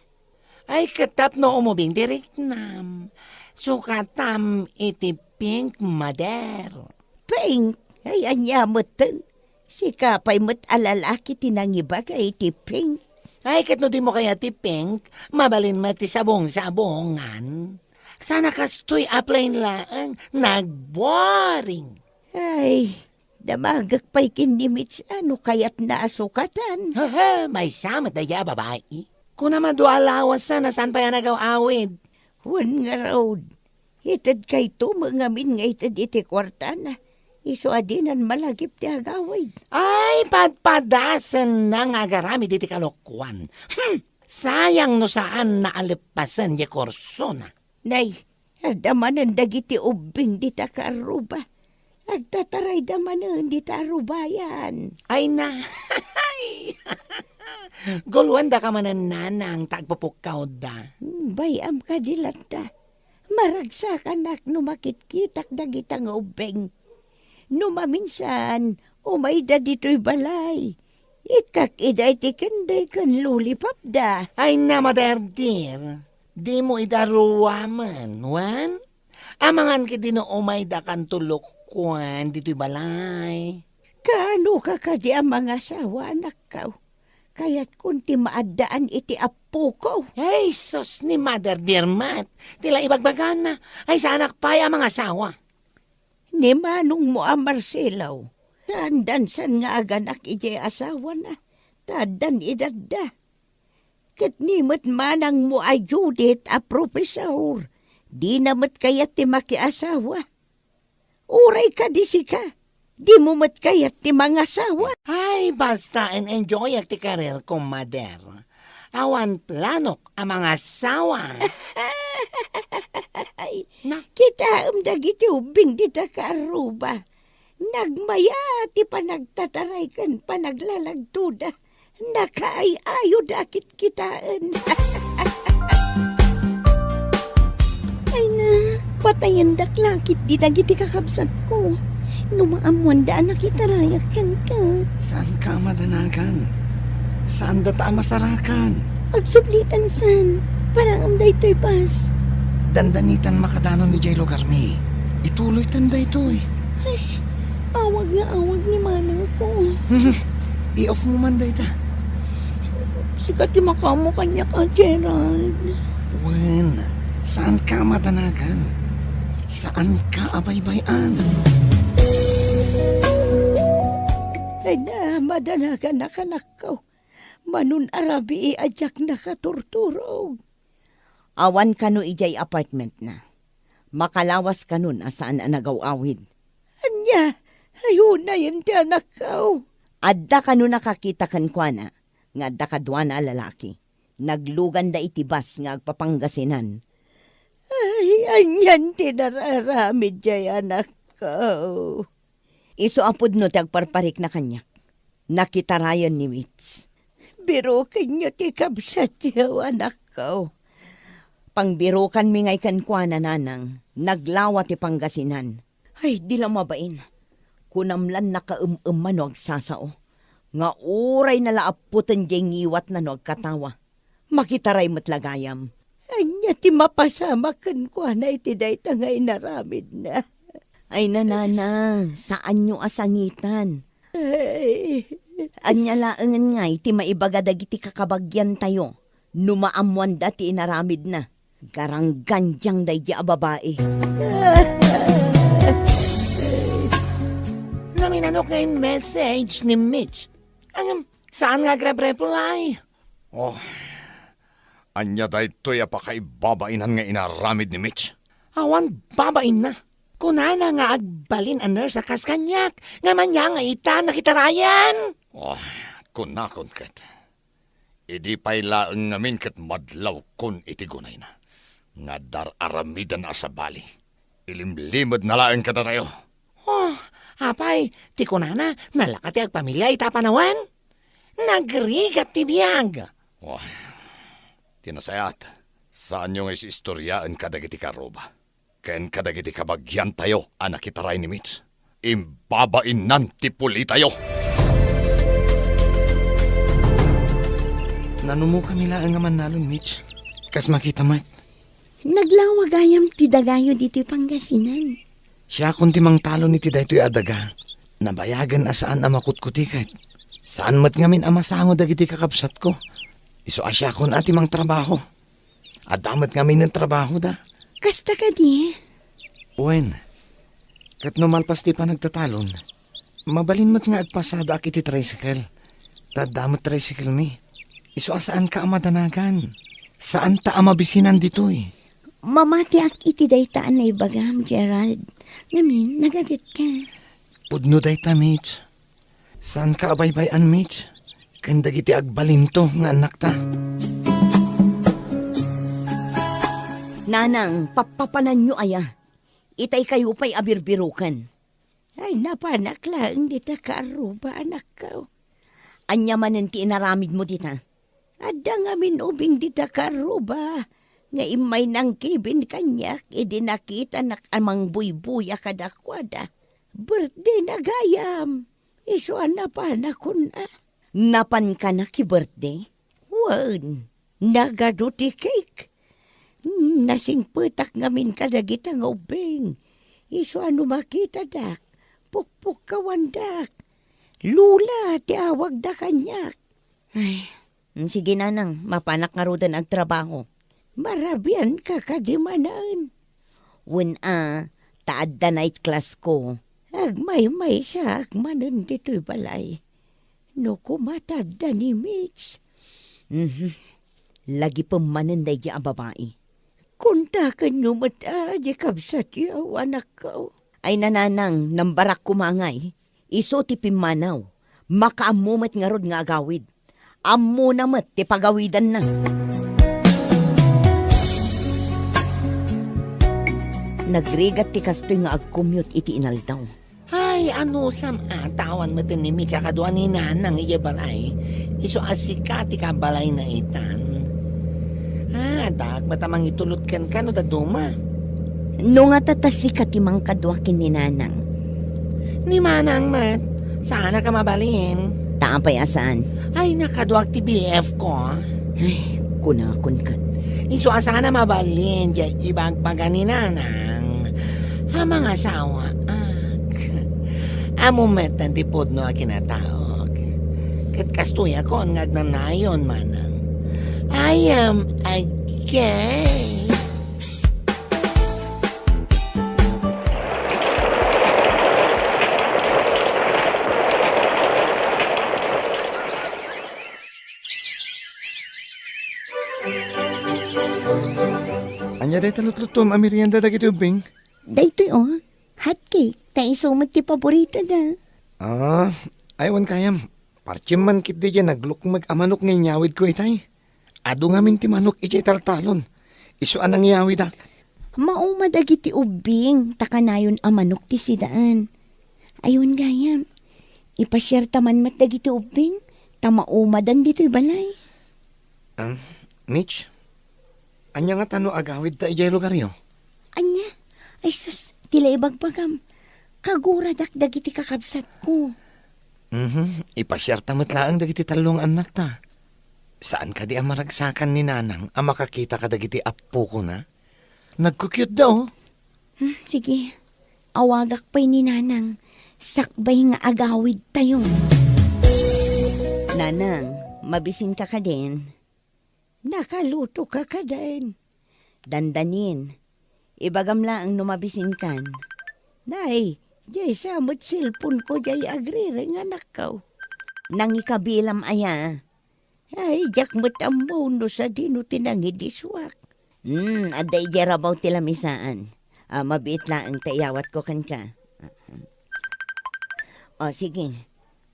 Ay, katap no umubing direct nam. Sukatam iti pink mader. Pink? Ay, anyamutan. Si kapay mo't alalaki tinangiba ka iti pink. Ay, kat no di mo kaya ti pink, mabalin mati sabong-sabongan. Sana kastoy aplain laang, nagboring. Ay, damagak pa'y kinimits ano kayat na asukatan. Haha, may samat na ya babae. Kung naman do alawas sana, saan pa yan nagaw-awid? Huwag nga road. Itad kay to, mga min nga itad iti kwarta na. Iso adinan malagip ti agawid. Ay, padpadasan na nga garami diti kalokwan. Sayang no saan naalipasan di korso na. Nay, adamanan dagiti ubing di ta karuba. Agtataray damanan di ta arubayan. Ay na, gulwan da ka manan nanang tagpupukaw da. Bayam ka dilat da. Maragsakan nak numakit-kitak dagita nga ubing. Numaminsan, umay da dito'y balay. Ikak iday ti kenday kan lulipap da. Ay na, maderdir. Di mo idaruwa man, wan? Amangan ki di no umay da kan tulukwan dito'y balay. Kaano ka kadi ang mga asawa anak ka? Kaya't kunti maadaan iti apo ko. Ay, sos ni Mother Dirmat. Tila ibagbagan na. Ay, sa anak pa'y ang mga asawa. Ni manong mo ang Marcelaw. Tandansan nga aganak iti asawa na. Tadan idadda. Kat nimot manang mo ay Judith a profesor. Di namot kayat ti makiasawa. Uray ka di ka. Di mo mat kayat ti mga asawa. Ay, basta and enjoy at ti karir ko, Mother. Awan planok ang mga asawa. Kita dagiti ubing di ta karuba. Nagmaya ti panagtataray kan panaglalagtuda. Nakaay-ayo dakit kitaan. Ay na, patayan daklakit di dagiti kakabsat ko. Numaamuan daan nakitarayakan ka. Saan ka madanagan? Saan data masarakan? Agsublitan san, parang amday to'y pas. Dandanitan makadano ni Jay lugar mi. Ituloy tanda ito'y. Ay, awag nga awag ni manang ko. I-off mo man da ita. Sikat yung makamo kanya ka, Gerald. Wen, saan ka madanagan? Saan ka abaybayan? Ay na, madanagan na kanak ko. Manun arabi iadyak na katurturog. Awan ka no ijay apartment na. Makalawas ka nun asaan anagaw-awid. Anya, ayun na yun ti anak ko. Adda ka no nakakita kan kwa na, nga adda ka dwa na lalaki. Naglugan da itibas nga agpapanggasinan. Ay, anyan ti nararamid jay anak ko. Iso apod no tagparparik na kanyak. Nakitarayan ni Mitz. Biro kanyo ti kabsat yaw anak ko. Pangbirokan mi ngay kankwa na nanang, naglawa ti Pangasinan. Ay, di lang mabain. Kunamlan nakaumman no agsasao. Nga uray na laaputan diyang ngiwat na no agkatawa. Makitaray matlagayam. Anya ti mapasama kankwa na iti dayta ngay naramid na. Ay nananang, saan nyo asangitan? Ay. Anya laangan ngay ti maibaga dagiti kakabagyan tayo. Numaamuan dati inaramid na. Garang ganjang day di babae. Naminanok ngayon message ni Mitch. Saan nga grab-reply? Oh, anya da ito'y apakaibabainan nga inaramid ni Mitch. Awan babain na. Kunana nga agbalin a nurse sa kaskanyak. Nga manya nga ita nakitarayan. Oh, kunakon kat. Idi pa'y laang ngamin kat madlaw kun iti gunay na. Nga dar aramidan asabali. Ilimlimad na laang kata tayo. Oh, apay, ti kunana, nalakati ag pamilya ita panawan. Nagrigat ti biyag. Oh, tinasayat. Saan yung isistoryaan kadagiti karoba? Ken kadagiti kabagyan tayo, anak itaray ni Mitch. Imbabain nan tipuli tayo. Nanumo kami lang nga manalon, Mitch. Kas makita mat. Naglawagayam ti dagayo dito'y Pangasinan. Siya kung timang talo ni ti daytoy adaga. Nabayagan asaan amakutkutikit. Saan mat ngamin amasango dagiti kakabsat ko. Iso asya kon atimang trabaho. Adamat ngamin ng trabaho da. Kasta ka di? Uwen. Kat numalpas ti pa nagtatalon. Mabalin mat nga agpasada akiti tricycle. Tadamat tricycle mi. Iso asaan ka amadanagan. Saan ta amabisinan ditoy? Mamati ak iti daytaan na ibagam, Gerald. Ngamin, nagagat ka. Pudno dayta, Mitch. Saan ka abaybayan, Mitch? Kandagiti agbalinto nga anak ta. Nanang, papapanan nyo aya. Itay kayo pa'y abirbirukan. Ay, napanak lang, di ta kaaruba, anak ka. Anya manan ti inaramid mo dita. Ada nga minubing di ta kaaruba. Nga imay nang kibin kanyak, nakita nak amang buybuya kadakwada. Birthday na gayam. Iso napan ako na. Napan ka na ki birthday? Wan, nagaduti cake. Nasing petak ngamin kadagita nga ubing. Iso makita dak, pukpuk kawandak. Lula, ti awag da kanyak. Ay, sige nanang, mapanak nga rodan ang trabaho. Marabian ka kadimanaan. When taad da night class ko, agmay-may siya agmanan dito'y balay. No kumatad da ni Mitch. Lagi pamanan da ang babae. Kuntakan nyo mata, di kabsat yaw, anak ko. Ay nananang, nambarak kumangay. Iso ti pimanaw. Makaamumat nga rod nga agawid. Ammo namat ti pagawidan na. Nagrigat ti kastoy nga ag-commute iti inaldaw. Ay, ano tawan mo ni Mitch akadwa ni nanang iyabalay. Iso asika ti kabalay na itan. Dag matamang itulot kan no da duma. No nga tatasika ti mang kadwakin ni nanang. Ni manang mat, sana ka mabalin. Taapay asaan? Ay, nakadwak ti BF ko. Ay, kunakon ka. Iso asana mabalin, di ibagbaga ni nanang. Amang asawa, amumetan ti podno a kinataog. Kat kastuya ko ang nagnanayon manang. I am gay. Anya day talutlutom amirienda dagiti ubing. Daytoy hot cake. Tayo sumot ti paborito da. Aywan kayam. Parchim man kit di dyan nagluk mag-amanok ng nyawid ko itay. Ado ngamin ti manok iti taltalon. Iso anang nyawid ak. Maumadag iti ubing. Takanayon amanok ti sidaan. Ayun gayam. Ipasyar taman matdag iti ubing. Tamaumadan dito'y balay. Mitch, anya nga tano agawid ta ijay lugar yo? Anya? Ay sus, tila ibagbagam. Kagura dagiti kakabsat ko. Ipasyar tamat laang dagiti talong anak ta. Saan ka di ang maragsakan ni nanang ang makakita ka dagiti apo ko na? Nagkukyut daw. Sige, awagak pa'y ni nanang. Sakbay nga agawid tayo. Nanang, mabisin ka ka din. Nakaluto ka ka din. Dandanin. Ibagam lang numabisin kan. Nay, jay samot silpon ko jay agrire nga nakaw. Nang ikabilam aya. Ay, jak matamo no sa dino tinangidiswak. Aday jarabaw tilamisaan. Mabiit lang ang tayawat ko kan ka. Sige.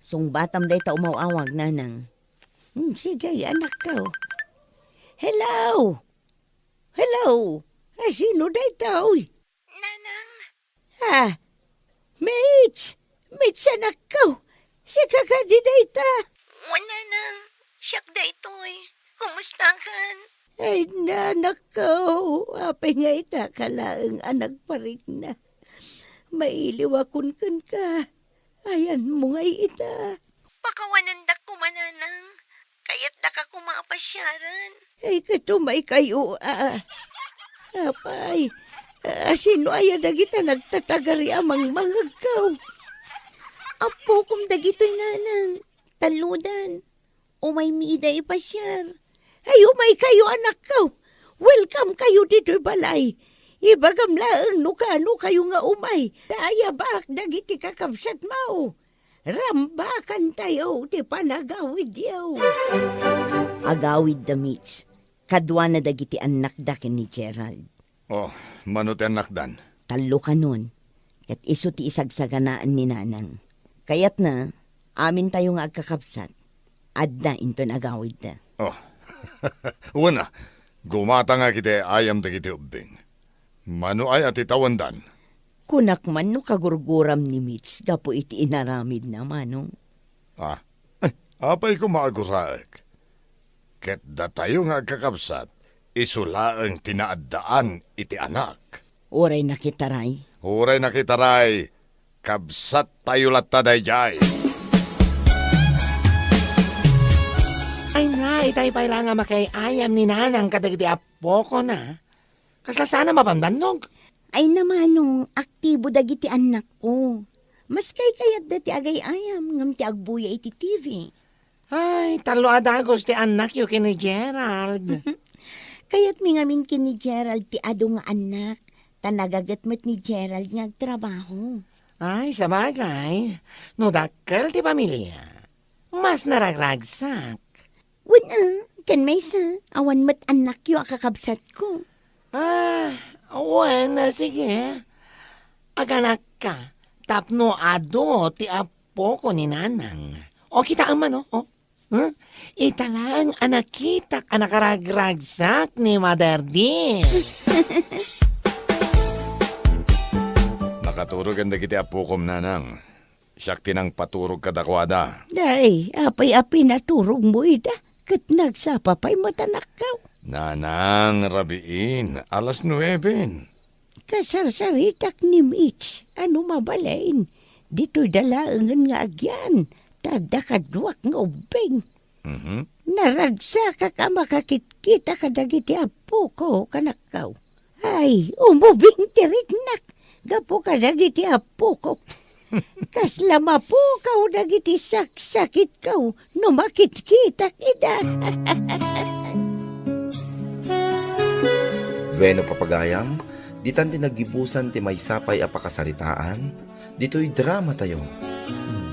Sung batam day ta umawawag nanang. Sige, anak ko. Hello! Hello! Sino day tao? Nanang. Mitch! Mitch, anak ko! Si kakadi day ta! Nanang. Siyak da ito'y. Kumustahan? Ay, nanak ko. Apay nga ita kalaang anak parik na. Mailiwakon ka. Ayan mo nga ita. Pakawanandak ko mananang. Kaya't daka ko mga pasyaran. Ay, katumay kayo, Apay, sino ay dagita nagtatagari amang mangagaw? Apo kum dagitoy nanang. Taludan. Umay miida ipasyar. Ay, umay kayo anak ko. Welcome kayo dito'y balay. Ibagam laang nukano kayo nga umay. Daya bak dagiti kakabsat mao. Rambakan tayo ti panagawid yaw. Agawid da Mitch. Kadwa na dagiti anak dakin ni Gerald. Oh, manot anak dan. Talo ka nun. Kat iso ti isagsaganaan ni nanang. Kayat na, amin tayo nga agkakabsat. Adda into nagawid da. Oh, una, gumata nga kiti ayam da kiti ubing. Mano ay ati tawandan. Kunak man no kagurguram ni Mitch, gapo iti inaramid na manong. Apay ko maaguraek. Ket da tayo nga kakabsat, isulaang tinaaddaan iti anak. Oray nakitaray. Huray nakitaray, kabsat tayo lataday jay. Ay na, itay pa lang nga makayayam ni nanang kadagiti apo ko na. Kasla sana mapamdanog. Ay namanong, aktibo dagiti anak ko. Mas kayat dati agay ayam, ngam ti agbuya iti TV. Ay, talo adagos ti anak yu kini Gerald. Kayat mi ngamin kini Gerald ti ado nga anak. Tanagagat mo't ni Gerald nga agtrabaho. Ay, sabagay. No dakkel ti pamilya. Mas naragragsak. Wala, kan may sa, awan mo't anak yu akakabsat ko. Bueno, sige. Aganak ka. Tapno ado ti apo ko ni nanang. O kita man, no? Huh? Ita lang anak kita, anak karagragsak ni Mother Dean. Nakaturog ang dagiti apo kom nanang. Siyak tinang paturog kadakwada. Day, apay-apay naturog mo ida. Kat nagsapapay mo tanakaw. Nanang, rabiin, alas 9. Kasarsaritak ni Mitch. Ano mabalain? Dito'y dalaangan nga agyan. Tadakadwak nga ubing. Naragsa ka makakit-kita ka dagiti apo ko kanakaw. Ay, umubing tirignak. Gapo ka dagiti apo ko. Kaslama po kaw dagiti saksakit kaw. Numakit-kita ida. Bueno papagayam, ditan ti nagibusan ti maysapay a pakasaritaan, dito'y drama tayo.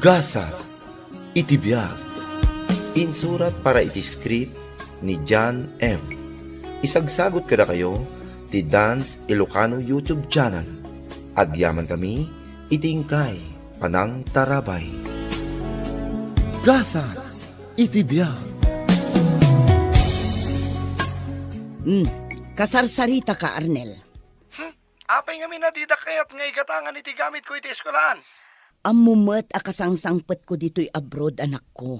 Gasa, iti biyag. Insurat para iti script ni John M. Isagsagot kada kayo ti Dance Ilocano YouTube channel. Agyaman kami, itingkay, panang tarabay. Gasa, iti biyag. Kasarsarita ka, Arnel. Apay nga minadidak kayat nga igatangan iti gamit ko iti eskolaan. Amumat akasangsangpet ko dito'y abroad, anak ko.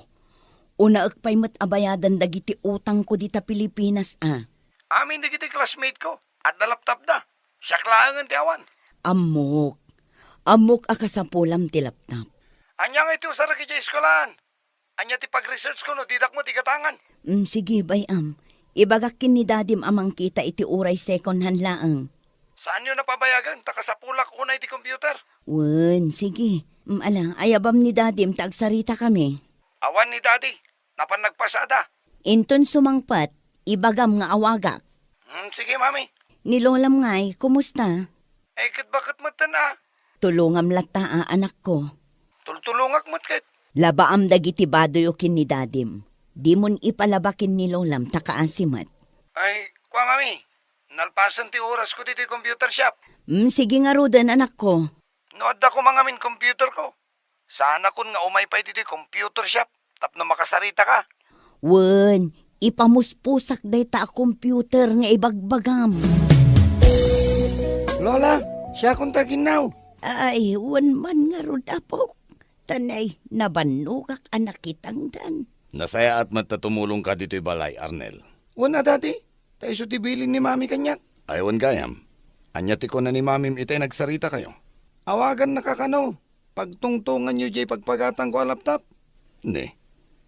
Una akpay mat abayadan dagiti utang ko dita Pilipinas, Amin dagiti classmate ko, at dalaptap da. Siya klaangan ti awan. Amok akasapulam ti laptop. Anya nga iti usara ki eskolaan. Anya ti pag-research ko no, didak mo ti gatangan. Sige, bayam. Ibagakin ni dadim amang kita iti uray second hand laang. Saan nyo napabayagan? Takasapulak unay ti computer. Wen, sige. Ayabam ni dadim tagsarita kami. Awan ni daddy, napan nagpasada. Inton sumangpat, ibagam nga awagak. Sige, mami. Nilolam nga'y, kumusta? Kat bakit mo na? Tulungam lata anak ko. Tultulungak mo't kat. Labaam dagiti badoyokin ni dadim. Di mon ipalabakin ni lolam takaasimat. Ay, kwa mami. Nalpasan ti oras ko dito computer shop. Sige nga Rodan, anak ko. Noadda ko mga min computer ko. Sana kun nga umay pa dito computer shop. Tapno makasarita ka. Wen, ipamuspusak day ta computer nga ibagbagam. Lola, siya kung taginaw. Ay, wan man nga Rodapo. Tanay, nabanugak anak kitang dan. Nasaya at matatumulong ka dito'y balay, Arnel. Una, daddy. tayo sutibilin ni mami kanyak. Aywan gayam, anyati ko na ni mamim itay nagsarita kayo. Awagan na kakano, pagtungtungan nyo jay pagpagatang ko alaptap. Ne,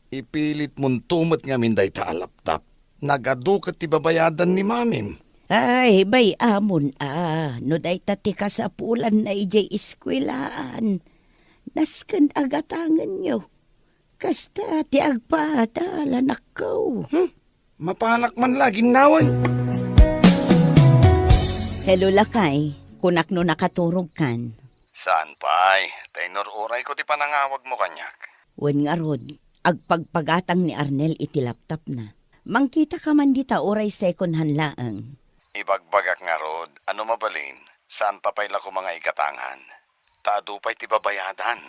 ipilit mong tumat nga minday ta alaptap. Nagadukat ti babayadan ni mamim. Ay, bay amon no day tati ka sa pulan na ijay iskwelaan. Naskan agatangan nyo. Kasta ti agpadala nakaw. Mapanak man lagi nawan. Hello lakay, kunak no nakaturog kan. Saan pa'y? Tainor oray ko ti panangawag mo kanyak. Wen nga rod, agpagpagatang ni Arnel iti laptop na. Mangkita ka man dita oray second hand laang. Ibagbagak nga rod, ano mabalin? Saan pa pa'y lako mga igatangan? Tado pa'y ti babayadan.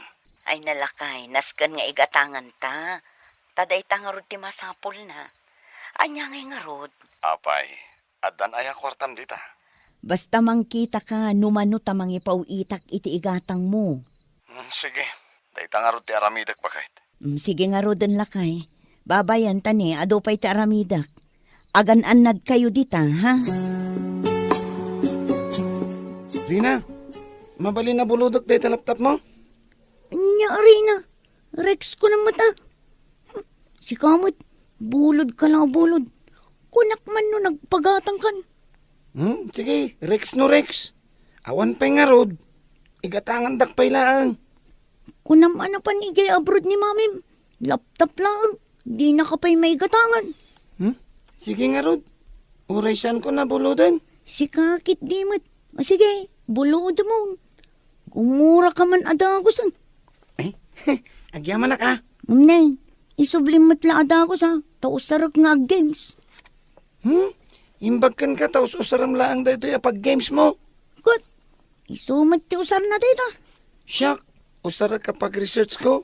Ay nalakay, naskan nga igatangan ta. Taday ta nga rod ti masapol na. Anya nga rod. Apay, adan ay akwartam dita. Basta mangkita ka, numano tamang ipauitak iti igatang mo. Sige, dayta nga rod ti aramidak pa kahit. Sige nga rodan lakay. Babayan tani, ado pa'y ti aramidak. Agan-anad kayo dita, ha? Rina, mabali na buludok day talaptap mo? Anya, Arina. Rex ko na mata. Si Kamot, bulod ka lang bulod. Kunak man no nagpagatang kan. Sige, Rex no Rex. Awan pa'y nga rod. Igatangan dakpay lang. Kunam ano pa ni Jay abroad ni mamim. Laptop lang. Di na ka pa'y may gatangan. Sige nga rod. Uray saan ko na buludan? Si kakit dimot. Sige, bulod mo. Gumura ka man adagosan. Agyaman na ka. Nay, isublimot la adagos ha. Tausarag nga games. Imbagkan ka taos usaram laang dito ya pag games mo. Good. Isumat ti usar na dito. Siyak, usarag ka pag research ko.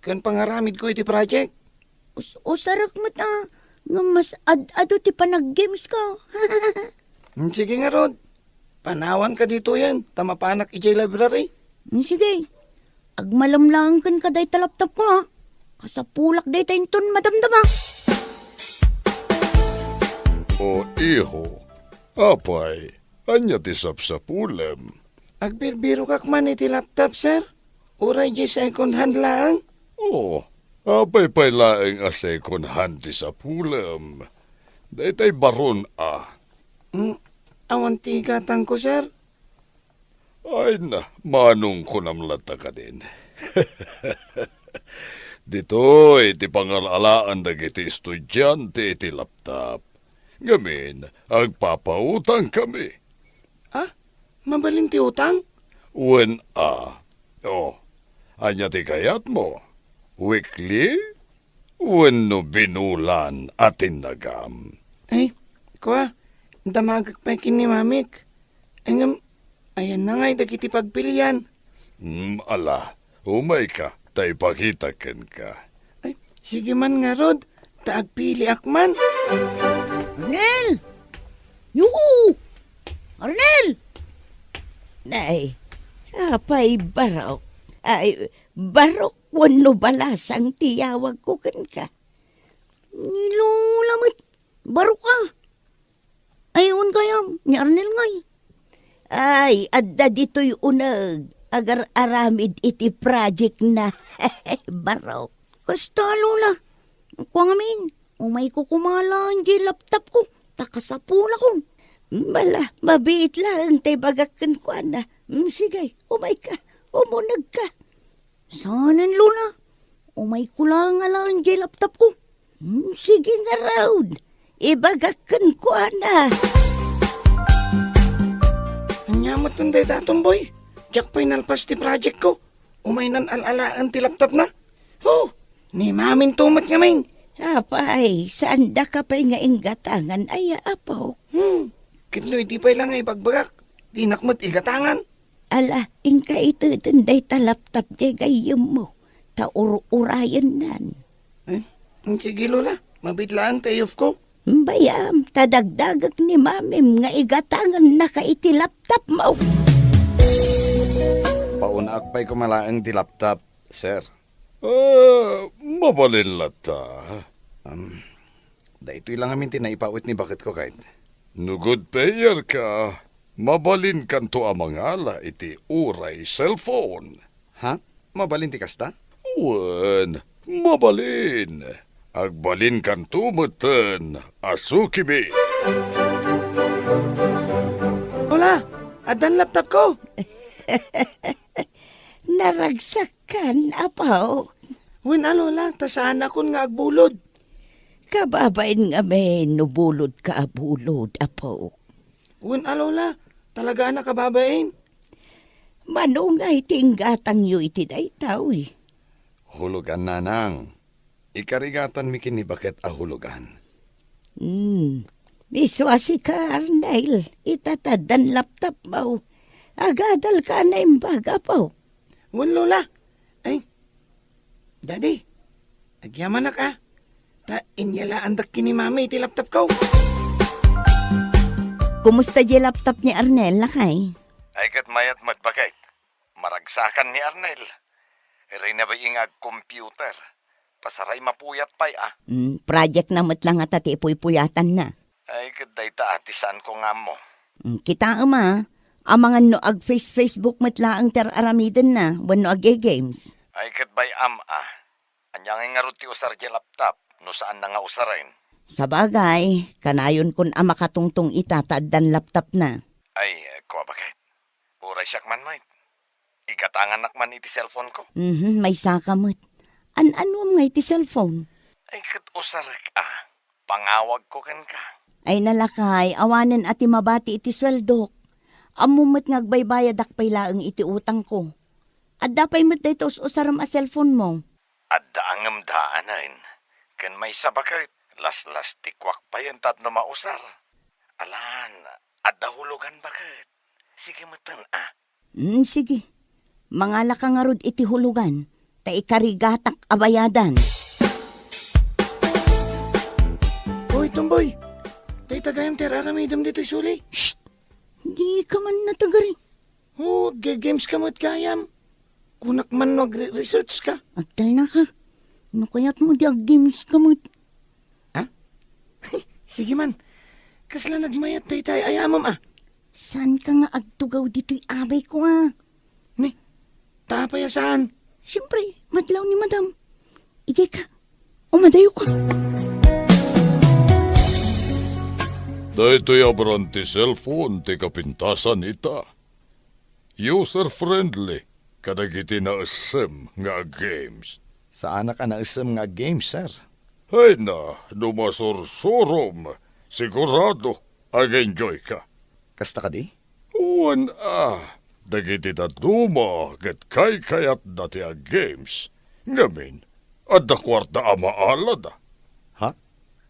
Kan pangaramid ko iti project. Usarag mo ta. Nga mas ado ti panag-games ka. Sige nga rod. Panawan ka dito yan. Tamapanak ijay library. Sige. Agmalamlang kan ka day talaptap ko ha. Kasapulak day tayong ton madamdama. O iho, apay, anya ti sapsapulem. Agbirbiro kak man iti laptop, sir. Uray jay second hand lang. Apay pa'y laeng a second hand ti sapulem. Daytay baron Awan ti gatang ko, sir. Ay na, manong ko namlata ka din. Dito'y ti pangalalaan dagiti estudyante iti laptop. Ngamin, agpapautang kami. Mabalin ti utang? Wen anya ti kayat mo? Weekly? Wen no binulan atin nagam? Ay, kwa, damagak pa kin ni mamik. Engam, ayan na nga'y dagiti pagpilian. Ala, umay ka, tay pakitaken ka. Ay, sige man nga rod, taagpili akman. Arnel! Yuhu! Arnel! Nay, apay barok. Ay, barok wano balasang tiyawag ko kan ka. Nilulamit, barok ka. Ayun kayam, ni Arnel ngay. Ay, adda dito'y unag. Agar aramid iti project na. Barok. Kasta lola. Kung amin, umay ko kumalaan di laptop ko. Takasapula ko. Bala, mabiit lang tay bagakan ko na. Sige, umay ka, umunag ka. Sanan lola, umay ko lang alang di laptop ko. Sige nga raud, ibagakan ko na. Anyamot nun day datomboy. Diyak pa'y nalpas ti project ko. Umay nan alalaan ti laptop na. Ni mamin tumat nga main. Apay, saan da ka pa'y nga inggatangan ay apaw. Kitno iti pa'y lang ay bagbagak. Di nakmat igatangan. Ala, ingka ito day talaptap di gayam mo. Taur-urayan nan. Sige lola, mabitlaan tayo ko. Bayam, tadagdagag ni mamim nga igatangan na ka iti laptop mo. Paunaak pa'y kumalaang ti laptop, sir. Mabalin lata. Dahito lang amin tinaipawit ni bakit ko kahit. No good player ka, mabalin kanto amangala iti uray cellphone. Ha? Mabalin ti kasta? Wen, mabalin. Agbalin kanto meten, asukimi. Lola, adan laptop ko. Naragsakan, apaw. Wen Lola, tasaan akon nga agbulod. Kababain nga may nubulod ka abulod, apaw. Wen Lola, talaga na kababain. Manungay tinggatang yu iti daytaw eh. Hulugan nanang. Ikarigatan mi kini bakit ahulugan. Miswasi ka, Arnel. Itatadan laptop mo. Agadal ka na imbaga po. Wen Lola. Ay, Daddy, agyaman na ka. Ta inyala andak kini mami iti laptop ko. Kumusta di laptop ni Arnel, lakay? Ay kat mayat matbakit. Maragsakan ni Arnel. Iray na ba yung computer? Pasaray mapuyat pa'y Project na matlang at ati puyatan na. Ay kat dayta atisan ko nga mo. Kita amangan no ag Facebook matlaang ter aramidan na, wano ag games. Ay kat bay Anyang nga ruti usar di laptop, no saan na nga usarin. Sa bagay, kanayon kun makatungtong itataddan laptop na. Ay, ko bakit? Uray siyak man, mate. Igatangan nakman iti cellphone ko. May sakamot. An-ano nga iti cellphone? Ay, kat usarak Pangawag ko kan ka. Ay nalakay, awanen ati mabati iti sweldok. Amumot ngagbaybayad akpay laeng iti utang ko. Adda pay met dayto usaram a cellphone mo. Adda angam daanan. Kan may sabakit. Las-las tikwak pa yan tatno mausar. Alan, adda hulugan bakit? Sige matan Sige. Mangala ka nga rod iti hulugan. Ta ikarigatak abayadan. Hoy, Tumboy. Tay tagayam ter aramidam dito suli. Shh! Di ka man natagari. Oh, games ka mo't kayam. Kunak man nag-research ka. Agtal na ka. Ano kaya't mo di ag-games ka mo't? Sige man. Kasla nagmayat tay ayamam Saan ka nga agtugaw dito'y abay ko Ni, tapaya saan? Siyempre, madlaw ni madam. Ije ka. Umadayo ka. Dahito'y abranti cellphone ti kapintasan ita. User-friendly, kadagiti na asem nga games. Saan ka na isam nga games, sir? Hay na, numasursurom. Sigurado, ag-enjoy ka. Kasta ka di? Uwan dagiti duma, ket kayat dati a games. Ngamin, adda kwarta maalad. Ha?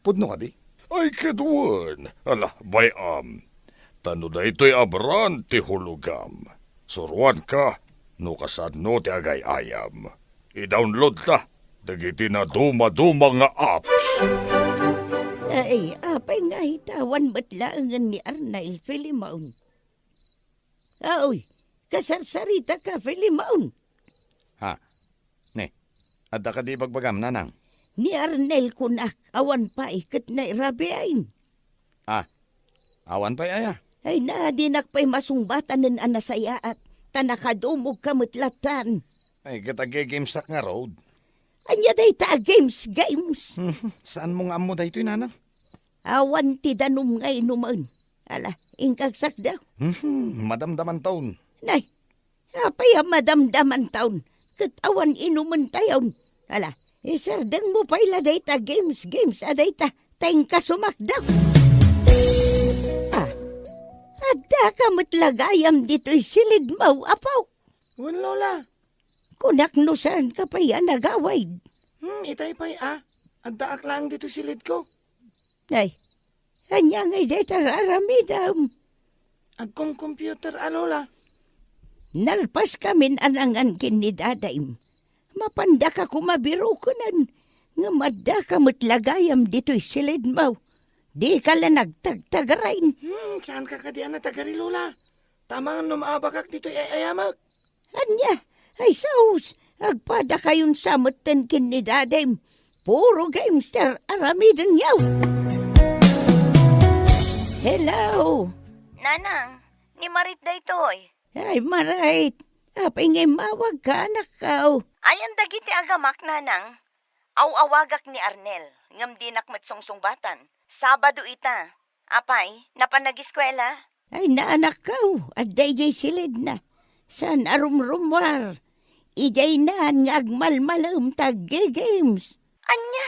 Pudno ka di? Ay kedwan, tano da ito'y abran ti hulugam. Suruan ka, no kasadno ti agay ayam. I-download ta, dagiti na duma-duma nga apps. Ay, apay nga hitawan batlaangan ni Arnel Filimaun. Aoy, kasarsarita ka Filimaun. Ha? Ne, adda ka di bagbagam, nanang? Ni Arnel kunak, awan pa ikat na irabiain. Awan pa'y aya? Ay na, dinak pa'y masungbatan ng anasaya at tanakadumog kamutlatan. Ay, games sak nga road. Anya day ta games. Saan mo nga amo day ito'y nanang? Awan ti danum ngay numan. Ala, ingkagsak daw. Madamdaman taon. Nay, apay madamdaman taon. Katawan inuman tayon. Ala, isardang mo pa'y day ta games. Aday ta, tayong kasumak daw. Adda ka matlagayam dito'y silid mo, apaw. Wan lola. Kunak no saan ka pa yan nagawaid. Itay pa'y adda aklang dito silid ko. Ay, kanya ngay deta raramidam. Agkong computer, lola. Nalpas kamin anangan kinidadaim. Mapanda ka kumabiro ko nan. Nga madda ka matlagayam dito'y silid mo. Di ka lang nagtagtagarain. Saan ka kadian na tagari, lola? Tamang numaabakak dito ayamak. Anya, ay saus. Agpada kayon samutan kinidadaim. Puro gamester aramidan yaw. Hello. Nanang, ni Marit da itoy. Ay, Marit. Apay ngay mawag ka, anak ka. Ayan dagiti agamak, nanang. Awawagak ni Arnel, ngam dinak matsungsongbatan. Sabado ita. Apay, napanagiskwela? Ay, naanak ka. At dayjay silid na. San arumrumwar. Ijay na nga agmalmalam tag-games. Anya,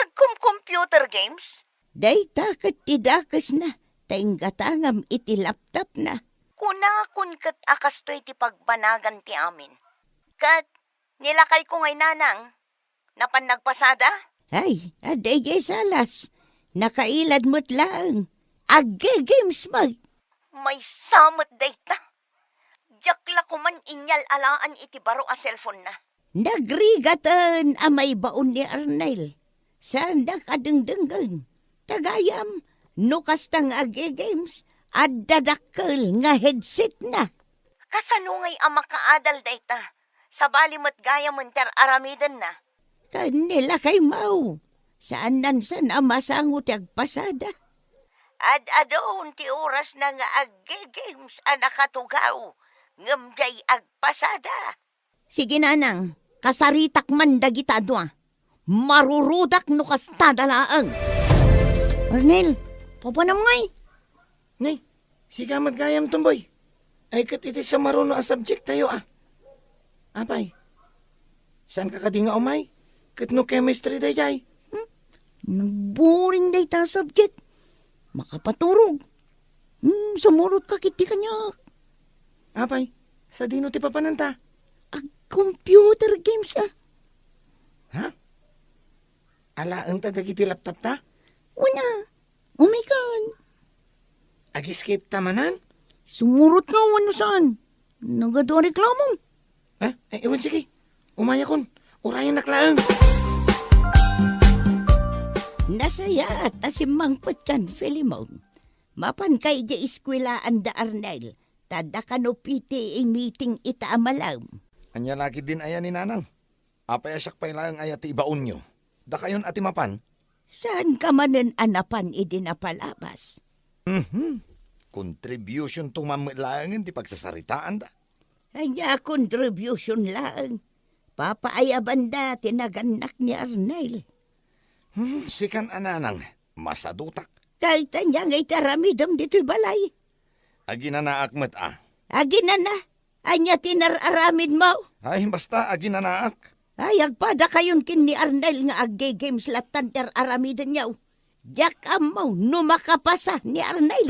agkum-computer games? Day takat tidakas na. Tainggatangam iti laptop na. Kuna kun kat akas to iti pagbanagan ti amin. Kat, nilakay ko ngay nanang. Napan nagpasada? Ay, aday jay salas. Nakailad mo't lang. Agge-games mag. May samot dayta. Jakla ko man inyal alaan iti baro a cellphone na. Nagrigatan amay baon ni Arnel. Saan nakadengdenggan. Tagayam, no kastang agge-games. At dadakkel nga headset na. Kasanungay ang makaadal dayta. Sa balimot gaya munter aramidan na. Kanila kay Mau. Saan nansan ang masangot agpasada? Ad-adon ti oras na nga agge-games ang nakatugaw. Ngamjay agpasada. Sige nanang, kasaritak man dagita doa. Marurudak no kastadalaang. Arnel, papanam ngay. Nay, siga gayam tumboy. Ay kat iti sa maruno a subject tayo Apay, saan ka kadinga umay? Kat no chemistry day jay. Nagboring day ta subject. Makapaturog. Sumurot ka kiti kanya. Apay, sa dino ti papananta? Computer games Ha? Alaan ta dagiti laptop ta? Una. Oh my God. Ag-escape tamanan? Sumurot ka ano saan? Nagado reklamo. Ay, ewan sige. Umaya kon. Urayan naklaan. Nasaya at asimangpot kan, Filimon. Mapan kay di iskwelaan da Arnel. Tada ka no PTA meeting ita amalam. Anya lagi din ayan ni nanang. Apay asyak pa ilang ayat ibaon nyo. Da kayon ati mapan? Saan ka manen anapan idinapalabas? Contribution to mamilangan di pagsasaritaan da. Anya contribution lang. Papaayaban da tinaganak ni Arnel. Sikan ananang, masadutak. Kahit anya ngay taramidam dito'y balay. Agi na naakmat Agi na na. Anya tinararamid mo. Ay, basta agi na naak. Ay, agpada kayon kin ni Arnel nga agge-games latan ter aramidan niyaw. Diyak amaw, numakapasa ni Arnel.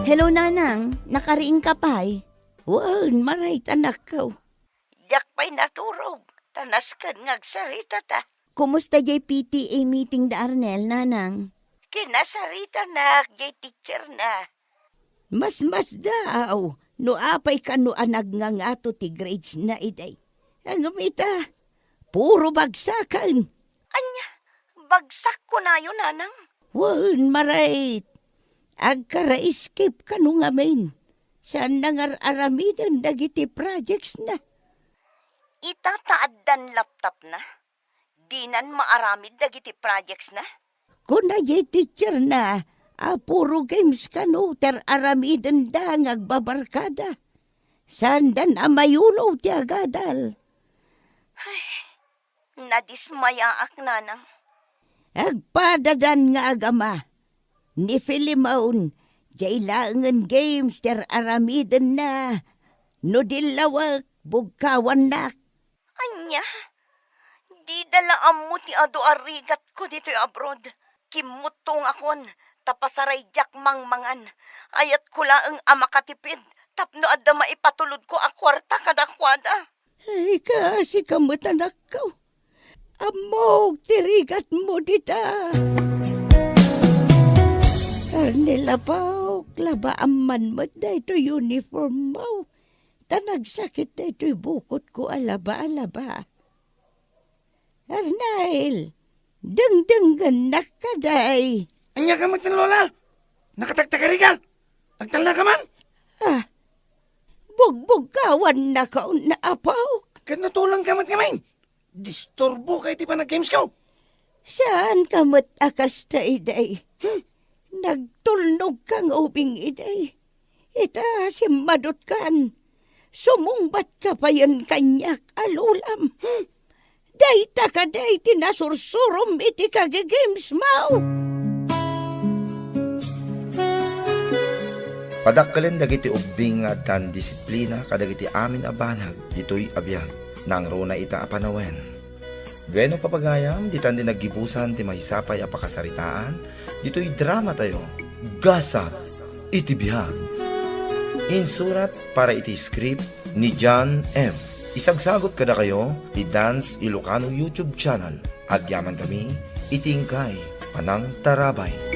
Hello, nanang. Nakariing ka pa'y? Wow, maray tanak ko. Diyak pa'y naturog. Tanas ka ngagsarita ta. Kumusta jay PTA meeting da Arnel, nanang? Kinasarita na, jay teacher na. Mas daw. No apay ka no anag nga ngato ti grades na iday. Ang umita, puro bagsakan. Anya, bagsak ko na yun, nanang. Wan, maray. Agkara-escape ka no nga main. Saan nangar-aramidan dagiti projects na? Itataaddan laptop na? Dinan maaramid dagiti projects na? Kuna jay teacher na, puro games ka no, ter aramidan da ngagbabarkada. Sandan amayulaw ti agadal. Ay, nadismayaak, nanang. Agpadadan nga agama. Ni Filimon, jay langan games ter aramidan na. No dilawak, bugkawan na. Anya, di dalaam mo ti ado arigat ko dito'y abroad. Kimutong akon, tapasaray jak mangmangan. Ayat ko laang amakatipid, tapno adda maipatulod ko akwarta kadakwada. Ay, kasi kamutanak ko. Amog, tirigat mo dita. Arnelapaw, labaaman mo da ito uniform mo. Tanagsakit na ito'y bukot ko alaba-alaba. Arnel, dengdengan na ka day. Anya ka magtan lola. Nakatagtagari ka. Agtal na ka man. Bugbugkawan na ka na apaw. Kat natulang ka mat kamain. Disturbo kay ti pa nag-games ko. Saan ka matakas ta iday? Nagtulnog kang ubing iday. Ita simmadot kan. Sumungbat ka pa yan kanyak alulam. Dayta ka day tinasursurom iti kagagames mau. Padakkalin dagiti ubing nga tan disiplina kadagiti amin abanag ditoy abiyag nang runa ita apanawen. Bueno papagayam ditan din naggibusan ti mahisapay a pakasaritaan ditoy drama tayo. Gasa iti bihag. Insurat para iti script ni John M. Isagsagot kada kayo ti Dance Ilocano YouTube channel. Agyaman kami itingkay Panang Tarabay.